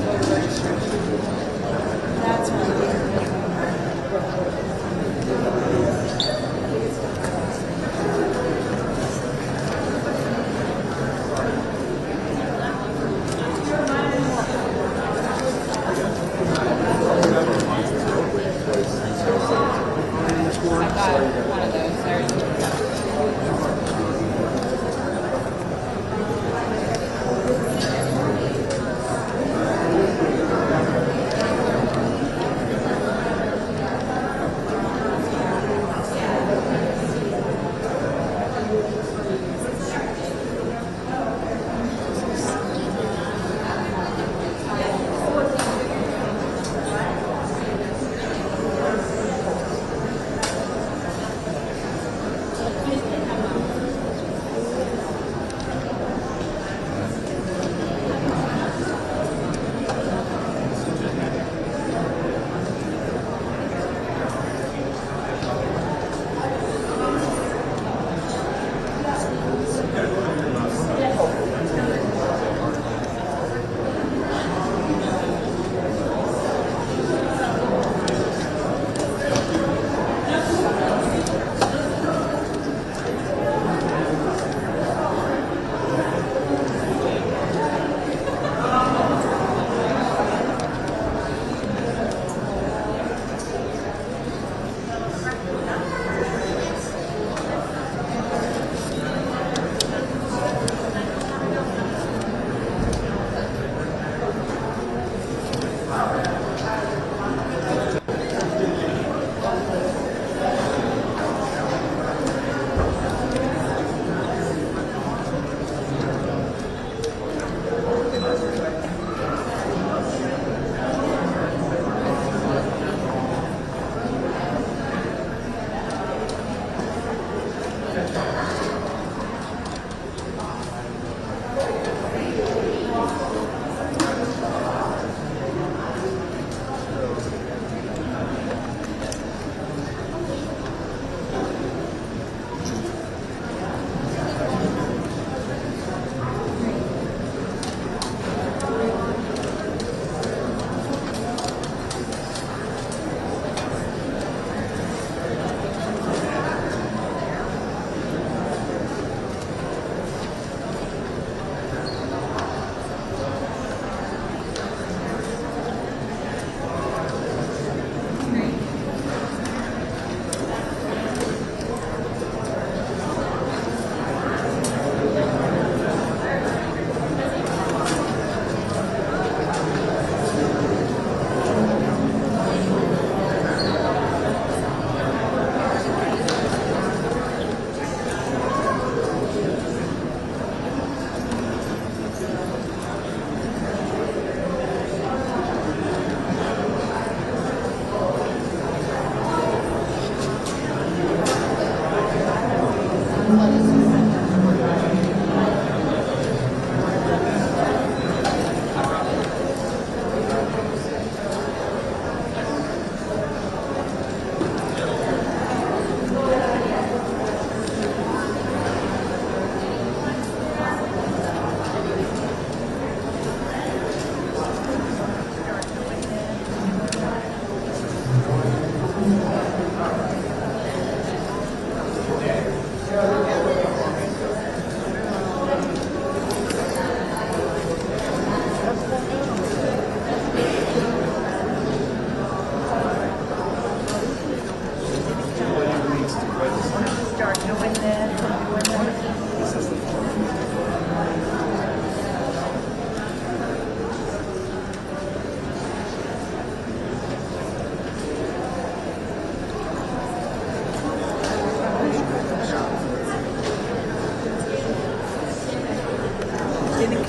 voter registration. That's what I did.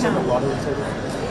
I got one of those.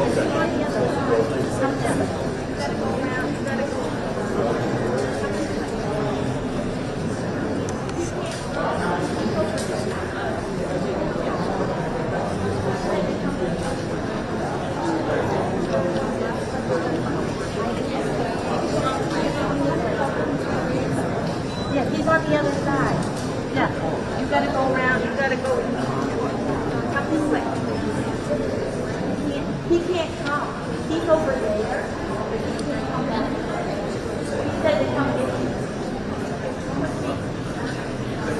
Yeah, he's on the other side. Yeah, you gotta go around, you gotta go up this way. He can't come. He's over there. But he can't come back. He said to come get you.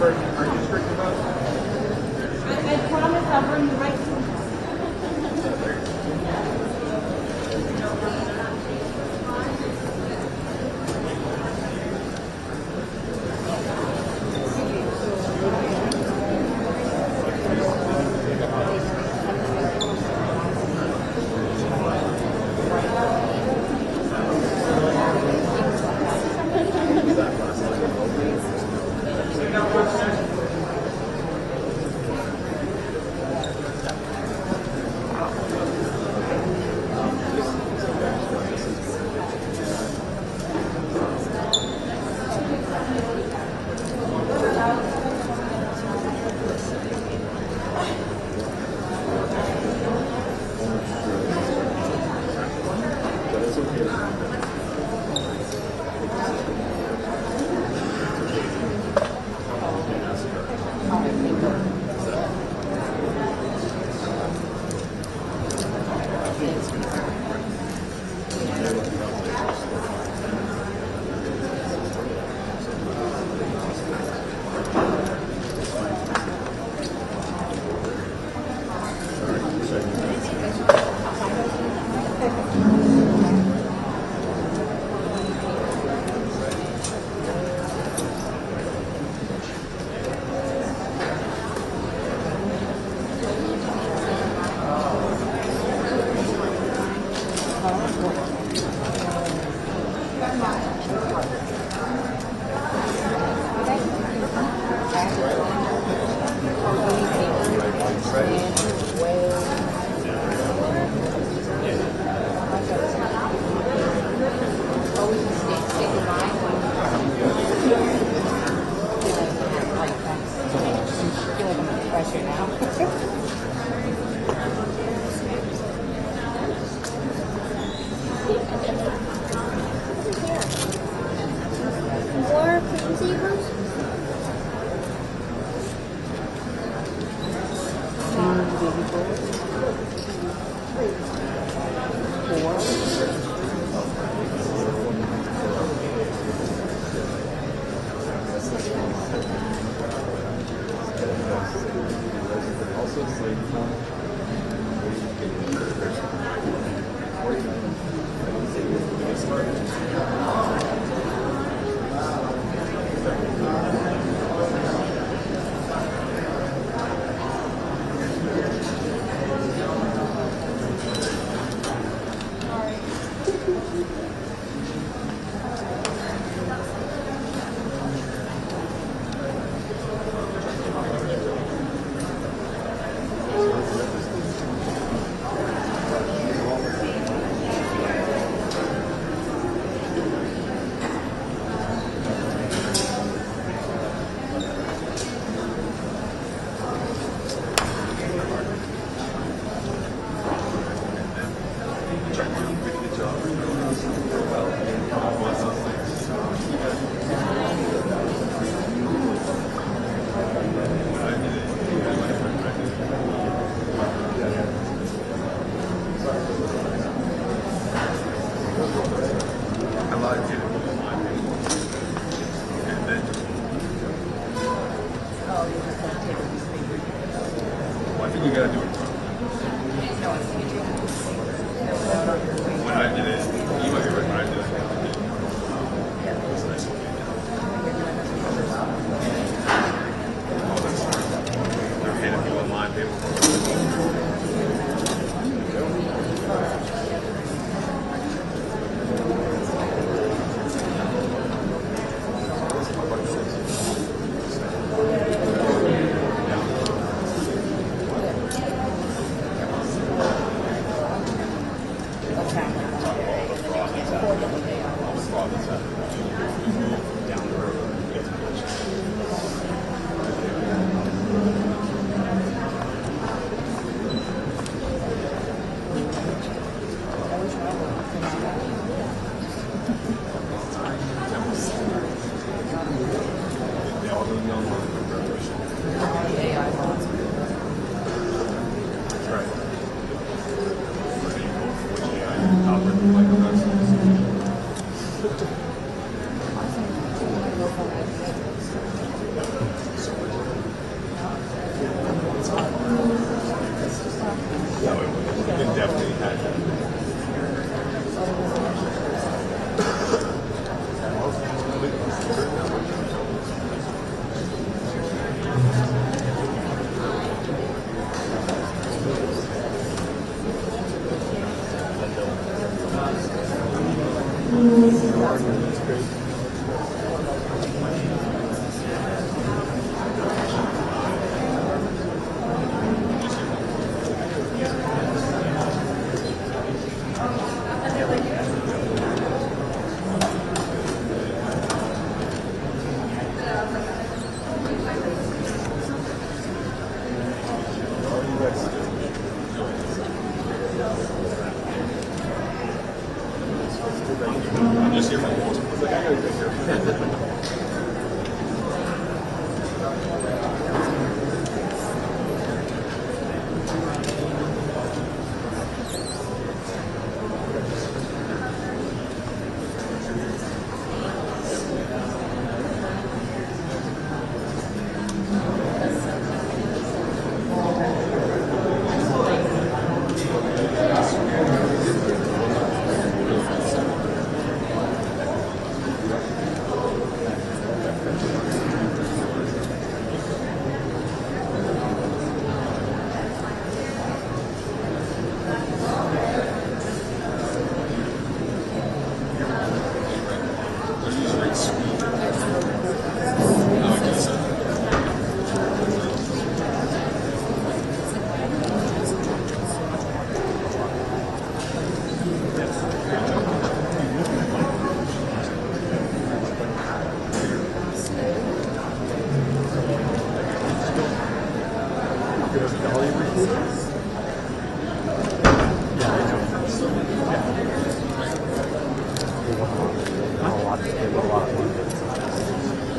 Are you strict about it? I promise I'll bring you right to him. More cream savers? thought is that down the road, it's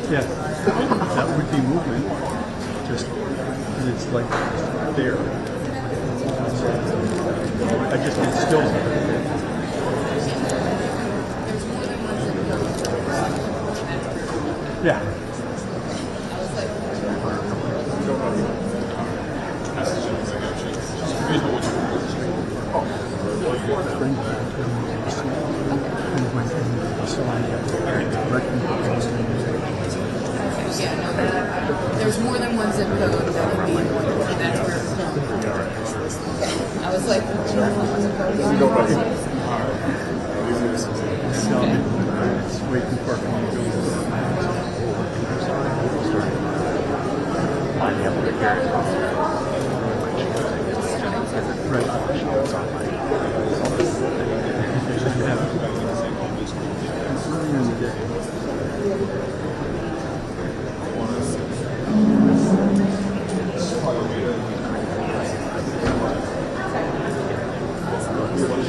Yeah, that would be movement. Just it's like there. I just get still. Yeah. There's more than one zip code that would be important. That's where I was like, It's way too far from the building.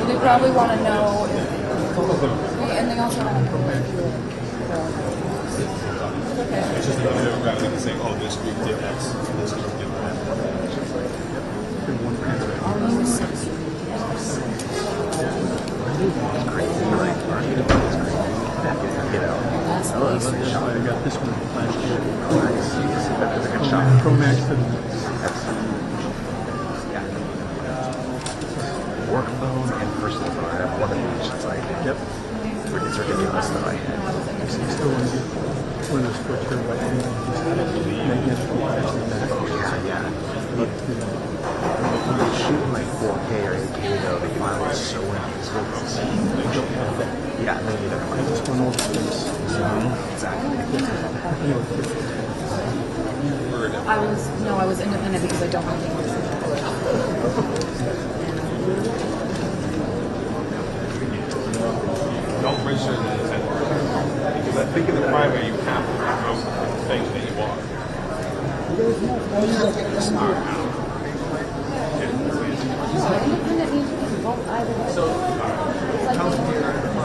They probably want to know if, and they also want to know. It's just that they're rather than saying, oh, this group did X, this group did that. I got this one last year. That's a good shot. Pro-Max. Workload and personal phone. I have one of each. It's like, yep. It's ridiculous that I had. You still want to get one of those switcher right hand. Yeah. Look, when you shoot like 4K or 8K though, the file is so invisible. You don't have that. Yeah, no, you don't. I just want all the space. Exactly. I was independent because I don't want to Don't register the think of the primary, you have to remove things that you are. So, come here and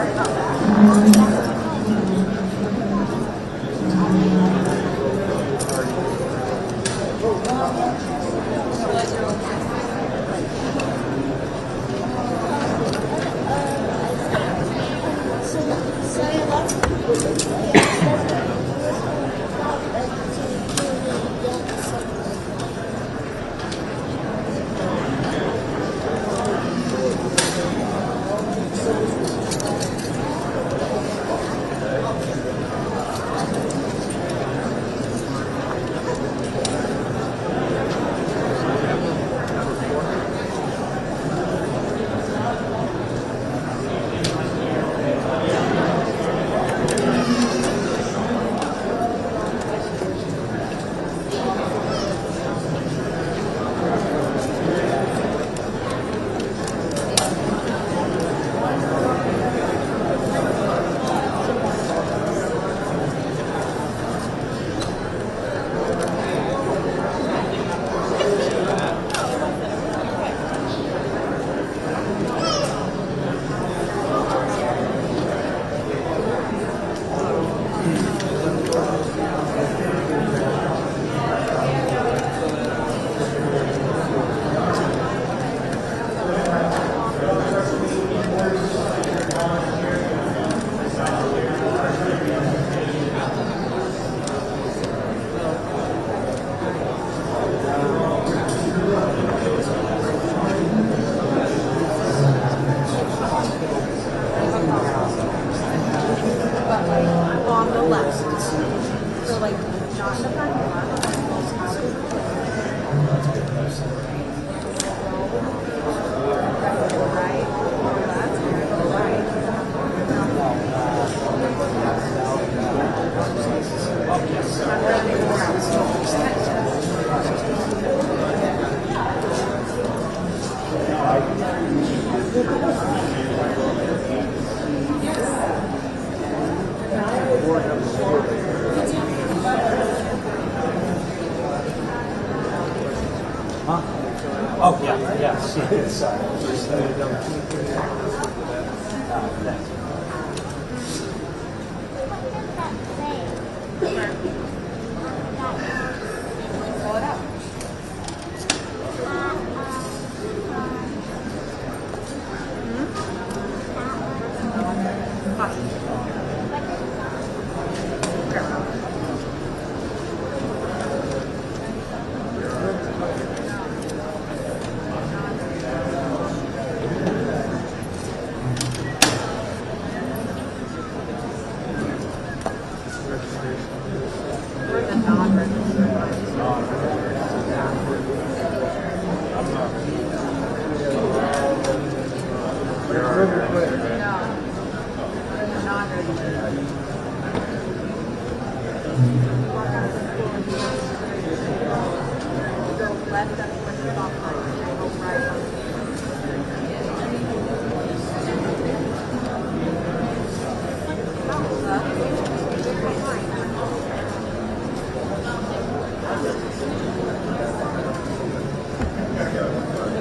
Sorry about that. Oh, yeah, yes. Sorry. Pull it out.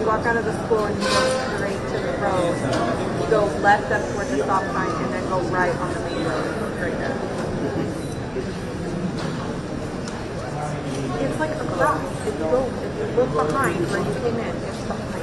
Walk out of the school and you go straight to the road. You go left up towards the stop sign and then go right on the main road. Right there. It's like across. If you look behind where you came in, it's behind.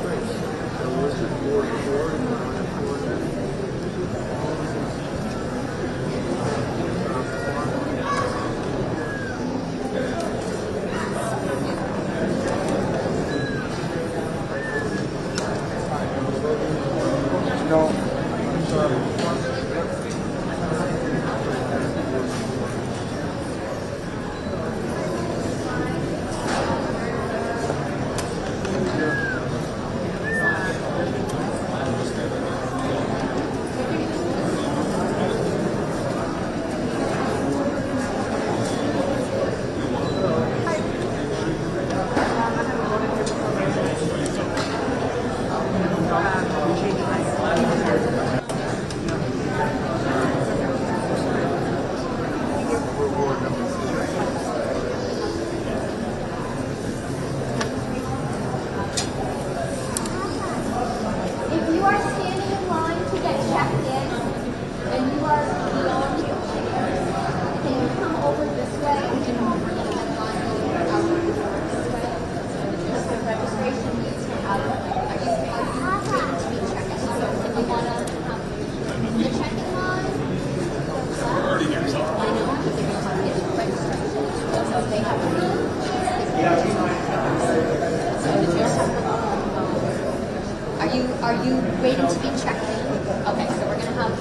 be checked-in. Okay, so we're going to have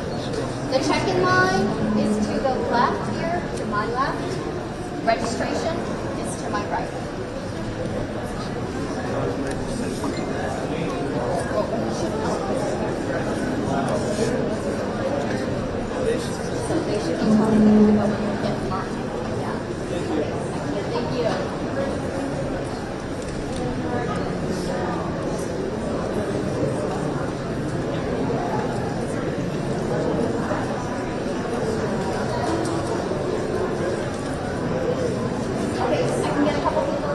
the check-in line is to the left here, to my left. Registration is to my right. So they should be talking to you about when you get marked. Yeah. Thank you. Okay, I can get a couple people.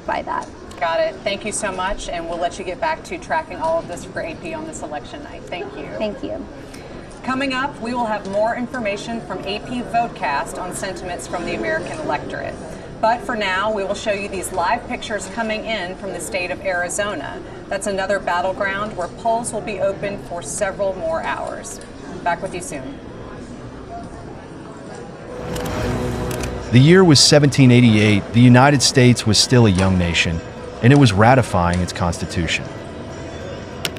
By that. Got it. Thank you so much, and we'll let you get back to tracking all of this for AP on this election night. Thank you. Thank you. Coming up, we will have more information from AP Votecast on sentiments from the American electorate. But for now, we will show you these live pictures coming in from the state of Arizona. That's another battleground where polls will be open for several more hours. Back with you soon. The year was 1788. The United States was still a young nation, and it was ratifying its Constitution.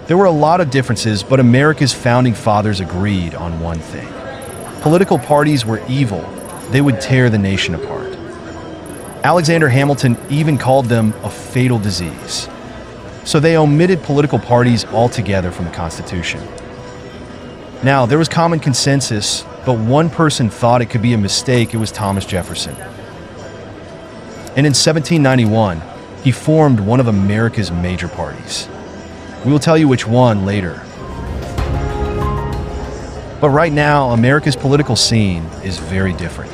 There were a lot of differences, but America's founding fathers agreed on one thing. Political parties were evil. They would tear the nation apart. Alexander Hamilton even called them a fatal disease. So they omitted political parties altogether from the Constitution. Now, there was common consensus, but one person thought it could be a mistake. It was Thomas Jefferson. And in 1791, he formed one of America's major parties. We will tell you which one later. But right now, America's political scene is very different.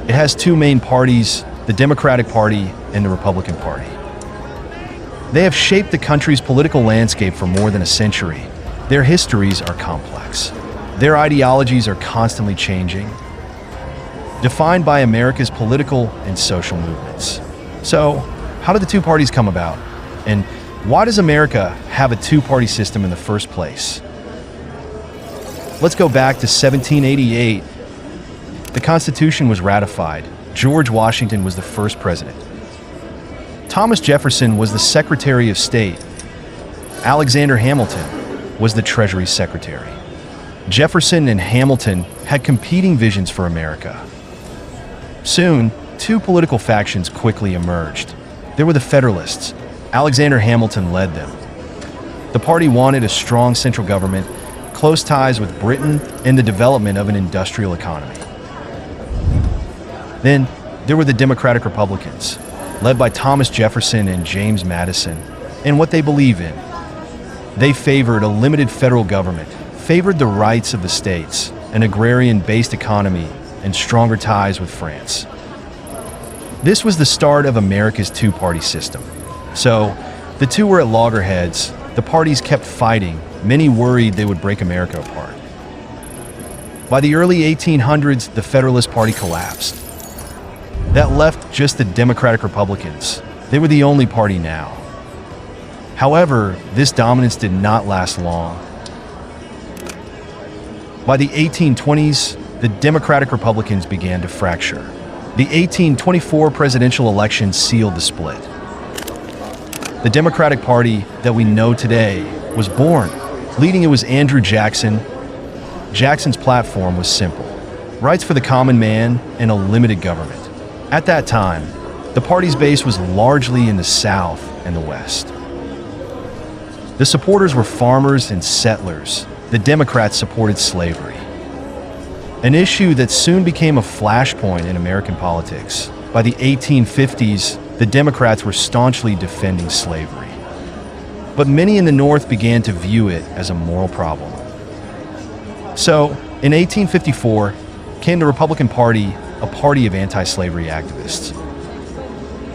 It has two main parties, the Democratic Party and the Republican Party. They have shaped the country's political landscape for more than a century. Their histories are complex. Their ideologies are constantly changing, defined by America's political and social movements. So, how did the two parties come about? And why does America have a two-party system in the first place? Let's go back to 1788 the Constitution was ratified, George Washington was the first president. Thomas Jefferson was the Secretary of State. Alexander Hamilton was the Treasury Secretary. Jefferson and Hamilton had competing visions for America. Soon, two political factions quickly emerged. There were the Federalists. Alexander Hamilton led them. The party wanted a strong central government, close ties with Britain, and the development of an industrial economy. Then, there were the Democratic Republicans, led by Thomas Jefferson and James Madison, and what they believe in. They favored a limited federal government, favored the rights of the states, an agrarian-based economy, and stronger ties with France. This was the start of America's two-party system. So, the two were at loggerheads. The parties kept fighting. Many worried they would break America apart. By the early 1800s, the Federalist Party collapsed. That left just the Democratic Republicans. They were the only party now. However, this dominance did not last long. By the 1820s, the Democratic Republicans began to fracture. The 1824 presidential election sealed the split. The Democratic Party that we know today was born. Leading it was Andrew Jackson. Jackson's platform was simple: rights for the common man and a limited government. At that time, the party's base was largely in the South and the West. The supporters were farmers and settlers. The Democrats supported slavery, an issue that soon became a flashpoint in American politics. By the 1850s, the Democrats were staunchly defending slavery. But many in the North began to view it as a moral problem. So, in 1854, came the Republican Party, a party of anti-slavery activists.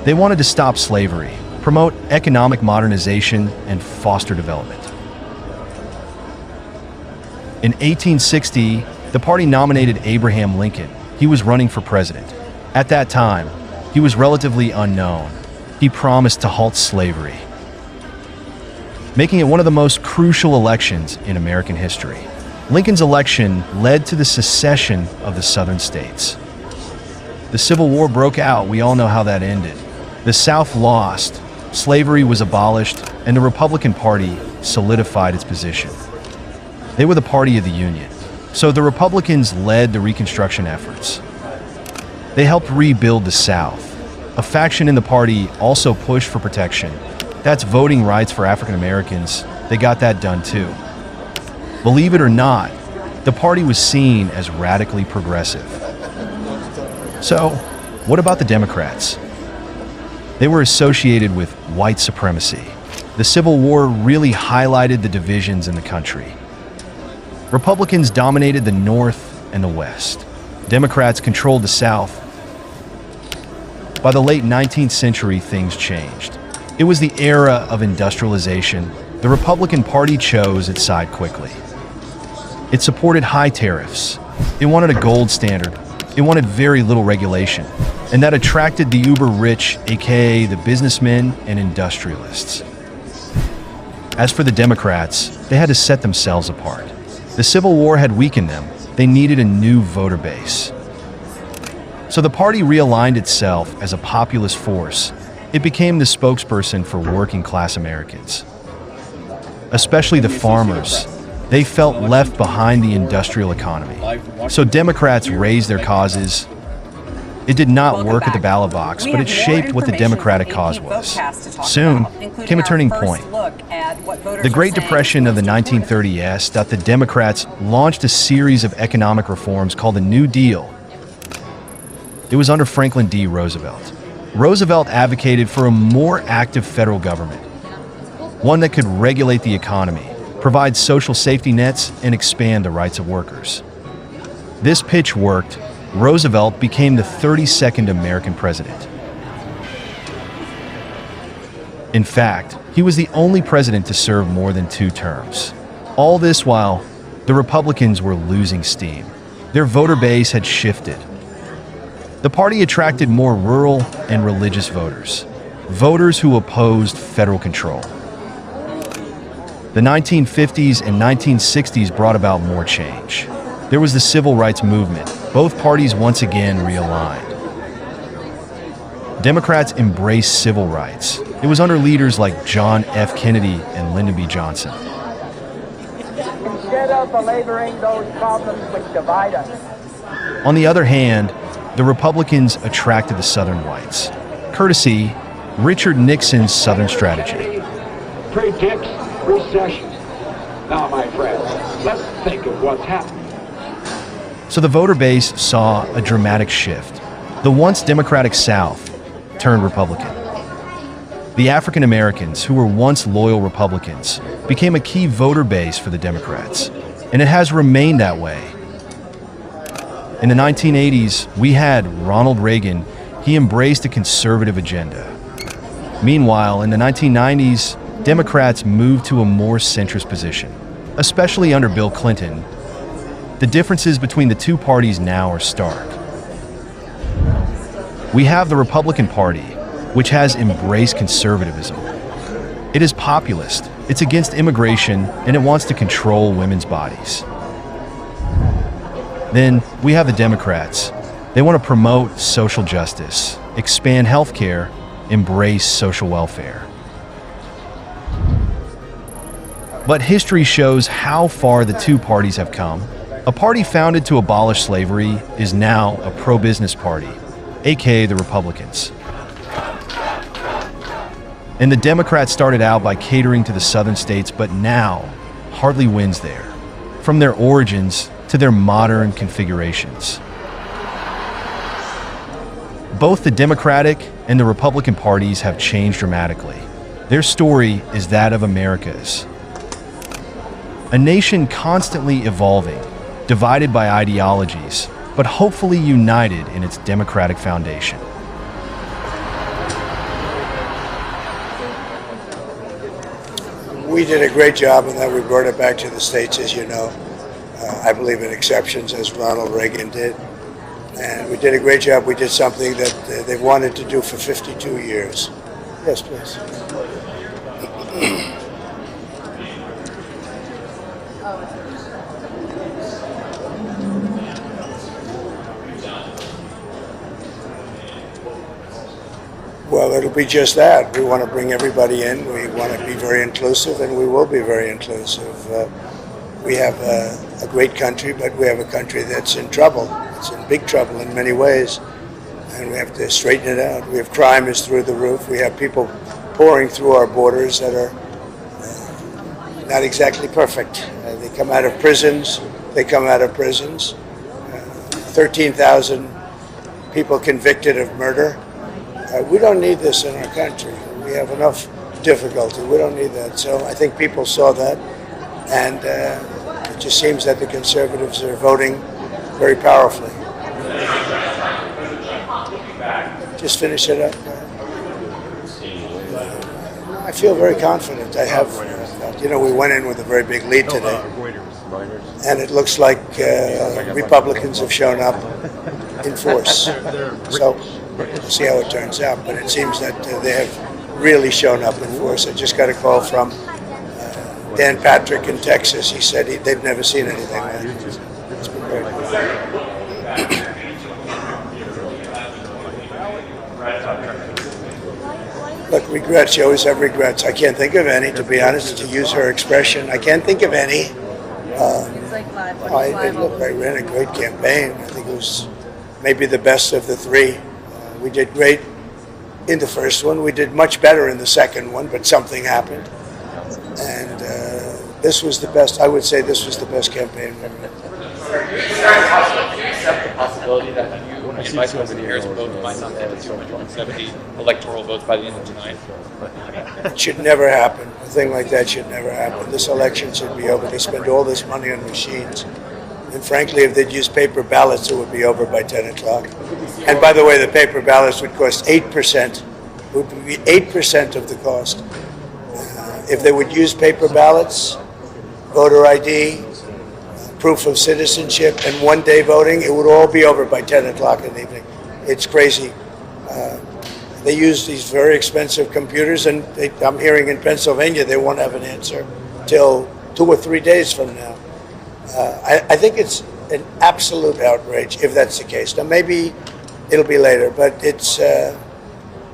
They wanted to stop slavery, promote economic modernization, and foster development. In 1860, the party nominated Abraham Lincoln. He was running for president. At that time, he was relatively unknown. He promised to halt slavery, making it one of the most crucial elections in American history. Lincoln's election led to the secession of the Southern states. The Civil War broke out. We all know how that ended. The South lost, slavery was abolished, and the Republican Party solidified its position. They were the party of the Union. So the Republicans led the Reconstruction efforts. They helped rebuild the South. A faction in the party also pushed for protection. That's voting rights for African Americans. They got that done too. Believe it or not, the party was seen as radically progressive. So, what about the Democrats? They were associated with white supremacy. The Civil War really highlighted the divisions in the country. Republicans dominated the North and the West. Democrats controlled the South. By the late 19th century, things changed. It was the era of industrialization. The Republican Party chose its side quickly. It supported high tariffs. It wanted a gold standard. It wanted very little regulation. And that attracted the uber-rich, aka the businessmen and industrialists. As for the Democrats, they had to set themselves apart. The Civil War had weakened them. They needed a new voter base. So the party realigned itself as a populist force. It became the spokesperson for working-class Americans, especially the farmers. They felt left behind the industrial economy. So Democrats raised their causes. It did not work at the ballot box, but it shaped what the Democratic cause was. Soon came a turning point. The Great Depression of the 1930s that the Democrats launched a series of economic reforms called the New Deal. It was under Franklin D. Roosevelt. Roosevelt advocated for a more active federal government, one that could regulate the economy, provide social safety nets, and expand the rights of workers. This pitch worked. Roosevelt became the 32nd American president. In fact, he was the only president to serve more than 2 terms. All this while, the Republicans were losing steam. Their voter base had shifted. The party attracted more rural and religious voters, voters who opposed federal control. The 1950s and 1960s brought about more change. there was the civil rights movement. Both parties once again realigned. Democrats embraced civil rights. It was under leaders like John F. Kennedy and Lyndon B. Johnson. Instead of belaboring those problems which divide us. On the other hand, the Republicans attracted the Southern whites, courtesy Richard Nixon's Southern strategy. Predicts recession. Now, my friends, let's think of what's happening. So the voter base saw a dramatic shift. The once Democratic South turned Republican. The African Americans, who were once loyal Republicans, became a key voter base for the Democrats, and it has remained that way. In the 1980s, we had Ronald Reagan. He embraced a conservative agenda. Meanwhile, in the 1990s, Democrats moved to a more centrist position, especially under Bill Clinton. The differences between the two parties now are stark. We have the Republican Party, which has embraced conservatism. It is populist, it's against immigration, and it wants to control women's bodies. Then we have the Democrats. They want to promote social justice, expand healthcare, embrace social welfare. But history shows how far the two parties have come. A party founded to abolish slavery is now a pro-business party, aka the Republicans. And the Democrats started out by catering to the southern states, but now hardly wins there, from their origins to their modern configurations. Both the Democratic and the Republican parties have changed dramatically. Their story is that of America's. A nation constantly evolving, divided by ideologies, but hopefully united in its democratic foundation. We did a great job in that we brought it back to the states, as you know. I believe in exceptions, as Ronald Reagan did. And we did a great job. We did something that they've wanted to do for 52 years. Yes, please. Well, it'll be just that. We want to bring everybody in. We want to be very inclusive, and we will be very inclusive. We have a great country, but we have a country that's in trouble. It's in big trouble in many ways, and we have to straighten it out. We have crime is through the roof. We have people pouring through our borders that are not exactly perfect. They come out of prisons. 13,000 people convicted of murder. We don't need this in our country. We have enough difficulty. We don't need that. So I think people saw that, and it just seems that the conservatives are voting very powerfully. Just finish it up. I feel very confident. I have, we went in with a very big lead today, and it looks like Republicans have shown up in force. So we'll see how it turns out, but it seems that they have really shown up in force. I just got a call from Dan Patrick in Texas. He said they've never seen anything like it. It's been great. Look, regrets, you always have regrets. I can't think of any, to be honest, to use her expression. I can't think of any. I ran a great campaign. I think it was maybe the best of the three. We did great in the first one. We did much better in the second one, but something happened. And this was the best. I would say this was the best campaign. Do you accept the possibility that you and Vice President Harris both might not get to 270 electoral votes by the end of tonight? It should never happen. A thing like that should never happen. This election should be over. They spend all this money on machines. And frankly, if they'd use paper ballots, it would be over by 10 o'clock. And by the way, the paper ballots would cost 8%. It would be 8% of the cost. If they would use paper ballots, voter ID, proof of citizenship, and one-day voting, it would all be over by 10 o'clock in the evening. It's crazy. They use these very expensive computers, and I'm hearing in Pennsylvania they won't have an answer till 2 or 3 days from now. I think it's an absolute outrage if that's the case. Now maybe it'll be later, but it's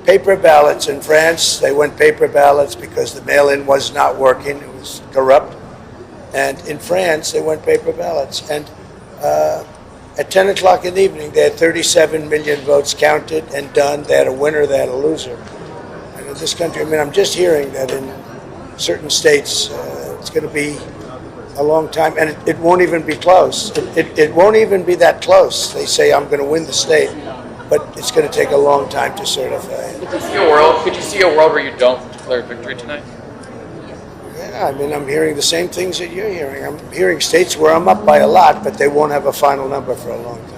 paper ballots in France. They went paper ballots because the mail-in was not working. It was corrupt. And in France, they went paper ballots. And at 10 o'clock in the evening, they had 37 million votes counted and done. They had a winner, they had a loser. And in this country, I mean, I'm just hearing that in certain states, it's going to be a long time, and it won't even be close. It won't even be that close. They say, I'm going to win the state, but it's going to take a long time to certify. Could you see a world where you don't declare victory tonight? Yeah, I mean, I'm hearing the same things that you're hearing. I'm hearing states where I'm up by a lot, but they won't have a final number for a long time.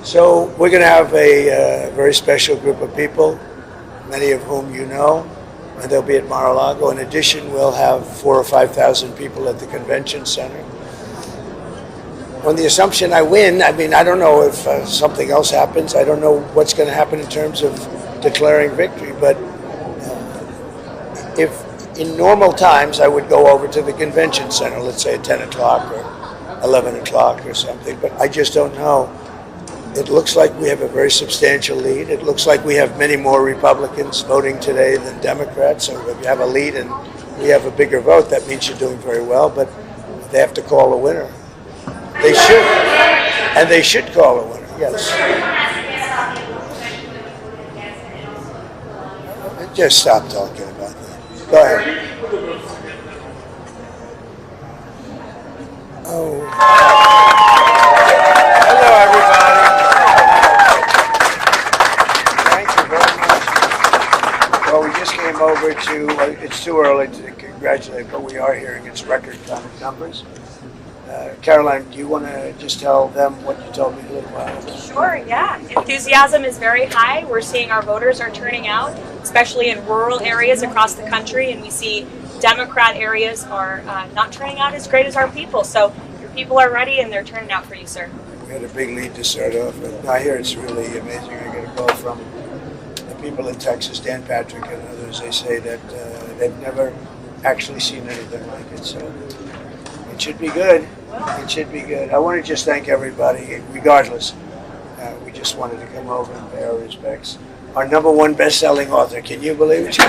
So we're going to have a very special group of people, many of whom you know, and they'll be at Mar-a-Lago. In addition, we'll have 4,000 or 5,000 people at the convention center. On the assumption I win, I mean, I don't know if something else happens. I don't know what's going to happen in terms of declaring victory, but if in normal times I would go over to the convention center, let's say at 10 o'clock or 11 o'clock or something, but I just don't know. It looks like we have a very substantial lead. It looks like we have many more Republicans voting today than Democrats, so if you have a lead and we have a bigger vote, that means you're doing very well, but they have to call a winner. They should, and they should call a winner, yes. Just stop talking about that. Go ahead. Oh. Hello, everybody. Thank you very much. Well, we just came over to, it's too early to congratulate, but we are hearing its record kind of numbers. Caroline, do you want to just tell them what you told me a little while ago? Sure, yeah. Enthusiasm is very high. We're seeing our voters are turning out, especially in rural areas across the country, and we see Democrat areas are not turning out as great as our people. So your people are ready and they're turning out for you, sir. We had a big lead to start off with. I hear it's really amazing. I get a call from the people in Texas, Dan Patrick and others. They say that they've never actually seen anything like it. So it should be good. It should be good. I want to just thank everybody, regardless. We just wanted to come over and pay our respects. Our #1 best-selling author, can you believe it? So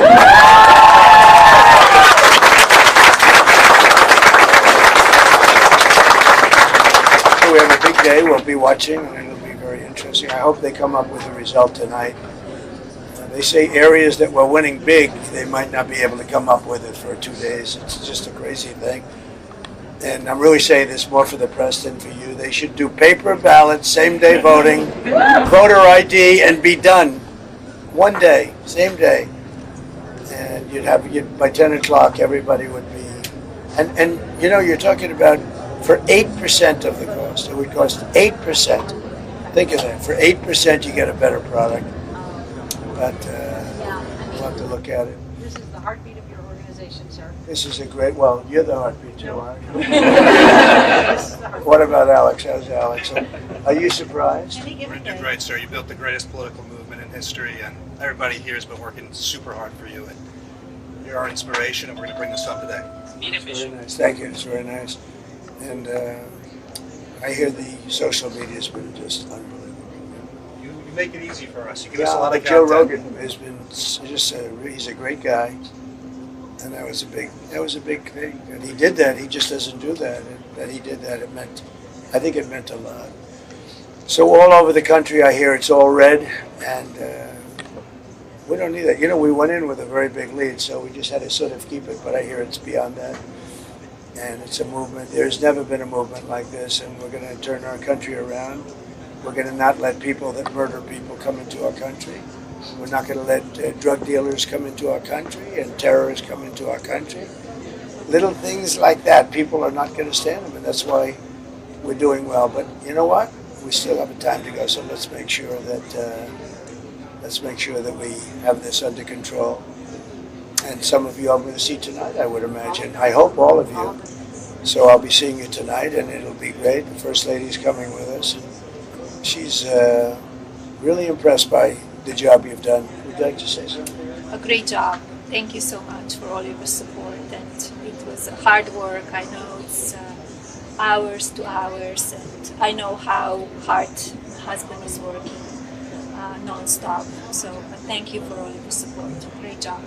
we have a big day. We'll be watching, and it'll be very interesting. I hope they come up with a result tonight. They say areas that were winning big, they might not be able to come up with it for 2 days. It's just a crazy thing. And I'm really saying this more for the press than for you. They should do paper ballots, same-day voting, voter ID, and be done. One day, same day. And by 10 o'clock, everybody would be... And you know, you're talking about for 8% of the cost. It would cost 8%. Think of that. For 8%, you get a better product. But we'll have to look at it. This is the heartbeat of your organization, sir. This is a great, well, you're the heartbeat too, aren't you? What about Alex? How's Alex? Are you surprised? We're doing great, sir. You built the greatest political movement in history, and everybody here has been working super hard for you. And you're our inspiration, and we're going to bring this up today. Very nice. Thank you. It's very nice. And I hear the social media has been just unbelievable. You make it easy for us. You give us a lot of Joe content. Rogan has been just he's a great guy. And that was a big thing. And he did that. He just doesn't do that. And that he did that, I think it meant a lot. So all over the country, I hear it's all red, and we don't need that. You know, we went in with a very big lead, so we just had to sort of keep it. But I hear it's beyond that, and it's a movement. There's never been a movement like this, and we're going to turn our country around. We're going to not let people that murder people come into our country. We're not going to let drug dealers come into our country and terrorists come into our country. Little things like that, people are not going to stand them, and that's why we're doing well. But you know what? We still have a time to go, so let's make sure that we have this under control. And some of you I'm going to see tonight, I would imagine. I hope all of you. So I'll be seeing you tonight, and it'll be great. The First Lady's coming with us. She's really impressed by the job you've done. Would you like to say something? A great job. Thank you so much for all your support, and it was it's hard work. I know it's hours to hours, and I know how hard my husband is working non-stop. So thank you for all of your support. Great job.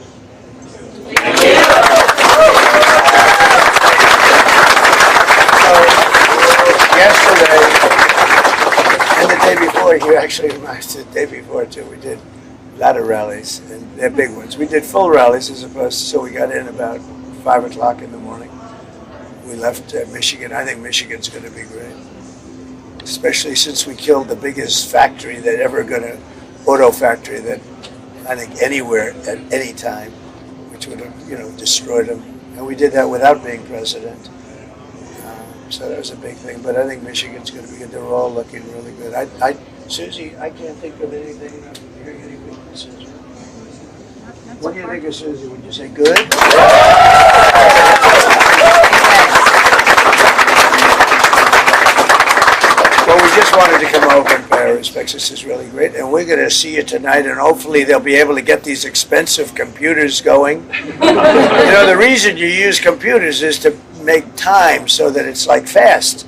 Yesterday and the day before, you actually reminds the day before too, we did a lot of rallies, and they're big ones. We did full rallies as opposed to, so we got in about 5 o'clock in the morning. We left Michigan. I think Michigan's going to be great, especially since we killed the biggest factory that ever gonna, auto factory that I think anywhere at any time, which would have, you know, destroyed them. And we did that without being president. So that was a big thing. But I think Michigan's going to be good. They're all looking really good. Susie, I can't think of anything. I'm hearing any weaknesses. What do you think of Susie? Would you say good? Well, we just wanted to come over and pay our respects. This is really great. And we're going to see you tonight, and hopefully they'll be able to get these expensive computers going. You know, the reason you use computers is to make time so that it's like fast.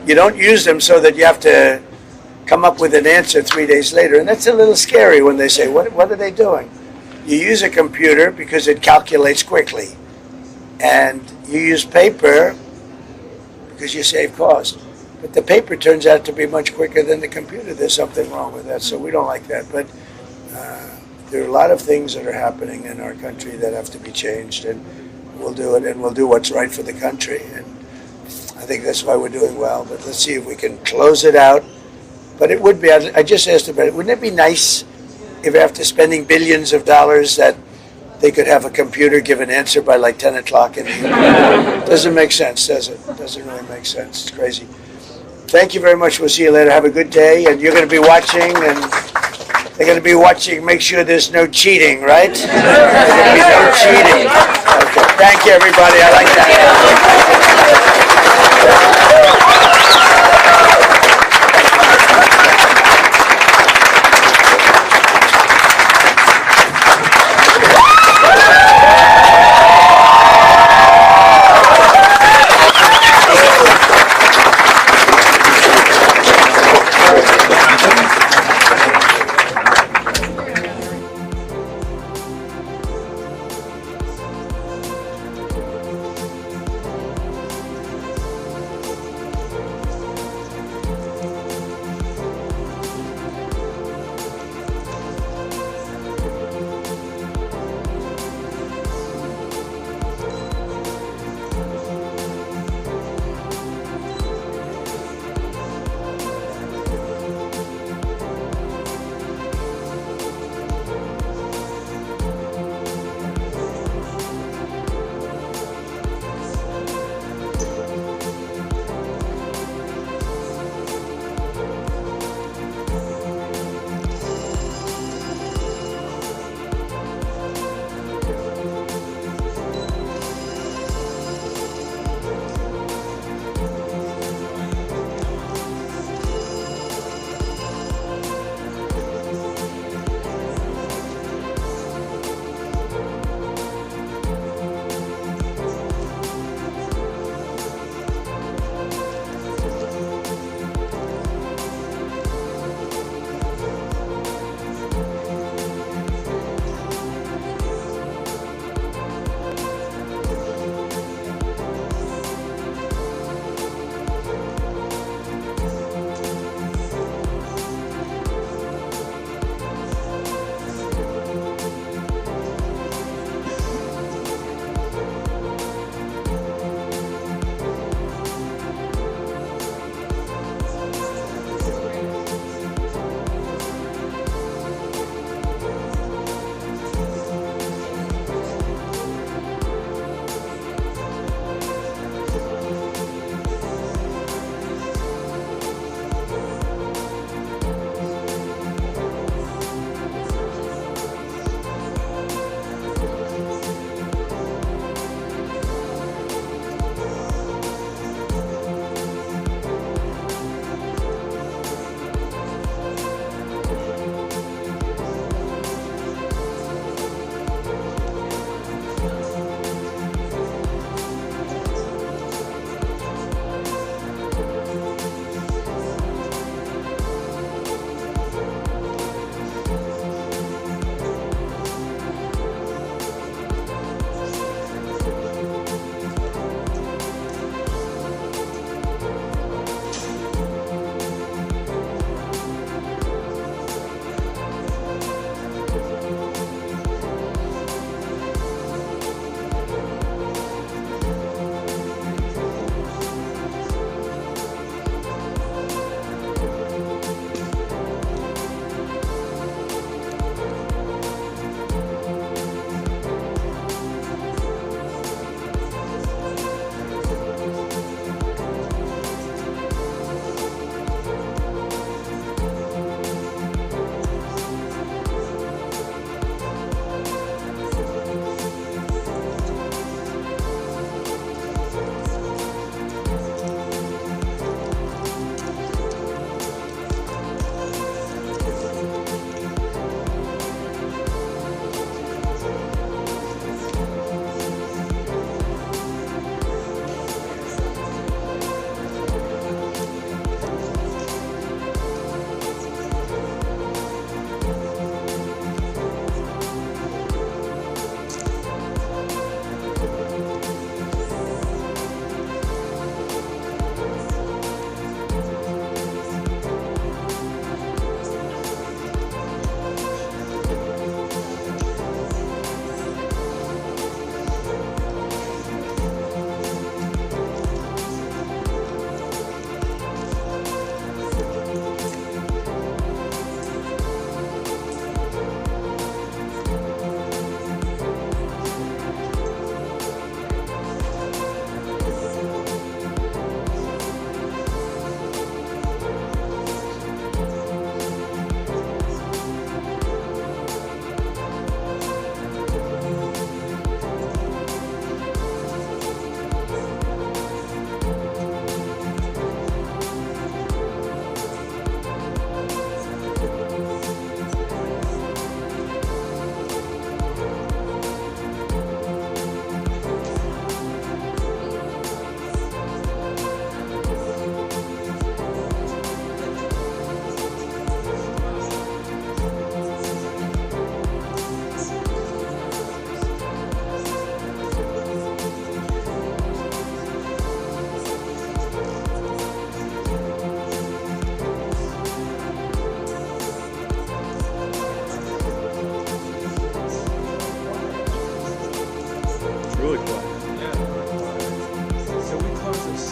You don't use them so that you have to come up with an answer 3 days later. And that's a little scary when they say, what are they doing? You use a computer because it calculates quickly. And you use paper because you save cost. But the paper turns out to be much quicker than the computer. There's something wrong with that, so we don't like that. But there are a lot of things that are happening in our country that have to be changed, and we'll do it, and we'll do what's right for the country. And I think that's why we're doing well. But let's see if we can close it out. But it would be, I just asked about it, wouldn't it be nice if after spending billions of dollars that they could have a computer give an answer by like 10 o'clock in the evening? Doesn't make sense, does it? Doesn't really make sense. It's crazy. Thank you very much. We'll see you later. Have a good day. And you're going to be watching, and they're going to be watching. Make sure there's no cheating, right? There's going to be no cheating. Okay. Thank you, everybody. I like that.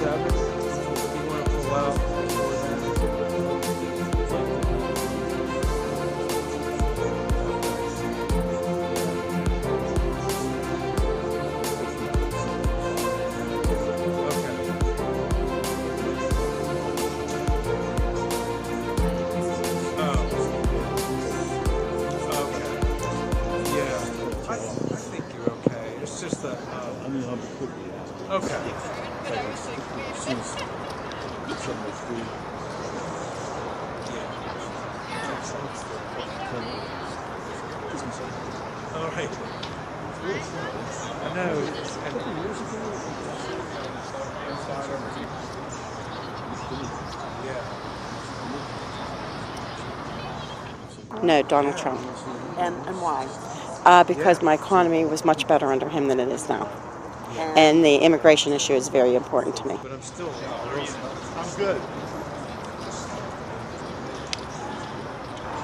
7. You want to pull out before then. Okay. All right. I know. No, Donald Trump. And why? Because my economy was much better under him than it is now. And the immigration issue is very important to me. But I'm still I'm good.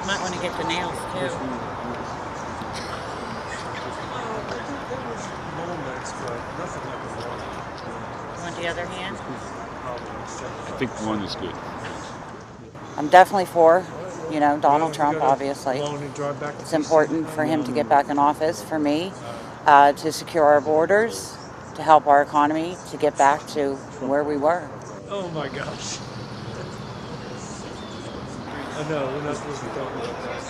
Might want to get the nails too. Moments, but nothing like a one. Want the other hand? I think one is good. I'm definitely for, Donald Trump, obviously. It's important for him to get back in office, for me, to secure our borders, to help our economy to get back to where we were. Oh my gosh. I know, we're not supposed to be talking about that.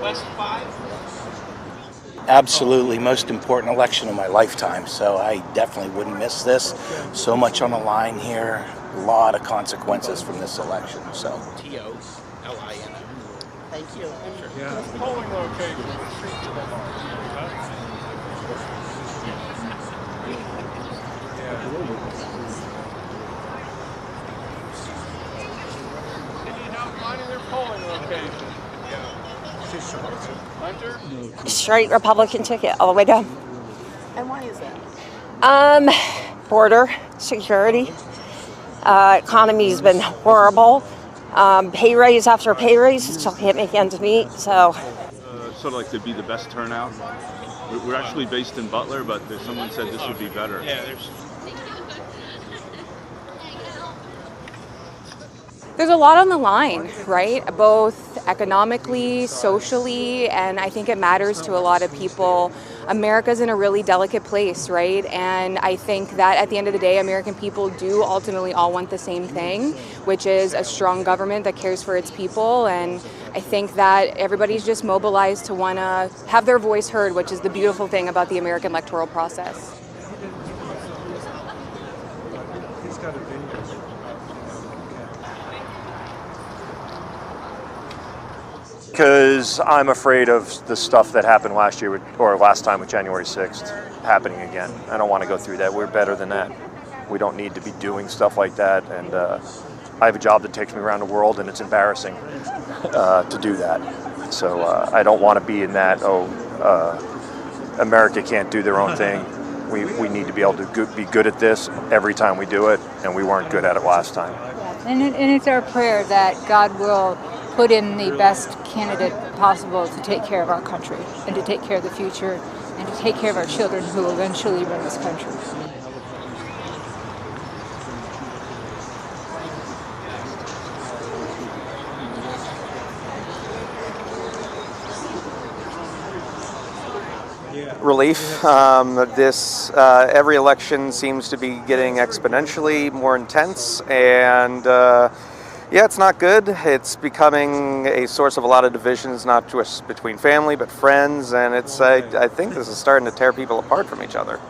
West 5? Absolutely, most important election of my lifetime, so I definitely wouldn't miss this. So much on the line here, a lot of consequences from this election, so. T-O-L-I-N. Thank you. Yeah. Polling location. Straight Republican ticket all the way down. And why is that? Border security. Economy's been horrible. Pay raise after pay raise, still can't make ends meet. So, Sort of like to be the best turnout. We're actually based in Butler, but someone said this would be better. Yeah, there's. There's a lot on the line, right? Both economically, socially, and I think it matters to a lot of people. America's in a really delicate place, right? And I think that at the end of the day, American people do ultimately all want the same thing, which is a strong government that cares for its people. And I think that everybody's just mobilized to want to have their voice heard, which is the beautiful thing about the American electoral process. He's got a vineyard. Because I'm afraid of the stuff that happened last year or last time with January 6th happening again. I don't want to go through that. We're better than that. We don't need to be doing stuff like that. And I have a job that takes me around the world, and it's embarrassing to do that. So I don't want to be in that, America can't do their own thing. We need to be able to be good at this every time we do it, and we weren't good at it last time. And it's our prayer that God will put in the best candidate possible to take care of our country and to take care of the future and to take care of our children who will eventually run this country. Relief. Every election seems to be getting exponentially more intense, and yeah, it's not good. It's becoming a source of a lot of divisions, not just between family, but friends, and it's, I think this is starting to tear people apart from each other.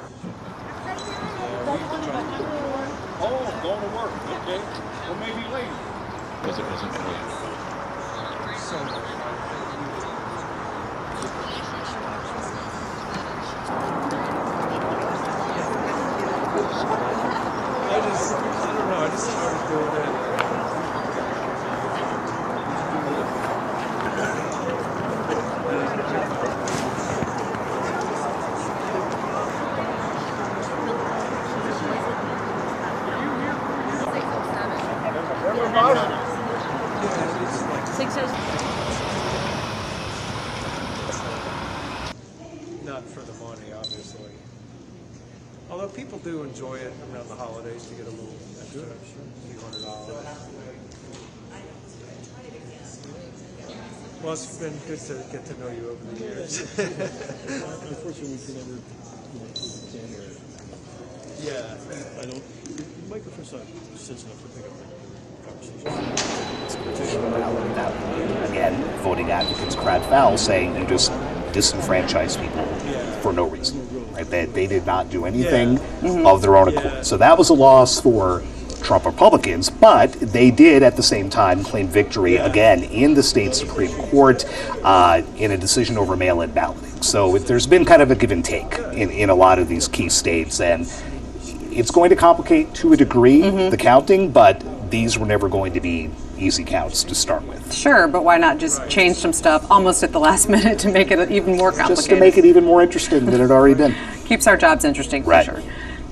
Oh, going to work, okay. Well, maybe late. Because it wasn't late. I don't know, I just started doing it. Not for the money, obviously. Although people do enjoy it around the holidays to get a little extra, few $100. Well, it's been good to get to know you over the years. Unfortunately, we can never, yeah, I don't. The microphone's not sensitive enough to pick up the conversation. Again, voting advocates cried foul, saying you just disenfranchise people for no reason. Right? They did not do anything of their own accord. So that was a loss for Trump Republicans, but they did at the same time claim victory again in the state Supreme Court in a decision over mail-in balloting. So there's been kind of a give and take in a lot of these key states, and it's going to complicate to a degree the counting, but these were never going to be easy counts to start with. Sure, but why not just change some stuff almost at the last minute to make it even more complicated? Just to make it even more interesting than it had already been. Keeps our jobs interesting, for right. sure.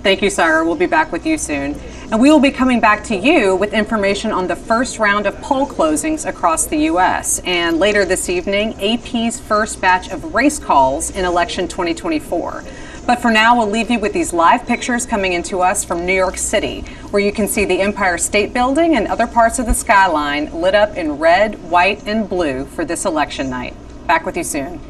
Thank you, Sagar. We'll be back with you soon. And we will be coming back to you with information on the first round of poll closings across the U.S. And later this evening, AP's first batch of race calls in election 2024. But for now, we'll leave you with these live pictures coming into us from New York City, where you can see the Empire State Building and other parts of the skyline lit up in red, white, and blue for this election night. Back with you soon.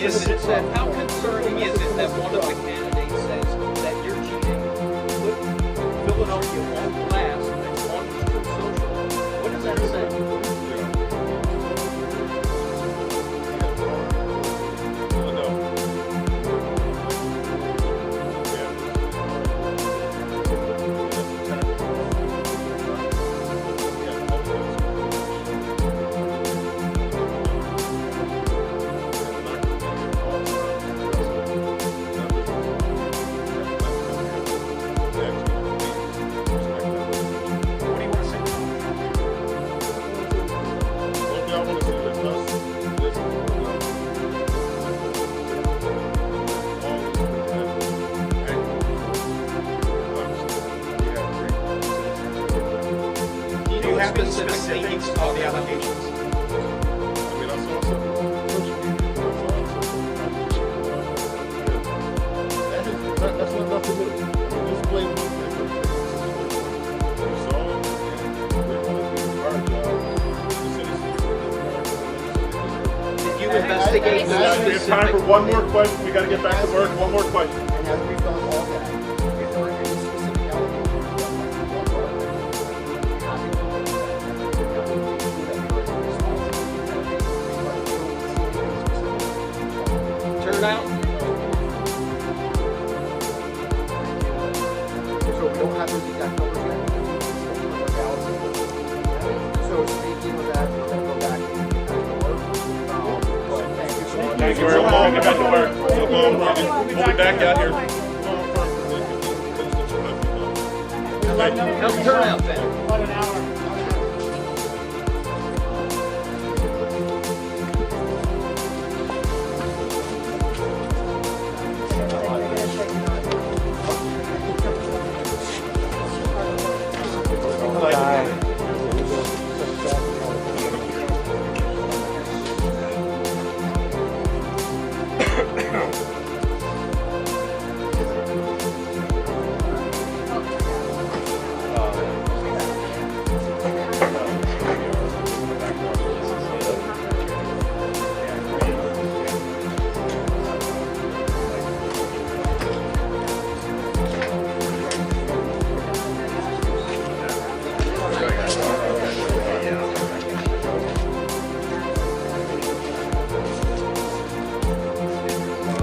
Is it said, how concerning is it that one of the candidates says that you're cheating? Put Philadelphia on blast and on Truth Social. What does that say? Specifics of the allegations. That's not nothing new. This playbook Did you investigate we have time for one more question. We got to get back to work. One more question. And as we've done all day, if there are any specific allegations turnout? So we don't have those exact numbers yet. So speaking of that, we're going to go back and get back to work. But thank you so much. Thank you very much. Get back to work. We'll be back out here. How's the turnout then? About an hour.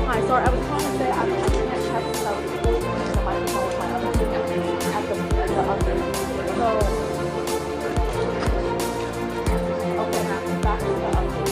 Hi, sorry, I was trying to say I can't check stuff the microphone with my other thing at the other. So, okay, back to the update.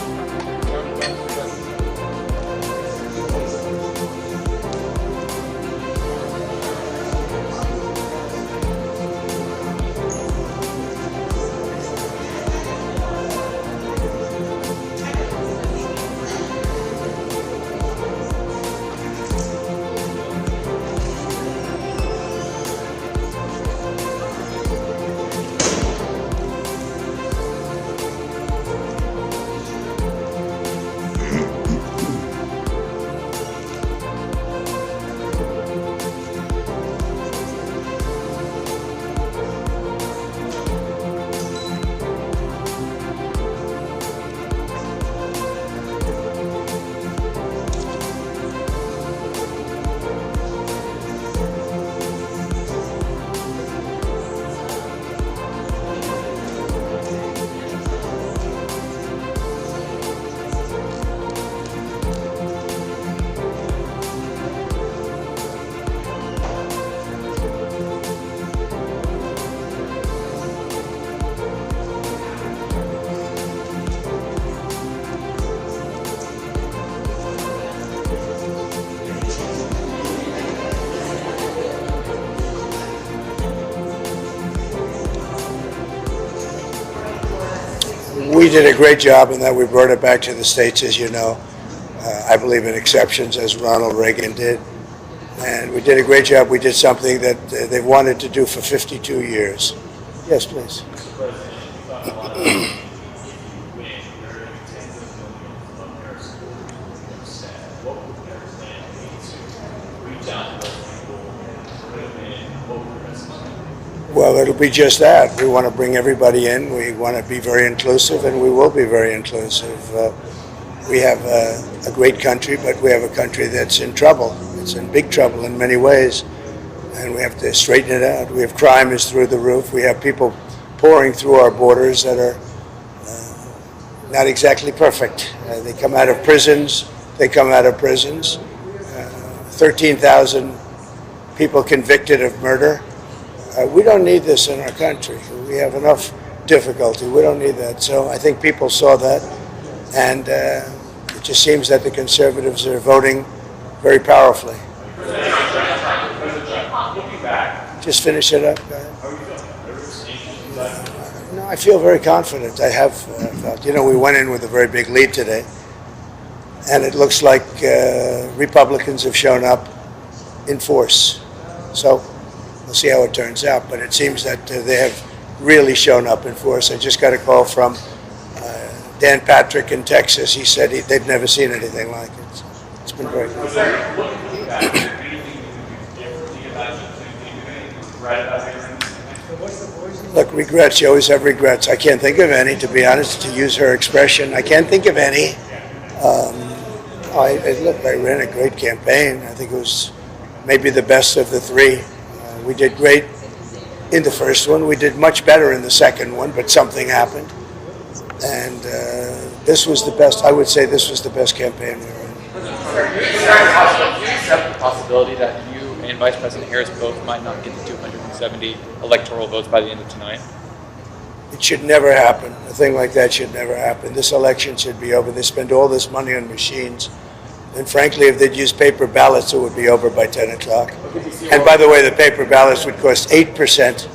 We did a great job in that we brought it back to the States, as you know. I believe in exceptions, as Ronald Reagan did. And we did a great job. We did something that they've wanted to do for 52 years. Yes, please. Well, it'll be just that. We want to bring everybody in. We want to be very inclusive, and we will be very inclusive. we have a great country, but we have a country that's in trouble. It's in big trouble in many ways, and we have to straighten it out. We have crime is through the roof. We have people pouring through our borders that are not exactly perfect. They come out of prisons. 13,000 people convicted of murder. We don't need this in our country. We have enough difficulty. We don't need that. So I think people saw that, and it just seems that the conservatives are voting very powerfully. Just finish it up. No, I feel very confident. I have felt. You know, we went in with a very big lead today, and it looks like Republicans have shown up in force. So we'll see how it turns out. But it seems that they have really shown up in force. I just got a call from Dan Patrick in Texas. He said they've never seen anything like it. So it's been very good. Look, regrets. You always have regrets. I can't think of any, to be honest, to use her expression. I can't think of any. I ran a great campaign. I think it was maybe the best of the three. We did great in the first one. We did much better in the second one, but something happened. And this was the best. I would say this was the best campaign we ran. Do you accept the possibility that you and Vice President Harris both might not get the 270 electoral votes by the end of tonight? It should never happen. A thing like that should never happen. This election should be over. They spend all this money on machines. And frankly, if they'd use paper ballots, it would be over by 10 o'clock. And by the way, the paper ballots would cost 8%. It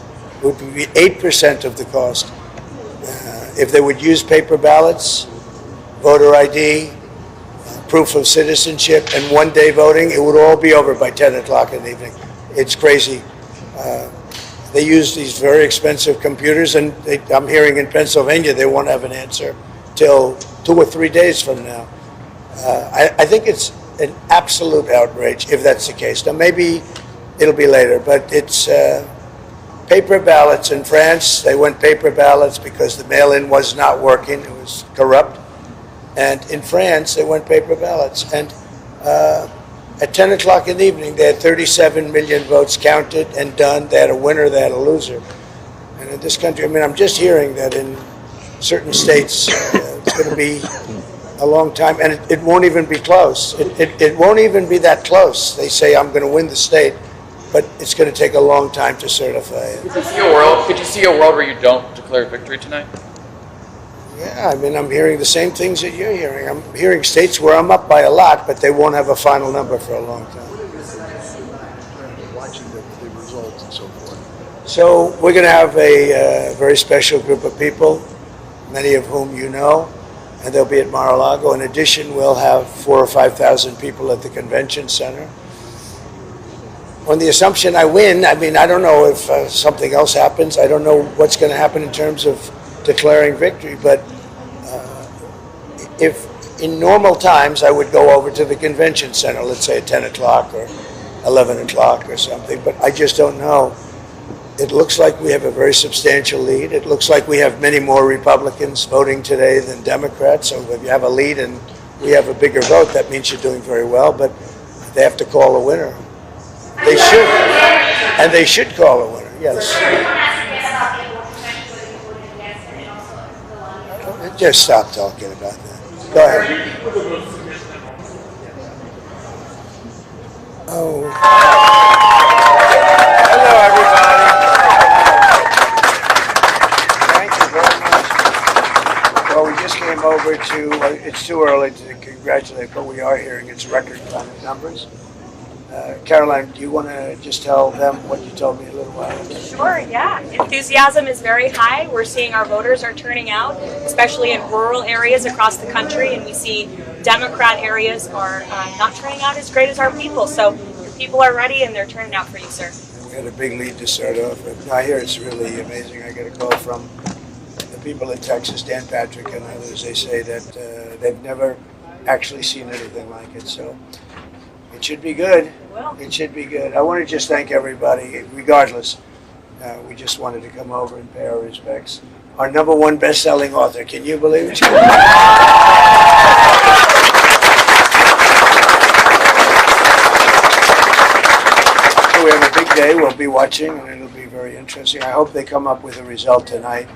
would be 8% of the cost. If they would use paper ballots, voter ID, proof of citizenship, and one-day voting, it would all be over by 10 o'clock in the evening. It's crazy. They use these very expensive computers, and I'm hearing in Pennsylvania they won't have an answer till 2 or 3 days from now. I think it's an absolute outrage if that's the case. Now, maybe it'll be later, but it's paper ballots in France. They went paper ballots because the mail-in was not working. It was corrupt. And in France, they went paper ballots. And at 10 o'clock in the evening, they had 37 million votes counted and done. They had a winner, they had a loser. And in this country, I mean, I'm just hearing that in certain states, it's going to be a long time, and it won't even be close. It won't even be that close. They say, I'm going to win the state, but it's going to take a long time to certify it. Could you see a world where you don't declare victory tonight? Yeah, I mean, I'm hearing the same things that you're hearing. I'm hearing states where I'm up by a lot, but they won't have a final number for a long time. Watching the results and so forth. So we're going to have a very special group of people, many of whom you know, and they'll be at Mar-a-Lago. In addition, we'll have 4,000 or 5,000 people at the convention center. On the assumption I win, I mean, I don't know if something else happens. I don't know what's going to happen in terms of declaring victory, but if in normal times I would go over to the convention center, let's say at 10 o'clock or 11 o'clock or something, but I just don't know. It looks like we have a very substantial lead. It looks like we have many more Republicans voting today than Democrats, so if you have a lead and we have a bigger vote, that means you're doing very well, but they have to call a winner. They should, and they should call a winner, yes. Just stop talking about that. Go ahead. Oh. Hello, everybody. Thank you very much. Well, we just came over to, it's too early to congratulate, but we are hearing it's record numbers. Caroline, do you want to just tell them what you told me a little while ago? Sure, yeah. Enthusiasm is very high. We're seeing our voters are turning out, especially in rural areas across the country, and we see Democrat areas are not turning out as great as our people. So your people are ready and they're turning out for you, sir. We had a big lead to start off with. I hear it's really amazing. I get a call from the people in Texas, Dan Patrick and others. They say that they've never actually seen anything like it. So it should be good. It should be good. I want to just thank everybody, regardless. We just wanted to come over and pay our respects. our #1 best-selling author. Can you believe it? So we have a big day. We'll be watching, and it'll be very interesting. I hope they come up with a result tonight.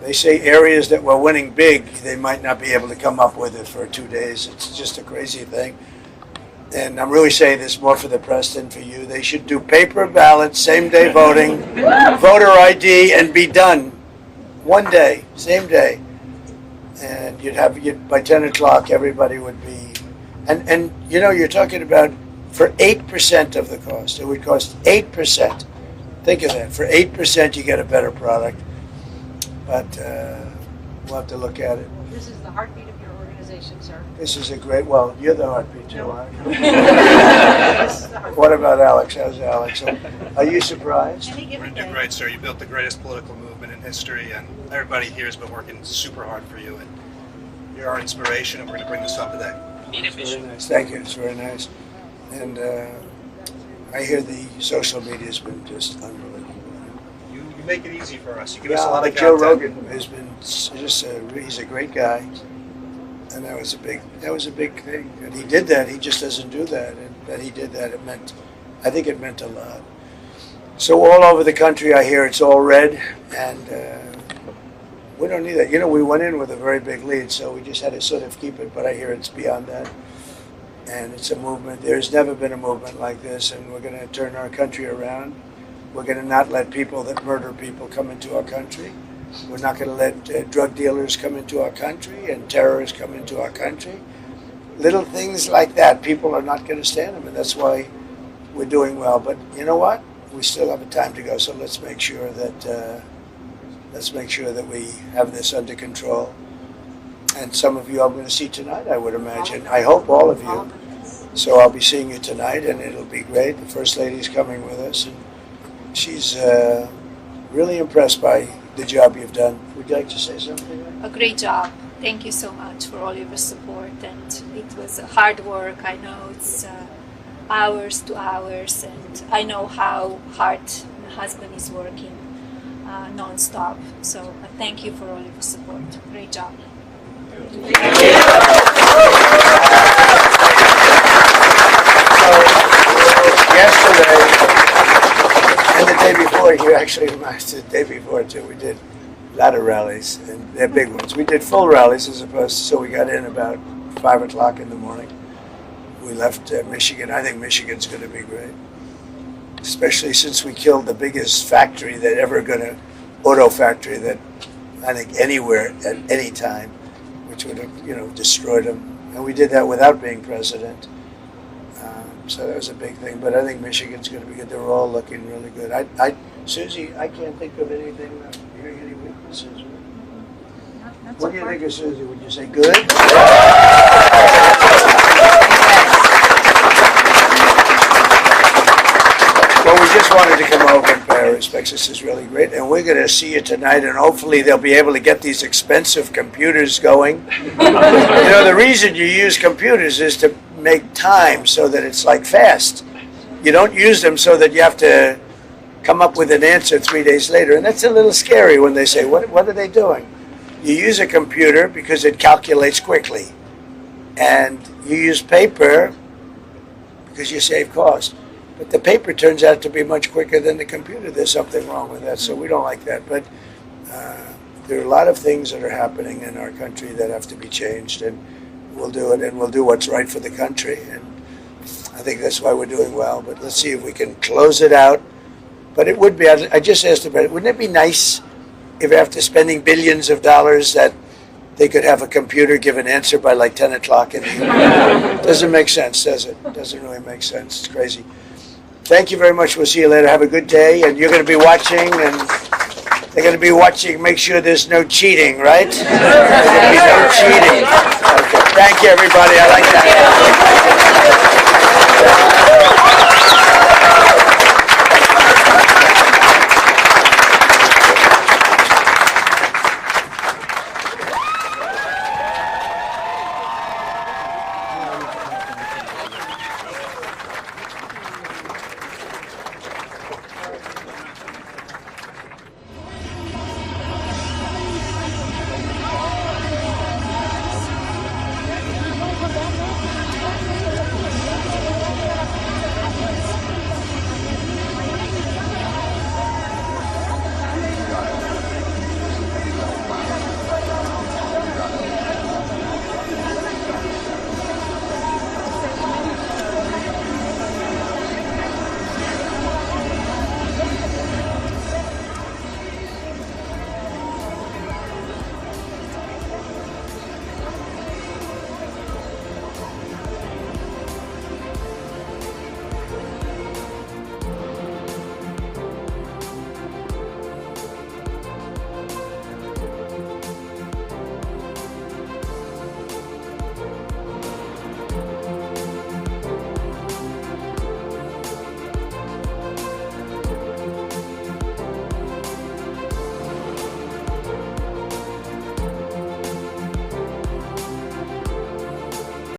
They say areas that were winning big, they might not be able to come up with it for 2 days. It's just a crazy thing. And I'm really saying this more for the press than for you. They should do paper ballots, same-day voting, voter ID, and be done. 1 day, same day. And by 10 o'clock, everybody would be... And you know, you're talking about for 8% of the cost. It would cost 8%. Think of that. For 8%, you get a better product. But we'll have to look at it. This is the heartbeat of your organization, sir. This is a great, well, you're the heartbeat too, aren't you? What about Alex? How's Alex? Are you surprised? We're doing great, sir. You built the greatest political movement in history, and everybody here has been working super hard for you. And you're our inspiration, and we're going to bring this up today. Very nice. Thank you. It's very nice. And I hear the social media has been just unbelievable. You make it easy for us. You give us a lot of Joe content. Rogan has been he's a great guy, and that was a big thing. And he did that. He just doesn't do that. And that he did that, I think it meant a lot. So all over the country, I hear it's all red, and we don't need that. You know, we went in with a very big lead, so we just had to sort of keep it. But I hear it's beyond that, and it's a movement. There's never been a movement like this, and we're going to turn our country around. We're going to not let people that murder people come into our country. We're not going to let drug dealers come into our country and terrorists come into our country. Little things like that, people are not going to stand them, and that's why we're doing well. But you know what? We still have a time to go, so let's make sure that we have this under control. And some of you I'm going to see tonight, I would imagine. I hope all of you. So I'll be seeing you tonight, and it'll be great. The First Lady's coming with us, and she's really impressed by the job you've done. Would you like to say something? A great job. Thank you so much for all your support. And it was hard work. I know it's hours to hours, and I know how hard my husband is working non-stop. So thank you for all your support. Great job. Yesterday and the day before, you actually reminds the day before too, we did a lot of rallies, and they're big ones. We did full rallies as opposed to, so we got in about 5 o'clock in the morning. We left Michigan. I think Michigan's going to be great, especially since we killed the biggest factory that auto factory that I think anywhere at any time, which would have, destroyed them. And we did that without being president. So that was a big thing. But I think Michigan's going to be good. They're all looking really good. Susie, I can't think of anything, hearing any weaknesses. What do you think of Susie? Would you say good? Well, we just wanted to come over and pay our respects. This is really great. And we're going to see you tonight, and hopefully they'll be able to get these expensive computers going. The reason you use computers is to make time so that it's like fast. You don't use them so that you have to come up with an answer 3 days later. And that's a little scary when they say, what are they doing? You use a computer because it calculates quickly. And you use paper because you save cost. But the paper turns out to be much quicker than the computer. There's something wrong with that, so we don't like that. But there are a lot of things that are happening in our country that have to be changed, and we'll do it, and we'll do what's right for the country. And I think that's why we're doing well. But let's see if we can close it out. But it would be, I just asked about it, wouldn't it be nice if after spending billions of dollars that they could have a computer give an answer by like 10 o'clock in the evening? Doesn't make sense, does it? Doesn't really make sense. It's crazy. Thank you very much. We'll see you later. Have a good day. And you're going to be watching, and they're going to be watching. Make sure there's no cheating, right? There's going to be no cheating. Okay. Thank you, everybody. I like that.